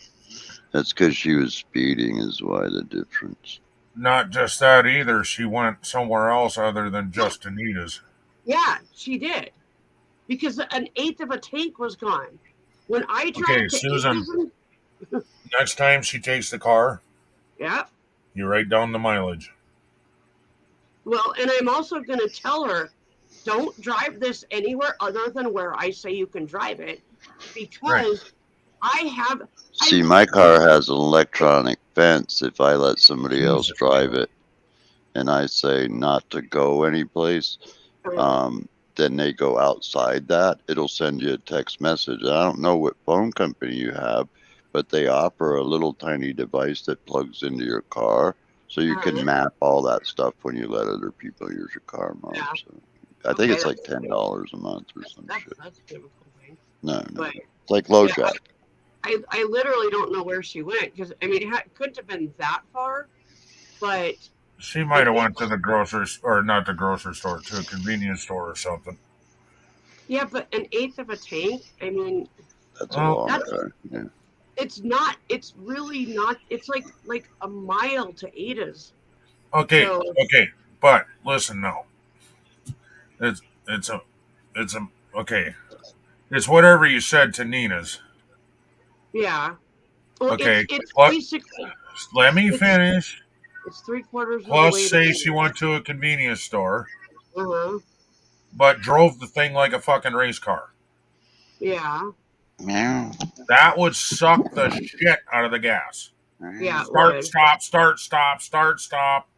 That's because she was speeding is why the difference. Not just that either. She went somewhere else other than just Anita's. Yeah, she did. Because an eighth of a tank was gone. When I drive Okay, to Susan, next time she takes the car, yeah. you write down the mileage. Well, and I'm also going to tell her, don't drive this anywhere other than where I say you can drive it, because I have. See, my car has an electronic fence. If I let somebody else drive it, and I say not to go anyplace, then they go outside that. It'll send you a text message. I don't know what phone company you have, but they offer a little tiny device that plugs into your car, so you can map all that stuff when you let other people use your car mode. Yeah. So I think it's like $10 a month or some shit. That's a typical thing. No, But, it's like LoJack. I literally don't know where she went because I mean it couldn't have been that far, but she might have went to the grocery or not the grocery store, to a convenience store or something. Yeah, but an eighth of a tank. I mean, that's a long time. Yeah. It's not. It's really not. It's like a mile to Ada's. Okay, okay, but listen now. It's okay. It's whatever you said to Nina's. Yeah. Well, okay. It's basically. Let me finish. It's 3/4 of the Plus, way. say she went to a convenience store, but drove the thing like a fucking race car. Yeah. That would suck the shit out of the gas. Yeah. Start, stop.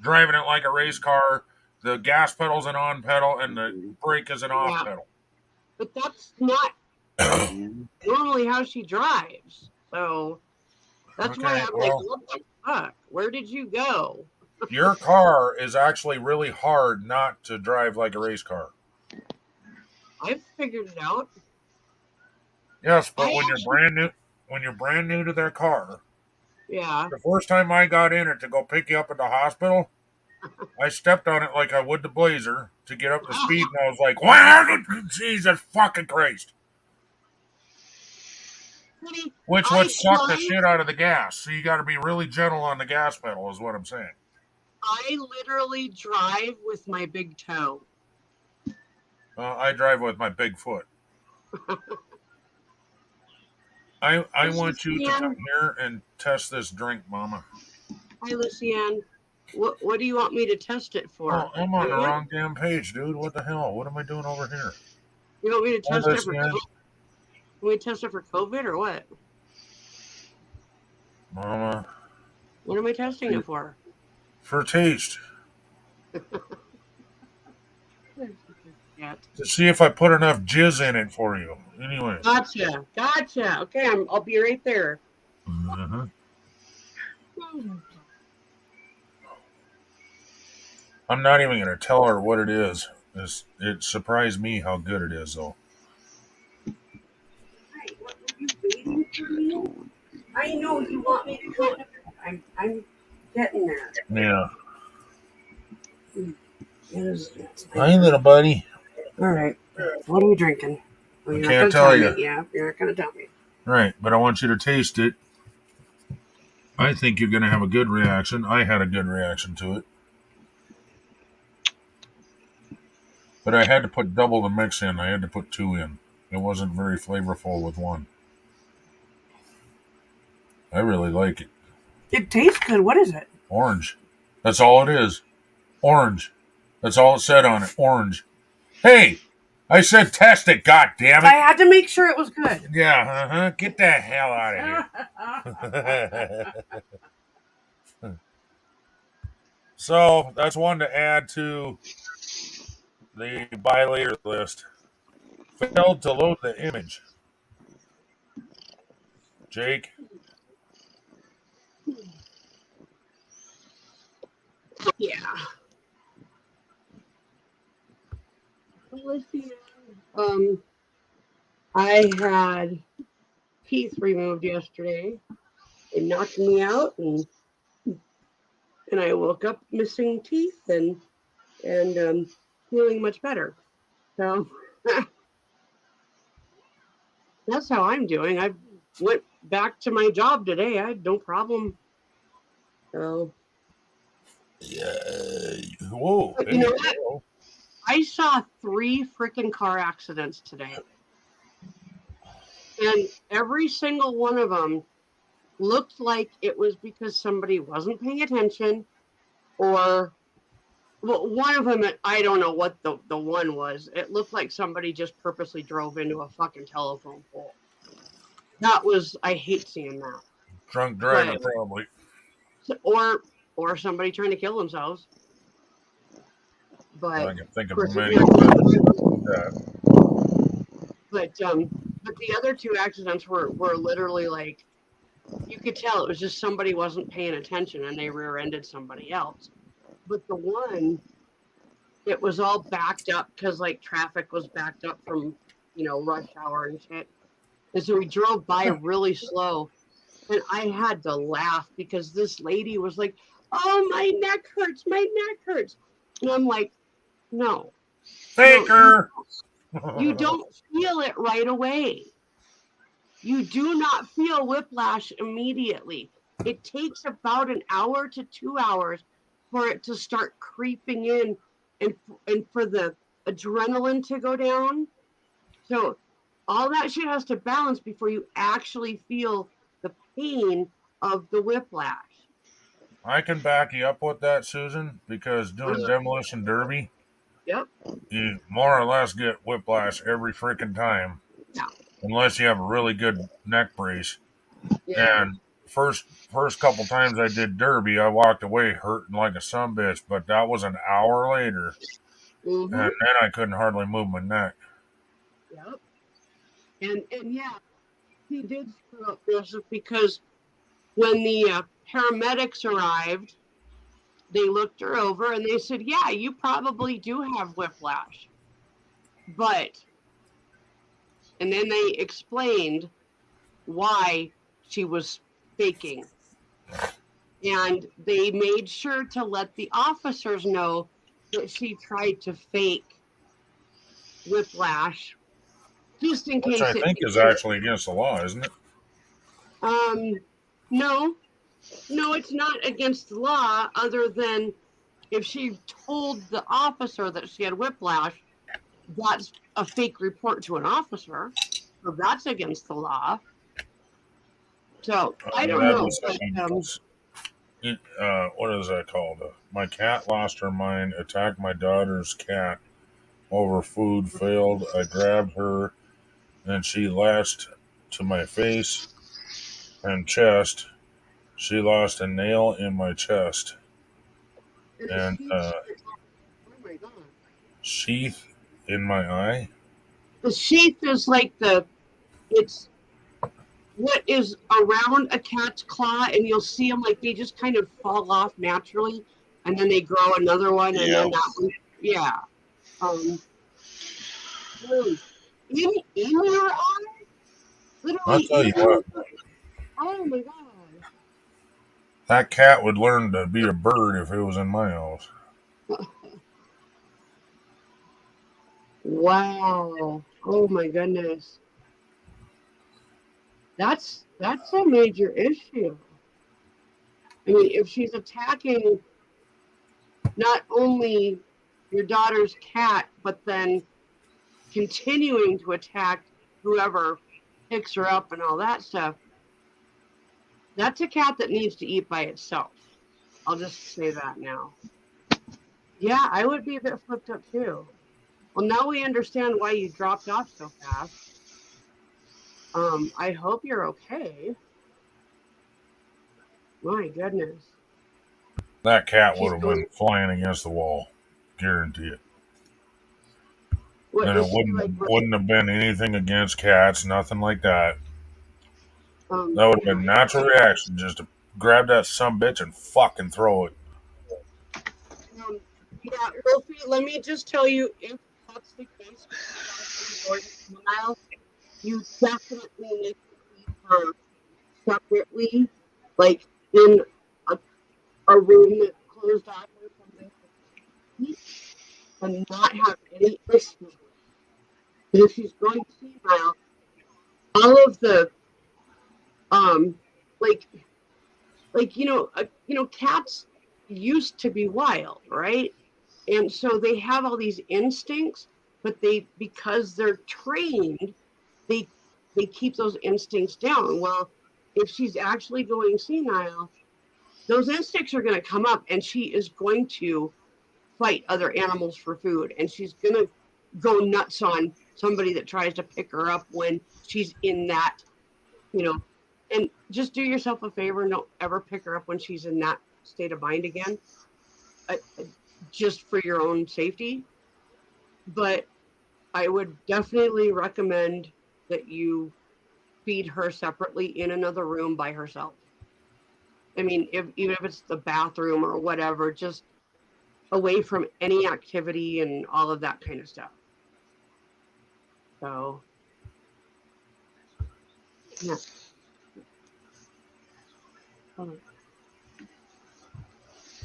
Driving it like a race car. The gas pedal's an on pedal and the brake is an off pedal. But that's not normally how she drives. So that's why I'm like, what the fuck? Where did you go? Your car is actually really hard not to drive like a race car. I've figured it out. Yes, but when you're brand new to their car. Yeah. The first time I got in it to go pick you up at the hospital, I stepped on it like I would the Blazer to get up to speed, and I was like, wow, Jesus fucking Christ. Which would suck the shit out of the gas. So you got to be really gentle on the gas pedal, is what I'm saying. I literally drive with my big toe. I drive with my big foot. I want you to come Lucianne. here and test this drink, Mama. Hi, Lucianne. What do you want me to test it for? Oh, I'm on the COVID? wrong damn page, dude. What the hell? What am I doing over here? You want me to Hi, test it for Lucianne. COVID? Want me to test it for COVID or what? Mama. What am I testing it for? For taste. Yeah. To see if I put enough jizz in it for you. Anyway. Gotcha. Okay, I'll be right there. Uh-huh. I'm not even going to tell her what it is. It surprised me how good it is, though. Hi, what were you waiting for me? I know you want me to come. I'm getting there. Yeah. Hi, little buddy. All right. What are we drinking? Well, I you're can't not tell gonna you. Me. Yeah, you're not going to tell me. Right, but I want you to taste it. I think you're going to have a good reaction. I had a good reaction to it. But I had to put double the mix in. I had to put 2 in. It wasn't very flavorful with 1. I really like it. It tastes good. What is it? Orange. That's all it is. Orange. That's all it said on it. Orange. Hey! I said test it, God damn I it! had to make sure it was good. Yeah, uh-huh. Get the hell out of here. So, that's one to add to the buy later list. Failed to load the image. Jake? Yeah. Let's see. I had teeth removed yesterday. It knocked me out, and I woke up missing teeth and feeling much better. So that's how I'm doing. I went back to my job today. I had no problem. So Yeah. Whoa. but Hey, you know what? hello. I saw 3 freaking car accidents today. And every single one of them looked like it was because somebody wasn't paying attention, or well, one of them, I don't know what the one was. It looked like somebody just purposely drove into a fucking telephone pole. That was, I hate seeing that. Drunk driver, But, probably. or somebody trying to kill themselves. But I can think of of course, many. but the other 2 accidents were literally like, you could tell it was just somebody wasn't paying attention and they rear-ended somebody else. But the one, it was all backed up because like traffic was backed up from, rush hour and shit. And so we drove by really slow, and I had to laugh because this lady was like, "Oh, my neck hurts, and I'm like, no, Faker. you don't feel it right away. You do not feel whiplash immediately. It takes about an hour to 2 hours for it to start creeping in and for the adrenaline to go down. So all that shit has to balance before you actually feel the pain of the whiplash. I can back you up with that, Susan, because doing demolition derby, Yep. you more or less get whiplash every freaking time. Yeah. Unless you have a really good neck brace. Yeah. And first couple times I did derby, I walked away hurting like a sumbitch, but that was an hour later. Mm-hmm. And then I couldn't hardly move my neck. Yep. And yeah, he did screw up Joseph because when the paramedics arrived, they looked her over and they said, "Yeah, you probably do have whiplash." And then they explained why she was faking. And they made sure to let the officers know that she tried to fake whiplash just in Which case. I think is actually against the law, isn't it? No, it's not against the law, other than if she told the officer that she had whiplash, that's a fake report to an officer. So that's against the law. So I don't That know, was but something else. What is that called? My cat lost her mind, attacked my daughter's cat over food, failed. I grabbed her, and she lashed to my face and chest. She lost a nail in my chest and oh my god. sheath in my eye. The sheath is like it's what is around a cat's claw, and you'll see them like they just kind of fall off naturally, and then they grow another one, and Yeah. then that one, yeah. Really, in your eye, I'll literally tell you in what, your, oh my god. that cat would learn to be a bird if it was in my house. Wow. Oh my goodness. That's a major issue. I mean, if she's attacking not only your daughter's cat, but then continuing to attack whoever picks her up and all that stuff, that's a cat that needs to eat by itself. I'll just say that now. Yeah, I would be a bit flipped up too. Well, now we understand why you dropped off so fast. I hope you're okay. My goodness. That cat would have went flying against the wall. Guarantee it. What And it is she like? wouldn't have been anything against cats, nothing like that. That would have Yeah. been natural reaction, just to grab that sumbitch and fucking throw it. Yeah, Rolfie, let me just tell you, if that's the case with your juvenile, you definitely need to feed her separately, like in a room that's closed off or something, and not have any issues. If she's going senile, all of the like cats used to be wild, right? And so they have all these instincts, but because they're trained, they keep those instincts down. Well, if she's actually going senile, those instincts are going to come up, and she is going to fight other animals for food, and she's going to go nuts on somebody that tries to pick her up when she's in that, and just do yourself a favor and don't ever pick her up when she's in that state of mind again, just for your own safety. But I would definitely recommend that you feed her separately in another room by herself. I mean, even if it's the bathroom or whatever, just away from any activity and all of that kind of stuff. So, yeah.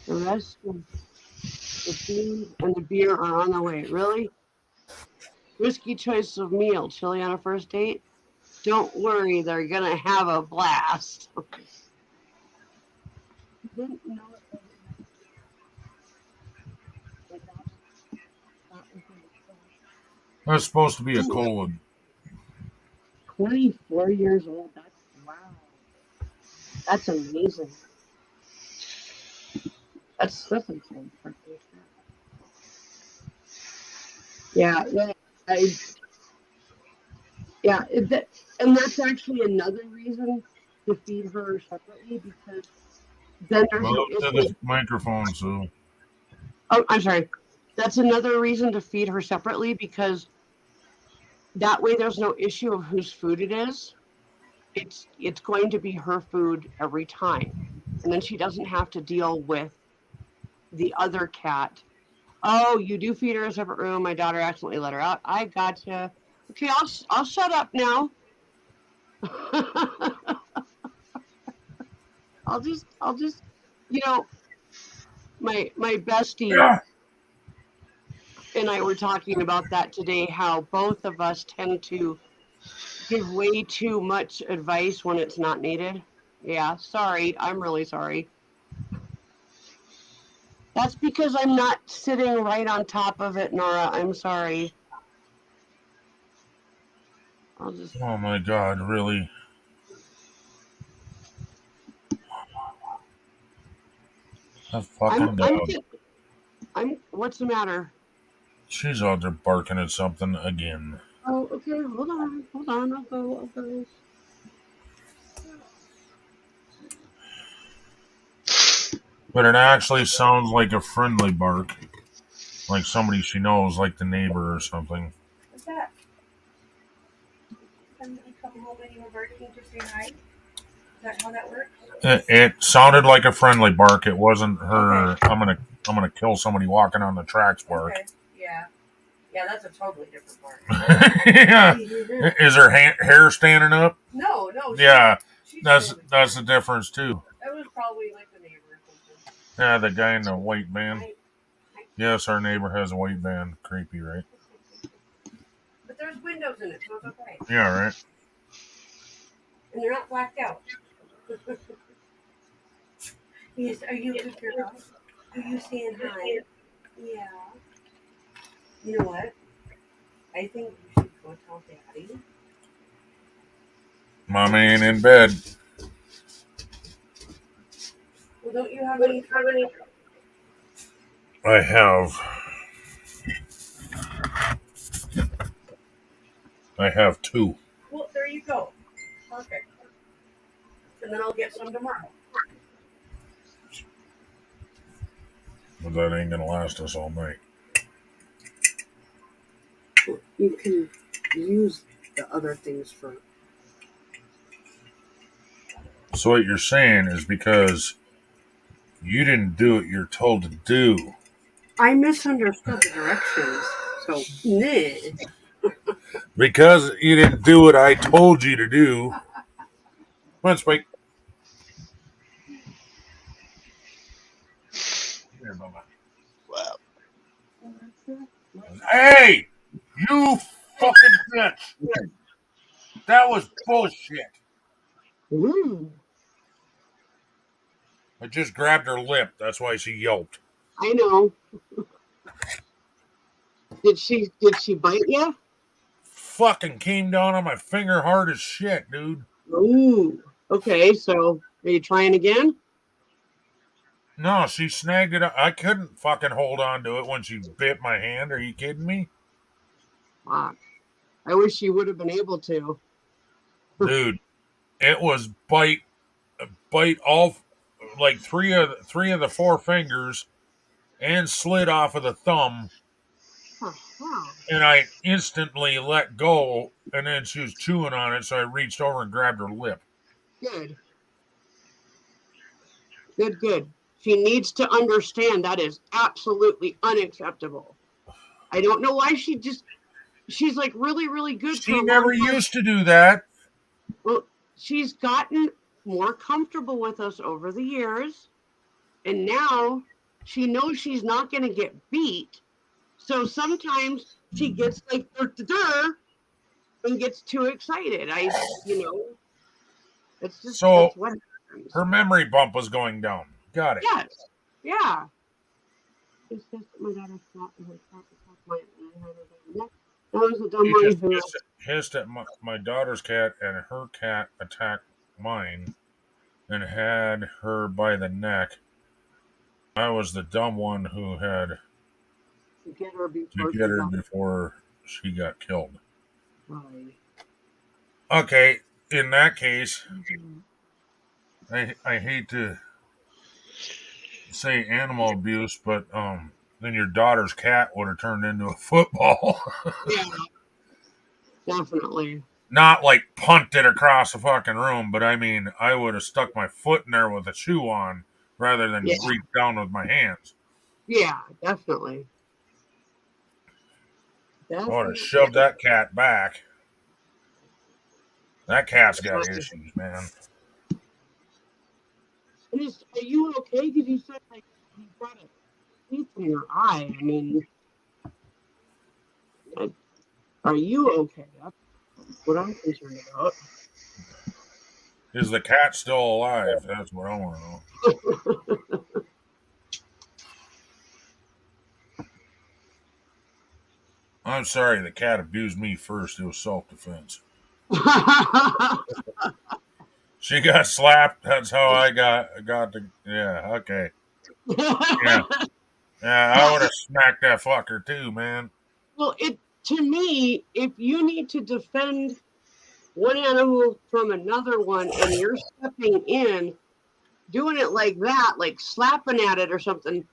The rest of the food and the beer are on the way. Really? Risky choice of meal, chili on a first date? Don't worry, they're going to have a blast. Didn't know it That's supposed to be a colon. 24 years old. Wow. That's amazing. That's insane. Yeah, and that's actually another reason to feed her separately, because then there's no To issue. the microphone, Sue. Oh, I'm sorry. That's another reason to feed her separately, because that way there's no issue of whose food it is. It's going to be her food every time, and then she doesn't have to deal with the other cat. Oh, you do feed her a separate room. My daughter accidentally let her out. I gotcha. Okay, I'll shut up now. I'll just my bestie and I were talking about that today, how both of us tend to give way too much advice when it's not needed. Yeah, sorry. I'm really sorry. That's because I'm not sitting right on top of it, Nora. I'm sorry. Oh my God, really? A fucking dog. What's the matter? She's out there barking at something again. Oh, okay. Hold on. I'll go. But it actually sounds like a friendly bark. Like somebody she knows, like the neighbor or something. What's that? Somebody come home and you were barking to say hi? Is that how that works? It sounded like a friendly bark. It wasn't her. Okay. I'm gonna kill somebody walking on the tracks bark. Okay. Yeah, that's a totally different bark. Yeah. Is her hair standing up? No. Yeah, that's the difference too. That was probably like the neighbor or something. Yeah, the guy in the white van. Yes, our neighbor has a white van. Creepy, right? But there's windows in it, so it's okay. Yeah, right. And they're not blacked out. Yes, are you a good girl? Are you saying hi? Yeah. You know what? I think you should go tell Daddy. Mommy ain't in bed. Well, don't you have any? I have 2. Well, there you go. Perfect. And then I'll get some tomorrow. But that ain't gonna last us all night. You can use the other things for. So what you're saying is because you didn't do what you're told to do. I misunderstood the directions. So, because you didn't do what I told you to do. Come on, Spike. Here, Bubba. Wow. Hey! You fucking bitch! That was bullshit. Ooh. I just grabbed her lip. That's why she yelped. I know. Did she bite you? Fucking came down on my finger hard as shit, dude. Ooh. Okay, so are you trying again? No, she snagged it up. I couldn't fucking hold on to it when she bit my hand. Are you kidding me? Fuck. I wish you would have been able to. Dude, it was bite all like three of the 4 fingers and slid off of the thumb. And I instantly let go, and then she was chewing on it, so I reached over and grabbed her lip. Good. She needs to understand that is absolutely unacceptable. I don't know why she's like really, really good. She never used to do that. Well, she's gotten more comfortable with us over the years, and now she knows she's not going to get beat. So sometimes she gets like and gets too excited. It's just so that's what happens. Her memory bump was going down. Got it. Yes. Yeah. It's just my daughter fought her that was a dumb one who hissed at my daughter's cat, and her cat attacked mine and had her by the neck. I was the dumb one who had to get her before she got killed. Right. Okay, in that case, I hate to say animal abuse, but then your daughter's cat would have turned into a football. Yeah, definitely. Not like punted across the fucking room, but I mean, I would have stuck my foot in there with a shoe on rather than reach down with my hands. Yeah, definitely. I would have shoved that cat back. That cat's got issues, man. Are you okay? Because you said like you got a piece in your eye. I mean, are you okay? That's what I'm concerned about. Is the cat still alive? That's what I want to know. I'm sorry, the cat abused me first. It was self-defense. She got slapped. That's how I got the. Yeah, okay. Yeah. Yeah, I would have smacked that fucker too, man. Well, to me, if you need to defend one animal from another one and you're stepping in, doing it like that, like slapping at it or something,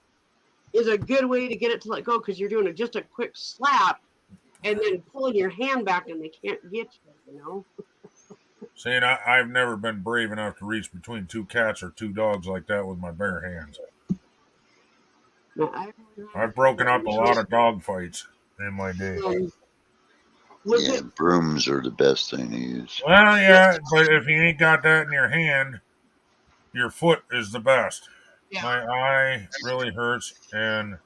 is a good way to get it to let go because you're doing just a quick slap and then pulling your hand back and they can't get you. See, and I've never been brave enough to reach between two cats or two dogs like that with my bare hands. No, I've broken up a lot of dog fights in my day. Yeah, brooms are the best thing to use. Well, yeah, but if you ain't got that in your hand, your foot is the best. Yeah. My eye really hurts and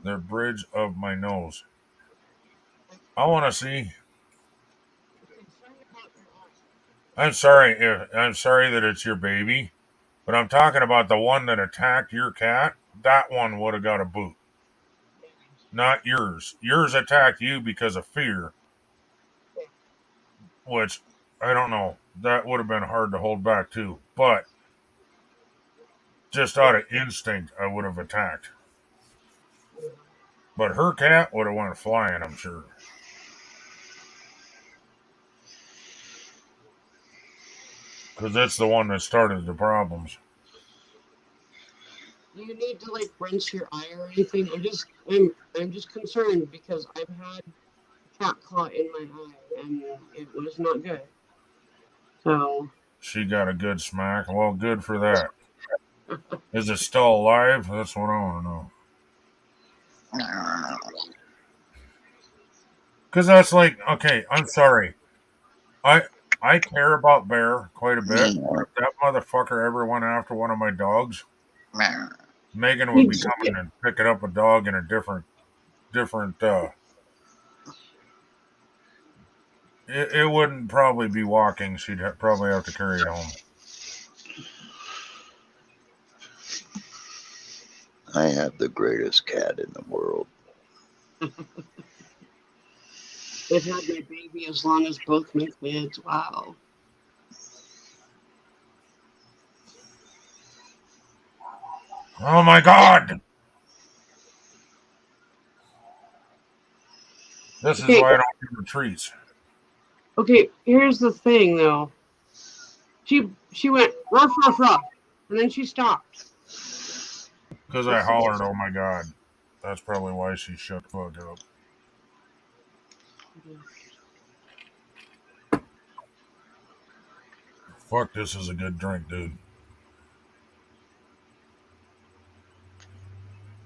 the bridge of my nose. I want to see. I'm sorry that it's your baby, but I'm talking about the one that attacked your cat. That one would have got a boot. Not yours. Yours attacked you because of fear, which I don't know. That would have been hard to hold back too. But just out of instinct, I would have attacked. But her cat would have went flying, I'm sure. Because that's the one that started the problems. Do you need to like rinse your eye or anything? I'm just concerned because I've had cat caught in my eye and it was not good. So She got a good smack. Well, good for that. Is it still alive? That's what I want to know. Because that's like, okay, I'm sorry. I care about Bear quite a bit. If that motherfucker ever went after one of my dogs, Megan would be coming and picking up a dog in a different it wouldn't probably be walking. She'd probably have to carry it home. I have the greatest cat in the world. they've had my baby as long as both my kids. Wow. Oh my God! This is why I don't do retreats. Okay, here's the thing though. She went ruff ruff ruff, and then she stopped. Because I hollered, "Oh my God!" That's probably why she shut the fuck up. Fuck, this is a good drink, dude.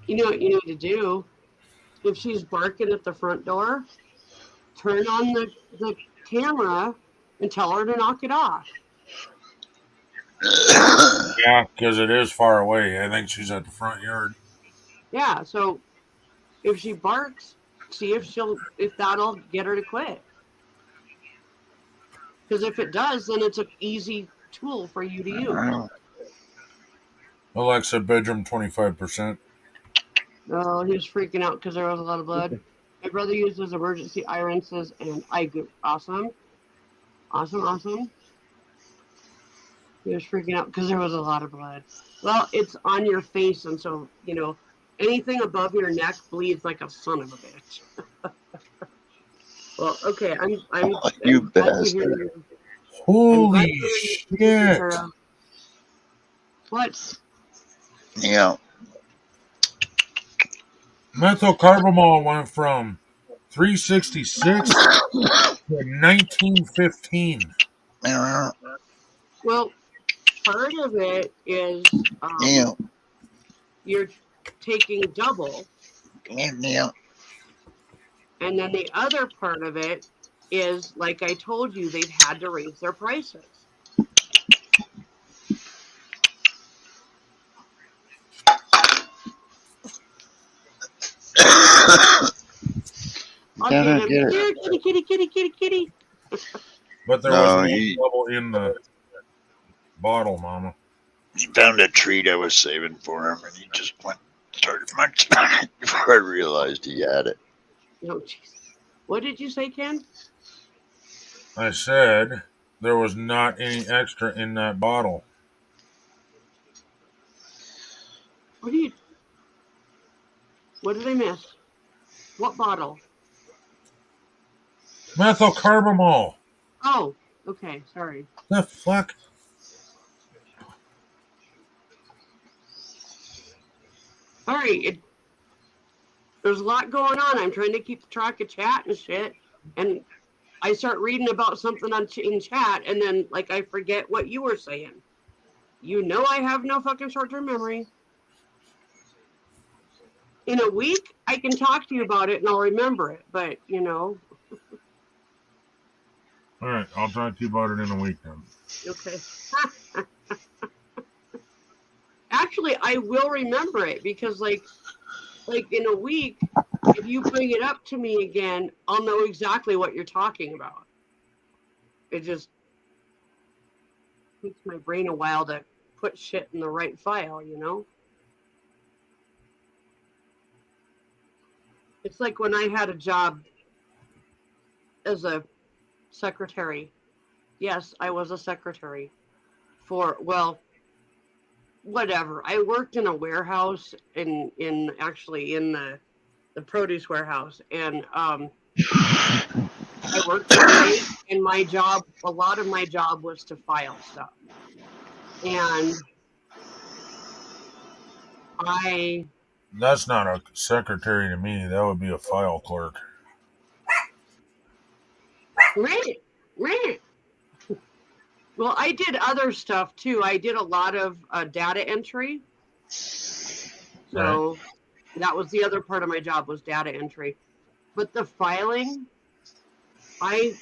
You know what you need to do? If she's barking at the front door, turn on the camera and tell her to knock it off. Yeah, because it is far away. I think she's at the front yard. Yeah, so if she barks, see if that'll get her to quit. Because if it does, then it's an easy tool for you to use. Alexa, bedroom 25%. Oh, he was freaking out because there was a lot of blood. My brother uses emergency eye rinses and eye goop. Awesome. He was freaking out because there was a lot of blood. Well, it's on your face, and so, anything above your neck bleeds like a son of a bitch. Well, okay, You bastard. Holy shit. What? Yeah. Methylcarbamol went from 366 to 1915. Well, part of it is you're taking double. Yeah. And then the other part of it is, like I told you, they've had to raise their prices. Kitty. But there was no double in the bottle, Mama. He found a treat I was saving for him, and he just started munching on it before I realized he had it. Oh, Jesus. What did you say, Ken? I said there was not any extra in that bottle. What did I miss? What bottle? Methylcarbamol. Oh, okay. Sorry. The fuck? Sorry. There's a lot going on. I'm trying to keep track of chat and shit. And I start reading about something in chat, and then like I forget what you were saying. You know I have no fucking short-term memory. In a week, I can talk to you about it and I'll remember it. But you know. All right, I'll talk to you about it in a week then. Okay. Actually, I will remember it because like in a week, if you bring it up to me again, I'll know exactly what you're talking about. It just takes my brain a while to put shit in the right file, you know? It's like when I had a job as a secretary. Yes, I was a secretary for, well, whatever. I worked in a warehouse in the produce warehouse, and I worked all day, and a lot of my job was to file stuff. And That's not a secretary to me. That would be a file clerk. Right. Well, I did other stuff too. I did a lot of data entry. So that was the other part of my job, was data entry. But the filing, I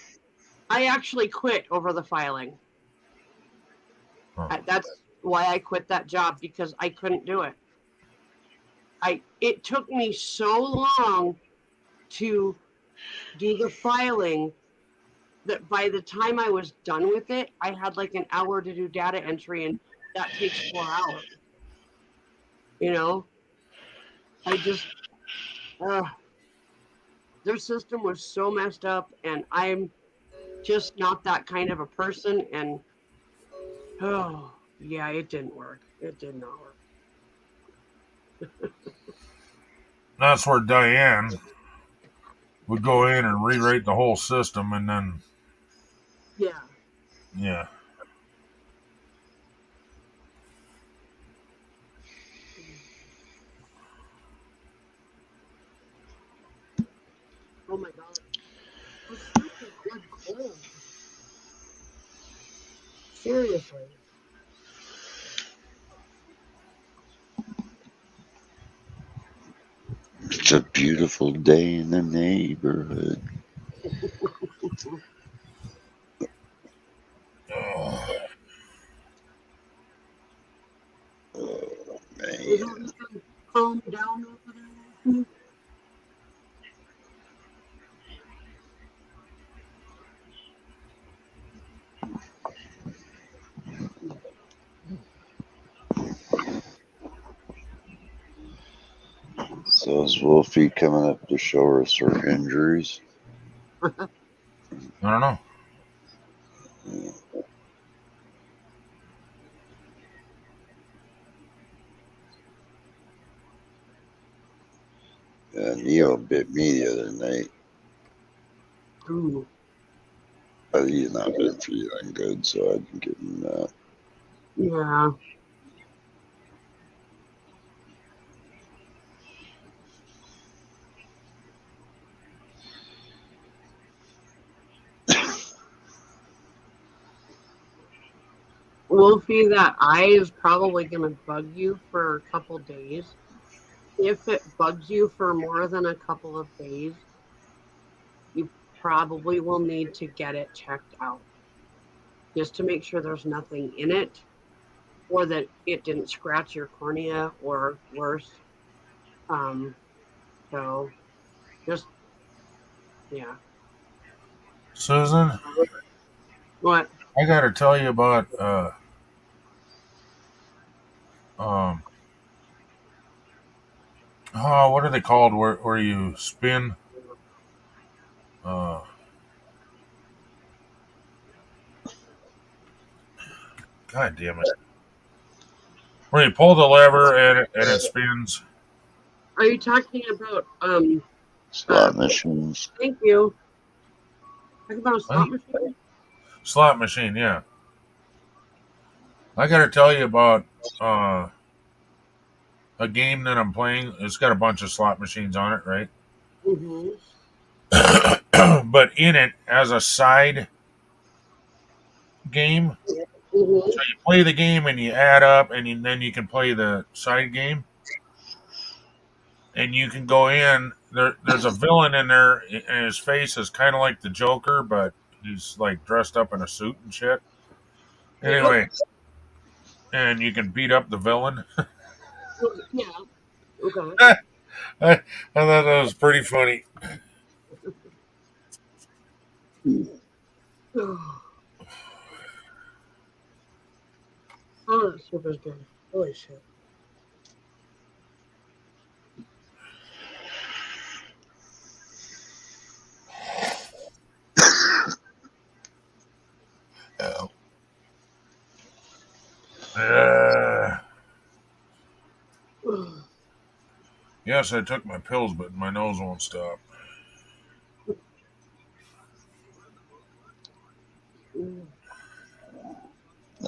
actually quit over the filing. That's why I quit that job, because I couldn't do it. It took me so long to do the filing that by the time I was done with it, I had like an hour to do data entry, and that takes 4 hours. You know, I just, their system was so messed up, and I'm just not that kind of a person. And oh yeah, it didn't work. It did not work. That's where Diane would go in and rewrite the whole system, and then yeah. Oh my god, it's such a good cold. Seriously. It's a beautiful day in the neighborhood. Oh, man. Calm down over there. So is Wolfie coming up to show us her injuries? I don't know. Neo bit me the other night. Ooh. But he's not been feeling good, so I didn't give him that. Yeah. Wolfie, that eye is probably going to bug you for a couple days. If it bugs you for more than a couple of days, you probably will need to get it checked out, just to make sure there's nothing in it, or that it didn't scratch your cornea, or worse. So just, yeah. Susan? What? I got to tell you about what are they called where you spin? God damn it. Where you pull the lever and it spins. Are you talking about Slot machines. Thank you. Talking about a slot What? machine? Slot machine, yeah. I got to tell you about a game that I'm playing. It's got a bunch of slot machines on it, right? Mm-hmm. But in it, as a side game, Mm-hmm. so you play the game and you add up, and then you can play the side game, and you can go in. There's a villain in there, and his face is kind of like the Joker, but he's like dressed up in a suit and shit. Anyway, and you can beat up the villain. Yeah. Okay. I thought that was pretty funny. Oh, that soup is good. Holy shit. Yes, I took my pills, but my nose won't stop.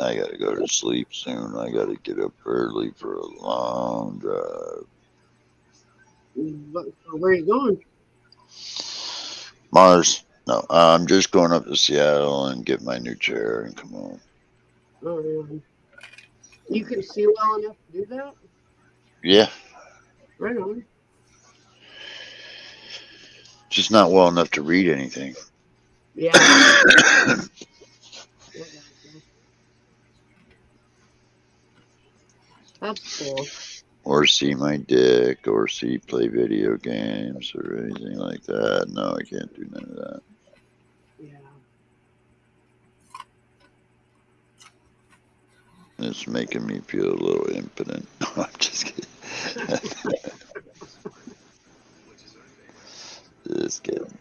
I gotta go to sleep soon. I gotta get up early for a long drive. Where are you going? Mars. No, I'm just going up to Seattle and get my new chair and come home. Oh, you can see well enough to do that? Yeah, Right on. just not well enough to read anything. Yeah. That's cool. Or see my dick, or play video games, or anything like that. No, I can't do none of that. Yeah. It's making me feel a little impotent. No, I'm just kidding. Just kidding.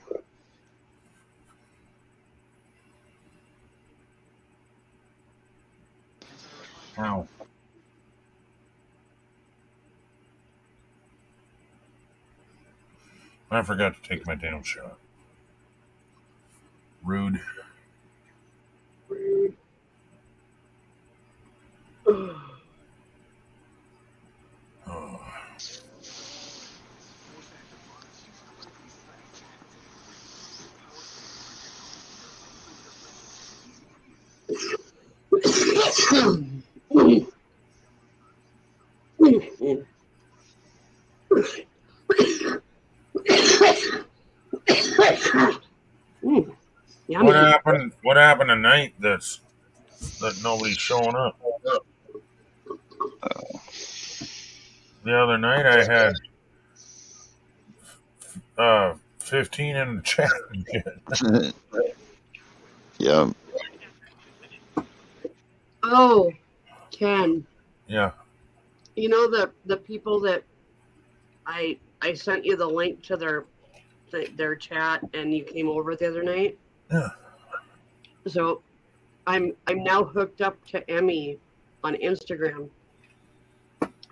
Ow. I forgot to take my damn shot. Rude. Oh. What happened? What happened tonight? That nobody's showing up. The other night I had 15 in the chat. Yeah. Oh, Ken. Yeah. You know the people that I sent you the link to their chat and you came over the other night? Yeah. So I'm now hooked up to Emmy on Instagram.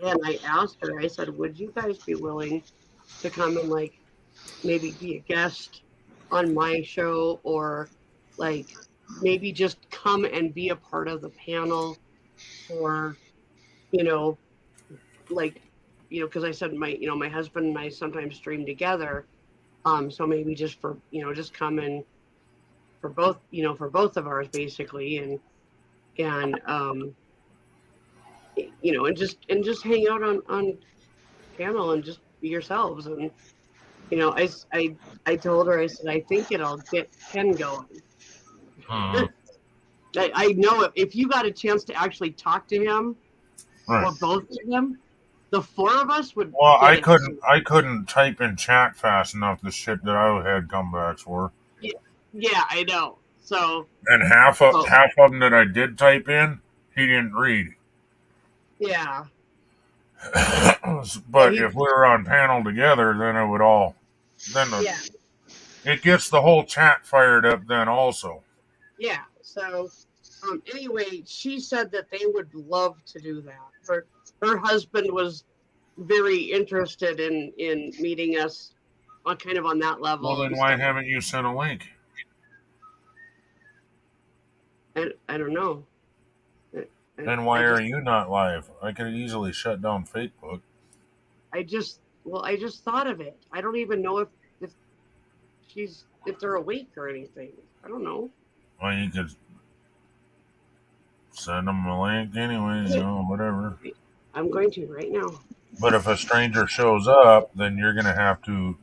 And I asked her, I said, would you guys be willing to come and like maybe be a guest on my show, or like maybe just come and be a part of the panel, or like because I said my husband and I sometimes stream together, so maybe just for just come in for both of ours basically, and and just hang out on panel and just be yourselves. And I told her, I said, I think it'll get Ken going. I know if you got a chance to actually talk to him, Right. or both of them, the four of us would. Well, I couldn't type in chat fast enough. The shit that I had comebacks for. Yeah, I know. So. And half of them that I did type in, he didn't read. Yeah. But if we were on panel together, then it would all. It gets the whole chat fired up then also. Yeah. So anyway, she said that they would love to do that. her husband was very interested in meeting us on kind of on that level. Well, then and why stuff. haven't you sent a link? I don't know. Then why are you not live? I could easily shut down Facebook. I just thought of it. I don't even know if they're awake or anything. I don't know. Well, you could send them a link anyways, whatever. I'm going to right now. But if a stranger shows up, then you're going to have to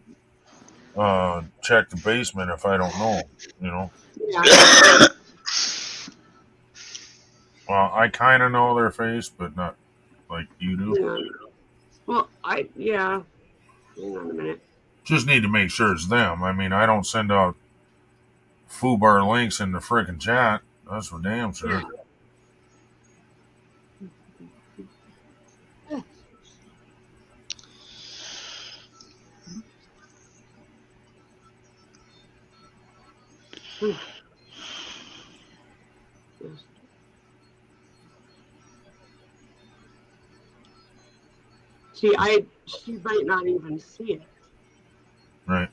check the basement if I don't know, Yeah. Well, I kind of know their face, but not like you do. Yeah. Well, hang on a minute. Just need to make sure it's them. I mean, I don't send out FUBAR links in the frickin' chat. That's for damn sure. Yeah. See, she might not even see it. Right.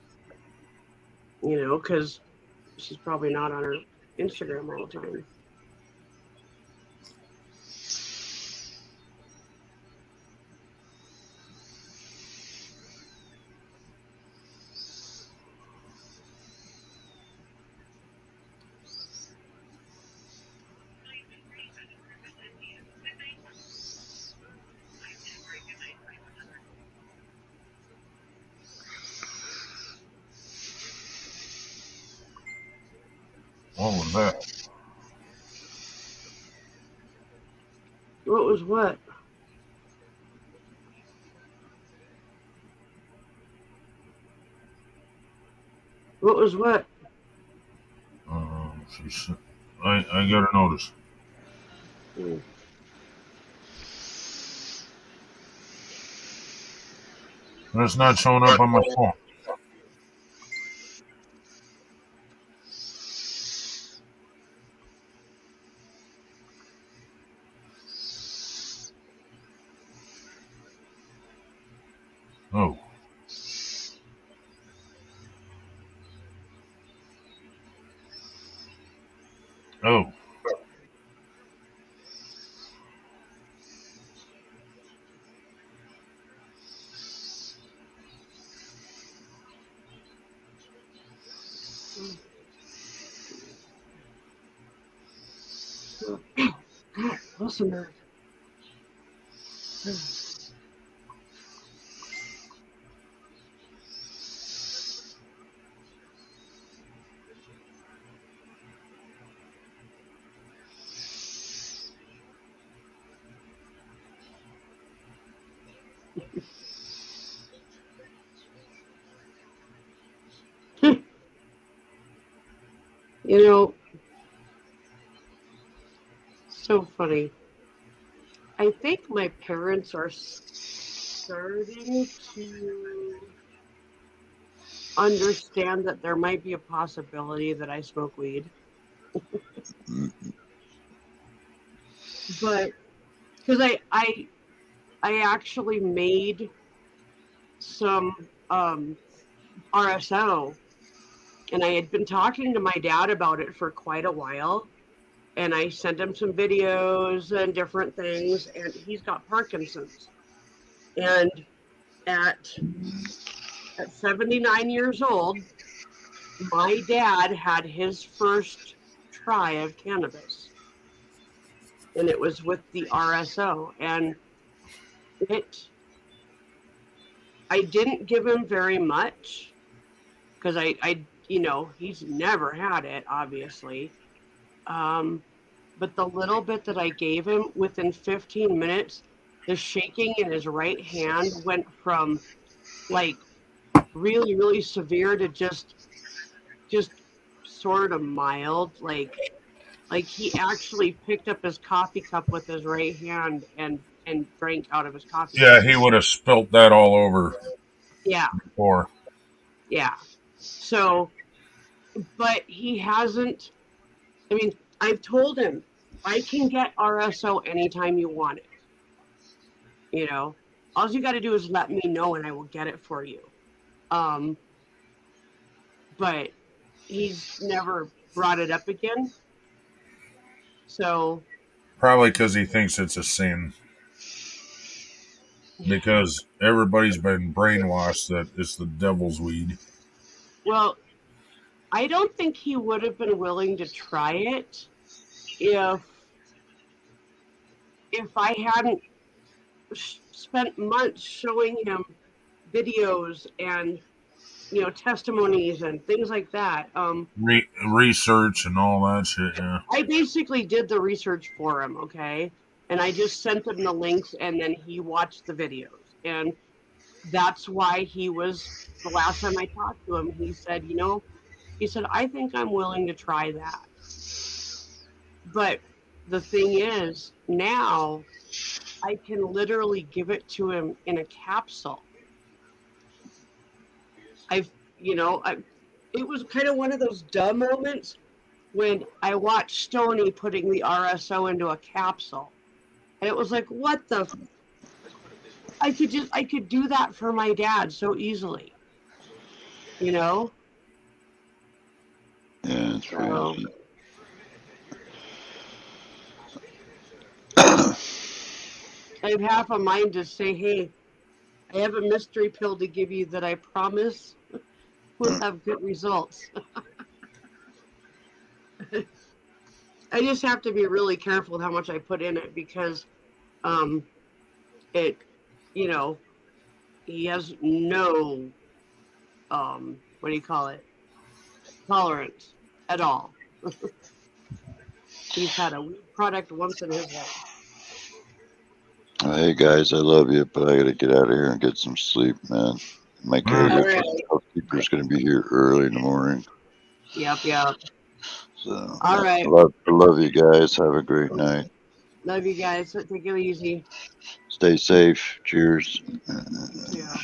Because she's probably not on her Instagram all the time. What was that? What was what? What was what? I got a notice. It's not showing up on my phone. Oh. Oh. Listen, man. So funny. I think my parents are starting to understand that there might be a possibility that I smoke weed. But because I actually made some RSO, and I had been talking to my dad about it for quite a while, and I sent him some videos and different things, and he's got Parkinson's. And at 79 years old, my dad had his first try of cannabis, and it was with the RSO, and I didn't give him very much because I he's never had it, obviously. But the little bit that I gave him, within 15 minutes, the shaking in his right hand went from like really, really severe to just sort of mild. Like he actually picked up his coffee cup with his right hand and drank out of his coffee cup. Yeah, he would have spilt that all over. Yeah. Before. Yeah. So, but he hasn't. I mean, I've told him I can get RSO anytime you want it. You know, all you got to do is let me know and I will get it for you. But he's never brought it up again. So Probably because he thinks it's a sin. Because everybody's been brainwashed that it's the devil's weed. well, I don't think he would have been willing to try it if I hadn't spent months showing him videos and testimonies and things like that. Research and all that shit. Yeah. I basically did the research for him, okay, and I just sent him the links, and then he watched the videos, and that's why he was. The last time I talked to him, he said, I think I'm willing to try that. But the thing is, now I can literally give it to him in a capsule. It was kind of one of those dumb moments when I watched Stoney putting the RSO into a capsule. And it was like, what the? I could do that for my dad so easily. Yeah, it's crazy. I have half a mind to say, hey, I have a mystery pill to give you that I promise will have good results. I just have to be really careful with how much I put in it because he has no tolerance at all. He's had a weed product once in his life. Hey guys, I love you, but I gotta get out of here and get some sleep, man. My housekeeper's gonna be here early in the morning. Yep. So all right. I love you guys. Have a great night. Love you guys. Take it easy. Stay safe. Cheers. Yeah.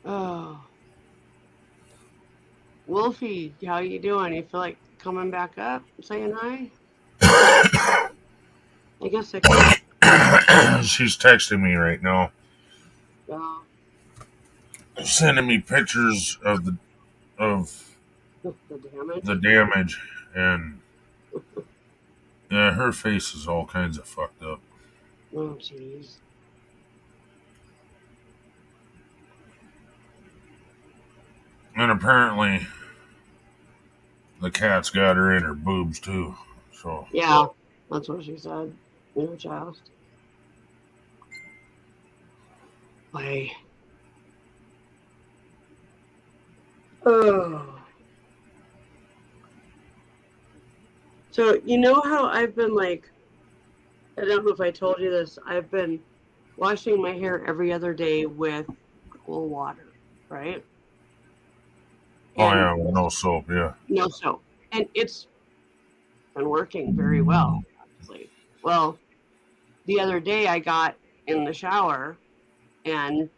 Oh, Wolfie, how you doing? You feel like coming back up, saying hi? I guess I could. She's texting me right now. Sending me pictures of the damage, and yeah, her face is all kinds of fucked up. Oh, jeez. And apparently, the cat's got her in her boobs too. So yeah, that's what she said. Child. Why? Oh. So you know how I've been like, I don't know if I told you this. I've been washing my hair every other day with cool water, right? And no soap, yeah. No soap. And it's been working very well, actually. Well, the other day I got in the shower and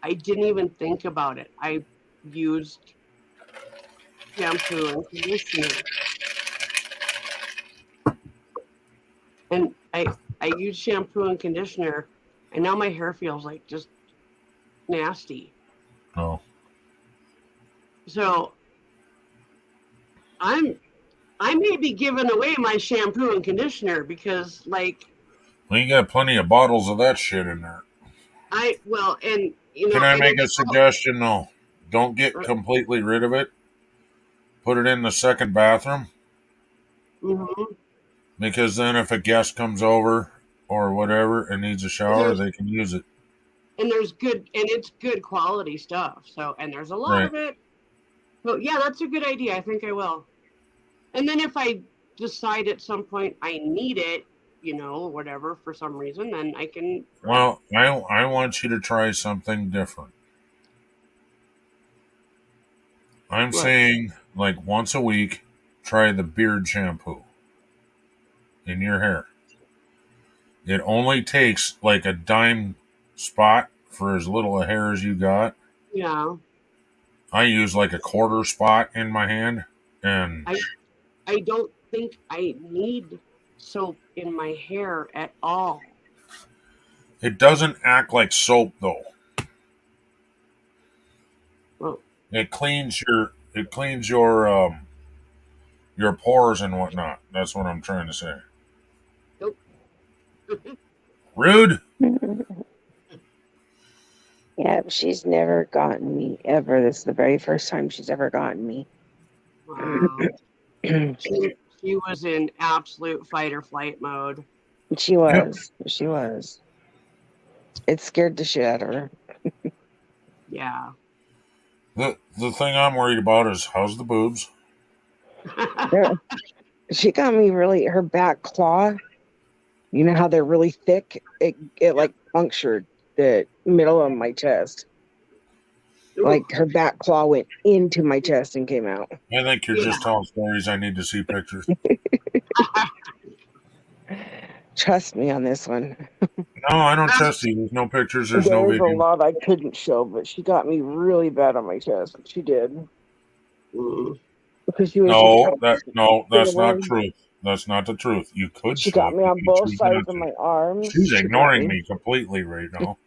I didn't even think about it. I used shampoo and conditioner. And I used shampoo and conditioner, and now my hair feels like just nasty. Oh. So I may be giving away my shampoo and conditioner because, like, well, you got plenty of bottles of that shit in there. Can I make a suggestion? No, don't get completely rid of it. Put it in the second bathroom. Mm-hmm. Because then if a guest comes over or whatever and needs a shower, they can use it. And it's good quality stuff. So, and there's a lot of it. But yeah, that's a good idea. I think I will. And then if I decide at some point I need it, whatever, for some reason, then I can. Well, I want you to try something different. I'm saying, like, once a week, try the beard shampoo in your hair. It only takes like a dime spot for as little a hair as you got. Yeah. I use like a quarter spot in my hand, and I don't think I need soap in my hair at all. it doesn't act like soap though. Well, It cleans your pores and whatnot. That's what I'm trying to say. nope. Rude. Yeah, she's never gotten me ever. This is the very first time she's ever gotten me. Wow. She was in absolute fight or flight mode. She was. She was. It scared the shit out of her. Yeah. The thing I'm worried about is how's the boobs? She got me really, her back claw, you know how they're really thick? It like punctured the middle of my chest. Like her back claw went into my chest and came out. I think you're just telling stories. I need to see pictures. Trust me on this one. No, I don't trust you. There's no pictures. There's no There's a video. lot I couldn't show, but she got me really bad on my chest. She did. Because she was That's not truth. That's not the truth. You could. She got me on both sides of my arms. She's ignoring me completely right now.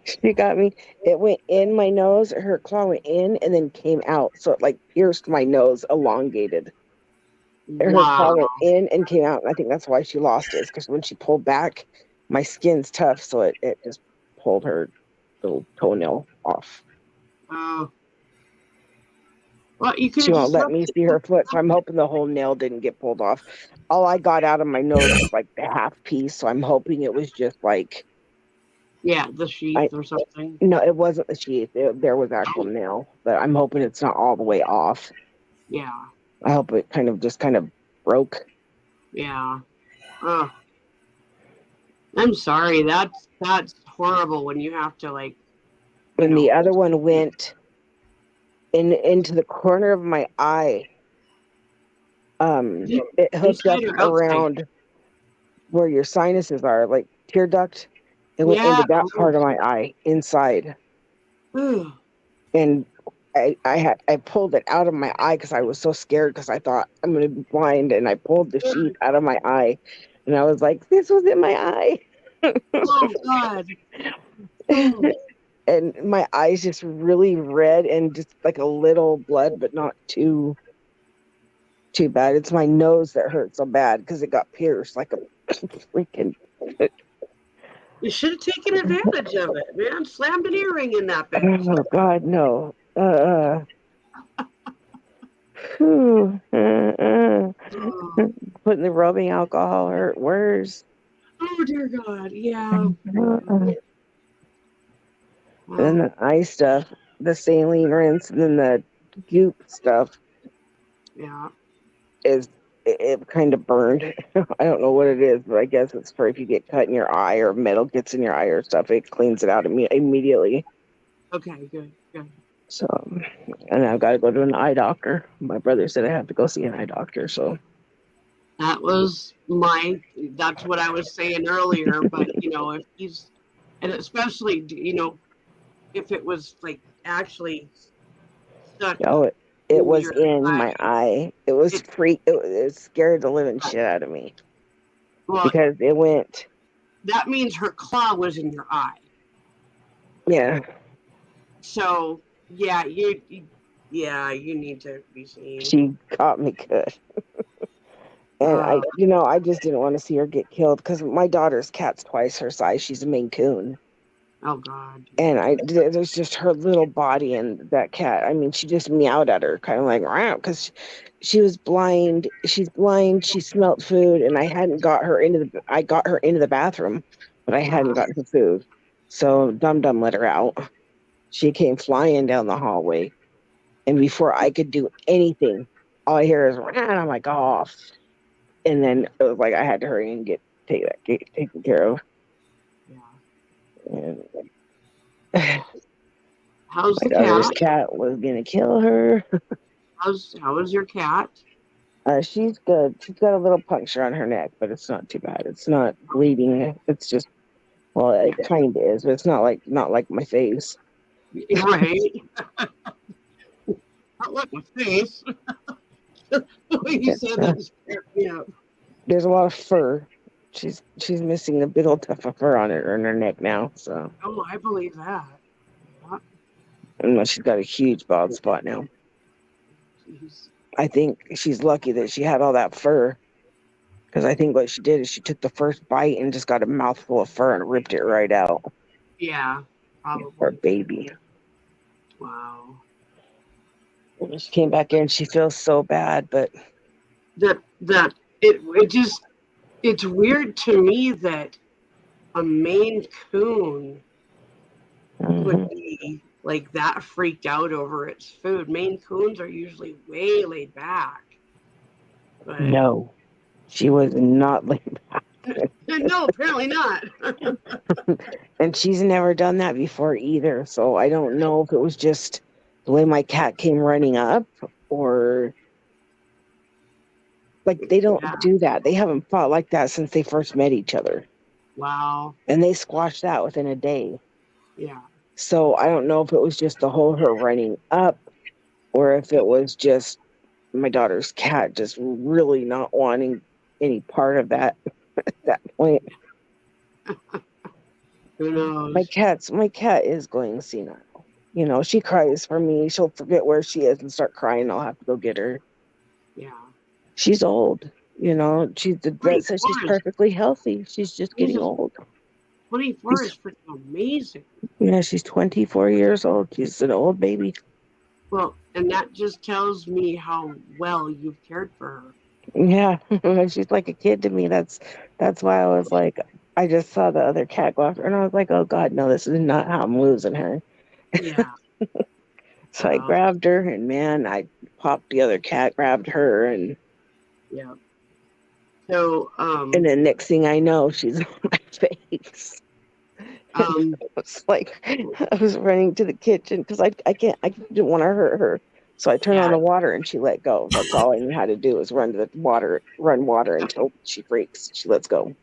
She got me. It went in my nose. Her claw went in and then came out. So it like pierced my nose, elongated. Her claw went in and came out. And I think that's why she lost it. Because when she pulled back, my skin's tough. So it just pulled her little toenail off. Oh. Well, She won't let me see her foot. So I'm hoping the whole nail didn't get pulled off. All I got out of my nose was like the half piece. So I'm hoping it was just like. Yeah, the sheath or something. No, it wasn't the sheath. There was actual nail, but I'm hoping it's not all the way off. Yeah. I hope it kind of broke. Yeah. Oh. I'm sorry. That's horrible when you have to like. When the other one went into the corner of my eye, it hooked up around where your sinuses are, like tear duct. It went into that part of my eye inside. And I pulled it out of my eye because I was so scared because I thought I'm going to be blind. And I pulled the sheath out of my eye. And I was like, this was in my eye. Oh, God. And my eye's just really red and just like a little blood, but not too bad. It's my nose that hurts so bad because it got pierced like a freaking... You should have taken advantage of it, man. Slammed an earring in that bitch. Oh, God, no. Putting the rubbing alcohol hurt worse. Oh, dear God. Yeah. And then the eye stuff, the saline rinse, and then the goop stuff. Yeah. It kind of burned. I don't know what it is, but I guess it's for if you get cut in your eye or metal gets in your eye or stuff, it cleans it out immediately. Okay, good. So, and I've got to go to an eye doctor. My brother said I have to go see an eye doctor, so. That's what I was saying earlier, but, if he's, and especially, if it was, like, actually stuck. No, it was in my eye. It was it scared the living shit out of me. Well, because it went. That means her claw was in your eye. Yeah. So, yeah, you need to be seen. She caught me good. And I just didn't want to see her get killed because my daughter's cat's twice her size. She's a Maine Coon. Oh, God. And there's just her little body and that cat. I mean, she just meowed at her, kind of like, wow, because she was blind. She's blind. She smelt food, and I got her into the bathroom, but I hadn't gotten her food. So Dum Dum let her out. She came flying down the hallway, and before I could do anything, all I hear is, and I'm like, off. And then it was like I had to hurry and get taken care of. And how's my the daughter's cat? cat was gonna kill her. How is your cat? She's good. She's got a little puncture on her neck, but it's not too bad. It's not bleeding. It's just Well, it kind of is, but it's not like my face. Right? Not like my face. The way you said that just cracked me up. There's a lot of fur. She's missing a big old tuft of fur on her neck now. So. Oh, I believe that. And she's got a huge bald spot now. Jeez. I think she's lucky that she had all that fur. Because I think what she did is she took the first bite and just got a mouthful of fur and ripped it right out. Yeah, probably. Poor baby. Wow. She came back in. She feels so bad, but it's weird to me that a Maine Coon would be like that freaked out over its food. Maine Coons are usually way laid back. But no, she was not laid back. No, apparently not. And she's never done that before either. So I don't know if it was just the way my cat came running up, or like they don't do that. They haven't fought like that since they first met each other. Wow. And they squashed that within a day. Yeah. So I don't know if it was just the whole her running up, or if it was just my daughter's cat just really not wanting any part of that at that point. Who knows? My cat is going senile. You know, she cries for me. She'll forget where she is and start crying. I'll have to go get her. Yeah. She's old. You know, the vet says she's perfectly healthy. She's just getting old. 24 is freaking amazing. Yeah, she's 24 years old. She's an old baby. Well, and that just tells me how well you've cared for her. Yeah, she's like a kid to me. That's why I was like, I just saw the other cat go after her, and I was like, oh God, no, this is not how I'm losing her. Yeah. So I grabbed her, and man, I popped the other cat, grabbed her, and yeah. So, and then next thing I know, she's on my face. It's like I was running to the kitchen because I didn't want to hurt her. So I turned on the water and she let go. That's all I knew how to do was run water until she breaks. She lets go.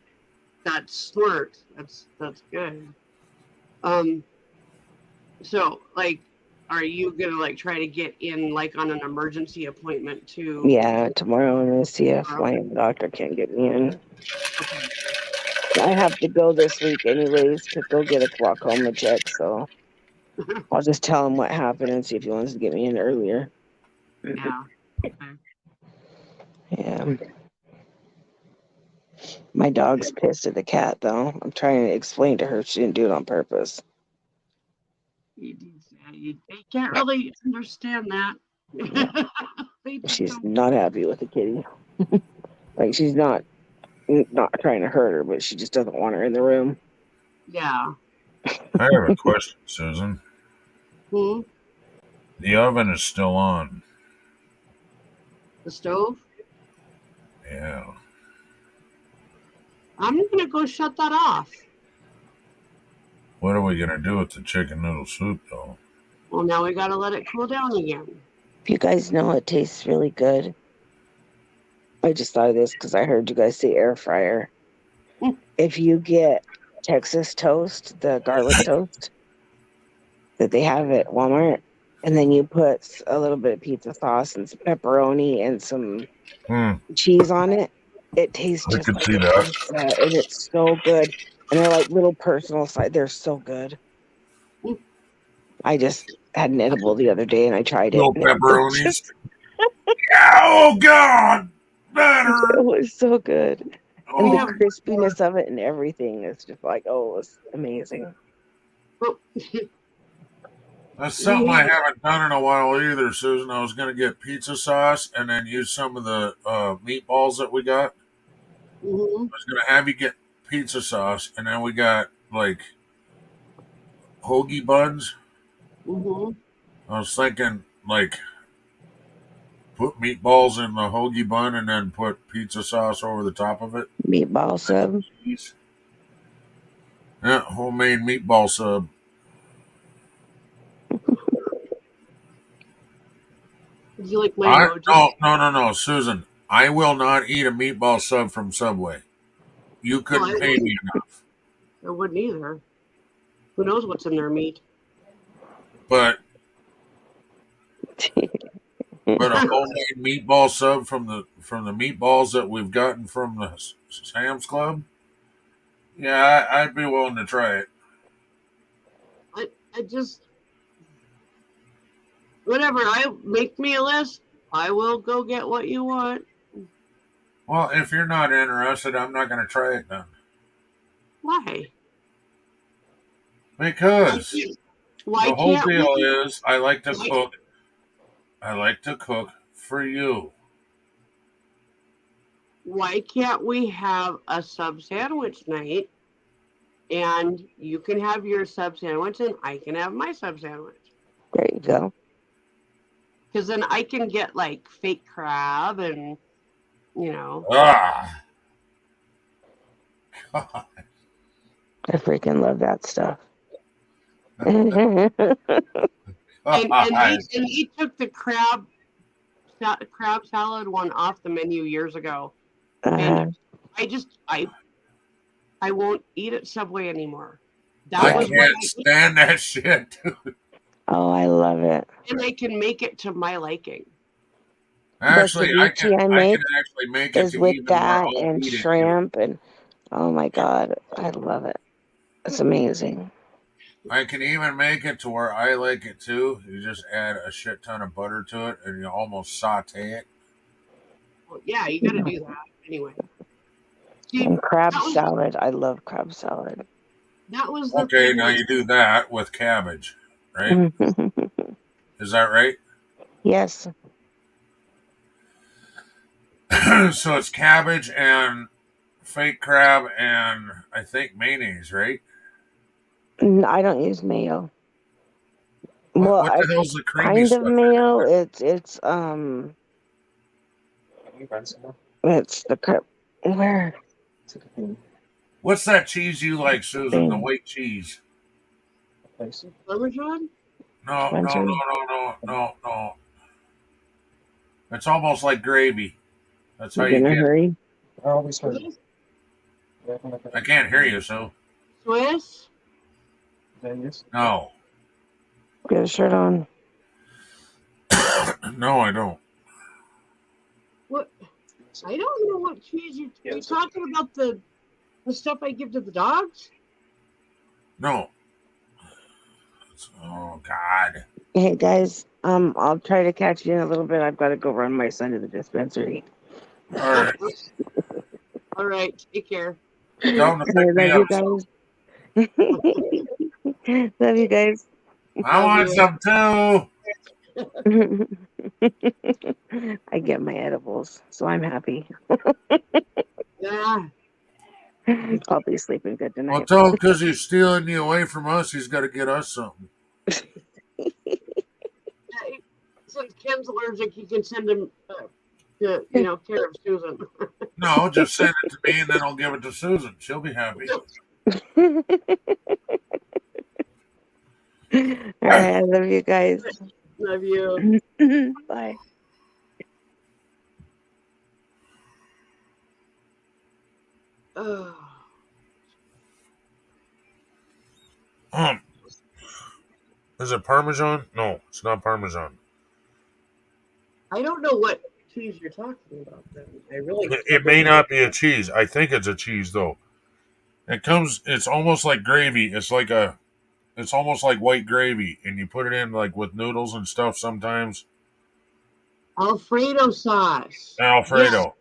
That's smart. That's good. So like, are you gonna like try to get in like on an emergency appointment too? Yeah, tomorrow I'm gonna see if my doctor can get me in. Okay. I have to go this week anyways to go get a glaucoma check, so I'll just tell him what happened and see if he wants to get me in earlier. Yeah. Okay. Yeah. My dog's pissed at the cat, though. I'm trying to explain to her she didn't do it on purpose. You can't really understand that. She's not happy with the kitty. Like, she's not trying to hurt her, but she just doesn't want her in the room. Yeah. I have a question, Susan. The oven is still on. The stove? Yeah. I'm gonna go shut that off. What are we gonna do with the chicken noodle soup, though? Well, now we gotta let it cool down again. If you guys know, it tastes really good. I just thought of this because I heard you guys say air fryer. If you get Texas toast, the garlic toast that they have at Walmart, and then you put a little bit of pizza sauce and some pepperoni and some cheese on it, it tastes just like see that. And it's so good. And they're like little personal size. They're so good. I just had an edible the other day and I tried it. Little pepperonis. Oh God! Better. It was so good. And the crispiness of it and everything is just like, oh, it was amazing. That's something I haven't done in a while either, Susan. I was going to get pizza sauce and then use some of the meatballs that we got. I was going to have you get pizza sauce, and then we got like hoagie buns. I was thinking like put meatballs in the hoagie bun and then put pizza sauce over the top of it. Meatball sub. Yeah, homemade meatball sub. You like my No, Susan. I will not eat a meatball sub from Subway. You couldn't pay me enough. I wouldn't either. Who knows what's in their meat? But a homemade meatball sub from the meatballs that we've gotten from the Sam's Club. Yeah, I'd be willing to try it. I just whatever. I make me a list. I will go get what you want. Well, if you're not interested, I'm not going to try it then. Why? Because Why the whole can't deal we? is I like to cook. I like to cook for you. Why can't we have a sub sandwich night? And you can have your sub sandwich, and I can have my sub sandwich. There you go. Because then I can get like fake crab and, you know. Ah. God. I freaking love that stuff. And he took the crab salad one off the menu years ago. And I won't eat at Subway anymore. I can't stand that shit, dude. Oh, I love it. And I can make it to my liking. Actually, I can actually make it is to with even where that I'll and eat it. shrimp and oh my god, I love it. It's amazing. I can even make it to where I like it too. You just add a shit ton of butter to it and you almost saute it. Well, yeah, you gotta do that anyway. And crab salad. I love crab salad. That was okay. Now you do that with cabbage, right? Is that right? Yes. So it's cabbage and fake crab and I think mayonnaise, right? I don't use mayo. Well, what the hell's the creamy kind stuff of mayo. It's the crab. Where? What's that cheese you like, Susan? The white cheese. Parmesan? No. It's almost like gravy. That's how you in a get hurry? I always heard it. I can't hear you, so. Swiss? No. Get a shirt on. No, I don't. What? I don't know what cheese you're talking about. The stuff I give to the dogs? No. Oh God. Hey guys, I'll try to catch you in a little bit. I've got to go run my son to the dispensary. All right. All right. Take care. Tell them to pick me up. Love you guys. I want some too. I get my edibles, so I'm happy. Yeah. I'll be sleeping good tonight. Well, tell him because he's stealing you away from us, he's got to get us something. Since Ken's allergic, he can send him to, care of Susan. No, just send it to me and then I'll give it to Susan. She'll be happy. All right, I love you guys. Love you. Bye. Is it Parmesan? No, it's not Parmesan. I don't know what cheese you're talking about. Then It may not be a cheese. I think it's a cheese though. It's almost like gravy. It's almost like white gravy, and you put it in like with noodles and stuff sometimes. Alfredo sauce. Alfredo. Yes.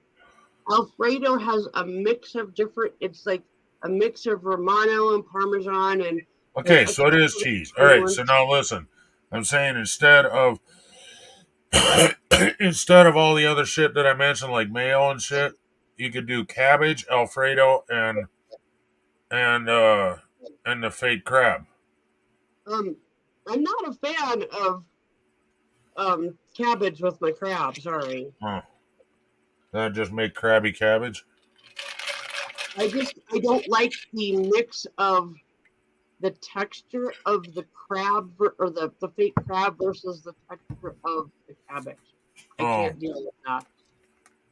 Alfredo has a mix of different. It's like a mix of Romano and Parmesan and. Okay, so it is cheese. All right, so now listen. I'm saying instead of all the other shit that I mentioned, like mayo and shit, you could do cabbage, Alfredo, and the fake crab. I'm not a fan of cabbage with my crab. Sorry. Huh. That just make crabby cabbage. I don't like the mix of the texture of the crab or the fake crab versus the texture of the cabbage. I can't deal with that.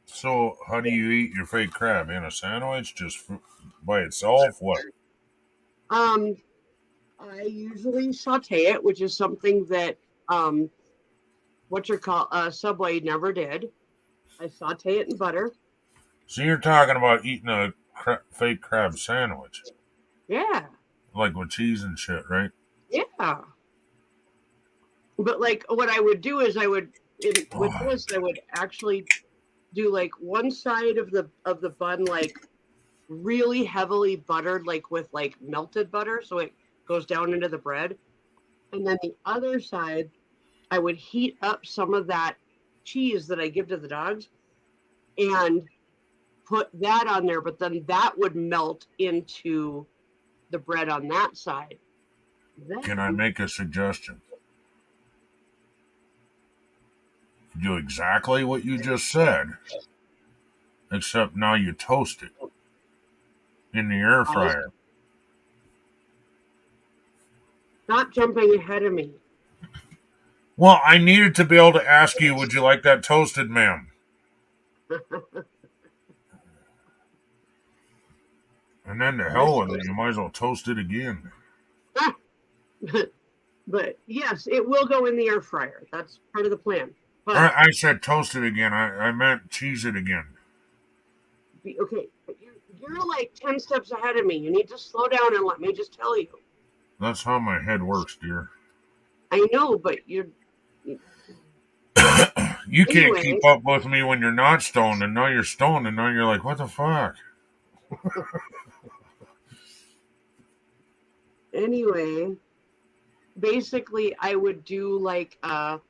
So how do you eat your fake crab? In a sandwich? Just by itself? What? I usually saute it, which is something that Subway never did. I saute it in butter. So you're talking about eating a fake crab sandwich, Yeah, like with cheese and shit, right? yeah. But like, what I would do is I would actually do like one side of the bun like really heavily buttered, like with like melted butter, so it goes down into the bread, and then the other side I would heat up some of that cheese that I give to the dogs and put that on there, but then that would melt into the bread on that side. Can I make a suggestion? Do exactly what you just said, except now you toast it in the air fryer. Stop jumping ahead of me. Well, I needed to be able to ask you, would you like that toasted, ma'am? And then to hell with it, you might as well toast it again. But yes, it will go in the air fryer. That's part of the plan. But I said toast it again. I meant cheese it again. Okay, but you're like 10 steps ahead of me. You need to slow down and let me just tell you. That's how my head works, dear. I know, but you're... You can't keep up with me when you're not stoned, and now you're stoned, and now you're like, what the fuck? Anyway, basically, I would do like a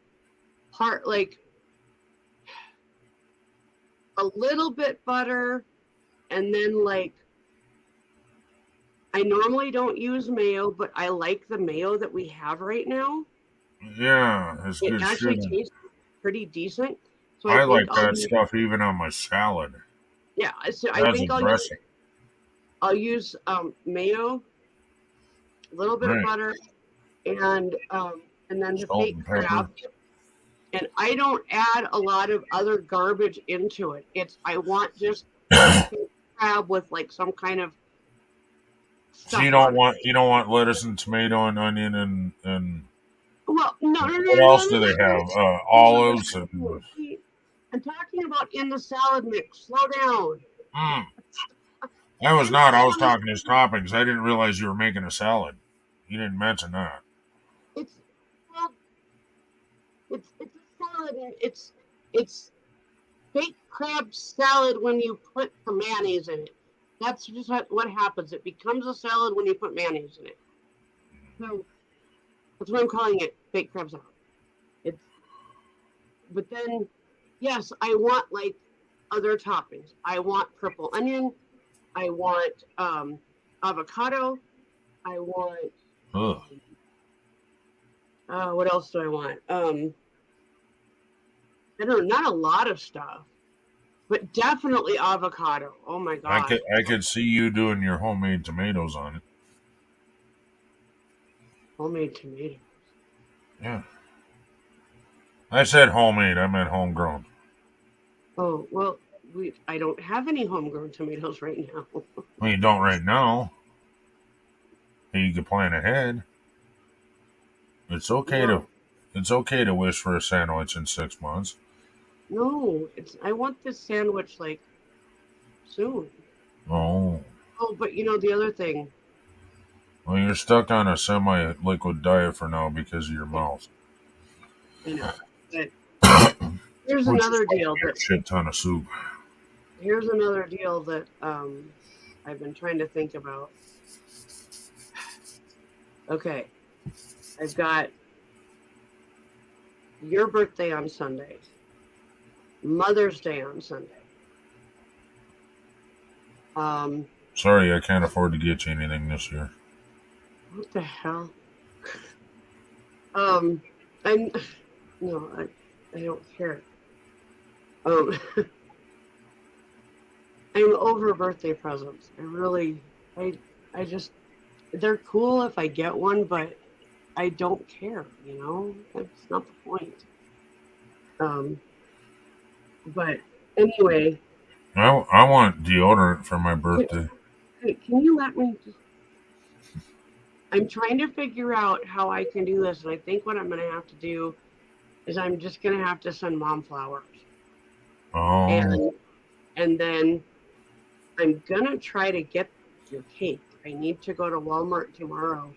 little bit butter, and then like, I normally don't use mayo, but I like the mayo that we have right now. Yeah, it's good shit. It actually tastes pretty decent. So I like that stuff even on my salad. Yeah, so I think I'll use mayo, a little bit of butter, and then the fake crab. And I don't add a lot of other garbage into it. I want just crab with like some kind of stuff. So you don't want lettuce and tomato and onion and well, no. What else do they have? Olives and. I'm talking about in the salad mix. Slow down. I was not. I was talking his toppings. I didn't realize you were making a salad. You didn't mention that. It's a salad. It's baked crab salad when you put the mayonnaise in it. That's just what happens. It becomes a salad when you put mayonnaise in it. So that's what I'm calling it, baked crab salad. But then, yes, I want like other toppings. I want purple onion. I want avocado. I want. What else do I want? I don't know, not a lot of stuff, but definitely avocado. Oh my god! I could see you doing your homemade tomatoes on it. Homemade tomatoes. Yeah. I said homemade. I meant homegrown. Oh well, I don't have any homegrown tomatoes right now. Well, you don't right now. You can plan ahead. It's okay to wish for a sandwich in 6 months. No, I want this sandwich like soon. Oh. Oh, but you know the other thing. Well, you're stuck on a semi-liquid diet for now because of your mouth. I know. But here's another deal. Shit ton of soup. Here's another deal that I've been trying to think about. Okay, I've got your birthday on Sunday, Mother's Day on Sunday. Sorry, I can't afford to get you anything this year. What the hell? I don't care. I'm over birthday presents. I just, they're cool if I get one, but I don't care, you know? That's not the point. But anyway. I want deodorant for my birthday. Hey, can you let me just... I'm trying to figure out how I can do this, and I think what I'm going to have to do is I'm just going to have to send Mom flowers. Oh, And then I'm going to try to get your cake. I need to go to Walmart tomorrow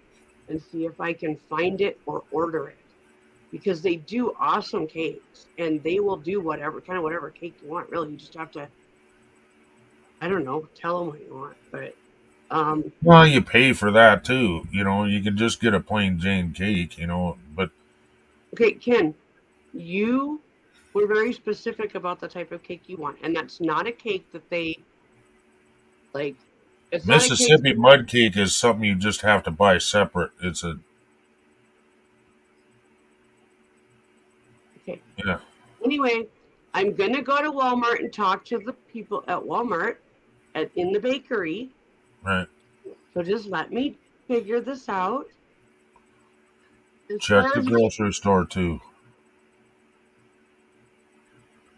and see if I can find it or order it, because they do awesome cakes, and they will do whatever cake you want. Really, you just have to, I don't know, tell them what you want. But well, you pay for that too. You can just get a plain Jane cake. But okay, Ken, you were very specific about the type of cake you want, and that's not a cake that they like. It's not a cake. Mississippi mud cake is something you just have to buy separate. It's a Okay. yeah. Anyway, I'm gonna go to Walmart and talk to the people at Walmart in the bakery. Right. So just let me figure this out. Check the grocery store too.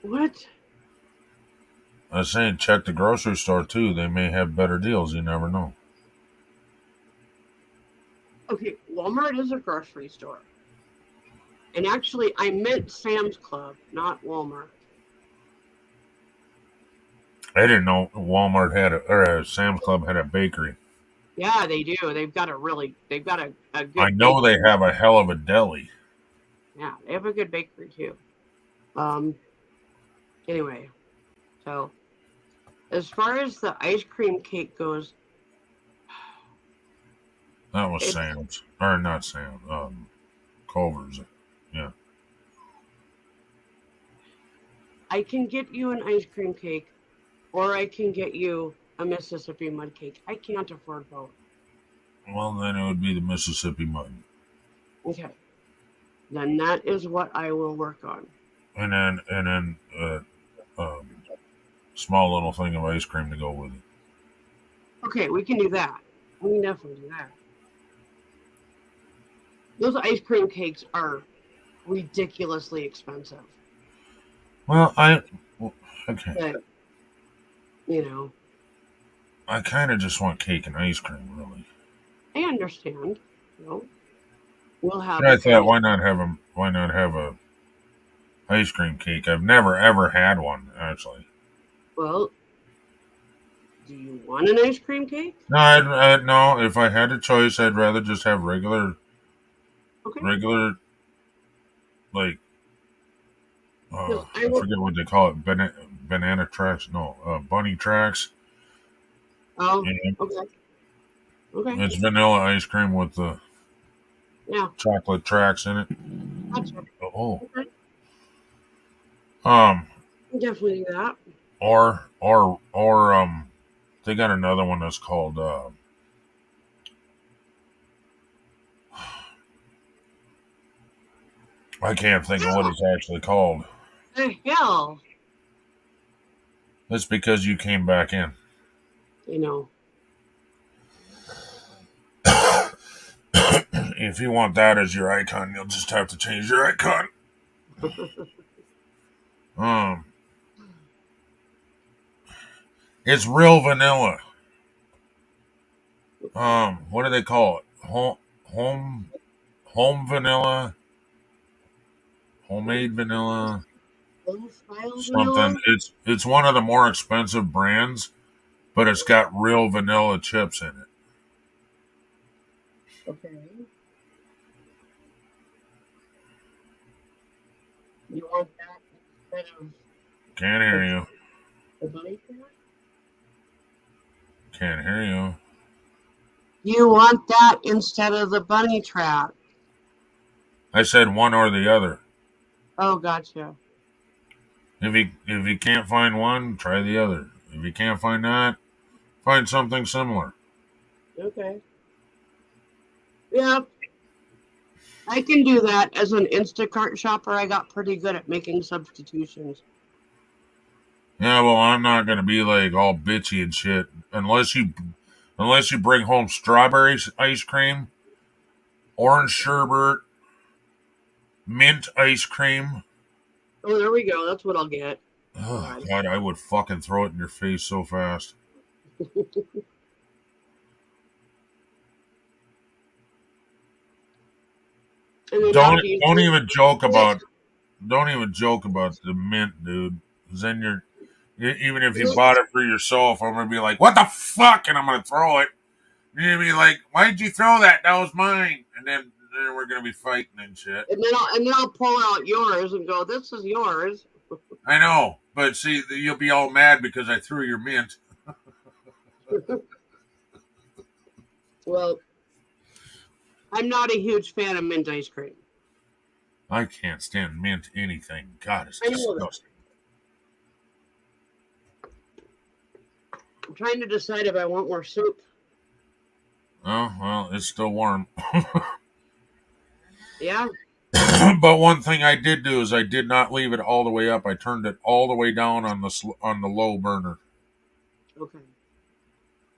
What? I was saying check the grocery store too. They may have better deals. You never know. Okay, Walmart is a grocery store. And actually, I meant Sam's Club, not Walmart. I didn't know Walmart or Sam's Club had a bakery. Yeah, they do. They've got a good I know bakery. they have a hell of a deli. Yeah, they have a good bakery too. Anyway, so as far as the ice cream cake goes, That was Sam's. Or not Sam's. Culver's. Yeah. I can get you an ice cream cake, or I can get you a Mississippi mud cake. I can't afford both. Well, then it would be the Mississippi mud. Okay. Then that is what I will work on. And then small little thing of ice cream to go with it. Okay, we can do that. We can definitely do that. Those ice cream cakes are ridiculously expensive. Well, okay. But, I kind of just want cake and ice cream, really. I understand. We'll have. But I thought, why not have a ice cream cake? I've never ever had one, actually. Well, do you want an ice cream cake? No, no. If I had a choice, I'd rather just have regular, like, I forget what they call it, banana tracks. No, bunny tracks. Oh, okay. It's vanilla ice cream with the chocolate tracks in it. Gotcha. Oh. Okay. Definitely do that. Or they got another one that's called I can't think of what it's actually called. The hell? That's because you came back in. If you want that as your icon, you'll just have to change your icon. It's real vanilla. What do they call it? Home vanilla, homemade vanilla, something. It's one of the more expensive brands, but it's got real vanilla chips in it. Okay. You want that instead of? Can't hear you. The bunny trap? Can't hear you. You want that instead of the bunny trap? I said one or the other. Oh, gotcha. If you can't find one, try the other. If you can't find that, find something similar. Okay. Yep. I can do that. As an Instacart shopper, I got pretty good at making substitutions. Yeah, well, I'm not gonna be like all bitchy and shit unless you bring home strawberry ice cream, orange sherbet, mint ice cream. Oh, there we go. That's what I'll get. Oh, God, I would fucking throw it in your face so fast. And then Don't after you don't drink, even joke about the mint, dude. 'Cause then even if you bought it for yourself, I'm gonna be like, what the fuck, and I'm gonna throw it. You're gonna be like, why'd you throw that? That was mine. And then we're gonna be fighting and shit. and then I'll pull out yours and go, "This is yours." I know, but see, you'll be all mad because I threw your mint. Well, I'm not a huge fan of mint ice cream. I can't stand mint anything. God, it's I know that. disgusting. I'm trying to decide if I want more soup. Oh, well, it's still warm. Yeah. But one thing I did do is I did not leave it all the way up. I turned it all the way down on the low burner. Okay.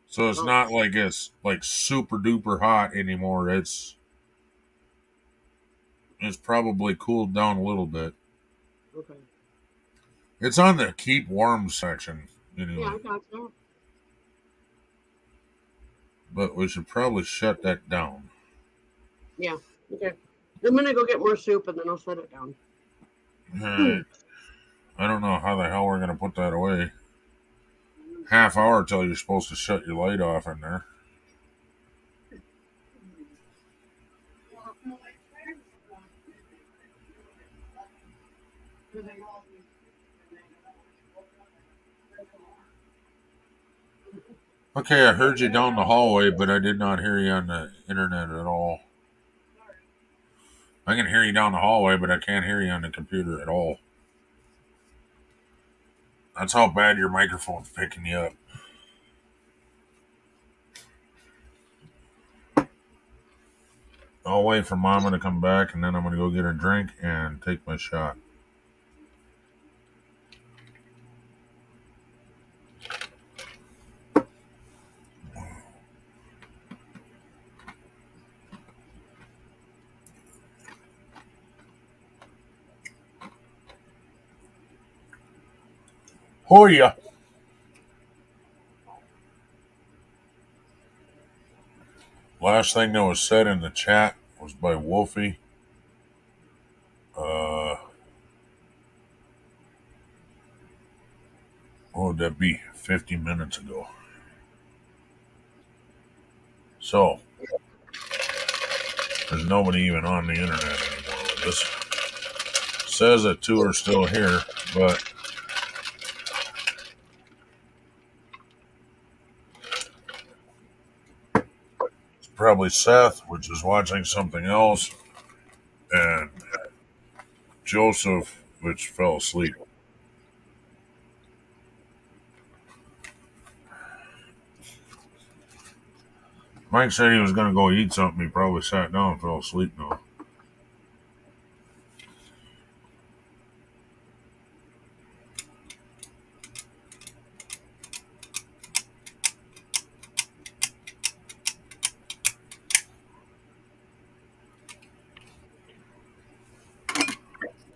So it's not like it's like super duper hot anymore. It's probably cooled down a little bit. Okay. It's on the keep warm section anyway. Yeah, I got that. But we should probably shut that down. Yeah. Okay. I'm gonna go get more soup and then I'll set it down. I don't know how the hell we're gonna put that away. Half hour till you're supposed to shut your light off in there. Okay, I heard you down the hallway, but I did not hear you on the internet at all. I can hear you down the hallway, but I can't hear you on the computer at all. That's how bad your microphone's picking you up. I'll wait for Mama to come back, and then I'm going to go get a drink and take my shot. Hoya! Last thing that was said in the chat was by Wolfie. What would that be? 50 minutes ago. So, there's nobody even on the internet anymore with this. Says that two are still here, but it's probably Seth, which is watching something else, and Joseph, which fell asleep. Mike said he was going to go eat something. He probably sat down and fell asleep now.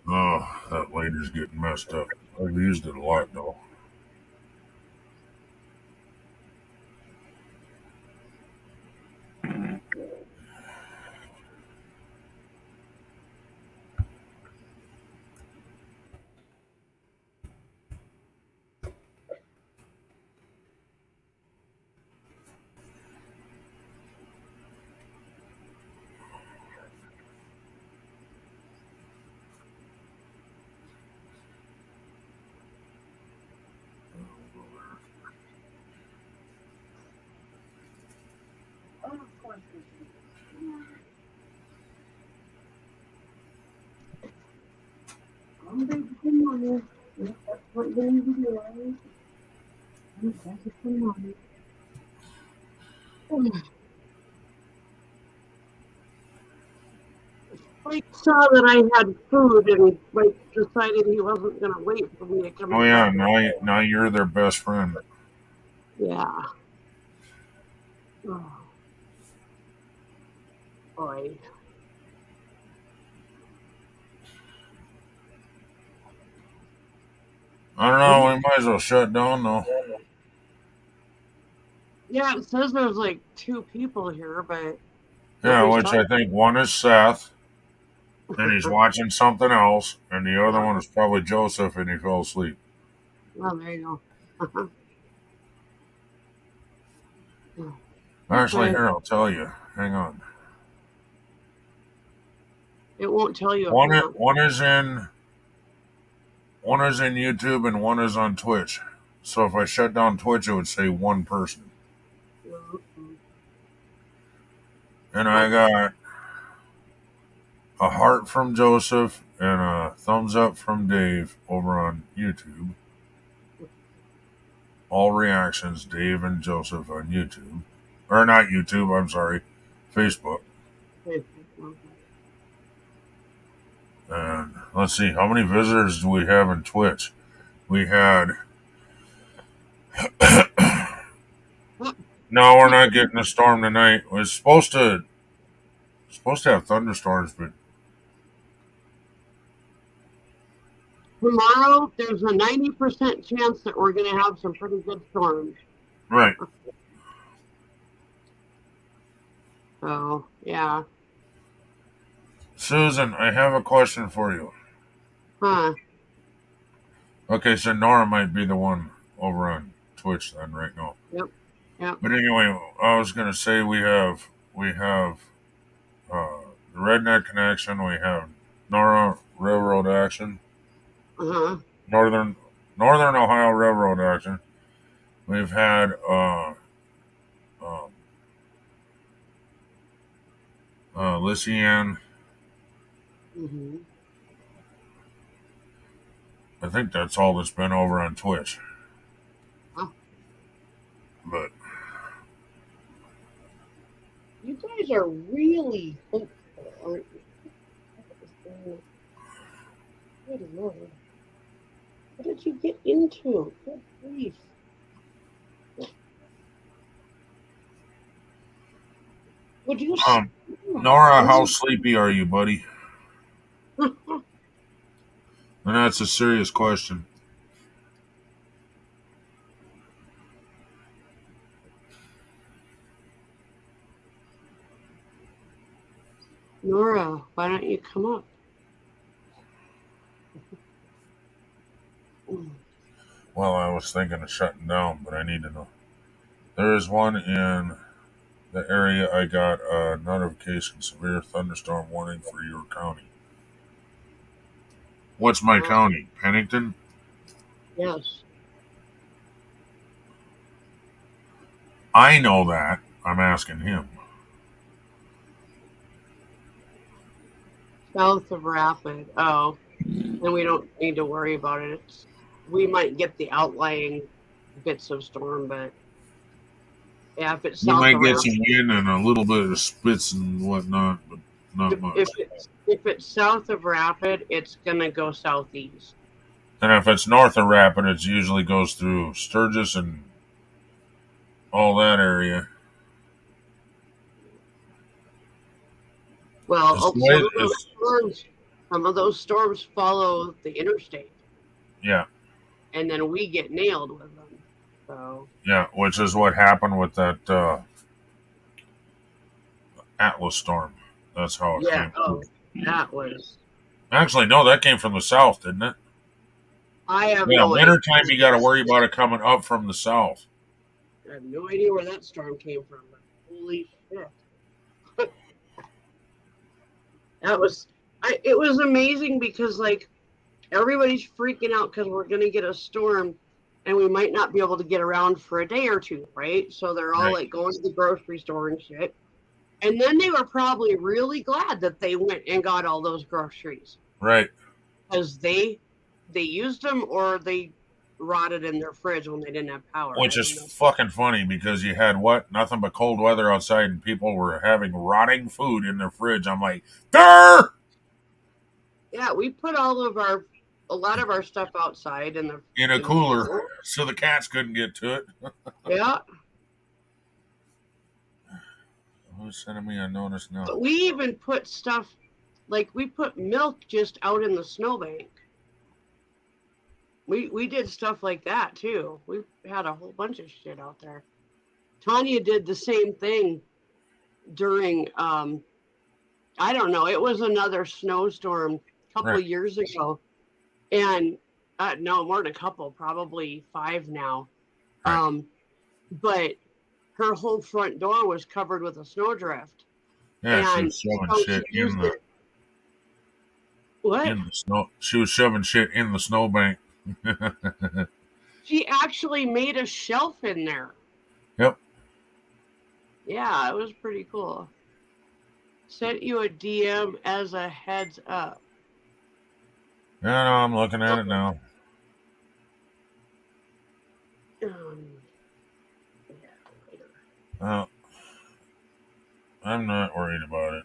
Oh, that lady's getting messed up. I've used it a lot, though. Mike saw that I had food and Mike decided he wasn't going to wait for me to come in. Oh, yeah, now you're their best friend. Yeah. Oh. Boy. I don't know, we might as well shut down, though. Yeah, it says there's like 2 people here, but... Yeah, which I think one is Seth. and he's watching something else, and the other one is probably Joseph, and he fell asleep. Well, there you go. Actually, here, I'll tell you. Hang on. It won't tell you. One is in YouTube and one is on Twitch. So if I shut down Twitch, it would say one person. And I got a heart from Joseph and a thumbs up from Dave over on YouTube. All reactions, Dave and Joseph on YouTube. Or not YouTube, I'm sorry, Facebook. And let's see, how many visitors do we have in Twitch? We had... No, we're not getting a storm tonight. We're supposed to have thunderstorms, but tomorrow there's a 90% chance that we're going to have some pretty good storms. Right. So, yeah. Susan, I have a question for you. Huh. Okay, so Nora might be the one over on Twitch then right now. Yep. Yep. But anyway, I was going to say we have the Redneck Connection, we have Nora Railroad Action, Northern Ohio Railroad Action. We've had Lissy Ann. I think that's all that's been over on Twitch. But you guys are really hopeful, aren't you? Good Lord. What did you get into? Good grief. Would you Nora, how sleepy are you, buddy? And that's a serious question. Nora, why don't you come up? Well, I was thinking of shutting down, but I need to know. There is one in the area. I got a notification, severe thunderstorm warning for your county. What's my county? Pennington? Yes. I know that. I'm asking him. South of Rapid. Oh, then we don't need to worry about it. We might get the outlying bits of storm, but yeah, if it's You south might of get Rapid, some wind and a little bit of spits and whatnot, but not much. if it's south of Rapid, it's gonna go southeast. And if it's north of Rapid, it usually goes through Sturgis and all that area. Well, some of those storms follow the interstate. Yeah. And then we get nailed with them. So. Yeah, which is what happened with that Atlas storm. That's how it came. Oh, that was. Actually, no, that came from the south, didn't it? I have no idea. Wintertime, you got to worry about it coming up from the south. I have no idea where that storm came from. But holy shit. It was amazing because, like, everybody's freaking out because we're going to get a storm and we might not be able to get around for a day or two, right? So they're all like going to the grocery store and shit. And then they were probably really glad that they went and got all those groceries. Right. Because they used them or they rotted in their fridge when they didn't have power. Which is fucking funny because you had nothing but cold weather outside and people were having rotting food in their fridge. I'm like, Durr! Yeah, we put a lot of our stuff outside in a cooler so the cats couldn't get to it. Yeah. Who's sending me a notice now? But we even put stuff, like we put milk just out in the snowbank. We did stuff like that too. We had a whole bunch of shit out there. Tanya did the same thing during I don't know. It was another snowstorm a couple Right. of years ago, and no, more than a couple, probably 5 now. Right. But her whole front door was covered with a snowdrift, Yeah, she and was shoving so shit she used it. What? in the snow. She was shoving shit in the snowbank. She actually made a shelf in there. Yep. Yeah, it was pretty cool. Sent you a DM as a heads up. Yeah, no, I'm looking at it now. Yeah, later. Well, I'm not worried about it.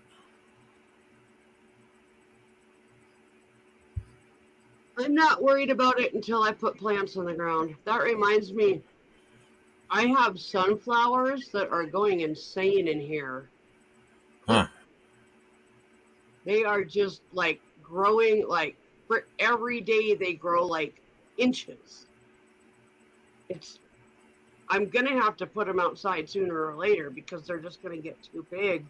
I'm not worried about it until I put plants in the ground. That reminds me, I have sunflowers that are going insane in here. Huh. They are just like growing, like for every day they grow like inches. I'm gonna have to put them outside sooner or later because they're just gonna get too big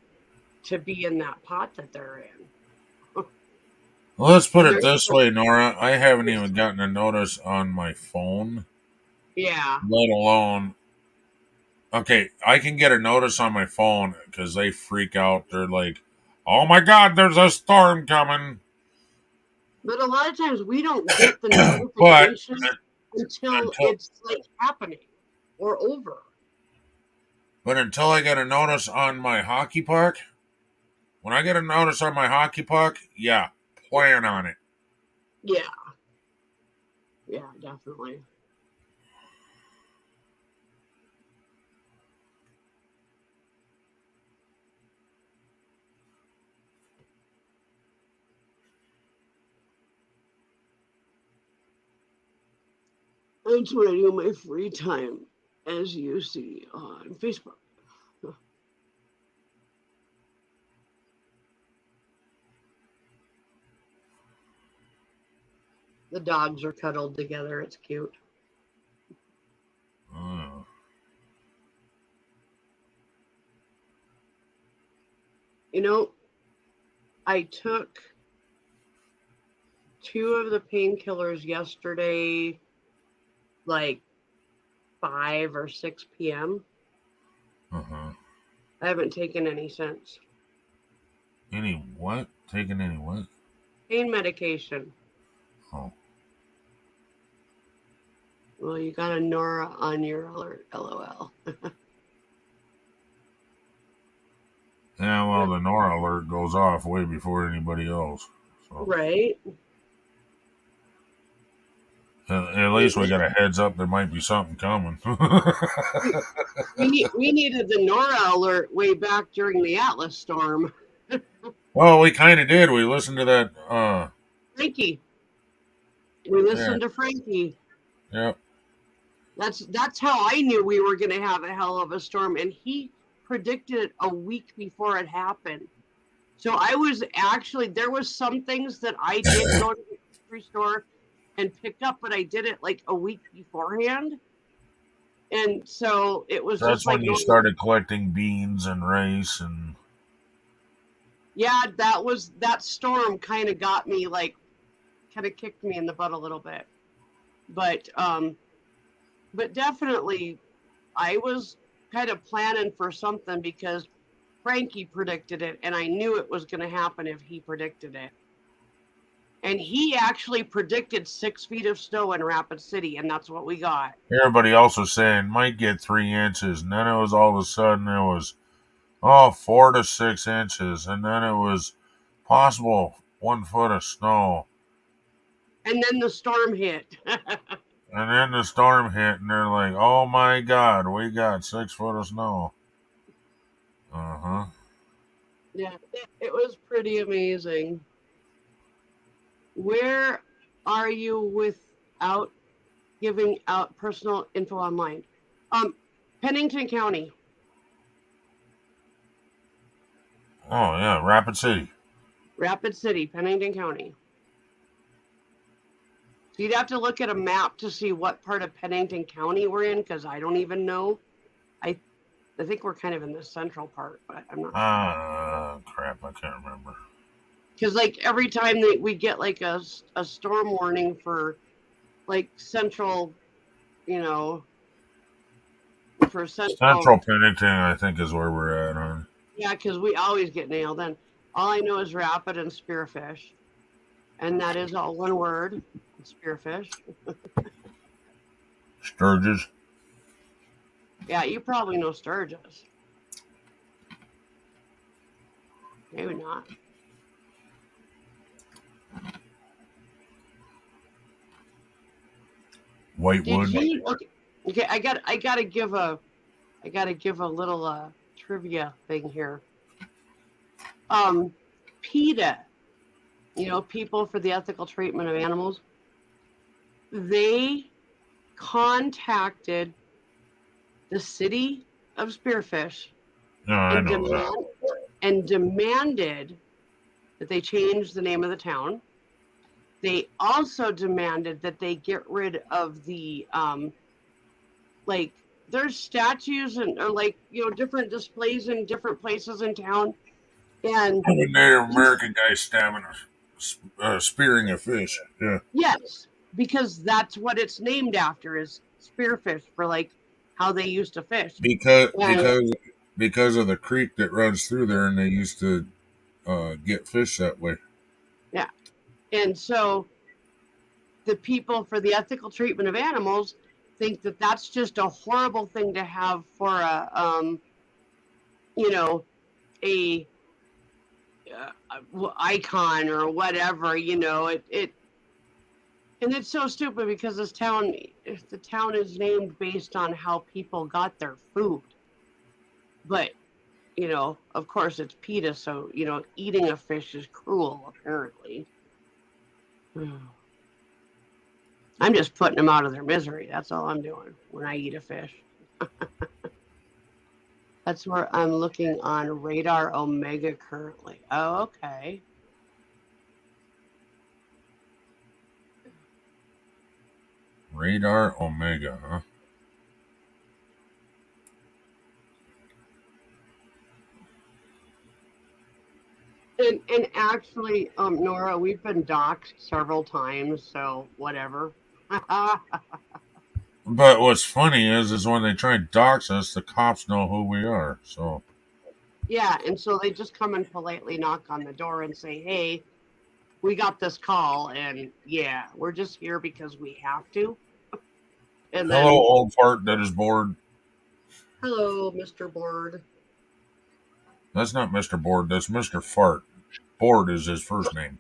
to be in that pot that they're in. Well, let's put it this way, Nora. I haven't even gotten a notice on my phone. Yeah. Let alone. Okay, I can get a notice on my phone because they freak out. They're like, oh my God, there's a storm coming. But a lot of times we don't get the notification until it's like happening or over. But until I get a notice on my hockey puck, when I get a notice on my hockey puck, yeah, plan on it. Yeah. Yeah, definitely. That's what I do in my free time, as you see on Facebook. The dogs are cuddled together. It's cute. Oh. You know, I took 2 of the painkillers yesterday, like 5 or 6 p.m. Uh-huh. I haven't taken any since. Any what? Taking any what? Pain medication. Oh. Well, you got a Nora on your alert, LOL. Yeah, well, the Nora alert goes off way before anybody else. So. Right. At least we got a heads up there might be something coming. we needed the Nora alert way back during the Atlas storm. Well, we kind of did. We listened to that. Frankie. We listened to Frankie. Yep. That's how I knew we were going to have a hell of a storm, and he predicted it a week before it happened. So I was actually, there was some things that I did go to the grocery store and pick up, but I did it like a week beforehand. And so it was That's just like when you started collecting beans and rice and. Yeah, that storm kind of got me, like, kind of kicked me in the butt a little bit. But definitely I was kind of planning for something because Frankie predicted it, and I knew it was going to happen if he predicted it. And he actually predicted 6 feet of snow in Rapid City, and that's what we got. Everybody else was saying might get 3 inches, and then it was all of a sudden it was 4 to 6 inches, and then it was possible 1 foot of snow. And then the storm hit. And then the storm hit, and they're like, oh my God, we got 6 foot of snow. Uh-huh. Yeah, it was pretty amazing. Where are you without giving out personal info online? Pennington County. Oh, yeah, Rapid City. Rapid City, Pennington County. So you'd have to look at a map to see what part of Pennington County we're in, because I don't even know. I think we're kind of in the central part, but I'm not Crap, I can't remember. Because like every time that we get like a storm warning for like central, you know, for Central Pennington, I think, is where we're at, huh? Yeah, because we always get nailed. And all I know is rapid and spearfish, and that is all one word, spearfish. Sturges. Yeah, you probably know Sturgis. Maybe not. Whitewood. Okay, I gotta give a little trivia thing here. PETA, People for the Ethical Treatment of Animals, they contacted the city of Spearfish and demanded that they change the name of the town. They also demanded that they get rid of the there's statues or different displays in different places in town. And a Native American guy spearing a fish. Yeah. Yes, because that's what it's named after, is spearfish, for how they used to fish. Because of the creek that runs through there, and they used to get fish that way. Yeah, and so the people for the ethical treatment of animals think that that's just a horrible thing to have for a icon or whatever. And it's so stupid because the town is named based on how people got their food. But, of course it's PETA, so, eating a fish is cruel, apparently. I'm just putting them out of their misery. That's all I'm doing when I eat a fish. That's where I'm looking on Radar Omega currently. Oh, okay. Radar Omega, huh? And actually, Nora, we've been doxxed several times, so whatever. But what's funny is when they try and dox us, the cops know who we are. So yeah, and so they just come and politely knock on the door and say, "Hey, we got this call, and yeah, we're just here because we have to." And hello, old fart that is bored. Hello, Mr. Bored. That's not Mr. Bored. That's Mr. Fart. Bored is his first name.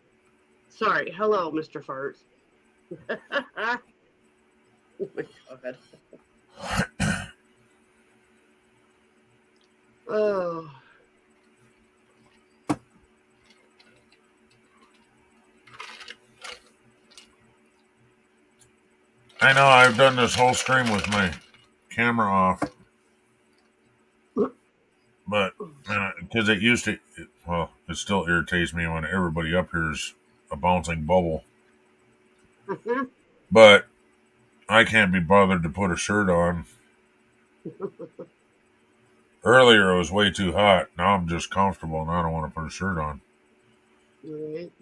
Sorry. Hello, Mr. Fart. Oh my God. Oh. I know I've done this whole stream with my camera off. But, because it used to, it still irritates me when everybody up here is a bouncing bubble. But I can't be bothered to put a shirt on. Earlier it was way too hot. Now I'm just comfortable and I don't want to put a shirt on. Right.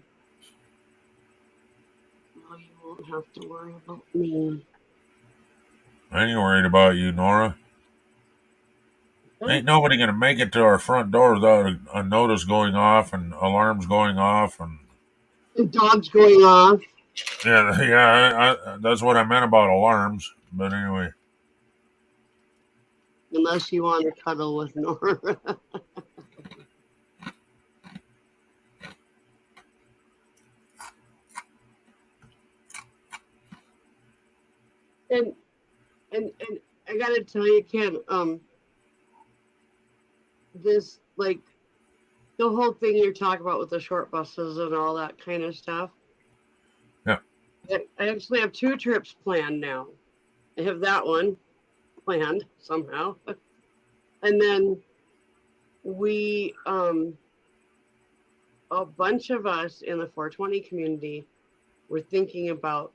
Well, you won't have to worry about me. I ain't worried about you, Nora. Ain't nobody gonna make it to our front door without a notice going off and alarms going off and dogs going off. Yeah, that's what I meant about alarms. But anyway. Unless you want to cuddle with Nora. and I gotta tell you, Ken, this, the whole thing you're talking about with the short buses and all that kind of stuff. Yeah. I actually have 2 trips planned now. I have that one planned somehow. And then we, a bunch of us in the 420 community were thinking about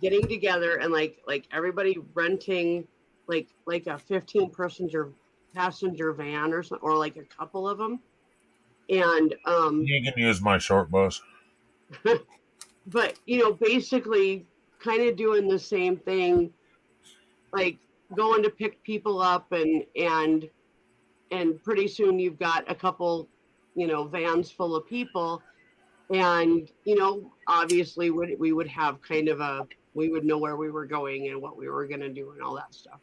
getting together and like everybody renting like a 15 passenger passenger van or like a couple of them, and You can use my short bus. but basically kind of doing the same thing, like going to pick people up, and pretty soon you've got a couple vans full of people, and obviously we would have kind of we would know where we were going and what we were going to do and all that stuff.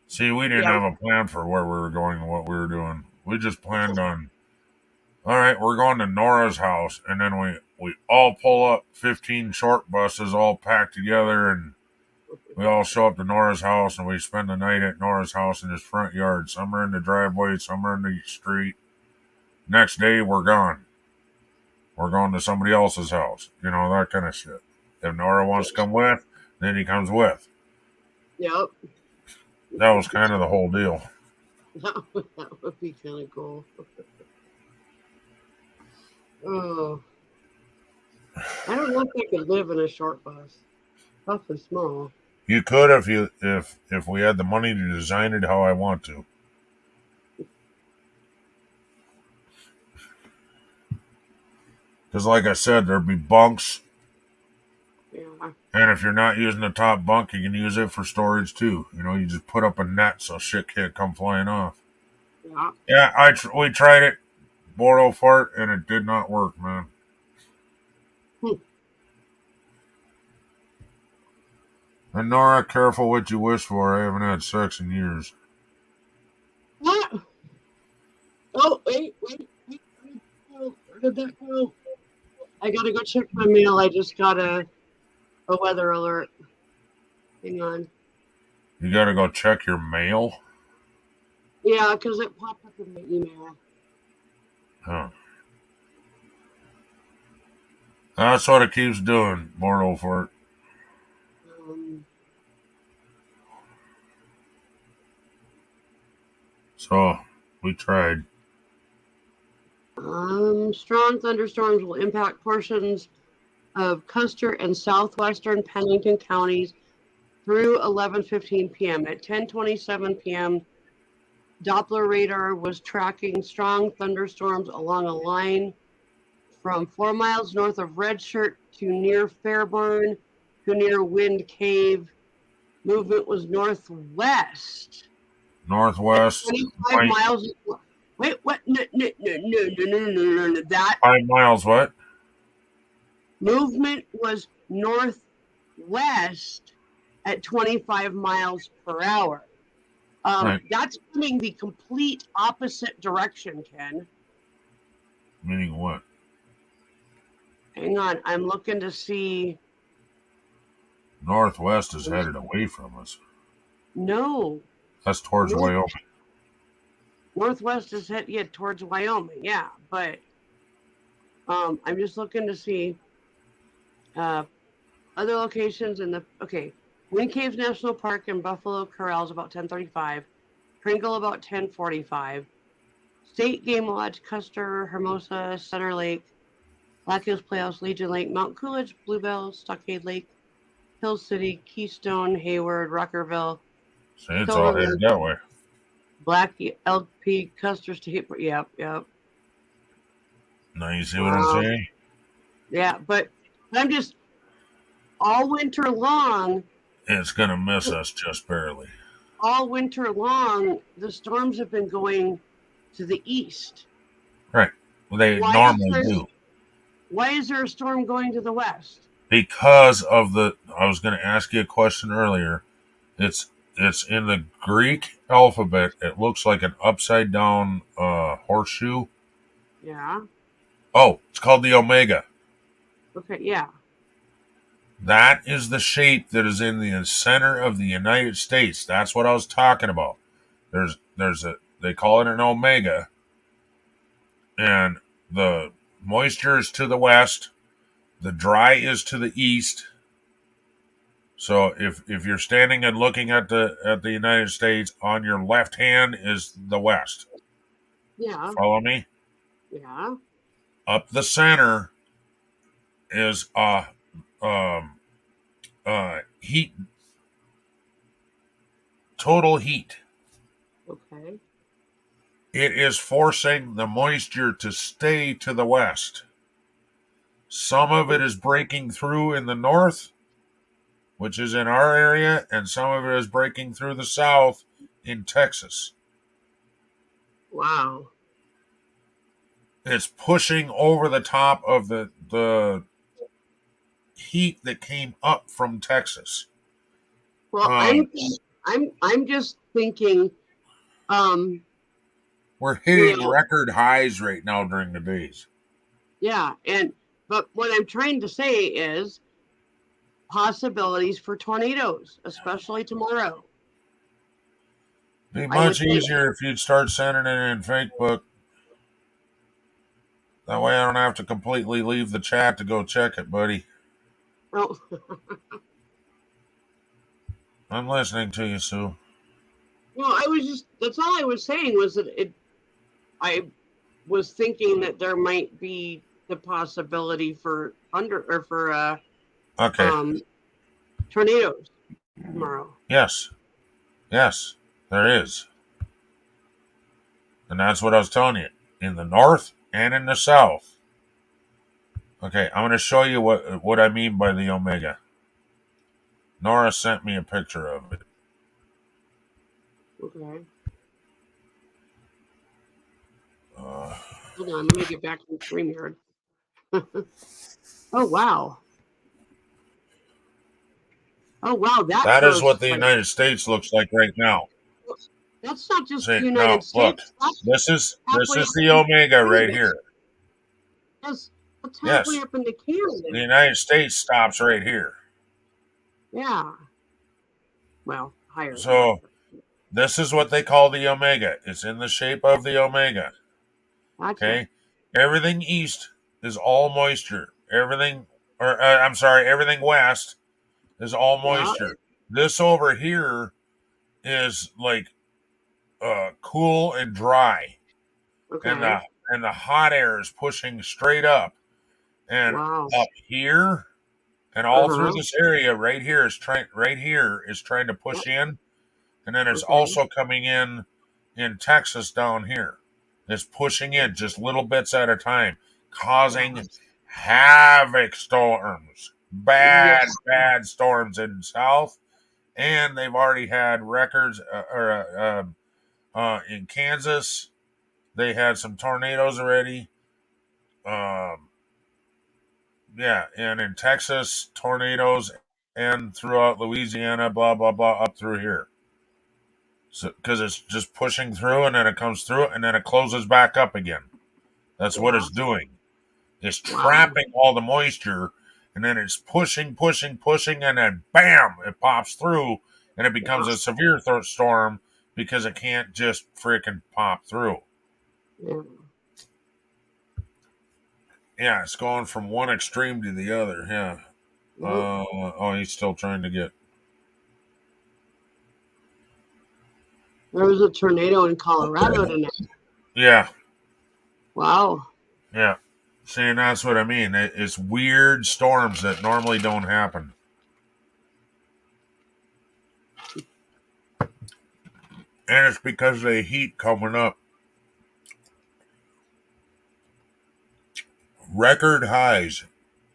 See, we didn't Yeah. have a plan for where we were going and what we were doing. We just planned on, all right, we're going to Nora's house, and then we all pull up 15 short buses all packed together, and we all show up to Nora's house, and we spend the night at Nora's house in his front yard. Some are in the driveway, some are in the street. Next day, we're gone. We're going to somebody else's house. That kind of shit. If Nora wants to come with, then he comes with. Yep. That was kind of the whole deal. That would be kind of cool. Oh, I don't know if I could live in a short bus. Awfully small. You could if we had the money to design it how I want to. Because like I said, there'd be bunks. Yeah. And if you're not using the top bunk, you can use it for storage too. You just put up a net so shit can't come flying off. Yeah. Yeah, we tried it, Bordeaux fart, and it did not work, man. And Nora, careful what you wish for. I haven't had sex in years. What? Oh, wait. Where did that go? I gotta go check my mail. I just got a weather alert. Hang on. You gotta go check your mail? Yeah, because it popped up in my email. Huh. That's what it keeps doing, Bordeaux fart. So, we tried. Strong thunderstorms will impact portions of Custer and southwestern Pennington counties through 11:15 p.m. At 10:27 p.m., Doppler radar was tracking strong thunderstorms along a line from 4 miles north of Red Shirt to near Fairburn to near Wind Cave. Movement was northwest. Northwest. 25 miles. Wait, what? No. That 5 miles, what? movement was northwest at 25 miles per hour. Right. That's coming the complete opposite direction, Ken. Meaning what? Hang on, I'm looking to see. Northwest is headed away from us. No. That's towards Wyoming. Northwest is headed towards Wyoming, yeah. But I'm just looking to see other locations in the. Okay. Wind Caves National Park in Buffalo Corrals about 10:35. Pringle about 10:45. State Game Lodge, Custer, Hermosa, Center Lake, Black Hills Playhouse, Legion Lake, Mount Coolidge, Bluebell, Stockade Lake, Hill City, Keystone, Hayward, Ruckerville. See, it's all headed that way. Black LP, Custer State. Yep. Now you see what I'm saying? Yeah, but I'm just all winter long. It's going to miss us just barely. All winter long, the storms have been going to the east. Right. Well, they normally do. Why is there a storm going to the west? Because of I was going to ask you a question earlier. It's in the Greek alphabet. It looks like an upside down horseshoe. Yeah. Oh, it's called the Omega. Okay, yeah. That is the shape that is in the center of the United States. That's what I was talking about. They call it an Omega, and the moisture is to the west, the dry is to the east. So if you're standing and looking at the United States, on your left hand is the west. Yeah. Follow me? Yeah. Up the center is heat. Total heat. Okay. it is forcing the moisture to stay to the west. Some of it is breaking through in the north, which is in our area, and some of it is breaking through the south in Texas. Wow. It's pushing over the top of the heat that came up from Texas. Well, I'm just thinking, we're hitting record highs right now during the days. Yeah, but what I'm trying to say is possibilities for tornadoes, especially tomorrow. Be much easier if you'd start sending it in Facebook. That way I don't have to completely leave the chat to go check it, buddy. Oh. I'm listening to you, Sue. Well, that's all I was saying was that I was thinking that there might be the possibility for tornadoes tomorrow. Yes, there is. And that's what I was telling you. In the north and in the south. Okay, I'm going to show you what I mean by the Omega. Nora sent me a picture of it. Okay. Hold on, let me get back to the StreamYard. Oh, wow. Oh, wow. That is what the United States looks like right now. That's not just the United States. Look, this is the Omega right here. That's halfway up into Canada. The United States stops right here. Yeah. Well, higher. So this is what they call the Omega. It's in the shape of the Omega. Gotcha. Okay. Everything east is all moisture. Everything west is all moisture. Yeah. This over here is like cool and dry. Okay. And the hot air is pushing straight up. And up here and all through this area right here is trying to push in. And then it's also coming in Texas down here. It's pushing in just little bits at a time, causing havoc storms, bad storms in the south. And they've already had records in Kansas. They had some tornadoes already. And in Texas, tornadoes, and throughout Louisiana, blah, blah, blah, up through here. So, because it's just pushing through, and then it comes through, and then it closes back up again. That's what it's doing. It's trapping all the moisture, and then it's pushing, and then bam, it pops through, and it becomes a severe storm because it can't just freaking pop through. Yeah, it's going from one extreme to the other. Yeah. He's still trying to get. There was a tornado in Colorado tonight. Yeah. Wow. Yeah. See, and that's what I mean. It's weird storms that normally don't happen. And it's because of the heat coming up. Record highs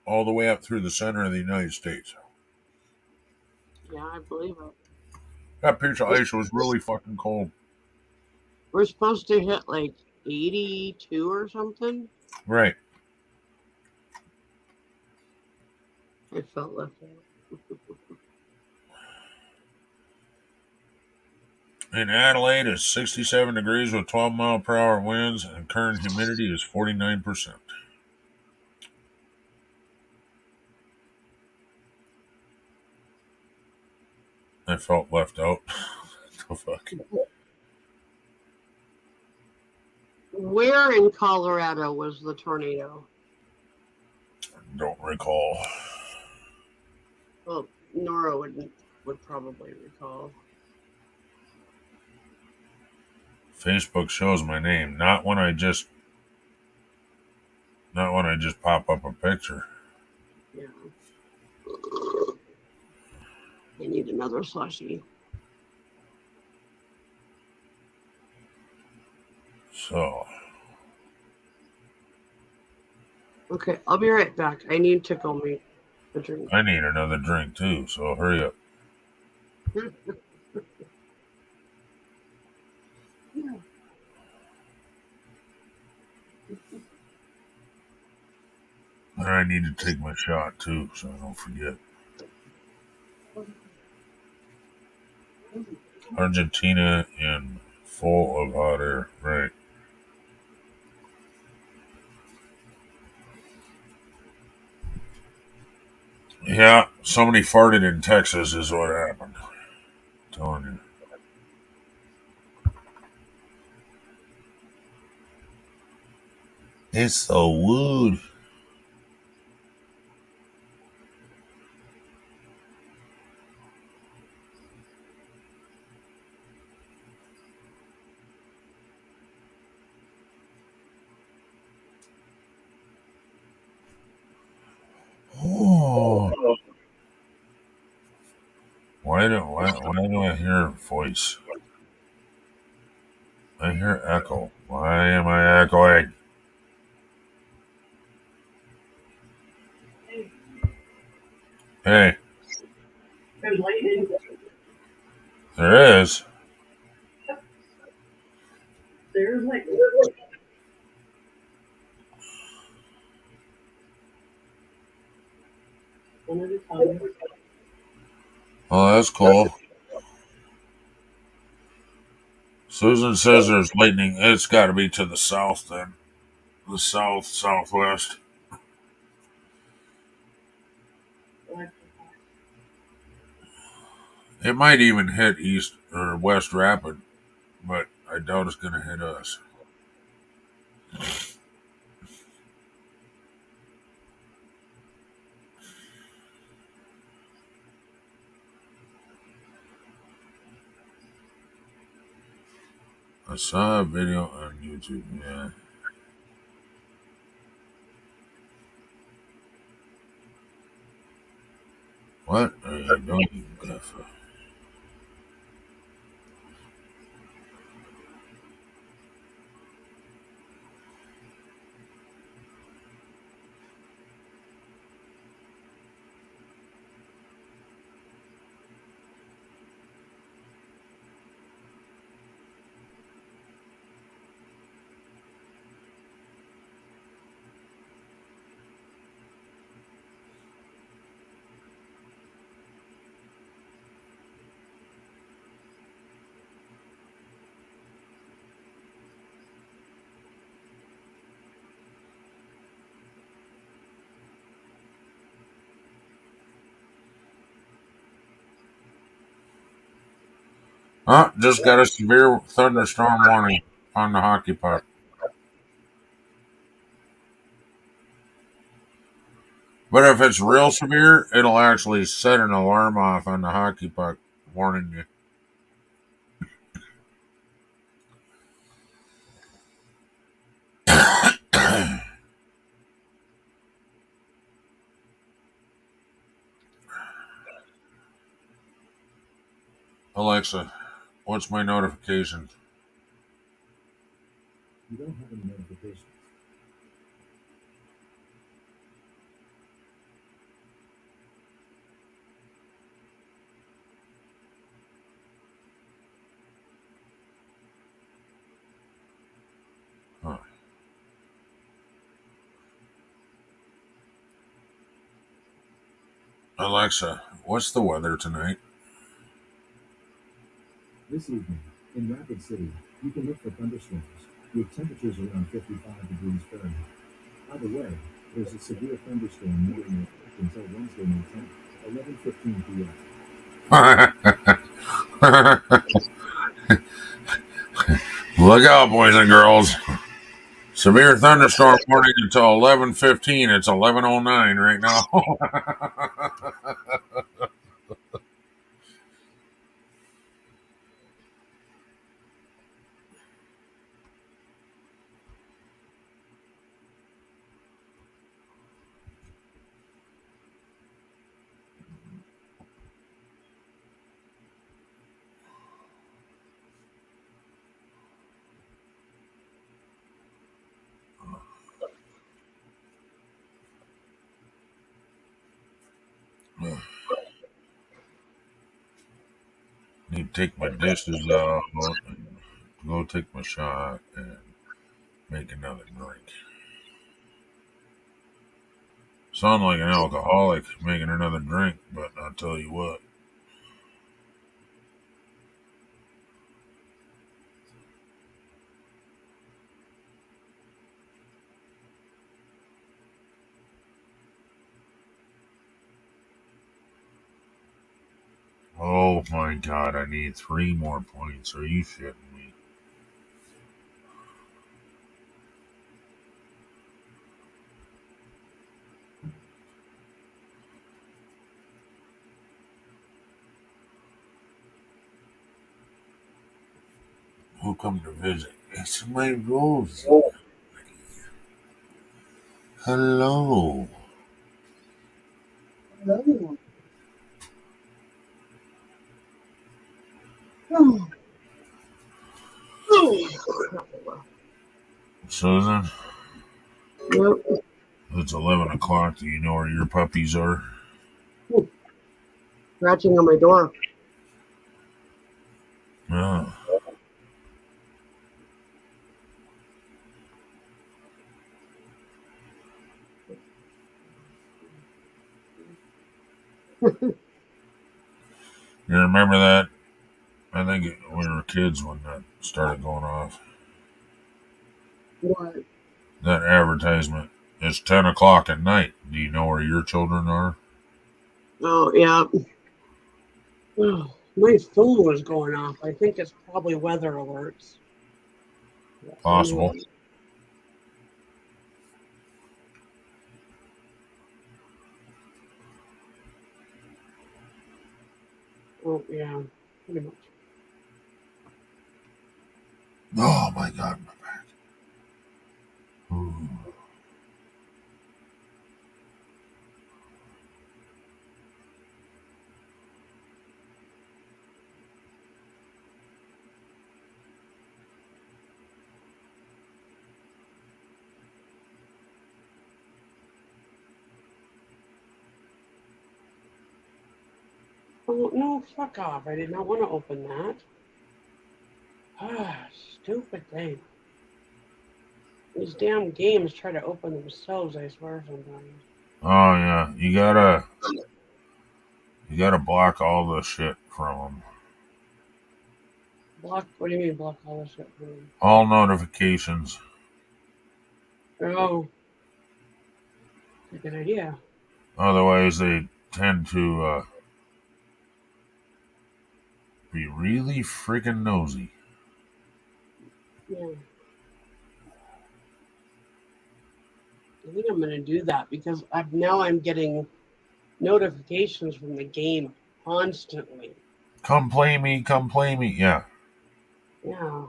all the way up through the center of the United States. Yeah, I believe it. That piece of ice was really fucking cold. We're supposed to hit like 82 or something. Right. I felt left out. In Adelaide, it's 67 degrees with 12-mile-per-hour winds, and current humidity is 49%. I felt left out. The fuck. Where in Colorado was the tornado? Don't recall. Well, Nora would probably recall. Facebook shows my name, not when I just pop up a picture. Yeah. I need another slushie. So, Okay, I'll be right back. I need to go make a drink. I need another drink too, so hurry up. And I need to take my shot too, so I don't forget. Argentina and full of hot air, right? Yeah, somebody farted in Texas is what happened. I'm telling you. It's so wood. Oh, why do I hear a voice? I hear echo. Why am I echoing? Hey, There's lightning. there is. There's lightning. One at a time. Oh, that's cool. Susan says there's lightning. It's got to be to the south then. The south, southwest. It might even hit east or west rapid, but I doubt it's going to hit us. I saw a video on YouTube. Yeah. What are you doing, Gaffer? Just got a severe thunderstorm warning on the hockey puck. But if it's real severe, it'll actually set an alarm off on the hockey puck warning you. Alexa, what's my notification? You don't have any notifications. Huh. Alexa, what's the weather tonight? This evening, in Rapid City, you can look for thunderstorms with temperatures around 55 degrees Fahrenheit. By the way, there's a severe thunderstorm moving in effect until Wednesday, May 10th, 11:15 p.m. Look out, boys and girls. Severe thunderstorm warning until 11:15. It's 11:09 right now. need to take my dishes out, and go take my shot, and make another drink. Sound like an alcoholic making another drink, but I'll tell you what. Oh my god, I need 3 more points. Are you shitting me? Who come to visit? It's my Rose. Hello. Susan, Yep. it's 11 o'clock. Do you know where your puppies are? Scratching on my door. No. You remember that? I think we were kids when that started going off. What? That advertisement. It's 10 o'clock at night. Do you know where your children are? Oh, yeah. Oh, my phone was going off. I think it's probably weather alerts. Possible. Oh, yeah. Pretty much. Oh my god, my back. Ooh. Oh, no, fuck off. I did not want to open that. Ah, stupid thing. These damn games try to open themselves, I swear sometimes. Oh yeah, you gotta block all the shit from them. Block, what do you mean block all this shit from them? All notifications. Oh. That's a good idea. Otherwise, they tend to be really freaking nosy. Yeah. I think I'm gonna do that because I'm getting notifications from the game constantly. Come play me, come play me. Yeah. Yeah.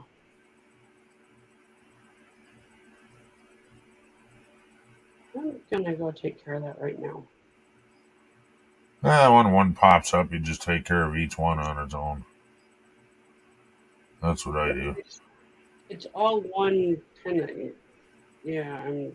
I'm gonna go take care of that right now. When one pops up, you just take care of each one on its own. That's what I do. It's all one kind of. Yeah,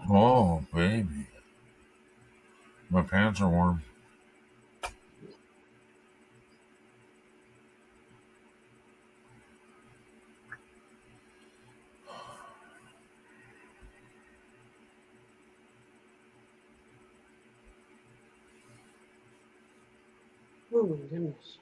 Oh, baby. My pants are warm. Oh my goodness.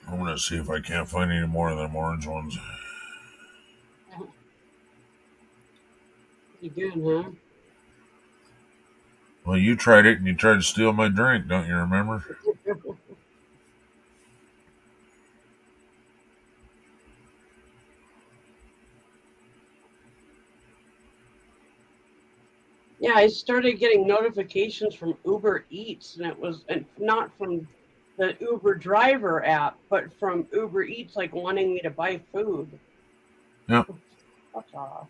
I'm gonna see if I can't find any more of them orange ones. You good, huh? Well, you tried it and you tried to steal my drink, don't you remember? Yeah, I started getting notifications from Uber Eats, and not from the Uber driver app, but from Uber Eats, like wanting me to buy food. Yep. Fuck off.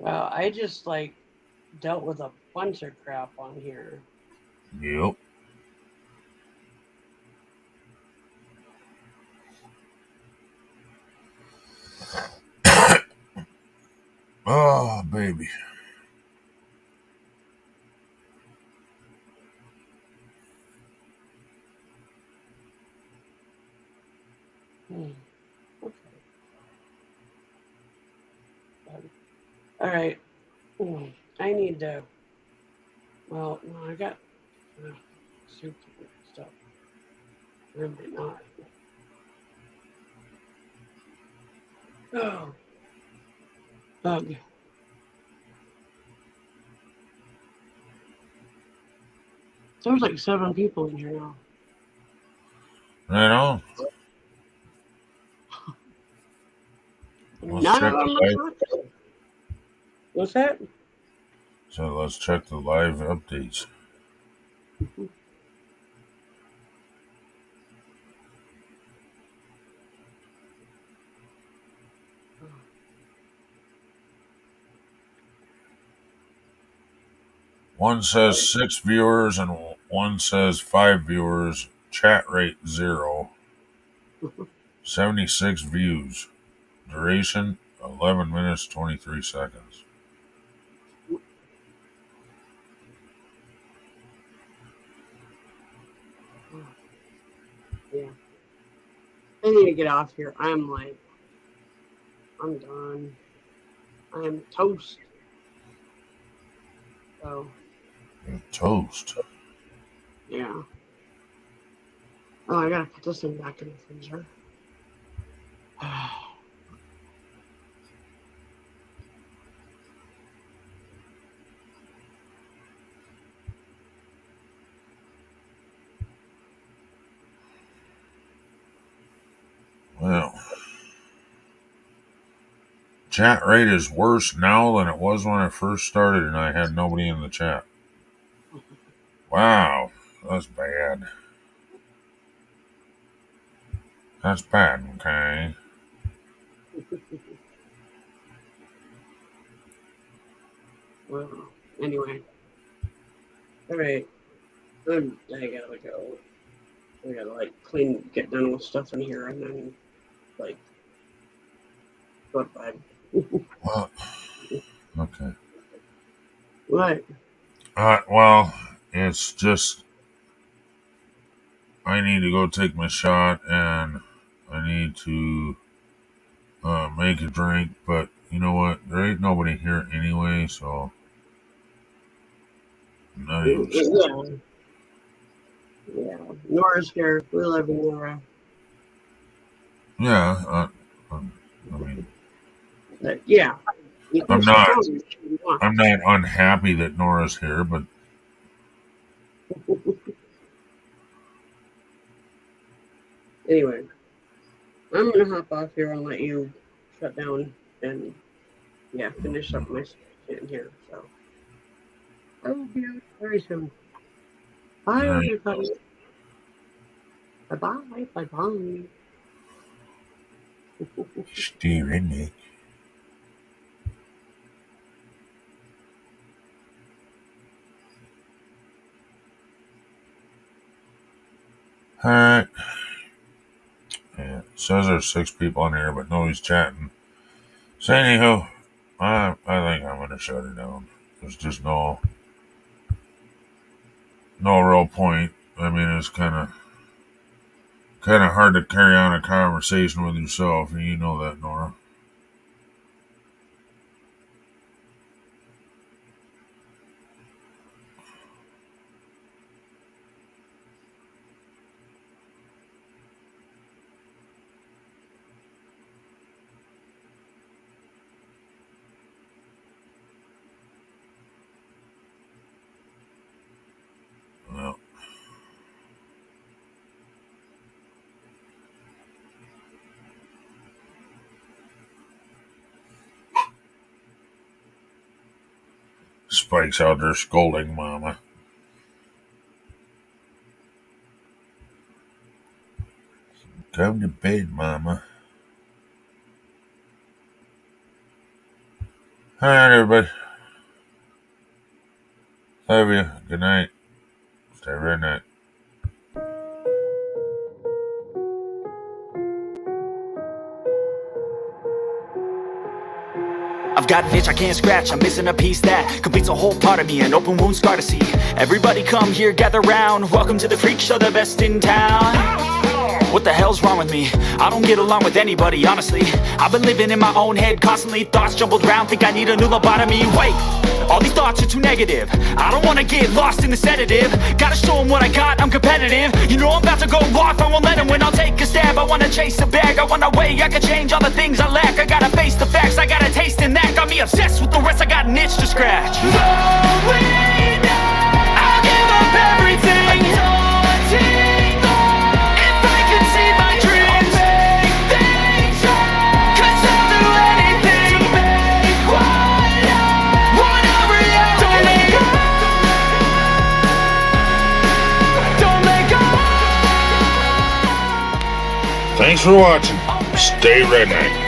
Well, I just like dealt with a bunch of crap on here. Yep. Oh, baby. Okay. All right. I need to. Well, no, I got soup stuff. Or am I not? Oh. There's like 7 people in here now. Right on. Let's None check of them the are talking. What's that? So let's check the live updates. One says 6 viewers and one says 5 viewers. Chat rate 0. 76 views. Duration 11 minutes 23 seconds. Yeah. I need to get off here. I'm done. I'm toast. So. You're toast. Yeah. Oh, I gotta put this thing back in the freezer. Well, chat rate is worse now than it was when I first started and I had nobody in the chat. Wow, that's bad. That's bad, okay? Well, anyway. Alright. I gotta go. I gotta get done with stuff in here and then go to bed. Well, okay. What? Well, it's just I need to go take my shot and I need to make a drink, but you know what? There ain't nobody here anyway, so I'm not even. Yeah. Nora's here. We love you, Nora. Yeah, I mean, yeah. I'm not unhappy that Nora's here, but anyway, I'm gonna hop off here and let you shut down and yeah, finish up my shit in here. So I will be out very soon. Bye, All right. everybody. Bye bye. Bye bye. Steve Redneck. Alright. Yeah, it says there's 6 people in here, but nobody's chatting. So anyhow, I think I'm gonna shut it down. There's just no real point. I mean, it's kind of hard to carry on a conversation with yourself, and you know that, Nora. Well, Spike's out there scolding Mama. Come to bed, Mama. Alright, everybody. Love you. Good night. Stay redneck. I've got an itch I can't scratch, I'm missing a piece that completes a whole part of me, an open wound scar to see. Everybody come here, gather round, welcome to the freak show, the best in town. What the hell's wrong with me? I don't get along with anybody, honestly. I've been living in my own head constantly, thoughts jumbled round, think I need a new lobotomy. Wait, all these thoughts are too negative. I don't wanna get lost in the sedative. Gotta show them what I got, I'm competitive. You know I'm about to go off, I won't let them win. I'll take a stab, I wanna chase a bag. I wanna weigh, I can change all the things I lack. I gotta face the facts, I got a taste in that. Got me obsessed with the rest, I got an itch to scratch. Slowly now, I'll give up everything. If I could see my dreams, make things right. 'Cause I'll do anything to make what I want a reality. Don't let go. Thanks for watching. Stay redneck.